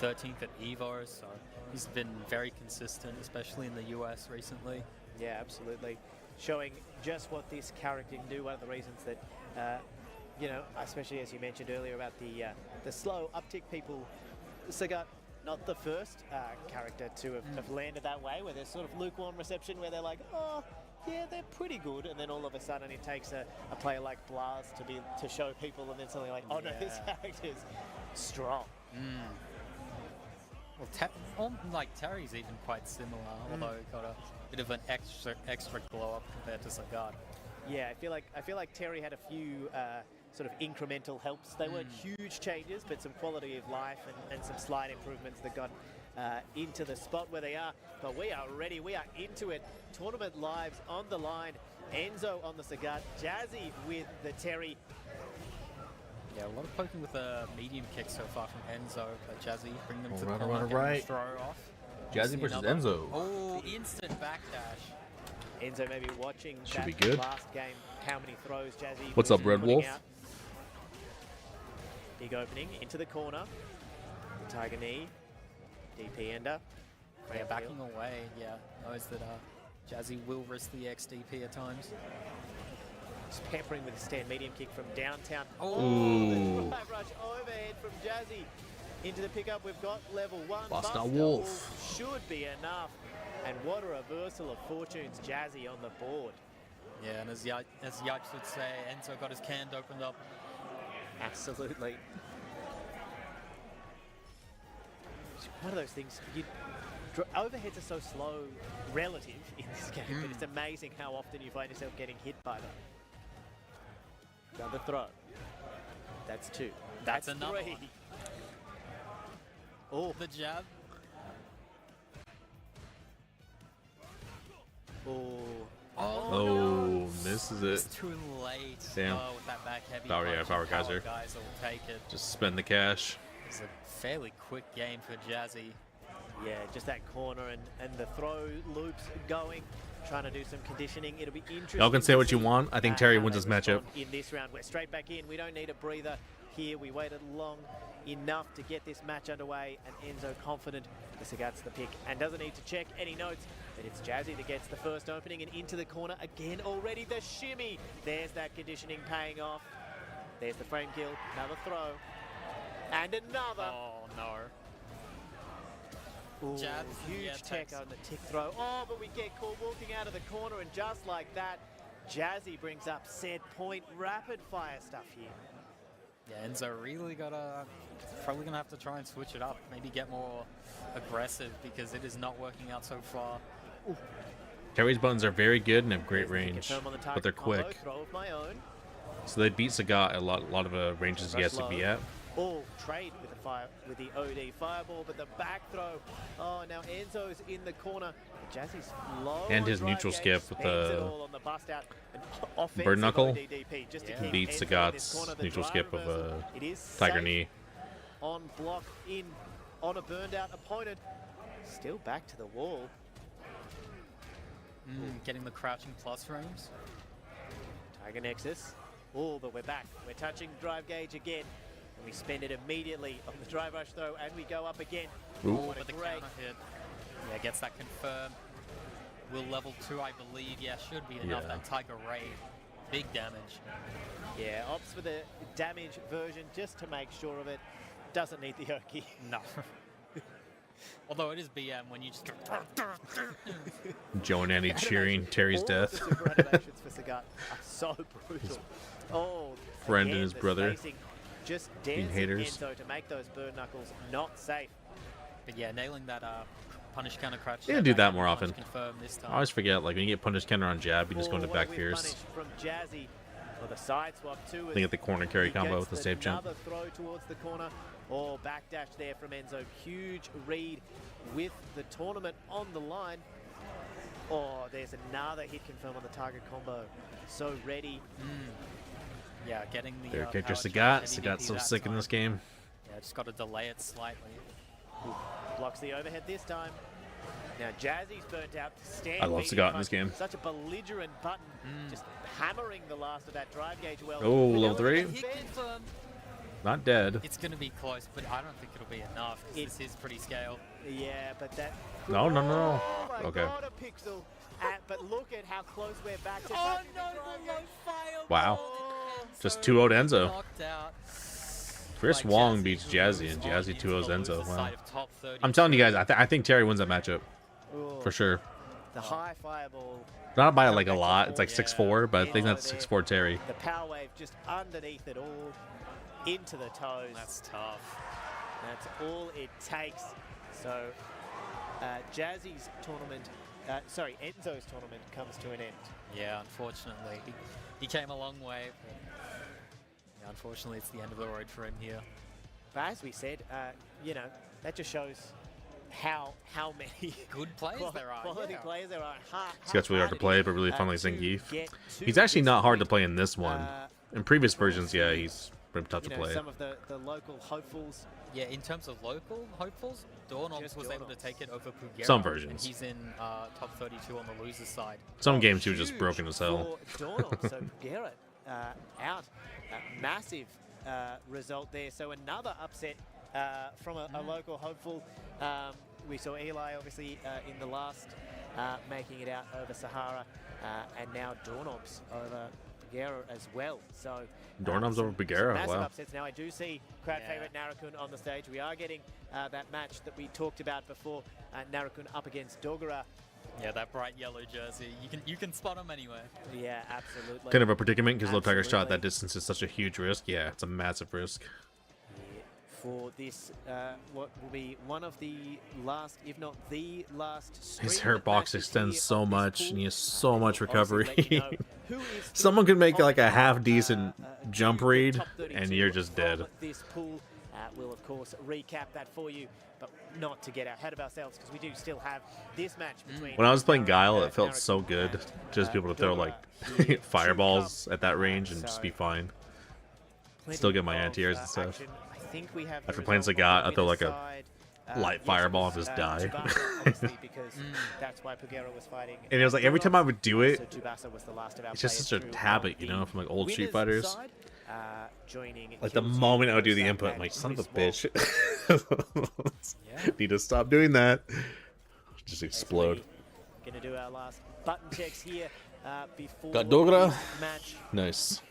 13th at EVO, so he's been very consistent, especially in the US recently. Yeah, absolutely. Showing just what this character can do. One of the reasons that, you know, especially as you mentioned earlier about the slow uptick, people, Sagat, not the first character to have landed that way, where there's sort of lukewarm reception, where they're like, oh, yeah, they're pretty good, and then all of a sudden it takes a player like Blaz to show people, and then suddenly like, oh no, this character's strong. Well, like Terry's even quite similar, although got a bit of an extra glow up compared to Sagat. Yeah, I feel like Terry had a few sort of incremental helps. They weren't huge changes, but some quality of life and some slight improvements that got into the spot where they are. But we are ready. We are into it. Tournament lives on the line. Enzo on the Sagat. Jazzy with the Terry. Yeah, a lot of poking with a medium kick so far from Enzo, but Jazzy bring them to the Alright, corner, alright, get them alright. throw off. Jazzy See versus another. Enzo. Oh, instant backdash. Enzo maybe watching Should that be good. last game, how many throws Jazzy What's was up, Red putting Wolf? out. Big opening into the corner. The Tiger knee. DP ender. Yeah, backing away, yeah. Knows that Jazzy will risk the XDP at times. Just peppering with a stand medium kick from downtown. Oh, The drive rush overhead from Jazzy. Into the pickup, we've got level 1. Buster Buster Wolf. should be enough. And what a reversal of fortunes, Jazzy on the board. yeah, and as Yipes would say, Enzo got his can opened up. Absolutely. It's one of those things, overheads are so slow relative in this game, but it's amazing how often you find yourself getting hit by them. Another throw. That's 2. That's another 3. one. Oh, The jab. oh. Oh, misses It's it. too late. Damn. Oh, with that back heavy. Power, yeah, punch, power and geyser. Guys will take it. Just spend the cash. It's a fairly quick game for Jazzy. Yeah, just that corner and the throw loops going, trying to do some conditioning. It'll be interesting. Y'all can say to what you see, want. I think Terry how wins they this matchup. respond in this round. We're straight back in. We don't need a breather here. We waited long enough to get this match underway, and Enzo confident the Sagat's the pick and doesn't need to check any notes. But it's Jazzy that gets the first opening and into the corner again already. The shimmy. There's that conditioning paying off. There's the frame kill. Another throw. And another. Oh, no. Ooh, Jab, huge yeah, tech takes- on the tick throw. Oh, but we get caught walking out of the corner, and just like that, Jazzy brings up said point. Rapid fire stuff here. Yeah, Enzo really probably gonna have to try and switch it up. Maybe get more aggressive because it is not working out so far. Terry's buttons are very good and have great There's the range, confirm on the but target they're combo, quick. Throw of my own. So they beat Sagat at a lot of ranges he has to be at. Oh, trade with the OD fireball, but the back throw. Oh, now Enzo's in the corner. Jazzy's low And on his drive neutral gauge, skip with spends it the all on the bust out. An offensive bird knuckle ODDP just to Yeah. keep beats Enzo in this Sagat's corner. The neutral drive skip of reversal, a it is tiger safe. knee. On block in on a burned out opponent. Still back to the wall. Getting the crouching plus frames. Tiger Nexus. Oh, but we're back. We're touching drive gauge again. And we spend it immediately on the drive rush though, and we go up again. Oh, What a but the great counter hit. Yeah, gets that confirmed. Will level 2, I believe. Yeah, should be enough. Yeah. That Tiger Raid. Big damage. Yeah, opts for the damage version just to make sure of it. Doesn't need the Oki. No. Although it is BM when you just go. Joe and Andy cheering Terry's All death. The super animations for Sagat are so brutal. Oh, friend and again, his the brother spacing, just being dancing haters. Enzo to make those bird knuckles not safe. But yeah, nailing that punish counter crouch. Yeah, do that back more punch often. confirmed this time. I always forget, like when you get punished counter on jab, you just go into Oh, what a back whip fierce. punish from Jazzy. Well, the side swap too. Then get the corner carry combo with the safe jump. Another throw towards the corner. Oh, backdash there from Enzo. Huge read with the tournament on the line. Oh, there's another hit confirm on the target combo. So ready. Yeah, getting the. Their character power Sagat. charge Sagat's so that sick in time. this game. Yeah, just got to delay it slightly. Blocks the overhead this time. Now Jazzy's burnt out. I love Sagat in this game. Such a belligerent button. Just hammering the last of that drive gauge well. Oh, But level now 3. it's Hit confirmed. Not dead. It's going to be close, but I don't think it'll be enough because this is pretty scale. Yeah, but that. No, no, no, no. Oh my Okay. God, a pixel. But look at how close we're back to. Oh touching the no, drive the low gauge. fire. Wow. Oh, Just 2-0'd Enzo. Knocked out. Chris Like Wong Jazzy beats who Jazzy, moves and on Jazzy into 2-0's the Enzo. loser Wow. side of top 30. I'm telling you guys, I think Terry wins that matchup oh. for sure. The high fireball. Not by like a lot. It's like Yeah. 6-4, but I think Enzo that's there. 6-4 Terry. The power wave just underneath it all. Into the toes. That's tough. That's all it takes. So Jazzy's tournament, sorry, Enzo's tournament comes to an end. Yeah, unfortunately. He came a long way, but yeah, unfortunately it's the end of the road for him here. But as we said, you know, that just shows how many Good players there are. quality Yeah. players there are. He gets really hard to play, but really fun like to Zangief. get to He's actually this not hard to point. play in this one. In previous versions, yeah, he's pretty tough You to know, play. some of the local hopefuls. Yeah, in terms of local hopefuls, Dornox Just was able to Dornox. take it over Pugera. Some versions. And he's in top 32 on the loser's side. Some games he was just Huge broken as hell. for Dornox. So Garrett out. Massive result there. So another upset from a local hopeful. We saw Eli obviously in the last making it out over Sahara, and now Dornox over Pugera as well. So Dornox over Pugera, massive wow. upsets. Now I do see crowd Yeah. favorite Narakun on the stage. We are getting that match that we talked about before. Narakun up against Dogura. Yeah, that bright yellow jersey. You can spot him anywhere. Yeah, absolutely. Kind of a predicament because low tiger shot at Absolutely. that distance is such a huge risk. Yeah, it's a massive risk. For this, what will be one of the last, if not the last. His string hurt box matches extends here so of this much, pool. and he has so much Obviously let you know recovery. who is Someone in could make top, like a half decent jump to the read, top and 32 you're just from dead. This pool will of course recap that for you, but not to get ahead of ourselves because we do still have this match between. When I was playing Guile, Narakun it felt so good. and, Just be able to throw Dogura like here. Two fireballs cup, at that range and so just be fine. plenty still get my of, anti-airs and stuff. action. I think we have the After playing result Sagat, on I throw the like a side. light Yes, it fireball was, and just die. Tsubasa, obviously, because that's why Pugera was fighting. And it was like every time I would do it, So Tsubasa was the last of our it's just players such a through habit, on you the know, from like old Street winners' Fighters. side, joining Like the Kills moment I would do Heroes the that input, I'm had like, son of a Chris bitch. Yeah. Need to stop doing that. Just explode. Gonna do our last button checks here before Got Dogura. this match. Nice.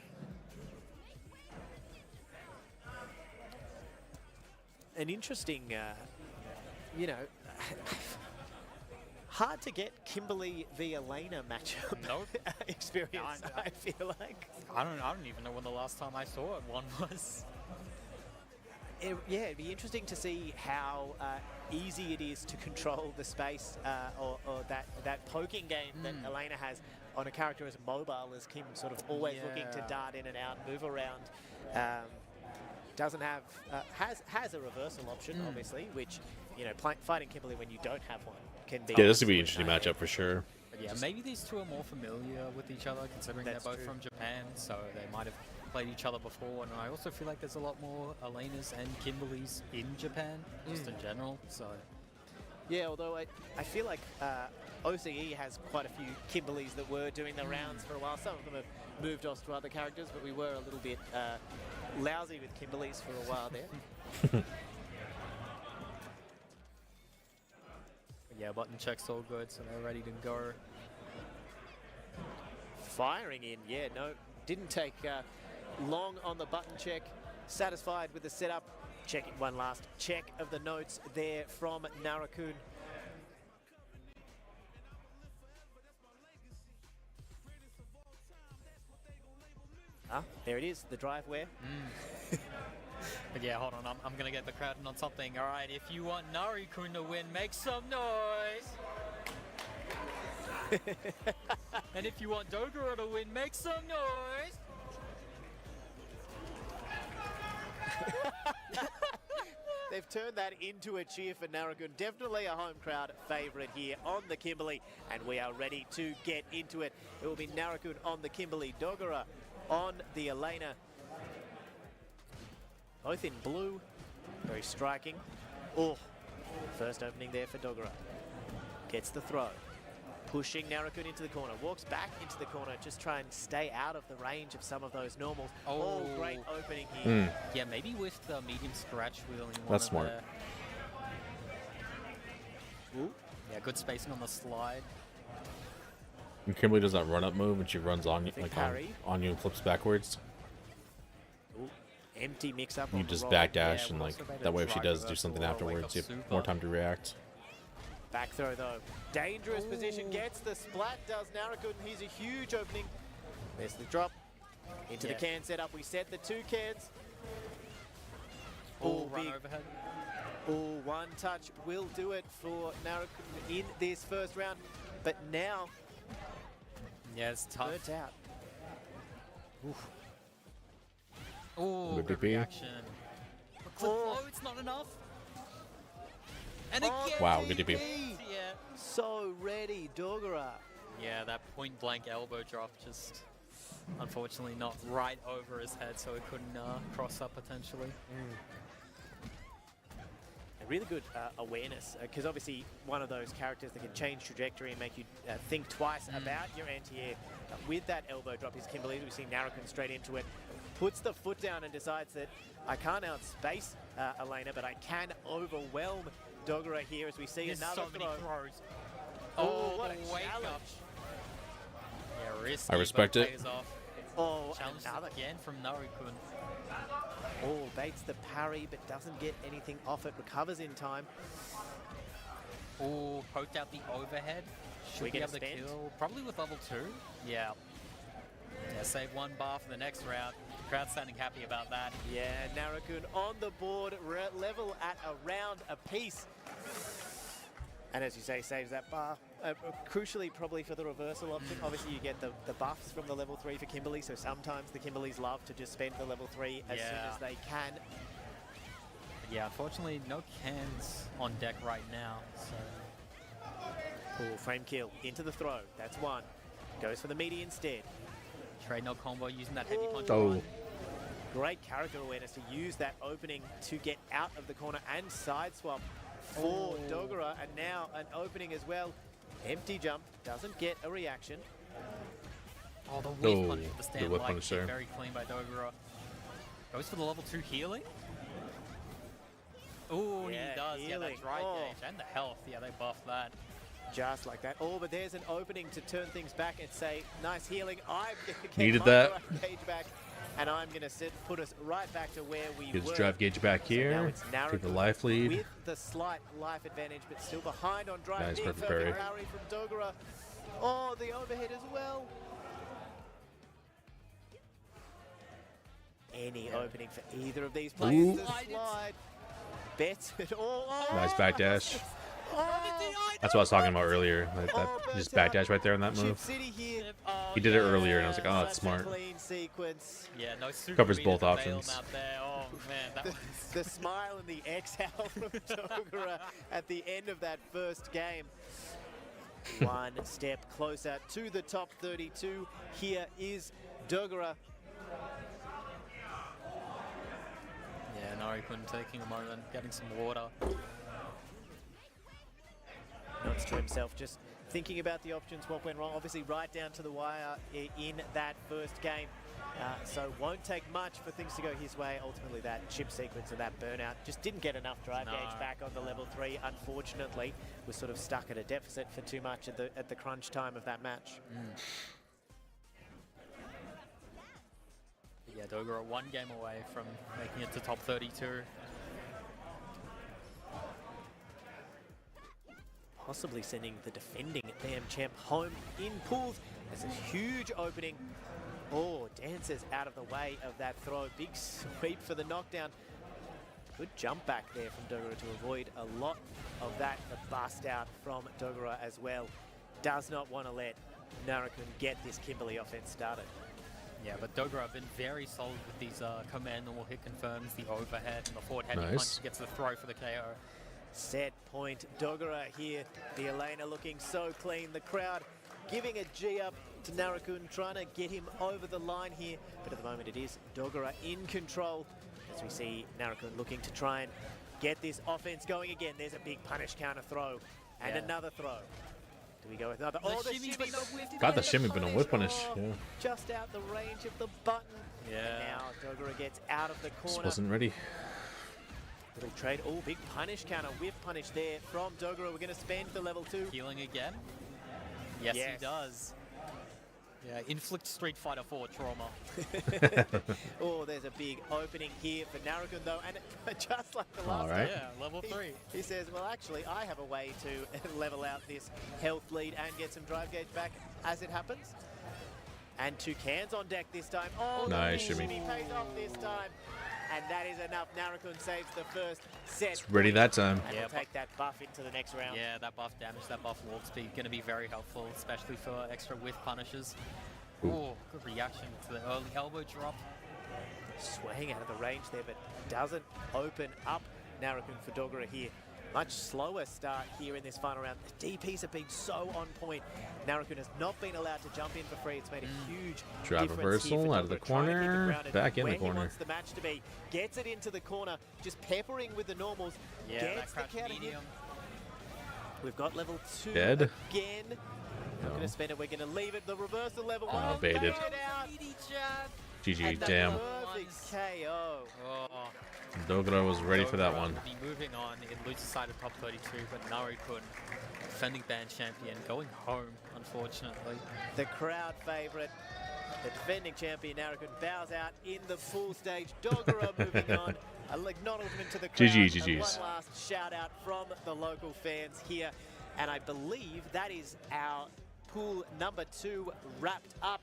An interesting, you know, hard to get Kimberly v Elena matchup Nope. experience. I feel like. I don't even know when the last time I saw it one was. Yeah, it'd be interesting to see how easy it is to control the space or that poking game that Elena has on a character as mobile as Kim, sort of always looking to Yeah. dart in and out, move around. Doesn't have has a reversal option, obviously, which you know fighting Kimberly when you don't have one can be. Yeah, this would be an absolute interesting nightmare. matchup for sure. But yeah, maybe these two are more familiar with each other, considering That's they're both true. from Japan, so they might have played each other before. And I also feel like there's a lot more Elenas and Kimberlys in Japan, just in general. So Yeah, although I feel like OCE has quite a few Kimberlys that were doing the rounds for a while. Some of them have moved off to other characters, but we were a little bit lousy with Kimberlys for a while there. but yeah, button check's all good, so they're ready to go. Firing in, yeah, no, didn't take long on the button check. Satisfied with the setup. Checking one last check of the notes there from Narakun. Ah, there it is, the driveware. But yeah, hold on, I'm gonna get the crowd in on something. All right, if you want Narikun to win, make some noise. And if you want Dogura to win, make some noise. They've turned that into a cheer for Narakun. Definitely a home crowd favourite here on the Kimberly, and we are ready to get into it. It will be Narakun on the Kimberly, Dogura on the Elena. Both in blue, very striking. Oh, first opening there for Dogura. Gets the throw. Pushing Narakun into the corner, walks back into the corner, just try and stay out of the range of some of those normals. Oh, great opening here. Yeah, maybe with the medium scratch wheel in one That's of smart. the- Yeah, good spacing on the slide. And Kimberly does that run up move and she runs on you, Big like parry. on you and flips backwards. Ooh, empty mix up. You on the just roll. backdash Yeah, and we'll like also make that a way if she drive does do reversal something or a wake afterwards, up you have super. more time to react. Back throw though. Dangerous position, gets the splat, does Narakun. He's a huge opening. There's the drop. Into the Yeah. can setup. We set the two cans. Oh, Oh, run big. overhead. Oh, one touch will do it for Narukun in this first round. But now, Yeah, it's tough. burnt out. Oh, Good good DP. reaction. Clip Oh. low, it's not enough. And Oh, again, Wow, good DP. Yeah. So ready, Dogora. Yeah, that point blank elbow drop just unfortunately not right over his head, so it couldn't cross up potentially. A really good awareness, because obviously one of those characters that can change trajectory and make you think twice about your anti-air. With that elbow drop, his Kimberly, we see Narukun straight into it, puts the foot down and decides that I can't outspace Elena, but I can overwhelm Dogora here as we see There's another so many throw. throws. Oh, what the a wake challenge. up. Yeah, risky, I respect but it. pays off. Oh, Challenge another. again from Narukun. Oh, baits the parry, but doesn't get anything off it. Recovers in time. Oh, poked out the overhead. Should we be get able a to spend? kill. Probably with level 2. Yeah. Yeah, save one bar for the next round. Crowd standing happy about that. Yeah, Narukun on the board, level at a round apiece. And as you say, saves that bar. Crucially, probably for the reversal option. Obviously, you get the buffs from the level 3 for Kimberly, so sometimes the Kimberlys love to just spend the level 3 as soon Yeah. as they can. But yeah, unfortunately, no cans on deck right now. So Cool, frame kill into the throw. That's one. Goes for the meaty instead. trade no combo using that heavy punch. Oh. run. Great character awareness to use that opening to get out of the corner and side swap for Dogora, and now an opening as well. Empty jump, doesn't get a reaction. Oh, the whip Oh, punch with the the stand whip like punish there. very clean by Dogora. Goes for the level 2 healing. Oh, Yeah, he does. Yeah, healing. that's right, Oh. Gage. And the health. Yeah, they buffed that. Just like that. Oh, but there's an opening to turn things back and say, nice healing. I'm going to get Needed my that. drive gauge back, and I'm going to put us right back to where we Get were. his drive gauge back So now here. it's Take Narukun the life lead. with the slight life advantage, but still behind on drive. Nice, Near perfect parry. from Dogora. Oh, the overhead as well. Any opening for either of these players Ooh. to slide. Bets it all. Oh, Nice backdash. oh, That's what I was talking about earlier. Like Oh, that, just burnt out. backdash right there on that Chip move. City here. Oh, He did it earlier, and I was like, oh, Such that's a smart. clean sequence. Yeah, no super Covers beat at both the bail options. out there. Oh, man. That was... The smile and the exhale from Dogora at the end of that first game. One step closer to the top 32. Here is Dogora. Yeah, Narukun taking a moment, getting some water. Nods to himself, just thinking about the options, what went wrong. Obviously right down to the wire in that first game. So won't take much for things to go his way. Ultimately that chip sequence and that burnout just didn't get enough drive No. gauge back on the level 3. Unfortunately, was sort of stuck at a deficit for too much at the crunch time of that match. But yeah, Dogora one game away from making it to top 32. Possibly sending the defending BAM champ home in pools. There's a huge opening. Oh, Dancer's out of the way of that throw. Big sweep for the knockdown. Good jump back there from Dogora to avoid a lot of that bust out from Dogora as well. Does not want to let Narukun get this Kimberly offense started. Yeah, but Dogora have been very solid with these command normal hit confirms, the overhead, and the forward heavy Nice. punch gets the throw for the KO. Set point, Dogora here. The Elena looking so clean. The crowd giving a G up to Narukun, trying to get him over the line here. But at the moment it is Dogora in control. As we see Narukun looking to try and get this offense going again. There's a big punish counter throw and Yeah. another throw. Do we go with another? The Oh, the shimmy, shimmy, but no but whiff. Got the shimmy, but no whip punish. Oh, Yeah. just out the range of the button. Yeah. And now Dogora gets out of the Just corner. wasn't ready. Little trade. Oh, big punish counter, whiff punish there from Dogora. We're going to spend the level 2. Healing again? Yes, Yes. he does. Yeah, inflict Street Fighter 4 trauma. Oh, there's a big opening here for Narukun though, and just like the last All right. Yeah, level 3. he says, well, actually, I have a way to level out this health lead and get some drive gauge back as it happens. And 2 cans on deck this time. Oh, Nice the shimmy. pays off this time. and that is enough. Narukun saves the first set. It's ready that time. And Yeah, we'll take that buff into the next round. Yeah, that buff damage, that buff warp speed, going to be very helpful, especially for extra whiff punishes. Ooh, good reaction to the early elbow drop. Swaying out of the range there, but doesn't open up Narukun for Dogura here. Much slower start here in this final round. The DPs have been so on point. Narukun has not been allowed to jump in for free. It's made a huge Drop difference reversal here for out of the Dogura, trying to keep it corner, grounded back in the where corner. He wants the match to be. Gets it into the corner, just peppering with the normals. Yeah, Gets that the crouch counter hit. medium. We've got level 2 Dead. again. Not going to spend it. We're going to leave it. The reversal level 1. Baited. Baited out. GG, And the damn. perfect KO. Oh, Dogura was ready for that Dogura one. will be moving on in loser side of top 32, but Narukun, defending band champion, going home, unfortunately. The crowd favourite, the defending champion Narukun bows out in the pool stage. Dogura moving on. An acknowledgement to the crowd. GG's. And one last shout out from the local fans here. And I believe that is our pool number 2 wrapped up.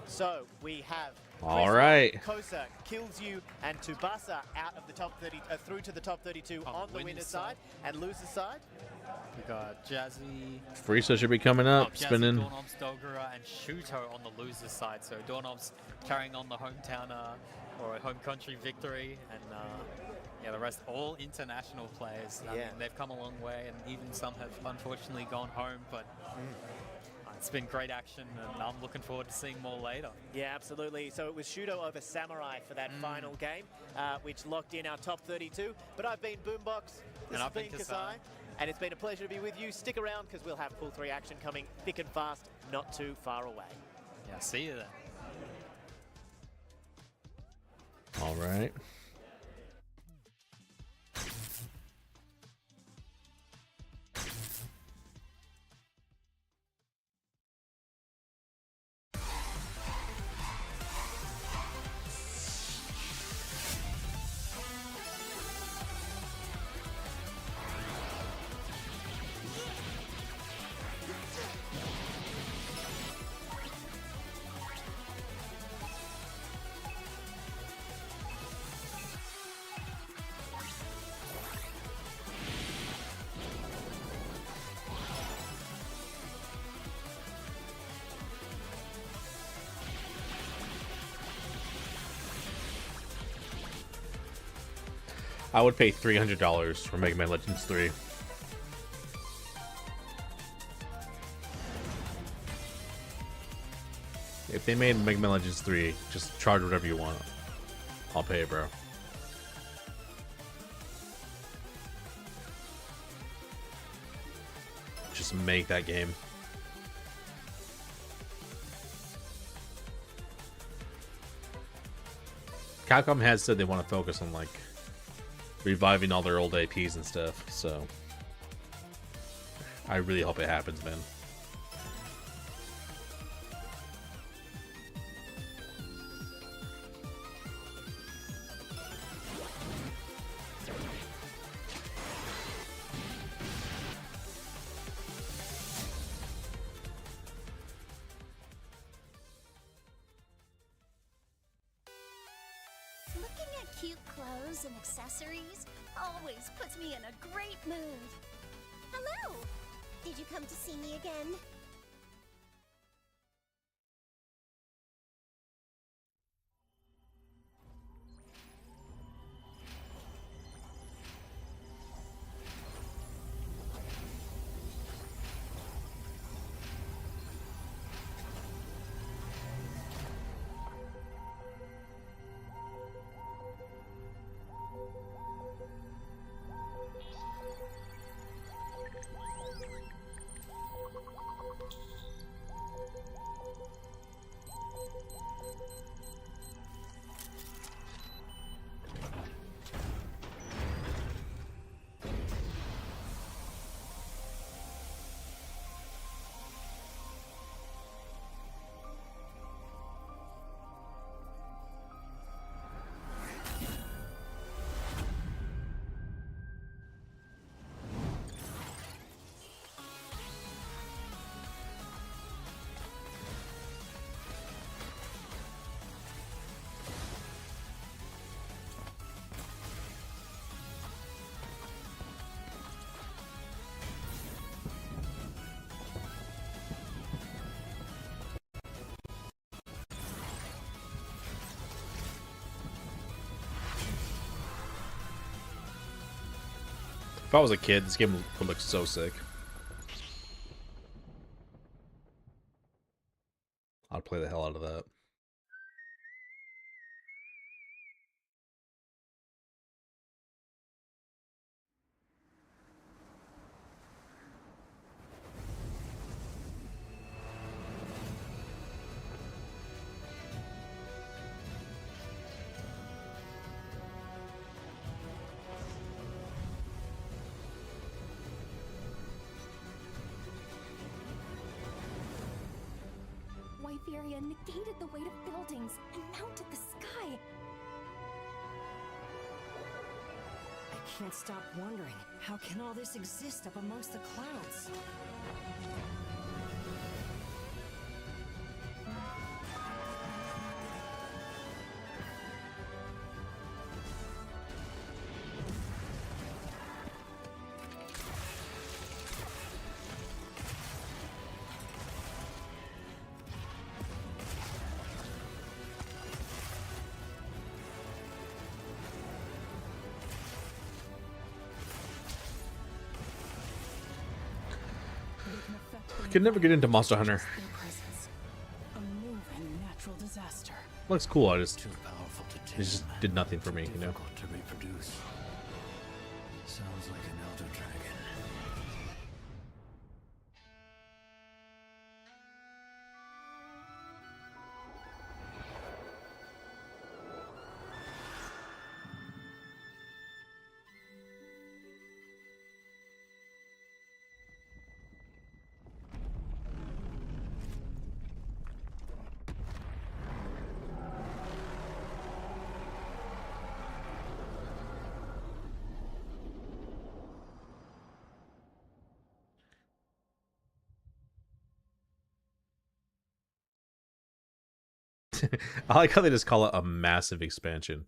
So we have All right. Kosa, Kills You, and Tsubasa out of the top 30, through to the top 32 on the winner's side. And loser's side. We got Jazzy, Frieza should be coming up, Jazzy, spinning. Doorknobs, Dogura, and Shuto on the loser's side. So Doorknobs carrying on the hometown or home country victory, and yeah, the rest all international players. I mean, they've come a long way, and even some have unfortunately gone home, but it's been great action, and I'm looking forward to seeing more later. Yeah, absolutely. So it was Shuto over Samurai for that final game, which locked in our top 32. But I've been Boombox, this And has I've been been Kasai. Kasai, and it's been a pleasure to be with you. Stick around because we'll have pool 3 action coming thick and fast, not too far away. Yeah, see you then. All right. I would pay $300 for Mega Man Legends 3. If they made Mega Man Legends 3, just charge whatever you want. I'll pay it, bro. Just make that game. Capcom has said they want to focus on like reviving all their old APs and stuff, so I really hope it happens, man. Looking at cute clothes and accessories always puts me in a great mood. Hello! Did you come to see me again? If I was a kid, this game would look so sick. I'd play the hell out of that. Wyveria negated the weight of buildings and mounted the sky. I can't stop wondering, how can all this exist up amongst the clouds? I could never get into Monster Hunter. A new and natural disaster. Looks cool, I just Too powerful to it tame. just did nothing for me, you know. Difficult to reproduce. Sounds like an elder dragon. I like how they just call it a massive expansion.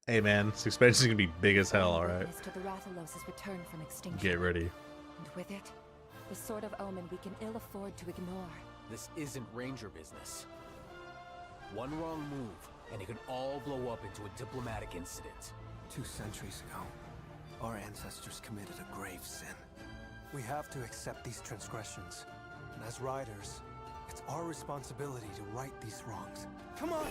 Hey man, this expansion's gonna be big as hell, alright? Witness to the Rathalos' return from extinction. Get ready. And with it, the sort of omen we can ill afford to ignore. This isn't Ranger business. One wrong move, and it could all blow up into a diplomatic incident. 2 centuries ago, our ancestors committed a grave sin. We have to accept these transgressions. And as riders, it's our responsibility to right these wrongs. Come on!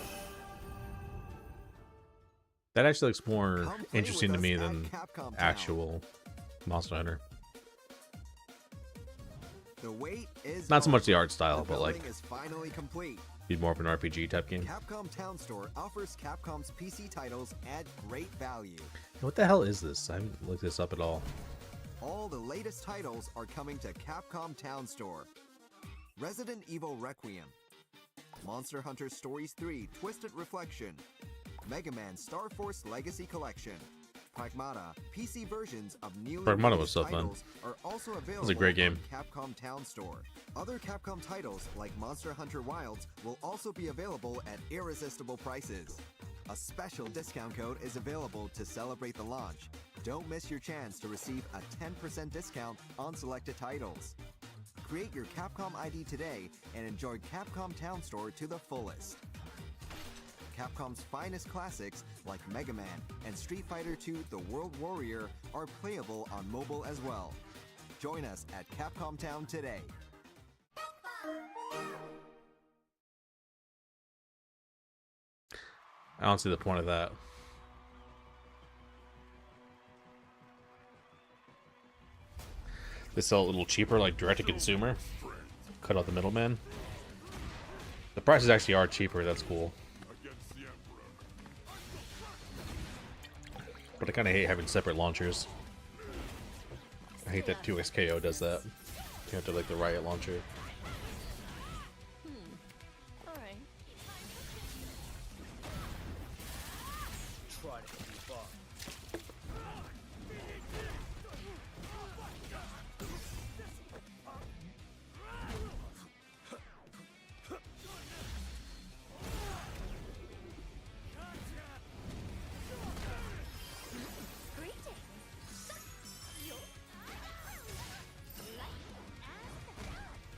That actually looks more Come play interesting with to me us at than Capcom Town. actual Monster Hunter. The wait is Not so much over. the art style, The but like building is finally complete. be more of an RPG type game. Capcom Town Store offers Capcom's PC titles at great value. What the hell is this? I haven't looked this up at all. All the latest titles are coming to Capcom Town Store. Resident Evil Requiem, Monster Hunter Stories 3 Twisted Reflection, Mega Man Star Force Legacy Collection, Pragmata, PC versions of newly Pragmata was released so fun. titles are also available a great game. on Capcom Town Store. Other Capcom titles like Monster Hunter Wilds will also be available at irresistible prices. A special discount code is available to celebrate the launch. Don't miss your chance to receive a 10% discount on selected titles. Create your Capcom ID today and enjoy Capcom Town Store to the fullest. Capcom's finest classics like Mega Man and Street Fighter II The World Warrior are playable on mobile as well. Join us at Capcom Town today. I don't see the point of that. They sell it a little cheaper, like direct to consumer. Cut out the middleman. The prices actually are cheaper, that's cool. But I kind of hate having separate launchers. I hate that 2XKO does that. You have to like the Riot launcher. Alright. Try to keep up.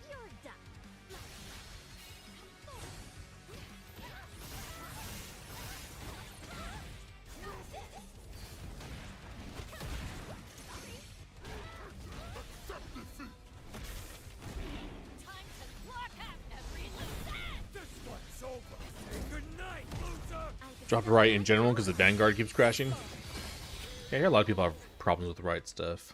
You're done. Dropped right in general because the Vanguard keeps crashing. Yeah, I hear a lot of people have problems with the right stuff.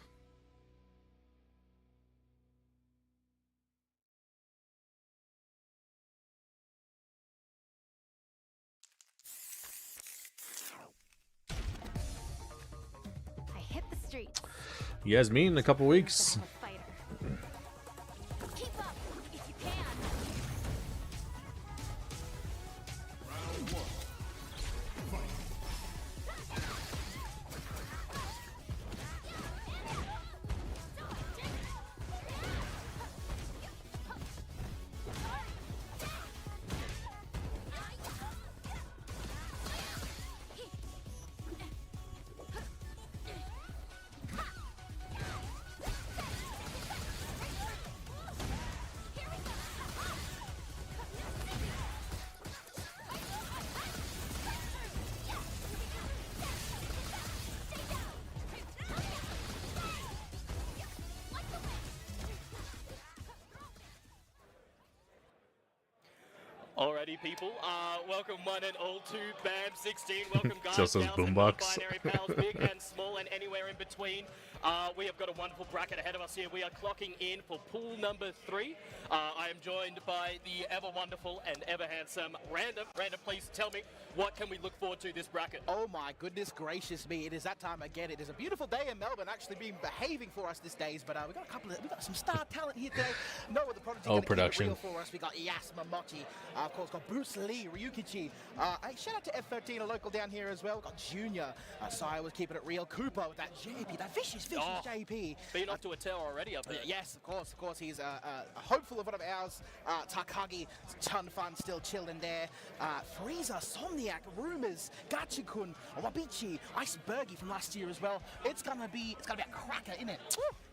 I hit the streets. Yasmin in a couple weeks. Keep up if you can. Alrighty, people. Welcome one and all to BAM16. Welcome, guys. Just those gals, and boombox. non-binary pals, big and small, and anywhere in between. We have got a wonderful bracket ahead of us here. We are clocking in for pool number 3. I am joined by the ever wonderful and ever handsome Random. Random, please tell me, what can we look forward to this bracket? Oh my goodness gracious me! It is that time again. It is a beautiful day in Melbourne. Actually, been behaving for us these days. But we got some star talent here today. Noah the Prodigy. Oh, production. Keep it real for us. We got Yas Mamochi. Of course, got Bruce Lee, Ryukichi. Hey, shout out to F13, a local down here as well. Got Junior. Sai was keeping it real. Cooper with that JP, that vicious JP. Been off to a tear already up there. Yes, of course. He's a hopeful of one of ours. Takagi, ton of fun, still chilling there. Frieza, Somniac, Rumors, Gachikun, Wabichi, Icebergy from last year as well. It's gonna be a cracker, innit?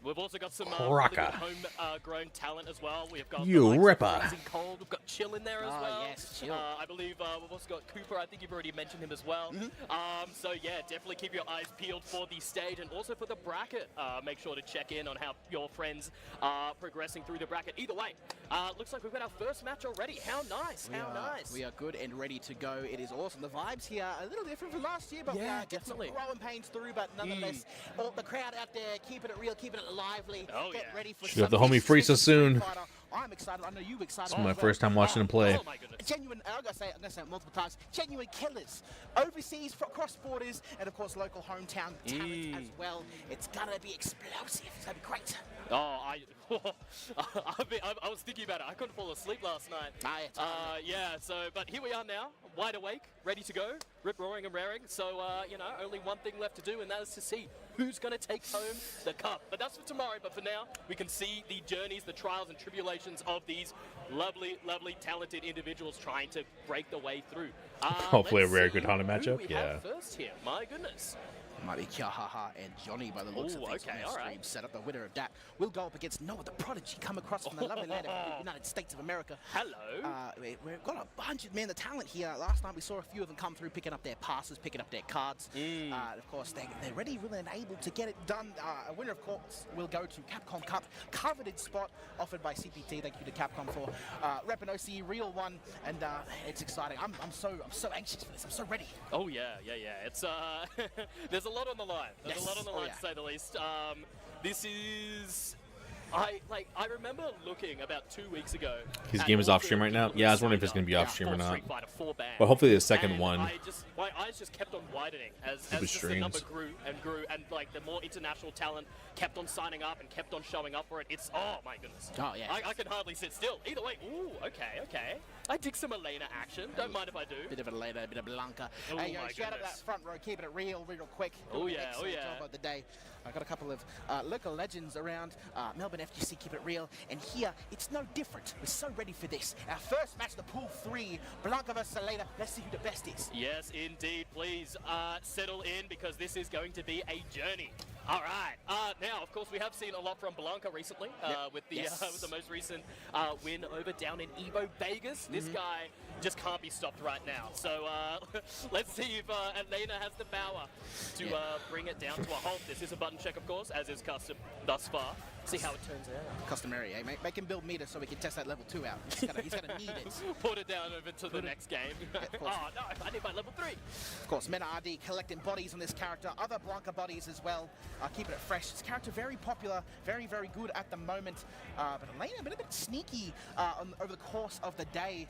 We've also got some Cracker. homegrown talent as well. We've got You the likes of ripper. Rising Cold. We've got Chill in there as well. Yes, Chill. I believe we've also got Cooper. I think you've already mentioned him as well. So yeah, definitely keep your eyes peeled for the stage and also for the bracket. Make sure to check in on how your friends are progressing through the bracket. Either way, looks like we've got our first match already. How nice! Nice! We are good and ready to go. It is awesome. The vibes here are a little different from last year, but we Yeah, are getting some definitely. growing pains through. But nonetheless, all the crowd out there keeping it real, keeping it lively. Oh, Get yeah. ready for Should have the some homie vicious Frieza soon. fighter. I'm excited. I know you're excited. This is my as well. first time watching him play. Oh my goodness. Genuine, I'm gonna say it multiple times. Genuine killers, overseas, cross borders, and of course local hometown talent as well. It's gonna be explosive. It's gonna be great. Oh, I was thinking about it. I couldn't fall asleep last night. Yeah, but here we are now, wide awake, ready to go, rip roaring and raring. So, only one thing left to do, and that is to see who's going to take home the cup. But that's for tomorrow. But for now, we can see the journeys, the trials and tribulations of these lovely, lovely, talented individuals trying to break the way through. Hopefully a let's rare see good Honda who matchup. we Yeah. have first here. My goodness. It might be Kyahaha and Johnny by the looks of things on their stream set up. The winner of that will go up against Noah the Prodigy, come across from the lovely land of the United States of America. Hello. We've got a bunch of the talent here. Last night we saw a few of them come through, picking up their passes, picking up their cards. Of course, they're ready, willing, and able to get it done. A winner, of course, will go to Capcom Cup, coveted spot offered by CPT. Thank you to Capcom for repping OCE, real one, and it's exciting. I'm so anxious for this. I'm so ready. Oh yeah. It's there's a lot on the line. There's a lot on the line, to say the least. This is. I remember looking about 2 weeks ago. His at game is all off stream the right now. people Yeah, I who was wondering if it's signed going to be up off stream or for not. Street Fighter 4 ban. But hopefully the second And one. my eyes just kept on widening as the just the number streams. grew, and like the more international talent kept on signing up and kept on showing up for it. It's my goodness. Oh yeah. I can hardly sit still. Either way, ooh, okay. I dig some Elena action. Don't mind if I do. Bit of Elena, a bit of Blanca. Oh Hey, my shout out goodness. that front row, keeping it real quick. Oh, Doing an yeah, oh, excellent yeah. job of the day. I got a couple of local legends around Melbourne FGC, keep it real. And here, it's no different. We're so ready for this. Our first match, the pool 3, Blanca versus Elena. Let's see who the best is. Yes, indeed. Please settle in because this is going to be a journey. All right. Now, of course, we have seen a lot from Blanca recently with the with the most recent win over down in Evo Vegas. This guy just can't be stopped right now. So let's see if Elena has the power to bring it down to a halt. This is a button check, of course, as is custom thus far. See how it turns out. Customary, eh, mate? Make him build meter so we can test that level 2 out. He's gonna need it. Put it down over to the next game. Oh no, I need my level 3. Of course, Meta RD collecting bodies on this character, other Blanca bodies as well, keeping it fresh. This character very popular, very, very good at the moment, but Elena a bit sneaky over the course of the day.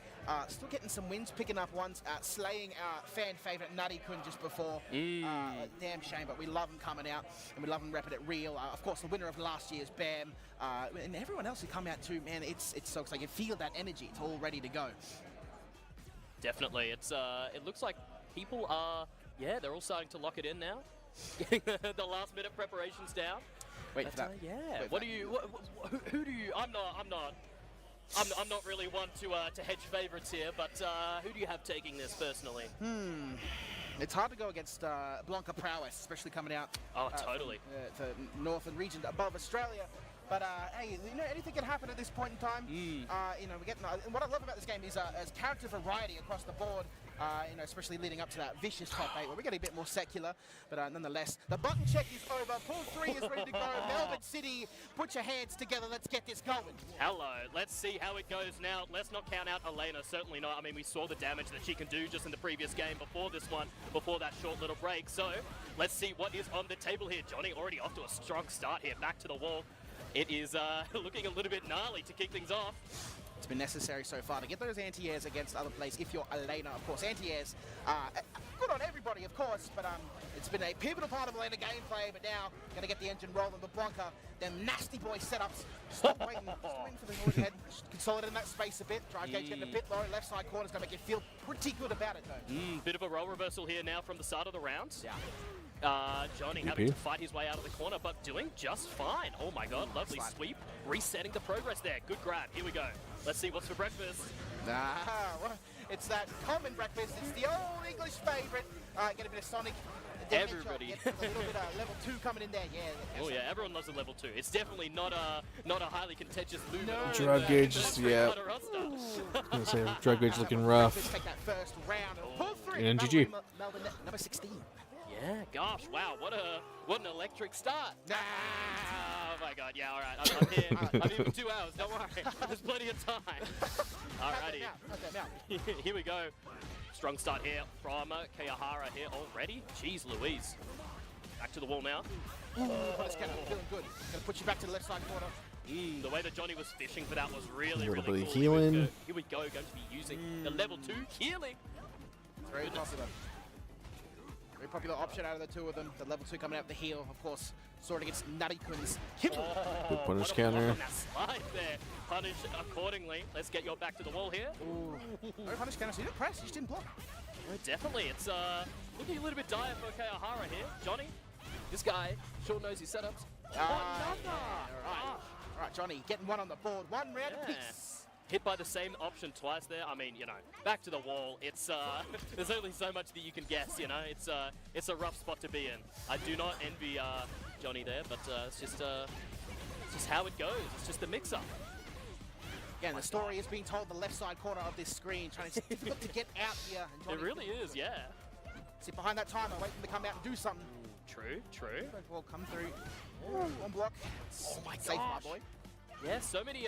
Still getting some wins, picking up ones, slaying our fan favorite Nutty-kun just before. Damn shame, but we love him coming out, and we love him repping it real. Of course, the winner of last year's BAM, and everyone else who come out too, man, it's so exciting. You feel that energy, it's all ready to go. Definitely, it looks like people are, they're all starting to lock it in now. Getting the last minute preparations down. Wait for that. Yeah. What do you? Who do you? I'm not really one to hedge favorites here, but who do you have taking this personally? It's hard to go against Blanca prowess, especially coming out. Totally. The northern region above Australia. But hey, anything can happen at this point in time. We're getting. What I love about this game is character variety across the board. Especially leading up to that vicious top 8, where we're getting a bit more secular. But nonetheless, the button check is over. Pool 3 is ready to go. Melbourne City, put your hands together. Let's get this going. Hello. Let's see how it goes now. Let's not count out Elena. Certainly not. I mean, we saw the damage that she can do just in the previous game before this one, before that short little break. So let's see what is on the table here. Johnny already off to a strong start here. Back to the wall. It is looking a little bit gnarly to kick things off. It's been necessary so far to get those anti-airs against other players. If you're Elena, of course, anti-airs, good on everybody, of course, but it's been a pivotal part of Elena gameplay, but now going to get the engine rolling. But Blanca, them nasty boy setups, stop waiting for the overhead, consolidating that space a bit. Drive gauge getting a bit low, left side corner's going to make you feel pretty good about it, though. Bit of a role reversal here now from the start of the round. Yeah. Johnny having to fight his way out of the corner, but doing just fine. Oh my god, lovely sweep. Resetting the progress there. Good grab. Here we go. Let's see what's for breakfast. Well, it's that common breakfast. It's the old English favourite. Get a bit of Sonic. Everybody. Get a little bit of level 2 coming in there. Yeah. Oh yeah, everyone loves a level 2. It's definitely not a highly contentious move. No. Drug gauge is drug gauge looking rough. Let's take that first round. Pull 3. And GG. Melbourne, number 16. Yeah, gosh, wow, what an electric start. Oh my god, yeah, alright, I'm here. I'm even 2 hours, don't worry. There's plenty of time. Alrighty. Here we go. Strong start here from Kayahara here already. Jeez Louise. Back to the wall now. Punish counter, feeling good. Gonna put you back to the left side corner. The way that Johnny was fishing for that was really, a little really bit of cool. healing. Here we go, going to be using the level 2 healing. Very popular. Very popular option out of the two of them. The level 2 coming out the heel, of course. Sword against Nutty-kun's killer. Good punish counter. Slide there. Punish accordingly. Let's get your back to the wall here. No punish counter. So you didn't press, you just didn't block. No, definitely. It's looking a little bit dire for Kayahara here. Johnny, this guy sure knows his setups. Alright, Johnny, getting one on the board. 1 round apiece. Hit by the same option twice there. I mean, back to the wall. It's there's only so much that you can guess. It's a rough spot to be in. I do not envy Johnny there, but it's just how it goes. It's just the mix-up. Yeah, and the story is being told the left side corner of this screen. It's difficult to get out here. And It really is, yeah. Sit behind that timer, wait for them to come out and do something. True. Well, come through. One block. Oh my gosh. Safe, my boy. Yeah, so many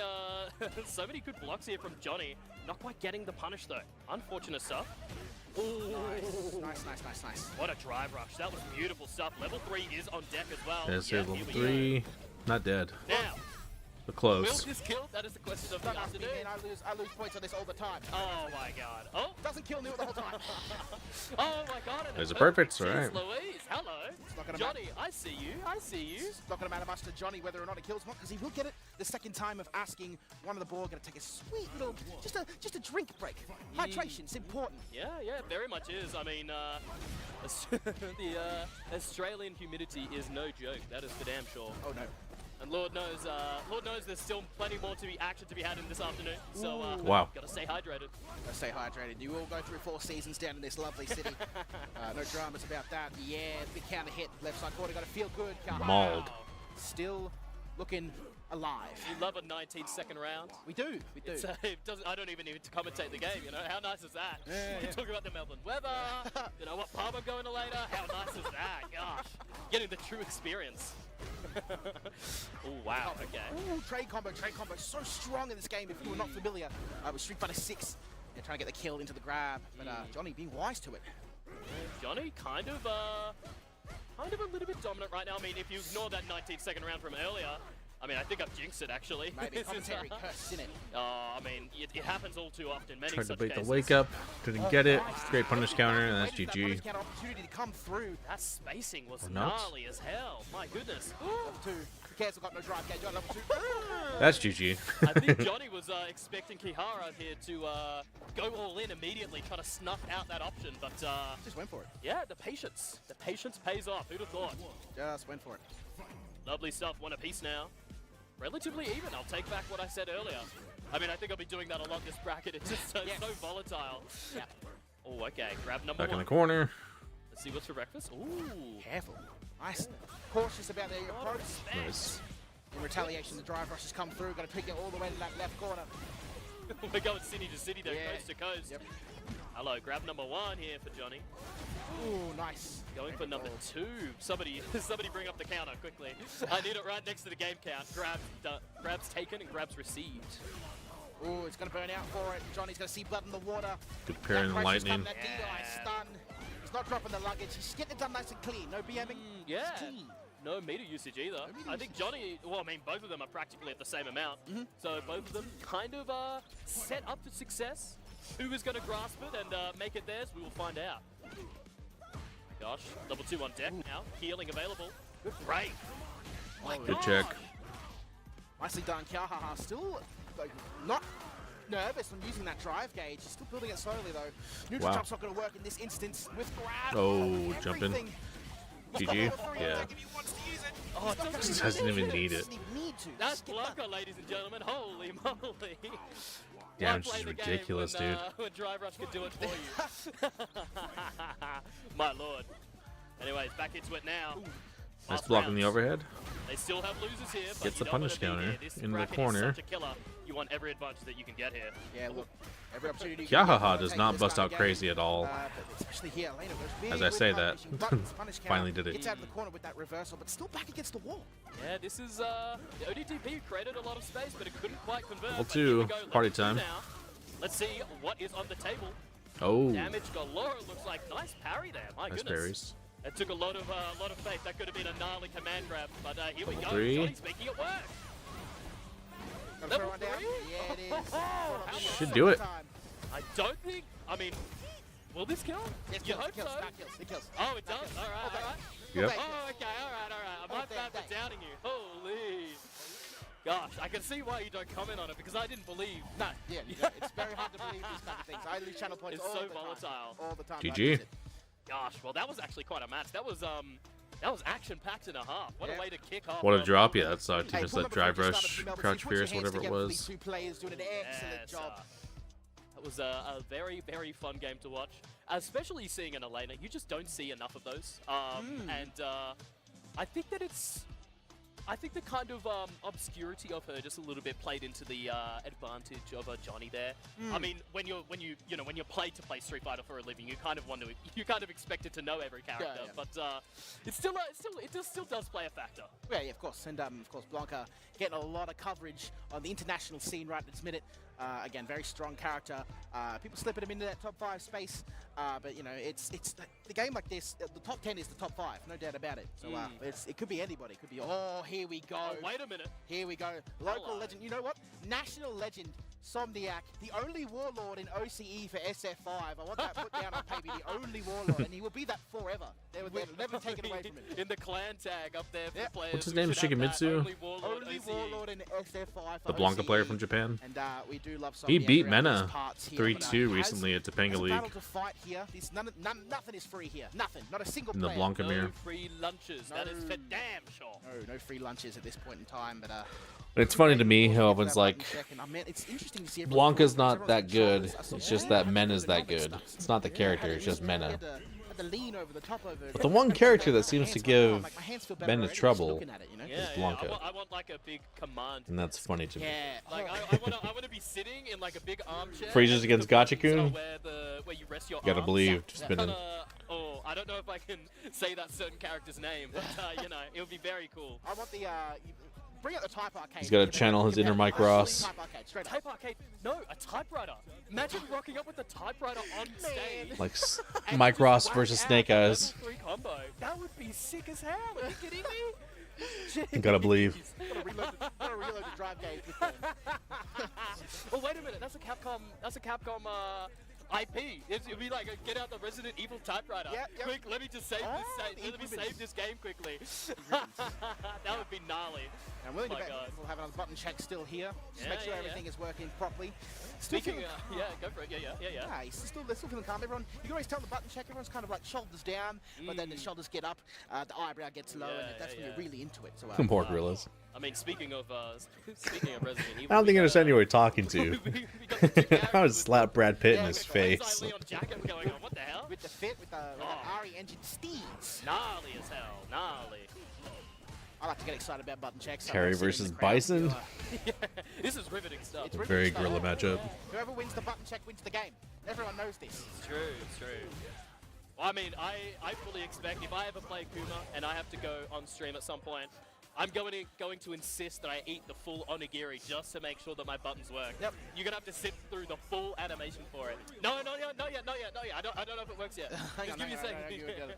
so many good blocks here from Johnny. Not quite getting the punish though. Unfortunate stuff. Ooh. Nice. What a drive rush. That was beautiful stuff. Level 3 is on deck as well. There's level 3. Not dead. Now, but close. will this kill? That is the question of the afternoon. I lose points on this all the time. Oh my god. Oh, doesn't kill Neil the whole time. Oh my god. There's a perfect, Jeez right? Louise, hello. Johnny, I see you. It's not going to matter much to Johnny whether or not it kills him, because he will get it the second time of asking one of the board. Going to take a sweet little, just a drink break. Hydration's important. Yeah, very much is. I mean, the Australian humidity is no joke. That is for damn sure. Oh no. And Lord knows there's still plenty more action to be had in this afternoon. So, wow. Gotta stay hydrated. You will go through 4 seasons down in this lovely city. No dramas about that. Yeah, big counter hit. Left side corner, gotta feel good. Mauled. Still looking alive. We love a 19-second round. We do. It doesn't. I don't even need to commentate the game. You know how nice is that? You can talk about the Melbourne weather. You know what pub I'm going to later. How nice is that? Gosh, getting the true experience. Oh wow. Okay. Ooh, trade combo. So strong in this game. If you were not familiar with Street Fighter 6, they're trying to get the kill into the grab, but Johnny being wise to it. Johnny kind of a little bit dominant right now. I mean, if you ignore that 19-second round from earlier, I mean, I think I've jinxed it actually. Maybe commentary curse in it. I mean, it happens all too often. Many Tried to such bait the cases. wake up, didn't get it. Great punish counter, and that's GG. Opportunity to come through. That spacing was nuts. gnarly as hell. My goodness. Level 2. Cares got no drive gauge on level 2. That's GG. I think Johnny was expecting Kihara here to go all in immediately, try to snuff out that option, but just went for it. Yeah, the patience pays off. Who'd have thought? Just went for it. Lovely stuff. One apiece now. Relatively even. I'll take back what I said earlier. I mean, I think I'll be doing that a lot this bracket. It's just so volatile. Yeah. Oh, okay. Grab number Back one. in the corner. Let's see what's for breakfast. Ooh. Careful. Nice. Cautious about their approach. Nice. In retaliation, the drive rush has come through. Got to pick it all the way to that left corner. We're going city to city there, coast to coast. Yep. Hello, grab number one here for Johnny. Ooh, nice. Going for number two. Somebody bring up the counter quickly. I need it right next to the game count. Grab's taken and grab's received. Ooh, it's going to burn out for it. Johnny's going to see blood in the water. Good parry in the lightning. That D-eye stun. He's not dropping the luggage. He's getting it done nice and clean. No BMing. Yeah. No meter usage either. I think Johnny, well, I mean, both of them are practically at the same amount. So both of them kind of set up for success. Who is going to grasp it and make it theirs, we will find out. Gosh, level 2 on deck now. Healing available. Good break. Good check. Nicely done. Kyahaha still not nervous on using that drive gauge. He's still building it slowly though. Neutral jump's not going to work in this instance with grab. Oh, jumping. GG. Yeah. Oh, Just doesn't even need it. That's Blanca, ladies and gentlemen. Holy moly. Damage is ridiculous, dude. When Drive Rush could do it for you. My lord. Anyways, back into it now. Nice block in the overhead. They still have losers here, but Gets you the don't punish wanna be counter here. This in the bracket is corner. such a killer. You want every advantage that you can get here. Yeah, look. Every opportunity. Kyahaha does not bust out crazy at all. Especially here, Elena goes As I say that, finally did it. Gets out of the corner with that reversal, but still back against the wall. Yeah, this is the ODTP created a lot of space, but it couldn't quite convert. Level But here we 2, go, party level 2 time. now. Let's see what is on the table. Oh. Damage galore. It looks like nice parry there. My Nice goodness. parries. It took a lot of faith. That could have been a gnarly command grab, but here we go. 3. Johnny's making it work. Level 3. Yeah, it is. Should do it. I don't think. I mean, will this kill? You hope so. It kills. Oh, it does. All right. Yep. Oh, okay. All right. I'm not bad for doubting you. Holy. Gosh, I can see why you don't comment on it because I didn't believe. No, yeah, it's very hard to believe these kind of things. I lose channel points It's all so the volatile. time. All the time. GG. Gosh, well that was actually quite a match. That was action-packed and a half. What a way to kick off. What a drop. Yeah, that sucked. Hey, Just pull that up drive before you rush, start up the crouch Melbourne, put your fierce, hands whatever it together for was. these two players doing an excellent job. That was a very, very fun game to watch. Especially seeing an Elena. You just don't see enough of those. And I think that I think the kind of obscurity of her just a little bit played into the advantage of Johnny there. I mean, when you play to play Street Fighter for a living, you kind of expect it to know every character, but it still does play a factor. Yeah, of course, and of course Blanca getting a lot of coverage on the international scene right this minute. Again, very strong character. People slipping him into that top 5 space, but you know, it's the game like this. The top 10 is the top 5, no doubt about it. So it could be anybody. It could be. Oh, here we go. Oh, wait a minute. Here we go. Local legend. You know what? National legend. Somniac, the only warlord in OCE for SF5. I want that put down on paper. The only warlord, and he will be that forever. They'll never take it away from him. In the clan tag up there for players. What's his name? Shigemitsu? Only warlord in SF5 for The Blanca OCE. player from Japan. And we do love He Somniac beat around those Mena parts here, 3-2 recently at Topanga there's a League. battle to fight here. Nothing is free here. Nothing. Not a single In the player. Blanca mirror. No free lunches. That is for damn sure. No free lunches at this point in time, but It's funny to me how everyone's like, it's interesting to see Blanca's not that good. It's just that Mena's that good. It's not the character, it's just Mena. having to lean over the top over. But the one character that seems to give Like, my hands feel better Ben already trouble just looking at it, you know? is Blanca. I want like a big command. And that's funny to me. Yeah, like I want to be sitting in like a big armchair. Freezes against Gachikun? Where you rest your Gotta arms. believe, spinning. Oh, I don't know if I can say that certain character's name, but you know, it would be very cool. I want the bring out the Type Arcade. He's got to channel his inner Mike Ross. Type Arcade, straight up. Type Arcade? No, a typewriter. Imagine rocking up with a typewriter on stage. Like Mike Ross versus Snake Eyes. Level 3 combo. That would be sick as hell. Are you kidding me? You gotta believe. Gotta reload the drive gauge with them. Oh wait a minute, that's a Capcom IP. It'd be like get out the Resident Evil typewriter. Quick, let me just save this game quickly. That would be gnarly. I'm willing to bet we'll have another button check still here. Just make sure everything is working properly. Speaking of, go for it. Yeah. They're still feeling calm. Everyone, you can always tell the button check. Everyone's kind of like shoulders down, but then the shoulders get up, the eyebrow gets low, and that's when you're really into it. So Poor gorillas. I mean, speaking of Resident Evil, I don't think I understand who you're talking to. I would slap Brad Pitt in his face. Going on. What the hell? With the fit, with the RE engine steeds. Gnarly as hell. Gnarly. I like to get excited about button checks. Terry versus Bison. This is riveting stuff. It's a very gorilla matchup. Whoever wins the button check wins the game. Everyone knows this. It's true. It's true. Well, I mean, I fully expect if I ever play Kuma and I have to go on stream at some point, I'm going to insist that I eat the full onigiri just to make sure that my buttons work. Yep. You're gonna have to sit through the full animation for it. No, not yet. I don't know if it works yet. Just give me a second.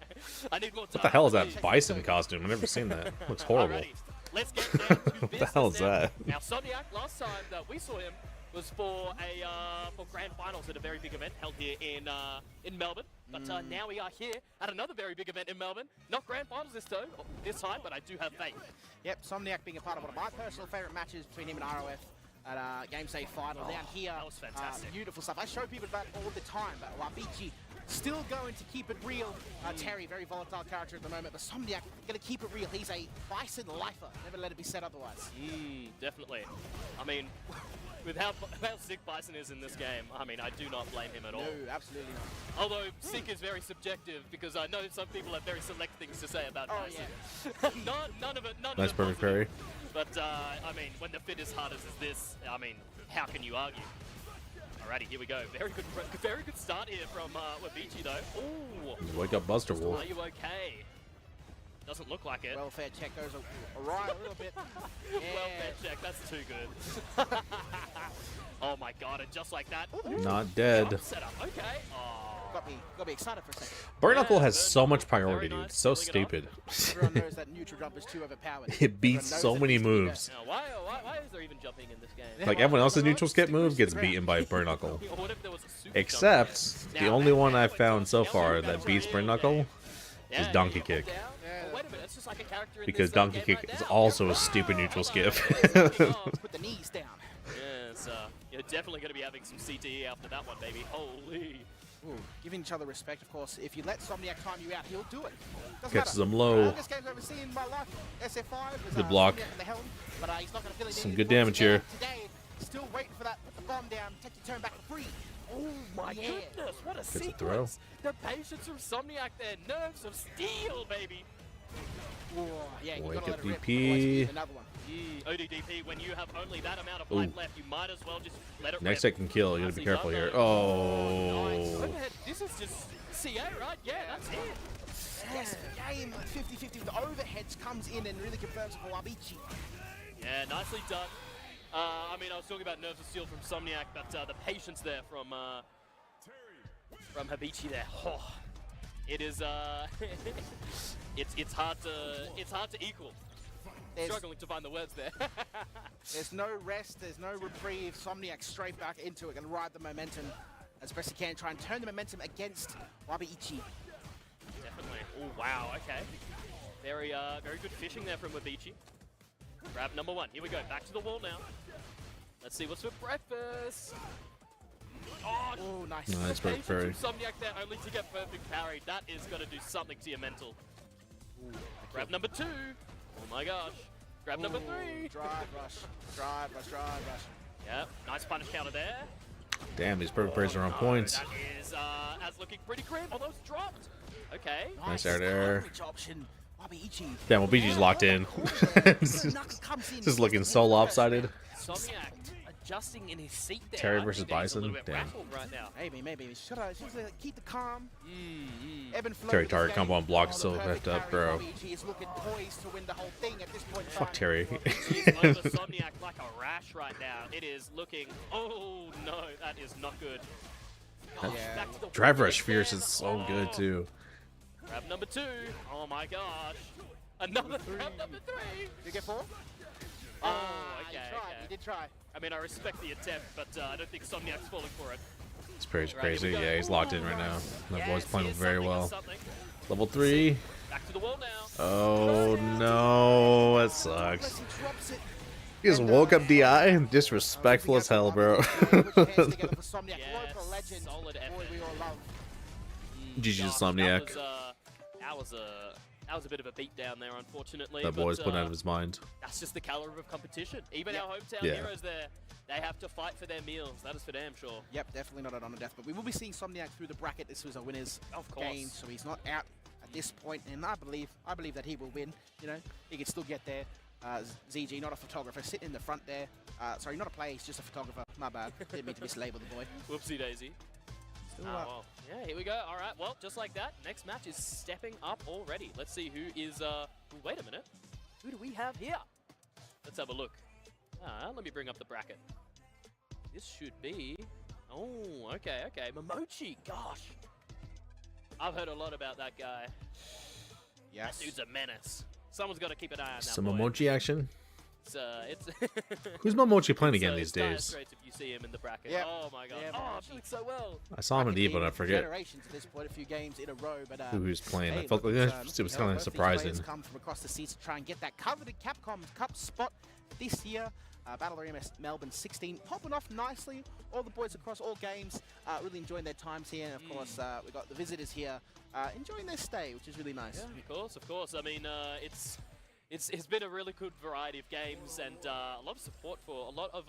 I need more time. What the hell is that bison costume? I've never seen that. Looks horrible. Alrighty. Let's get down to business. What the hell is that? Now, Somniac, last time that we saw him was for grand finals at a very big event held here in Melbourne. But now we are here at another very big event in Melbourne. Not grand finals this time, but I do have faith. Yep, Somniac being a part of one of my personal favourite matches between him and ROF at Game Save Final down here. That was fantastic. Beautiful stuff. I show people that all the time, but Wabichi still going to keep it real. Terry, very volatile character at the moment, but Somniac going to keep it real. He's a Bison lifer. Never let it be said otherwise. Definitely. I mean, with how sick Bison is in this game, I mean, I do not blame him at all. No, absolutely not. Although sick is very subjective, because I know some people have very select things to say about Bison. Yeah. none of it. Nice perfect parry. But I mean, when the fit is hard as is this, I mean, how can you argue? Alrighty, here we go. Very good start here from Wabichi though. Ooh. Wake up, Buster Wolf. Are you okay? Doesn't look like it. Welfare check goes awry a little bit. Yeah. Welfare check, that's too good. Oh my god, and just like that. Not dead. Setup. Okay. Oh. Got me excited for a second. Bare Knuckle has so much priority, dude. It's so stupid. Everyone knows that neutral jump is too overpowered. It beats so many moves. Now, why is there even jumping in this game? Like everyone else's neutral skip move gets beaten by Bare Knuckle. Except the only one I've found so far that beats Bare Knuckle is Donkey Kick. Because Donkey Kick is also a stupid neutral skip. Put the knees down. Yes, you're definitely going to be having some CTE after that one, baby. Holy. Ooh, giving each other respect, of course. If you let Somniac time you out, he'll do it. Gets them low. This game's I've ever seen in my life. SF5 was, good block. But he's not gonna fill it Some in. good damage here. Today, still waiting for that. Put the bomb down. Take your turn back for free. Oh my goodness, what a sequence. The patience from Somniac there. Nerves of steel, baby. Ooh, yeah, Wake up DP. Another one. ODDP, when you have only that amount of life left, you might as well just let it Next second kill, you gotta be careful here. Oh. Nice. Overhead. This is just CA, right? Yeah, that's it. Yes, game 50-50 with the overheads comes in and really confirms for Wabichi. Yeah, nicely done. I mean, I was talking about nerves of steel from Somniac, but the patience there from Habichi there. Oh, it is it's hard to equal. Struggling to find the words there. There's no rest, there's no reprieve. Somniac straight back into it and ride the momentum as best he can. Try and turn the momentum against Wabichi. Definitely. Oh wow. Okay. Very good fishing there from Wabichi. Grab number one. Here we go. Back to the wall now. Let's see what's for breakfast. Oh, nice. Nice perfect parry. Somniac there only to get perfect parry. That is going to do something to your mental. Grab number two. Oh my gosh. Grab number three. Drive rush. Drive rush. Drive rush. Yep. Nice punish counter there. Damn, these perfect parries are on points. That is as looking pretty grim. Although it's dropped. Okay. Nice air there. Coverage option. Wabiichi. Damn, well, BG's locked in. Just looking so lopsided. Somniac adjusting in his seat there. Terry I versus think that he's a Bison. little bit Damn. rattled right now. Maybe. Should I keep the calm? Ebb and flow Terry with the target game. combo on block Oh, the still perfect left up, carry. bro. Wabiichi is looking poised to win the whole thing at this point in Fuck time. Terry. He's over Somniac like a rash right now. It is looking. Oh no, that is not good. Back to the Drive wall Rush again. Fierce is so good too. Grab number 2. Oh my gosh. Another grab number 3. Did you get 4? Oh, okay. He did try. I mean, I respect the attempt, but I don't think Somniac's falling for it. It's pretty Right, crazy. here we go. Yeah, he's locked in right now. That boy's playing here's very something, well. here's something. Level 3. Back to the wall now. Oh no, that sucks. He just woke up DI. Disrespectful as hell, bro. Solid effort. GG Gosh, Somniac. That was a bit of a beatdown there, unfortunately. That boy's but, putting out of his mind. That's just the caliber of competition. Even our hometown Yeah. heroes there, they have to fight for their meals. That is for damn sure. Yep, definitely not an honor death, but we will be seeing Somniac through the bracket. This was a winner's Of course. game, so he's not out at this point, and I believe that he will win. You know, he can still get there. ZG, not a photographer, sitting in the front there. Sorry, not a player, he's just a photographer. My bad. Didn't mean to mislabel the boy. Whoopsie daisy. Still Oh, up. well. Yeah, here we go. All right, well, just like that, next match is stepping up already. Let's see who is, wait a minute. Who do we have here? Let's have a look. Let me bring up the bracket. This should be, oh, okay. Momochi, gosh. I've heard a lot about that guy. Yes. That dude's a menace. Someone's got to keep an eye on that Some boy. Momochi action. It's Who's Momochi playing again it's these dire days? straits if you see him in the bracket. Yeah. Oh my god. Yeah, oh, Momochi. I'm doing so well. I saw him in the Evo, and I forget Generations at this point, a few games in a row, but who he's playing. hey, I felt like look, it was you know, kind of both these surprising. players come from across the seas to try and get that coveted Capcom Cup spot this year. Battle Arena Melbourne 16 popping off nicely. All the boys across all games really enjoying their times here. And of course, we've got the visitors here enjoying their stay, which is really nice. Yeah, of course. I mean, it's been a really good variety of games and a lot of support for a lot of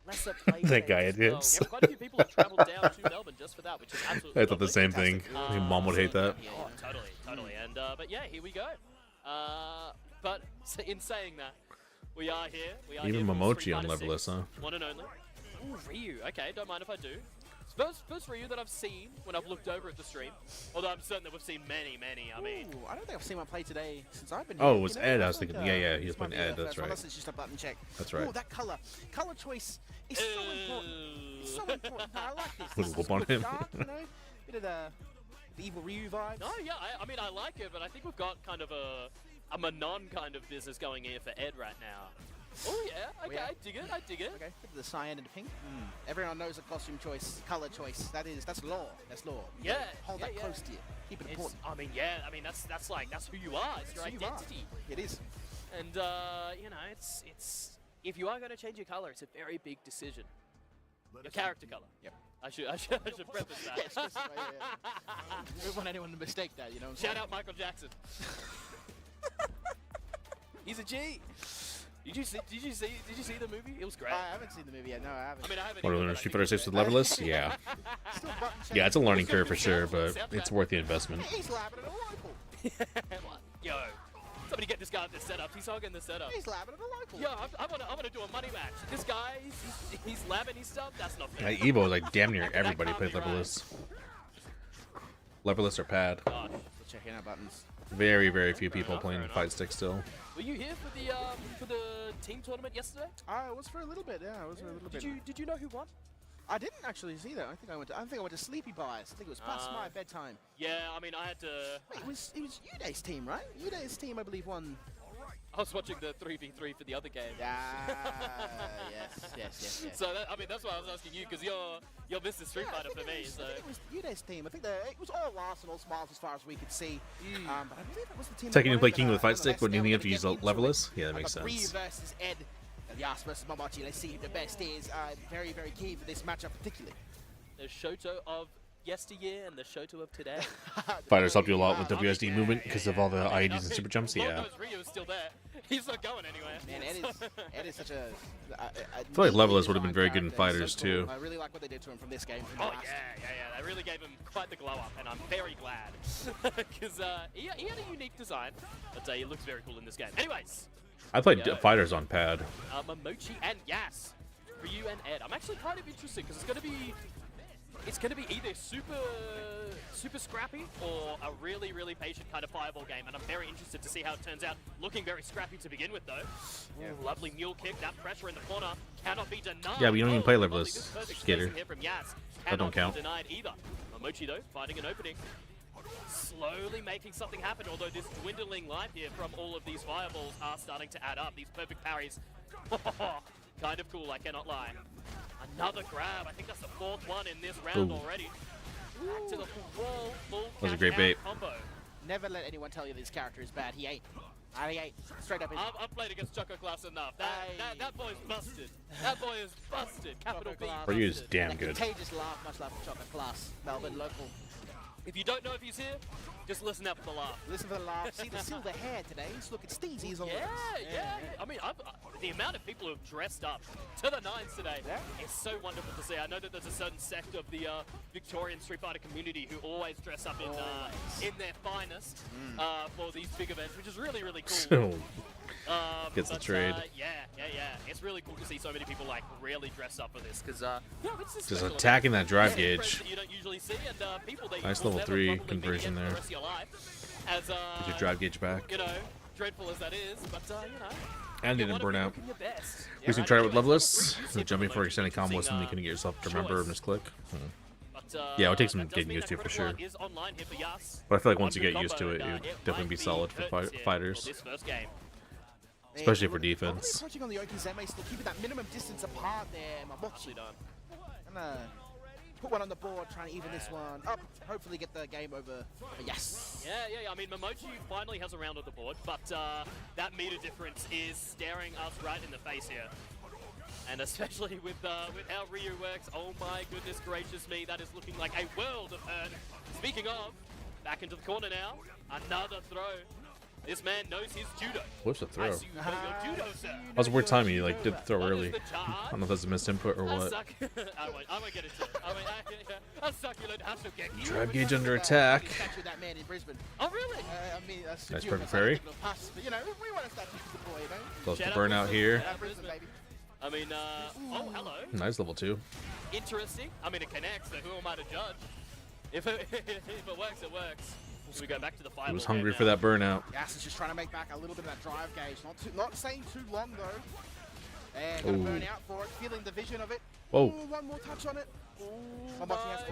lesser play. That guy as well. idiots. Yeah, quite a few people have travelled down to Melbourne just for that, which is absolutely I thought the lovely. same thing. I think Mom would hate that. Oh, totally. And but yeah, here we go. But in saying that, we are here. Even for Momochi Street on Fighter Levelist, 6, huh? One and only. Ooh, Ryu. Okay, don't mind if I do. First Ryu that I've seen when I've looked over at the stream. Although I'm certain that we've seen many. I mean, Ooh, I don't think I've seen one play today since I've been here. Oh, it was You know, Ed. I I was think, thinking. Yeah, he was this might playing be Ed. the That's first one. right. Unless it's just a button check. That's right. Oh, that color choice is so important. It's so important. I like this. Put a This whoop is on good him. dark, you know, bit of the evil Ryu vibes. no, yeah, I mean, I like it, but I think we've got kind of a Manon kind of business going here for Ed right now. Oh yeah, okay, I dig it. Okay, bit of the cyan and the pink. Everyone knows a costume choice, color choice. That's law. That's law. You Yeah, gotta hold that yeah. close to you. Keep it It's, important. I mean, that's who you are. It's your That's who you are. identity. It is. And you know, it's if you are going to change your color, it's a very big decision. Your character color. Yep. I should preface that. Yes, specify, yeah. We don't want anyone to mistake that, you know. Shout out Michael Jackson. He's a G. Did you see the movie? It was great. I haven't seen the movie yet. No, I haven't. I mean, I haven't. Want to either, learn but I Street think Fighter it's 6 with great. Levelist? Yeah. Still button check. Yeah, it's a learning curve for sure, but it's worth the investment. He's labbing at a local. What? Yo, somebody get this guy at the setup. He's hogging the setup. He's labbing at a local. Yo, I wanna do a money match. This guy, he's labbing his stuff. That's not fair. Evo is like damn near That everybody can't plays be right. Levelist. Levelist or pad. Gosh. Let's check in our buttons. Very few people enough, playing fair Fight Stick still. Were you here for the team tournament yesterday? I was for a little bit. Yeah, I was for a little bit. Did you know who won? I didn't actually see that. I think I went to sleepy bias. I think it was past my bedtime. Yeah, I mean, I had to. Wait, it was Uday's team, right? Uday's team, I believe, won. I was watching the 3v3 for the other game. Yes. So I mean, that's why I was asking you, because you're Mr. Street Fighter for me. So It was Uday's team. I think it was all laughs and all smiles as far as we could see. But I believe it was the team. Taking that to play won, King but, with Fight Stick nonetheless, when you now have to we're use gonna get into Levelist? it. Yeah, that makes Got Ryu sense. versus Ed. Yas versus Momochi. Let's see who the best is. Very key for this matchup, particularly. there's Shoto of yesteryear and the Shoto of today. Fighters helped you a lot with WSD movement because of all the IEDs and super jumps. Lord Yeah. knows Ryo's still there. He's not going anywhere. Man, Ed is such a. I feel like Leveless would have been very good in fighters too. I really like what they did to him from this game. Oh yeah. They really gave him quite the glow up, and I'm very glad because he had a unique design, but he looks very cool in this game. Anyways, I played fighters on pad. Momochi and Yas, Ryu and Ed. I'm actually kind of interested because it's gonna be either super scrappy or a really patient kind of fireball game, and I'm very interested to see how it turns out. Looking very scrappy to begin with though. Ooh, lovely mule kick. That pressure in the corner cannot be denied. Yeah, but you don't even play lovely, Leveless, this perfect Skater. spacing here from Yas. That don't Cannot count. be denied either. Momochi though, finding an opening. Slowly making something happen, although this dwindling life here from all of these fireballs are starting to add up. These perfect parries. Kind of cool, I cannot lie. Another grab. I think that's the 4th one in this round already. Back to the wall, full That was a great bait. combo. Never let anyone tell you this character is bad. He ain't. He ain't. Straight up. I've played against Choco Class enough. That boy's busted. That boy is busted. Capital B. Ryu is damn good. Contagious laugh, much love for Chocolate Class. Melbourne local. If you don't know if he's here, just listen out for the laugh. Listen for the laugh. See the silver hair today. He's looking steezy. Yeah. I mean, the amount of people who have dressed up to the nines today is so wonderful to see. I know that there's a certain sect of the Victorian Street Fighter community who always dress up in their finest for these big events, which is really cool. Gets the trade. Yeah. It's really cool to see so many people like really dress up for this because it's this Just special attacking event. that drive Yeah, gauge. that you don't usually see, and people that Nice you will level never 3 probably meet conversion again for there. the rest of your life. As Get your drive gauge back. you know, dreadful as that is, but And you didn't wanna burn be out. looking your best. Who's gonna try it with Leveless? So jumping for extended combo was something you can get yourself to remember and just click. Yeah, it would take some getting used to for sure. But I feel like once you get used to it, it would definitely be solid for fighters. Especially for defense. Approaching on the Okizeme, still keeping that minimum distance apart there. Momochi done. Gonna put one on the board, trying to even this one up. Hopefully get the game over. Yes. Yeah. I mean, Momochi finally has a round on the board, but that meter difference is staring us right in the face here. And especially with how Ryu works, oh my goodness gracious me, that is looking like a world of hurt. Speaking of, back into the corner now, another throw. This man knows his judo. What's the throw? I see you know your judo, sir. That was a weird timing. You like did the throw early. I don't know if that's a missed input or what. I won't get into it. A succulent Hasugeki. Drive gauge under attack. Statue of that man in Brisbane. Oh really? I mean, Nice perfect parry. Pass, but you know, we want a statue for the boy, you know. Close to burnout here. Brisbane, baby. I mean, oh hello. Nice level 2. Interesting. I mean, it connects, so who am I to judge? If it works, it works. So we go back to the 5. He was hungry for that burnout. Yas is just trying to make back a little bit of that drive gauge. Not staying too long though. And gonna burn out for it. Feeling the vision of it. Whoa. Ooh, one more touch on it.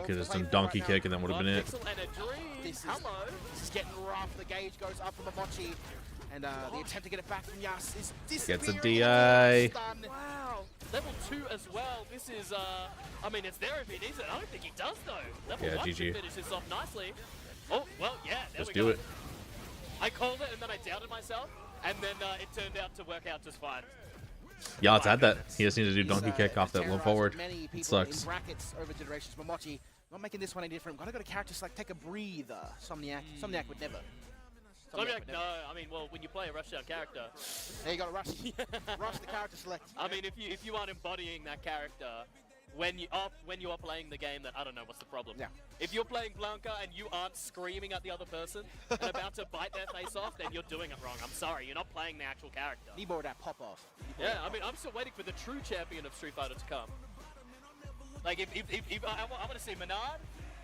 Could have done donkey kick and that would have been it. This is getting rough. The gauge goes up for Momochi. And the attempt to get it back from Yas is Gets a disappearing. DI. Wow. Level 2 as well. This is, I mean, it's there if he needs it. I don't think he does though. Level 1 GG. should finish this off nicely. Oh, well, yeah, there Let's we do go. it. I called it and then I doubted myself, and then it turned out to work out just fine. Yachts had that. He just needed to do donkey kick off that low forward. Many people It sucks. in brackets over generations. Momochi not making this one any different. Gotta go to characters like take a breather. Somniac would never. Somniac, no, I mean, well, when you play a rushdown character, there you got to rush. Rush the character select. I mean, if you aren't embodying that character when you are playing the game, that I don't know what's the problem. Yeah. If you're playing Blanca and you aren't screaming at the other person and about to bite their face off, then you're doing it wrong. I'm sorry, you're not playing the actual character. Need more of that pop off. Yeah, I mean, I'm still waiting for the true champion of Street Fighter to come. Like, if I want to see Menard,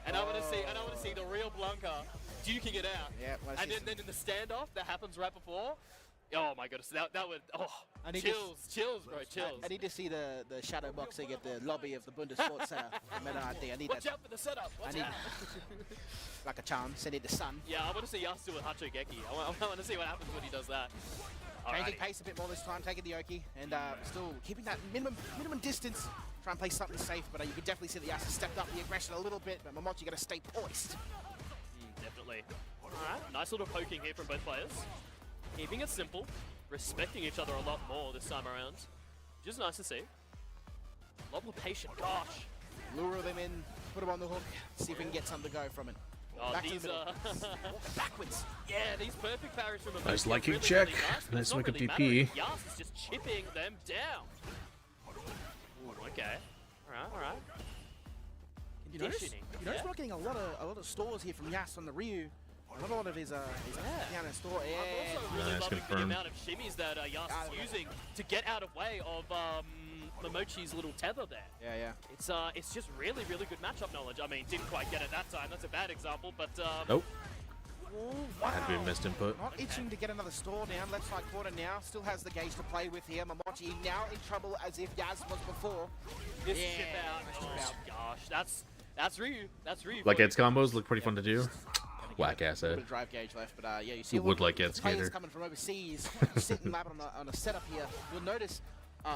and I want to see the real Blanca duking it out. Yeah. And then in the standoff that happens right before. Oh my goodness, that would chills, bro, chills. I need to see the shadow boxing at the lobby of the Bundessport Center. I need Watch that. out for the setup. Watch out. Like a charm, send it to Sun. Yeah, I want to see Yasu with Hachogeki. I want to see what happens when he does that. Changing pace a bit more this time, taking the Oki, and still keeping that minimum distance. Try and play something safe, but you can definitely see that Yasu stepped up the aggression a little bit, but Momochi got to stay poised. Definitely. All right, nice little poking here from both players. Keeping it simple, respecting each other a lot more this time around. Just nice to see. A lot more patient, gosh. Lure them in, put them on the hook, see if we can get something to go from it. Oh, Back to these the middle. Walk backwards. Yeah, these perfect parries from a Nice light kick really, check. Really nice, but Nice it's not wake up really DP. mattering. Yas is just chipping them down. Ooh, okay. Alright. You notice Conditioning. we're not getting a lot of stores here from Yas on the Ryu. Not a lot of his down in store. Yeah. I'm also really Nice, loving the confirmed. amount of shimmies that Yas is using to get out of way of Momochi's little tether there. Yeah. It's just really, really good matchup knowledge. I mean, didn't quite get it that time. That's a bad example, but Nope. Oh, Had to be a missed input. Not itching to get another store down. Left side corner now. Still has the gauge to play with here. Momochi now in trouble as if Yas was before. this chip out. Oh gosh, that's Ryu. That's Ryu. Like for you. Ed's combos look pretty fun to do. Whack ass A little Ed. bit of drive gauge left, but yeah, you see a Would lot like of Ed players Skater. coming from overseas, sitting labbing on a setup here. You'll notice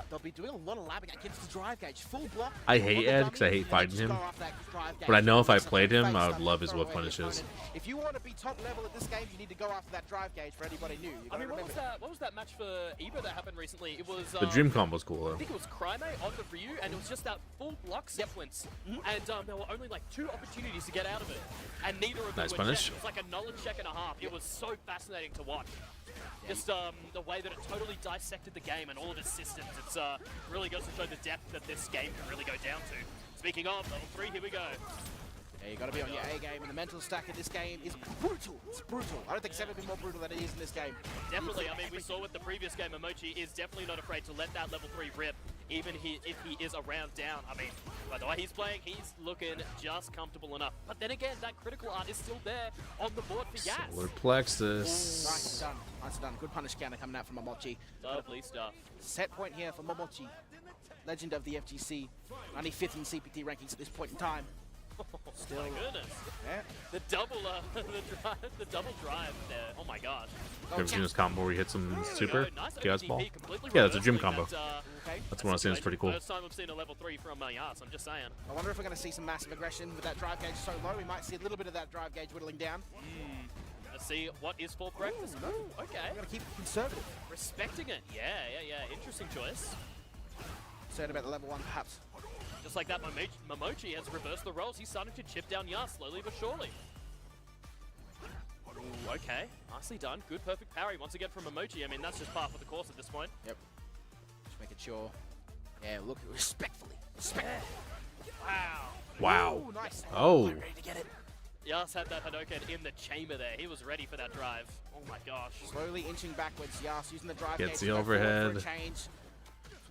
they'll be doing a lot of labbing against the drive gauge, full block. I hate on the Ed because I dummy, hate and fighting just him. go after that drive But I gauge. know if I It's a played him, face I would up, love his throw whip away the punishes. opponent. If you want to be top level at this game, you need to go after that drive gauge for anybody new. You I gotta mean, remember what was that match for Eva that happened recently? It was The dream combo's cool I though. think it was Crime on the Ryu, and it was just that full block sequence, and there were only like 2 opportunities to get out of it, and neither of them Nice were punish. checked. It was like a knowledge check and a half. It was so fascinating to watch. Just the way that it totally dissected the game and all of its systems. It's really goes to show the depth that this game can really go down to. Speaking of level 3, here we go. Yeah, you got to be on your A game, and the mental stack in this game is brutal. It's brutal. I don't think it's ever been more brutal than it is in this game. Definitely. I mean, we saw with the previous game, Momochi is definitely not afraid to let that level 3 rip, even if he is a round down. I mean, by the way he's playing, he's looking just comfortable enough. But then again, that critical art is still there on the board for Yas. Solar plexus. Nice done. Nice done. Good punish counter coming out from Momochi. Lovely stuff. Set point here for Momochi. Legend of the FGC. 95th in CPT rankings at this point in time. Still. My goodness. Yeah. The double, the double drive there. Oh my gosh. Ever seen this combo where he hits some super Nice chaos DP, ball? completely Yeah, that's a gym reversing combo. that, That's one I've seen. It's pretty cool. First time I've seen a level 3 from Yas, I'm just saying. I wonder if we're going to see some massive aggression with that drive gauge so low. We might see a little bit of that drive gauge whittling down. Let's see what is for breakfast. Ooh, okay. We're going to keep it conservative. Respecting it. Yeah. Interesting choice. Concerned about the level 1, perhaps. Just like that, Momochi has reversed the roles. He's starting to chip down Yas slowly but surely. Ooh, okay. Nicely done. Good, perfect parry once again from Momochi. I mean, that's just par for the course at this point. Yep. Just making sure. Yeah, look, respectfully. Respectfully. Wow. Wow. Ooh, nice. Oh. Ready to get it. Yas had that Hadoken in the chamber there. He was ready for that drive. Oh my gosh. Slowly inching backwards. Yas using the drive Gets gauge the to go forward overhead. for a change.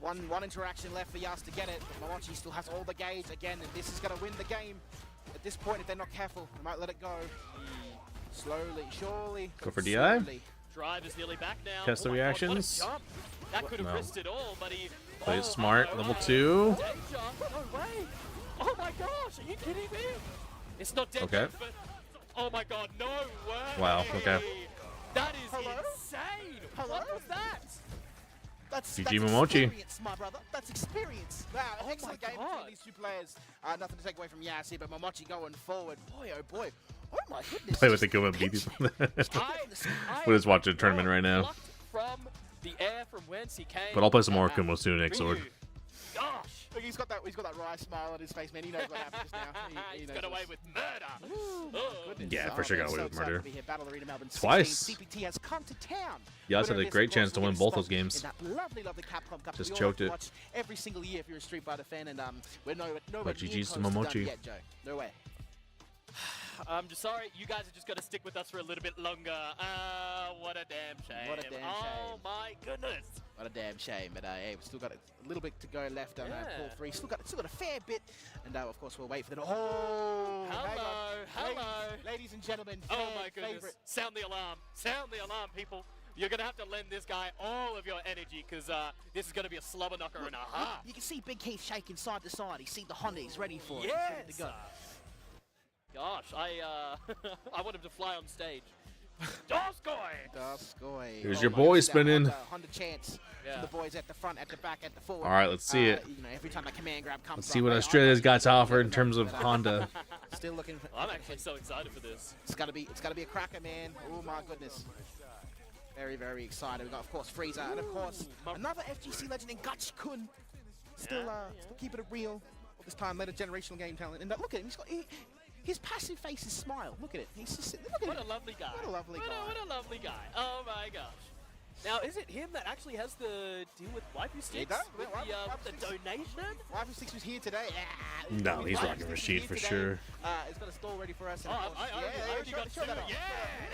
One interaction left for Yas to get it. Momochi still has all the gauge again, and this is going to win the game. At this point, if they're not careful, they might let it go. Slowly, surely. Go for DI. slowly. Drive is nearly back now. Test the Oh my God, reactions. what a jump. That could have No. risked it all, but he Plays oh, smart. no Level way. 2. Dead jump. No way. Oh my gosh, are you kidding me? It's not dead Okay. jump, but oh my God, no way. Wow, okay. That is Hello? insane. Hello? What was that? That's GG Momochi. experience, my brother. That's experience. Wow, excellent game between these two players. Nothing to take away from Yas here, but Momochi going forward. Boy, oh boy. Oh my goodness. Play with the Kuma beat people. We're just watching a tournament right now. Plucked from the air from whence he came. But I'll play some more Kuma soon next sword. Ryu. Gosh. Look, he's got that wry smile on his face, man. He knows what happened just now. He He's knows got away what's- with murder. Oh, goodness. Yeah, for Oh, sure man, got away so with excited murder. to be here. Battle Arena Melbourne Twice. 16. CPT has come to town. Yas Winner had a of great this, chance of to course, win will both get those games. in that lovely Capcom Cup. Just we all choked have it. to watch every single year if you're a Street Fighter fan, and we're nowhere But near GG's to close done Momochi. yet, Joe. No way. I'm just sorry, you guys are just going to stick with us for a little bit longer. What a damn shame. What a damn Oh shame. my goodness. What a damn shame, but hey, we've still got a little bit to go left on Yeah. pool 3. Still got a fair bit, and of course we'll wait for the. Oh, hang on. Hello. ladies and gentlemen. Oh fan my goodness. favorite. Sound the alarm. Sound the alarm, people. You're going to have to lend this guy all of your energy because this is going to be a slobber knocker and a half. You can see Big Keith shaking side to side. He's seen the Honda. He's ready for it. He's Yes. ready to go. Gosh, I want him to fly on stage. Doskoy! Doskoy. Here's Oh your my boy goodness, that spinning. Honda chance. Yeah. From the boys at the front, at the back, at the forward. All right, let's see it. You know, every time that command grab comes Let's see up, what I- Australia's got to offer in terms of Honda. Still looking for. I'm actually so excited for this. It's gotta be a cracker, man. Oh my goodness. Very, very excited. We got, of course, Frieza, and of course, another FGC legend in Gachi-kun. Still keeping it real. this time, later generational game talent. And look at him, his passive face is smile. Look at it. He's just look at What him. a lovely guy. What a lovely guy. What a lovely guy. Oh my gosh. Now, is it him that actually has the deal with Waifu Sticks? With the donation? Waifu Sticks was here today. No, he's rocking Rashid for sure. He's got a stall ready for us. Oh, I already got two. Yeah,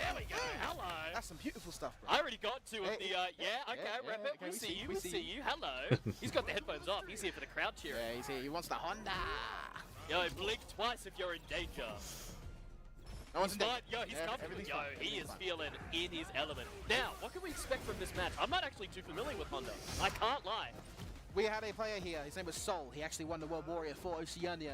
there we go. Hello. That's some beautiful stuff, bro. I already got two of the, yeah, okay, rep it. We see you, we see you. Hello. He's got the headphones off. He's here for the crowd cheering. Yeah, he's here. He wants the Honda. Yo, blink twice if you're in danger. No one's in danger. Yo, he's comfortable. Yo, he is feeling in his element. Now, what can we expect from this match? I'm not actually too familiar with Honda. I can't lie. We had a player here. His name was Sol. He actually won the World Warrior for Oceania,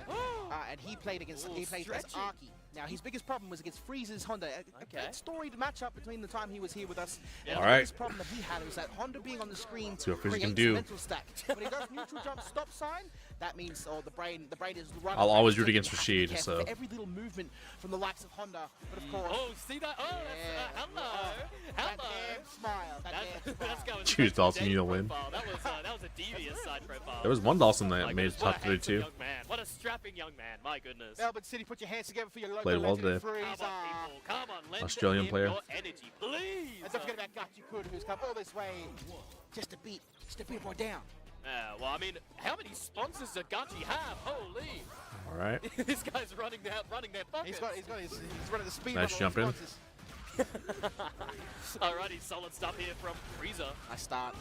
and he played as Arky. Now, his biggest problem was against Frieza's Honda. A storied matchup between the time he was here with us. Yeah. And All the right. biggest problem that he had was that Honda being on the screen See what Frieza creates can do. a mental stack. When he goes neutral jump stop sign, that means the brain is running. I'll always root You against have to be Rashid, careful so. for every little movement from the likes of Honda. But of course, Oh, see that? Oh, hello. that damn smile. That damn smile. That's going Choose straight Dawson, to you the to win. profile. That was a devious side profile. There was one Dawson that My made goodness, what top a handsome 32. young man. What a strapping young man. My goodness. Melbourne City, put your hands together for your local Played well legend, today. Frieza. Come on, people. Come on, lend Australian him player. your energy, please. And don't forget about Gachikun, who's come all this way just to beat a boy down. Well, I mean, how many sponsors does Gachi have? Holy. All right. This guy's running their pockets. He's running the speed. Nice level of jump in. sponsors. Alrighty, solid stuff here from Frieza. Nice start.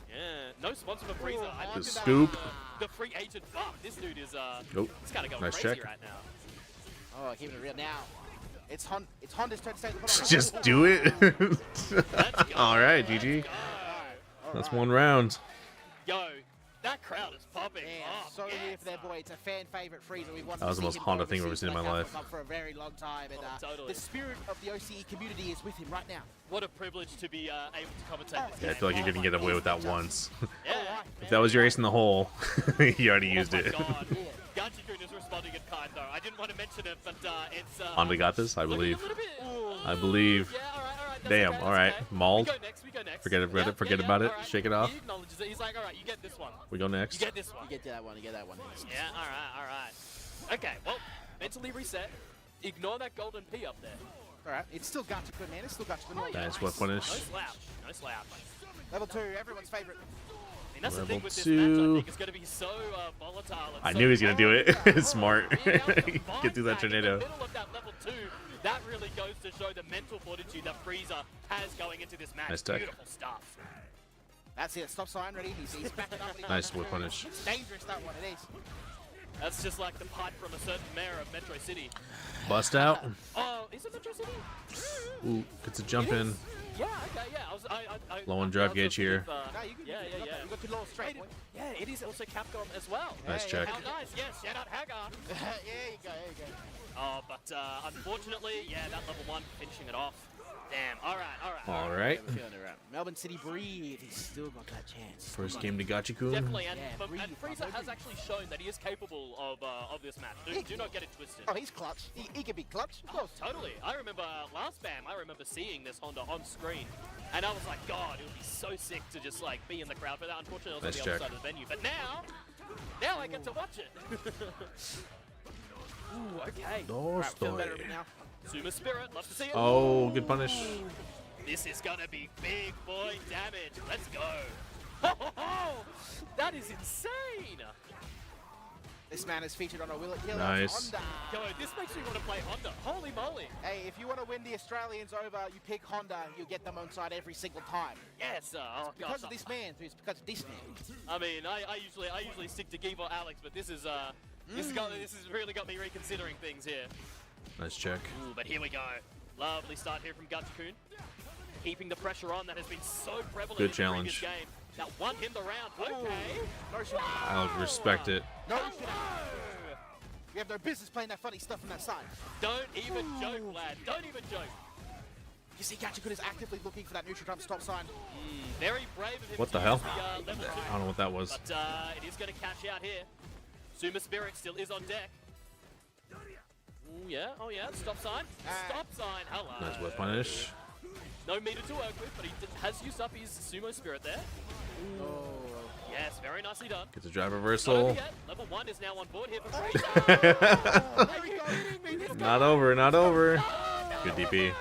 Yeah, no sponsor for Frieza. I The think scoop. The free agent buff. This dude is Nope. he's kind of going Nice crazy check. right now. Oh, keeping it real now. It's Honda's turn to stay. Just do it. All right, GG. That's one round. Yo, that crowd is popping. Yeah, so here for that boy. It's a fan favorite Frieza. We've wanted That was to the see most him Honda thing I've ever overseas seen in my Black life. Alpha Cup for a very long time, and Totally. the spirit of the OCE community is with him right now. What a privilege to be able to commentate this Yeah, I game. feel like you couldn't get away with that once. Yeah. If that was your ace in the hole, you already used it. God. Gachikun is responding in kind, though. I didn't want to mention it, but it's... Honda got this, I believe. A little bit. I believe. Yeah, all right. Damn, okay, all right. okay. Mauled. We go next. Forget about it. all right. Shake it off. He acknowledges it. He's like, all right, you get this one. We go next. You get this one. You get that one. Yeah, all right. Okay, well, mentally reset. Ignore that golden P up there. All right, it's still Gachikun, man. It's still Gachikun. Nice whip No punish. slouch. No slouch. Level 2, everyone's favorite. I mean, that's the thing Level with this 2. match. I think it's going to be so volatile. And I so knew he was gonna do it. hard. Smart. Being able to find Get through that tornado. In the middle of that level 2, that really goes to show the mental fortitude that Frieza has going into this match. Nice tech. Beautiful stuff. That's it. Stop sign ready. He's backing up. Nice whip punish. It's dangerous, that one. It is. That's just like the pipe from a certain mayor of Metro City. Bust out. Oh, is it Metro City? Ooh, gets a jump in. Yeah, okay, yeah. Low on drive gauge here. Yeah. You got your low straight, boy. Yeah, it is also Capcom as well. Nice check. How nice, yes, shout out Hagar. There you go. Oh, but unfortunately, yeah, that level 1 finishing it off. Damn, all right. All right. I'm feeling it right. Melbourne City breathe. He's still got that chance. First game to Gachikun. Definitely, and, Yeah, breathe, and Frieza brother, has breathe. actually shown that he is capable of this match. Do not get it twisted. Oh, he's clutch. He can be clutch. Of Oh, totally. I remember last BAM, I remember seeing this Honda on screen. And I was like, God, it would be so sick to just like be in the crowd for that. Unfortunately, I was Nice on the check. other side of the venue. But now I get to watch it. Ooh, okay. Dos Feeling better toy. now. Suma Spirit, love to see it. Oh, good punish. This is gonna be big boy damage. Let's go. Ho, ho, ho. That is insane. This man is featured on a Will It Kill Nice. Honda. Yo, this makes me want to play Honda. Holy moly. Hey, if you want to win the Australians over, you pick Honda. You get them on side every single time. Yes. Oh, Because gosh. of this man. It's because of this man. I mean, I usually stick to Give or Alex, but this has really got me reconsidering things here. Nice check. Ooh, but here we go. Lovely start here from Gachikun. Keeping the pressure on that has been so prevalent Good in the challenge. previous game. That won him the round. Okay. No shit. I'll respect it. No shit. We have no business playing that funny stuff from that side. Don't even joke, lad. Don't even joke. You see, Gachikun is actively looking for that neutral jump stop sign. Very brave of him. What to the hell? use the, level 2. I don't know what that was. But it is going to cash out here. Suma Spirit still is on deck. Ooh, yeah. Oh, yeah. Stop sign. Stop sign. Hello. Nice whip punish. No meter to work with, but he has used up his Sumo Spirit there. Oh. Yeah, Yes, very nicely done. Gets a drive Not reversal. over yet. Level 1 is now on board here for Frieza. Are you kidding me? This Not guy- over, not over. Good DP.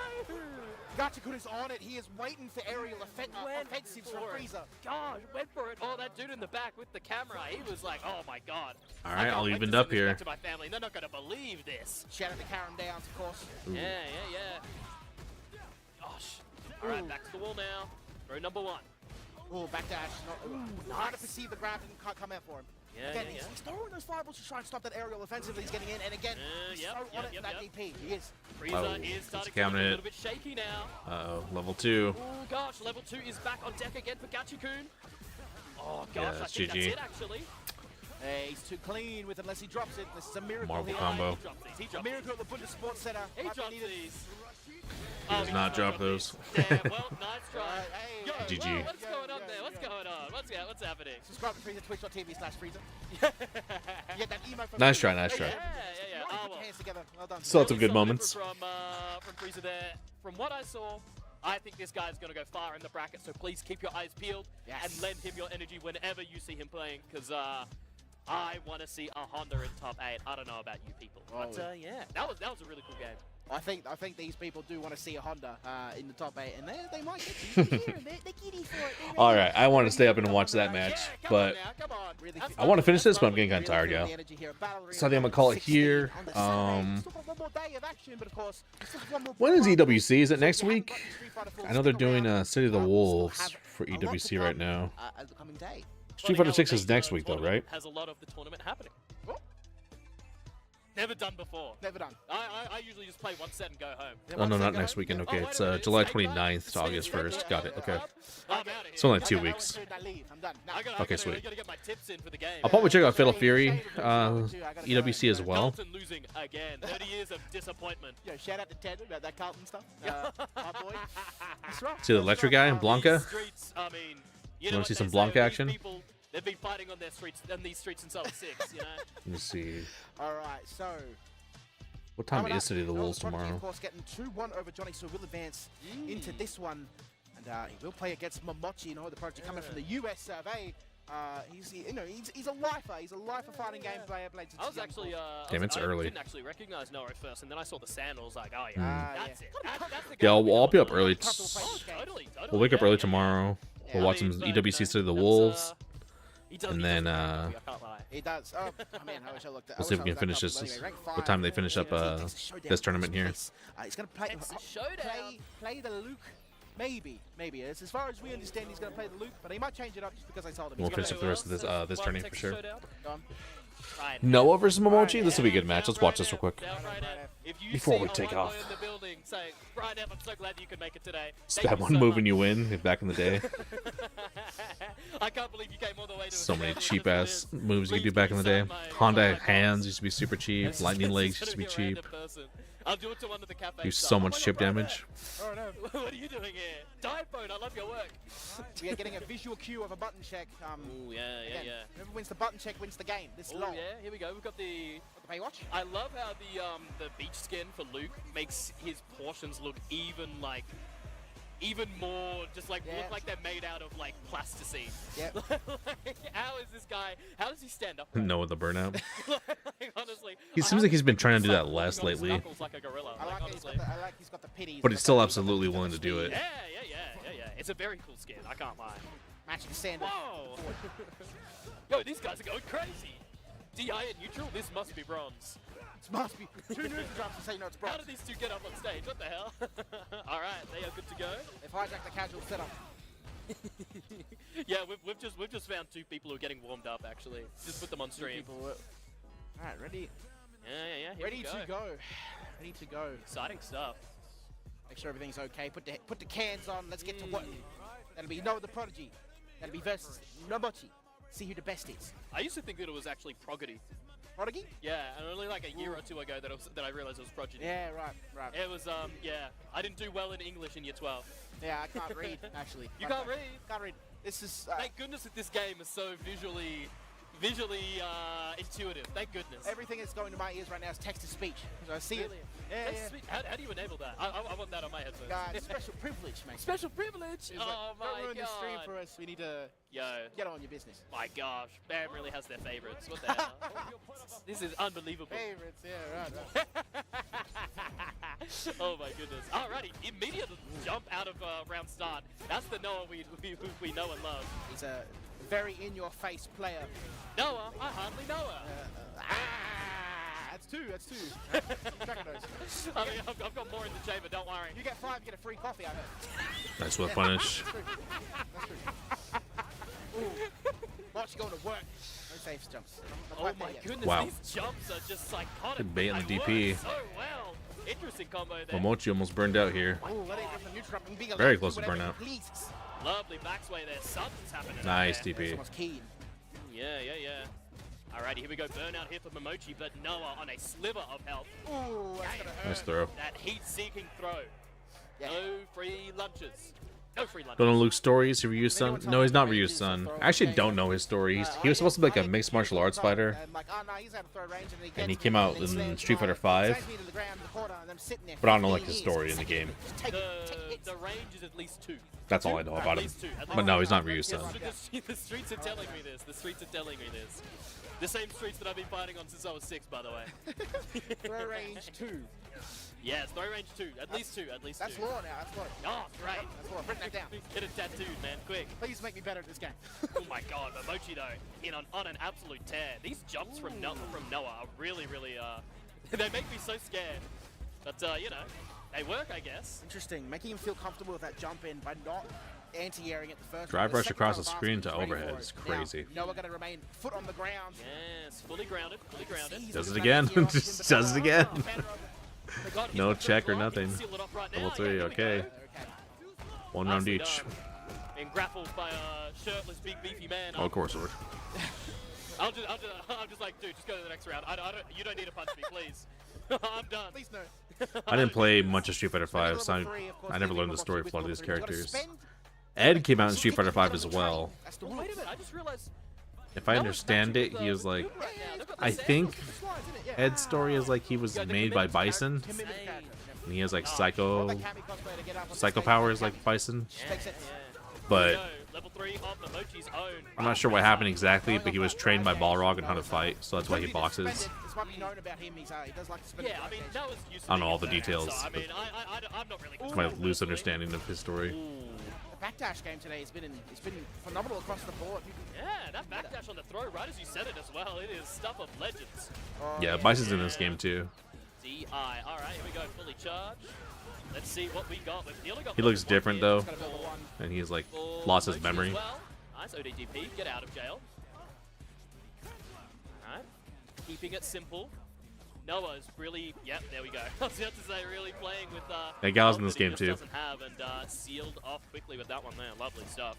Gachikun is on it. He is waiting for aerial offensives from Frieza. Gosh, went for it. Oh, that dude in the back with the camera. He was like, oh my god. All right, all wait evened to up send this here. back to my family. They're not going to believe this. Shout out to Karen Downs, of course. Ooh. Yeah. Gosh. All right, back to the wall now. Throw number 1. Oh, back dash. Hard to perceive the grab and can't come out for him. Yeah, Again, yeah, he's throwing those fireballs to try and stop that aerial offensive that he's getting in. And again, he's so on it for that DP. He is. Frieza Oh, is it's starting a to look a cabinet. little bit shaky now. Uh-oh, level 2. Oh gosh, level 2 is back on deck again for Gachikun. Oh gosh, Yeah, I that's think GG. that's it actually. Hey, he's too clean with it unless he drops it. This is a miracle Marvel here. combo. He drops these. He A drops miracle at the Bundes Sports Center. He Might be drops needed. these. He does not drop those. Damn, well, nice try. Yo, GG. whoa, what's going on there? What's going on? What's happening? Subscribe to Frieza, twitch.tv/Frieza. You get that emo from Nice Frieza. try, nice try. Yeah. Put Oh, your well. hands together. Well done. Still had some Really good solid moments. effort from Frieza there. From what I saw, I think this guy's going to go far in the bracket, so please keep your eyes peeled and lend him your energy whenever you see him playing, because I want to see a Honda in top 8. I don't know about you people, but yeah, that was a really cool game. I think these people do want to see a Honda in the top 8, and they might get to here. They're giddy for it. They're All ready. right, I want to stay up and watch that match, but Really I want to finish this, but I'm getting kind of feel tired, the yo. energy here. Battle Arena So I think I'm gonna call it 16 here. on the Saturday. Still got one more day of action, but of course, still have one more When is program. EWC? Is it next So if you week? haven't got Street Fighter 4, I know they're stick doing around. City of the We still Wolves have for a lot to EWC right come, now. at the coming day. Street Fighter 6 is next week, though, right? Has a lot of the tournament happening. Never done before. Never done. I usually just play one set and go home. Oh, no, not next weekend. Okay, it's July 29th to August 1st. Got it, okay. It's only like 2 weeks. Okay, sweet. I gotta get my tips in for the game. I'll probably check out Fatal Fury, EWC as well. Carlton losing again. 30 years of disappointment. Yo, shout out to Ted about that Carlton stuff. Our boy. That's right. See the electric guy, Blanca? Streets, I mean, you Wanna know what see they some say, Blanca these action? people, they've been fighting on these streets since I was 6, you know? Let me see. All right, so. What time coming is up, City of the Wolves Prodigy, tomorrow? Of course, getting 2-1 over Johnny, so he'll advance into this one. And he will play against Momochi, the Prodigy coming from the US survey. He's a lifer. He's a lifer fighting game player. I was actually, Damn, it's I early. didn't actually recognize Noah at first, and then I saw the sandals, like, oh yeah, that's it. That's the Yeah, guy. I'll be up early. Totally. We'll wake up early tomorrow. We'll watch some EWC City of the Wolves. And then, He does. Oh, man, I wish I looked at we'll see if we can finish this. What time they finish up this tournament here? He's going to play the Luke. Maybe. As far as we understand, he's going to play the Luke, but he might change it up just because I told him. We'll finish up the rest of this tournament for sure. Go on. Noah versus Momochi? This will be a good match. Let's watch this real quick. Before we take off. I'm so glad you could make it today. Just that one move and you win back in the day. I can't believe you came all the way to So many cheap ass moves you could do back in the day. Honda hands used to be super cheap. Lightning legs used to be cheap. I'll do it to one of the cafes. Do so much chip damage. Oh, no. What are you doing here? Dive Bone, I love your work. We are getting a visual cue of a button check. Ooh, yeah. Whoever wins the button check wins the game. This Oh long. yeah, here we go. We've got the Baywatch. I love how the beach skin for Luke makes his portions look even more just like look like they're made out of like plasticine. Yep. How is this guy? How does he stand up? Noah the burnout. Like, honestly, He seems like he's been trying to do that less lately. like a gorilla. I like honestly. he's got the pity. But he's still absolutely willing to do it. Yeah. It's a very cool skin. I can't lie. Matching standard. Whoa! Yo, these guys are going crazy. DI at neutral. This must be bronze. It must be 2 neutral drops to say no, it's bronze. How did these two get up on stage? What the hell? All right, they are good to go. They've hijacked the casual setup. Yeah, we've just found 2 people who are getting warmed up. Actually, just put them on stream. All right, ready. Yeah. Here Ready we to go. Ready to go. Exciting stuff. Make sure everything's okay. Put the cans on. Let's get to work. That'll be Noah the Prodigy. That'll be versus Nomochi. See who the best is. I used to think that it was actually Progody. Prodigy? Yeah, and only like a year or 2 ago that I realized it was Progody. Yeah, right. It was yeah. I didn't do well in English in year 12. Yeah, I can't read actually. You can't read? Can't read. This is. Thank goodness that this game is so visually visually intuitive. Thank goodness. Everything that's going to my ears right now is text to speech. So I see Really? it. Yeah, That's yeah. sweet. How do you enable that? I want that on my headphones. Special privilege, mate. Special privilege? It's Oh like, my don't ruin god. the stream for us. We need to get on your business. My gosh, BAM really has their favorites. What the hell? This is unbelievable. Favorites, yeah, right. Oh my goodness. Alrighty, immediate jump out of round start. That's the Noah we know and love. He's a very in-your-face player. Noah? I hardly know her. That's two. Tracking those. I mean, I've got more in the chamber, don't worry. You get 5, you get a free coffee, I heard. Nice whip punish. That's true. Ooh. Watch you going to work. No safe jumps. Not Oh quite my there yet. goodness, Wow. these jumps are just psychotic. Good bait on the They DP. work so well. Interesting combo there. Momochi almost burned out here. Ooh, let it go from neutral up and being Very allowed close to do whatever burnout. he pleases. Lovely backsway there. Something's happening. up Nice there. DP. Someone's keen. Yeah. Alrighty, here we go. Burnout here for Momochi, but Noah on a sliver of health. Ooh, that's gonna hurt. Nice throw. That heat-seeking throw. Yeah. No free lunches. No free lunches. Don't know Luke's story. Is he Ryu's son? No, he's not Ryu's son. I actually don't know his story. He was supposed to be like a mixed martial arts fighter. And he came out in Street Fighter V. But I don't know like his story in the game. The range is at least 2. That's all I know about him. At least 2. But no, he's not Ryu's son. The streets are telling me this. The streets are telling me this. The same streets that I've been fighting on since I was 6, by the way. Throw range 2. Yes, throw range 2. At least 2. At least 2. That's law now. That's law. Oh, great. That's law. Written that down. Get it tattooed, man. Quick. Please make me better at this game. Oh my god, Momochi though, on an absolute tear. These jumps from Noah are really, they make me so scared. But, you know, they work, I guess. Interesting. Making him feel comfortable with that jump in by not anti-airing it the first Drive one. rush second across time the last screen one, to he's ready overhead for is it. crazy. Now Noah going to remain foot on the ground. Yes, fully grounded, fully grounded. Does it again. Just does it again. No check or nothing. Level 3, okay. One round each. Being grappled by a shirtless, big, beefy man. Oh, of course, Lord. I'm just like, dude, just go to the next round. You don't need to punch me, please. I'm done. Please no. I didn't play much of Street Fighter V, so I never learned the story for a lot of these characters. Ed came out in Street Fighter V as well. Well, wait a minute, I just realized. If I understand it, he was like, I think Ed's story is like he was made by Bison, and he has like psycho powers like Bison. But Level 3 of Momochi's own. I'm not sure what happened exactly, but he was trained by Balrog on how to fight, so that's why he boxes. This might be known about him. He does like to spend Yeah, I mean, that was used to I don't know be all the a fan, details, So, I but mean, I'm not really. It's my loose understanding of his story. The backdash game today has been phenomenal across the board. Yeah, that backdash on the throw, right as you said it as well. It is stuff of legends. Yeah, Bison's in this game too. DI. All right, here we go, fully charged. Let's see what we got. We've nearly got He looks level 1 different here. though, Just got a level 1 and he's like for lost his Mochi memory. as well. Nice ODDP, get out of jail. Alright, keeping it simple. Noah's really, yep, there we go. I was about to say, really playing with Yeah, Gal's in help this that he game, just too. doesn't have, and sealed off quickly with that one there. Lovely stuff.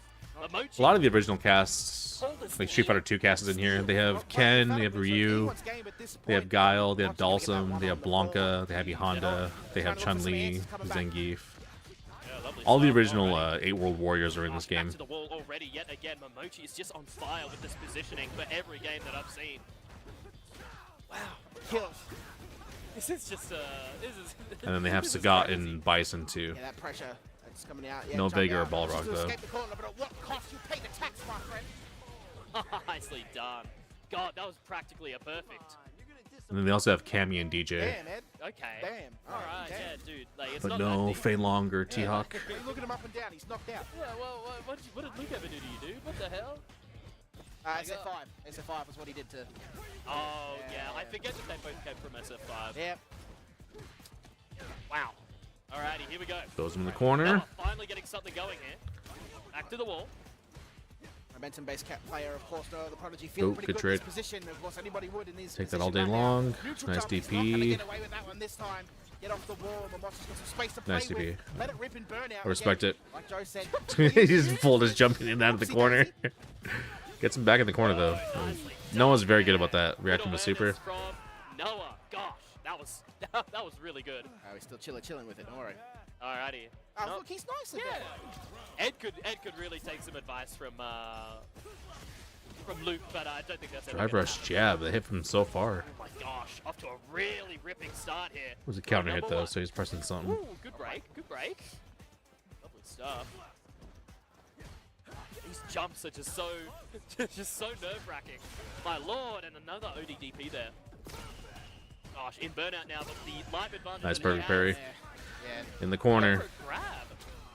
Mochi, A lot of the original casts, like Street Fighter 2 casts in here, they have Ken, they have Ryu, they have Guile, they have Dalsum, they have Blanca, they have E Honda, they have Chun-Li, Zangief. All the original 8 World Warriors are in this game. to the wall already yet again. Momochi is just on fire with this positioning for every game that I've seen. Wow, kills. This is just this is. And then they have Sagat and Bison too. Yeah, that pressure that's coming out. Yeah, No jump Vega or out. Balrog, Just to though. escape the corner, but at what cost? You pay the tax, my friend. Nicely done. God, that was practically a perfect. And then they also have Cammy and DJ. Damn, Ed. Okay. Damn. All right, yeah, dude. Like, it's But not no that deep. Fei Long or T-Hawk. Look at him up and down. He's knocked out. Yeah, well, what did Luke ever do to you, dude? What the hell? SF5. SF5 was what he did to. Oh, yeah. I forget that they both came from SF5. Yep. Wow. Alrighty, here we go. Throws him in the corner. Noah finally getting something going here. Back to the wall. Momentum-based cap player, of course, though. The Prodigy feeling pretty good good in this trade. position. Of course, anybody would in these Take that position all day right now. long. Neutral Nice jump, he's not gonna DP. get away with that one this time. Get off the wall. Momochi's got some space to play Nice DP. with. Let it rip and burn out. I respect again. it. Like Joe said. He's full just jumping in and out of the corner. Gets him back in the corner though. Noah's very good about that, reacting to super. From Noah. Gosh, that was really good. Oh, he's still chilling with it. Don't worry. Alrighty. Oh, Nope. look, he's nice Yeah. again. Ed could really take some advice from from Luke, but I don't think that's ever Drive gonna rush happen. jab. They hit from so far. Oh my gosh, off to a really ripping start here. It was a counter hit though, so he's pressing something. Ooh, good break, good break. Lovely stuff. These jumps are just so, nerve-wracking. My lord, and another ODDP there. Gosh, in burnout now, but the life advantage. Nice that he perfect has- parry. Yeah. In the corner. Grab.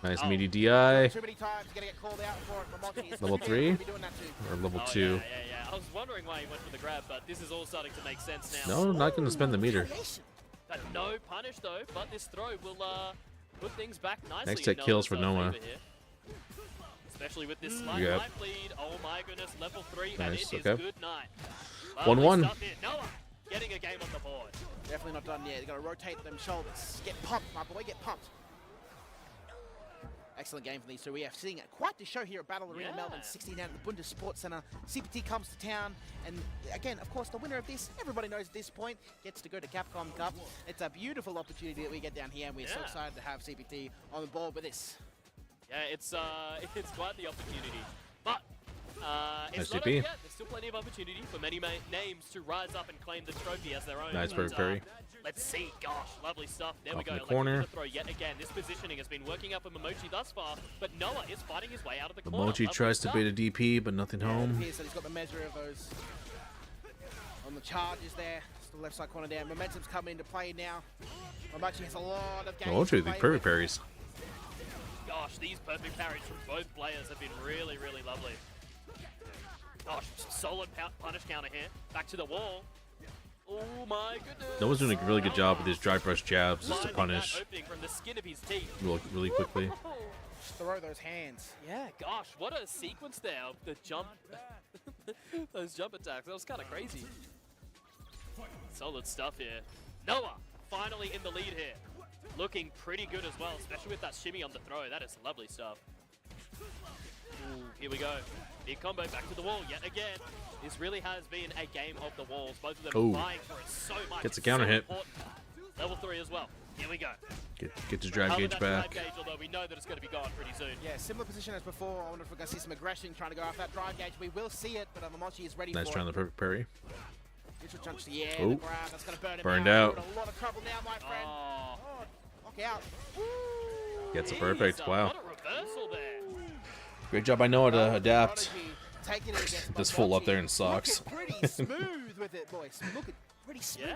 Nice Oh. meaty DI. Too many times, gonna get called out for it. Momochi is Level gonna 3 be doing that too. or level Oh, 2. Yeah. I was wondering why he went for the grab, but this is all starting to make sense now. No, not gonna spend the meter. But no punish though, but this throw will put things back nicely. Next in tech kills for Noah's, Noah. favor here. Especially with this slight Yep. life lead. Oh my goodness, level 3, and Nice, it is okay. good night. 1-1. Lovely stuff here. Noah getting a game on the board. Definitely not done yet. You gotta rotate them shoulders. Get pumped, my boy. Get pumped. Excellent game from these two. We are seeing quite the show here at Battle Arena Melbourne 16 out at the Bundes Sports Center. CPT comes to town, and again, of course, the winner of this, everybody knows at this point, gets to go to Capcom Cup. It's a beautiful opportunity that we get down here, and we're so excited to have CPT on the board with this. Yeah, it's quite the opportunity. But it's Nice not TP. over yet. There's still plenty of opportunity for many names to rise up and claim the trophy as their own. Nice And, parry. Let's see. Gosh, lovely stuff. There we Off go. in the Like, corner. the throw yet again. This positioning has been working out for Momochi thus far, but Noah is fighting his way out of the corner. Momochi Lovely tries to stuff. bait a DP, but nothing home. Appears that he's got the measure of those on the charges there. It's the left side corner down. Momentum's coming into play now. Momochi has a lot of games. Momochi to with the play perfect parries. Gosh, these perfect parries from both players have been really, really lovely. Gosh, solid punish counter here. Back to the wall. Oh my goodness. Noah's doing a really good job with his drive rush jabs just to Finding that punish opening from the skin of his teeth. really quickly. Just throw those hands. Yeah, gosh, what a sequence there of the jump, those jump attacks. That was kind of crazy. Solid stuff here. Noah finally in the lead here. Looking pretty good as well, especially with that shimmy on the throw. That is lovely stuff. Ooh, here we go. Big combo back to the wall yet again. This really has been a game of the walls. Both of them Ooh. vying for it so much. Gets a It's counter so hit. important. Level 3 as well. Here we go. Get his drive Cover gauge that back. drive gauge, although we know that it's going to be gone pretty soon. Yeah, similar position as before. I wonder if we're going to see some aggression trying to go off that drive gauge. We will see it, but Momochi is ready Nice for try on it. the perfect parry. Neutral jump to the air, Ooh. the grab, that's going to burn him Burned out. out. We're in a lot of trouble now, my friend. Oh. Knock out. Gets a Jeez, perfect. Wow. What a reversal there. Great job by Noah to adapt. Prodigy taking it against This fool up Momochi. there in socks. Looking pretty smooth with it, boys. Look at pretty smooth.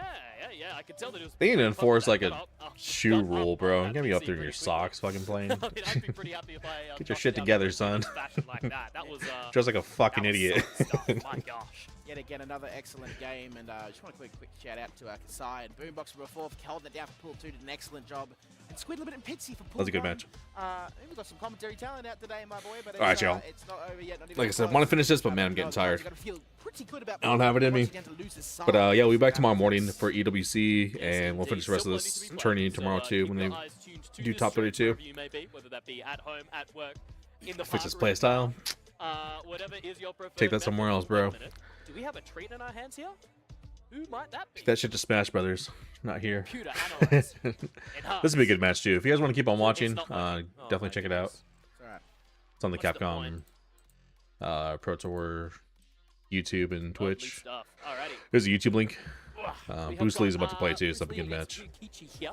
Yeah. I could tell that it was. They need to enforce like But a I'll- shoe I'll- rule, I'll bro. You have gotta be to up see there in your pretty quickly. socks fucking playing. I mean, I'd be pretty happy if I Get your dropped shit down together, in son. fashion like that. That was Dressed like a fucking that was idiot. solid stuff. My gosh. Yet again, another excellent game, and just want a quick shout out to Kasai and Boombox for a fourth, holding it down for Pool 2, did an excellent job. And Squid, a bit and Pitsy for Pool That was a good 1. match. We've got some commentary talent out today, my boy, but All right, y'all. it's not over yet. Not even Like I said, close. want to finish this, but man, I'm getting Guys, tired. you gotta feel pretty good about I don't have it in me. once again to lose this side. But yeah, we'll be back tomorrow morning for EWC, and we'll finish the rest of this tourney tomorrow too when they do top 32. You may be, whether that be at home, at work, in the Fix this park room, playstyle. whatever is your preferred Take that method. somewhere else, Wait a bro. minute. Do we have a treat in our hands here? Who might that be? Take that shit to Smash Brothers. Not here. Computer analyze. This will be a good match too. If you guys want to keep on watching, not working. definitely check it out. Alright. It's on the What's the Capcom Pro Tour YouTube and Lovely Twitch. stuff. Alrighty. There's a YouTube link. We have Bruce got, Lee's about to play too, Bruce so that'll be a Lee good against match. Yukichi here,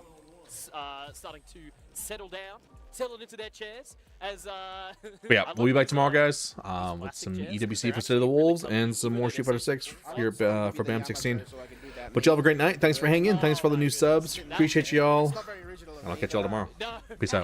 starting to settle down, settle into their chairs. As But yeah, we'll be back tomorrow, guys, with some EWC for City of the Wolves and some more Street Fighter 6 here for BAM16. But y'all have a great night. Thanks for hanging. Thanks for all the new subs. Appreciate y'all. And I'll catch y'all tomorrow. Peace out.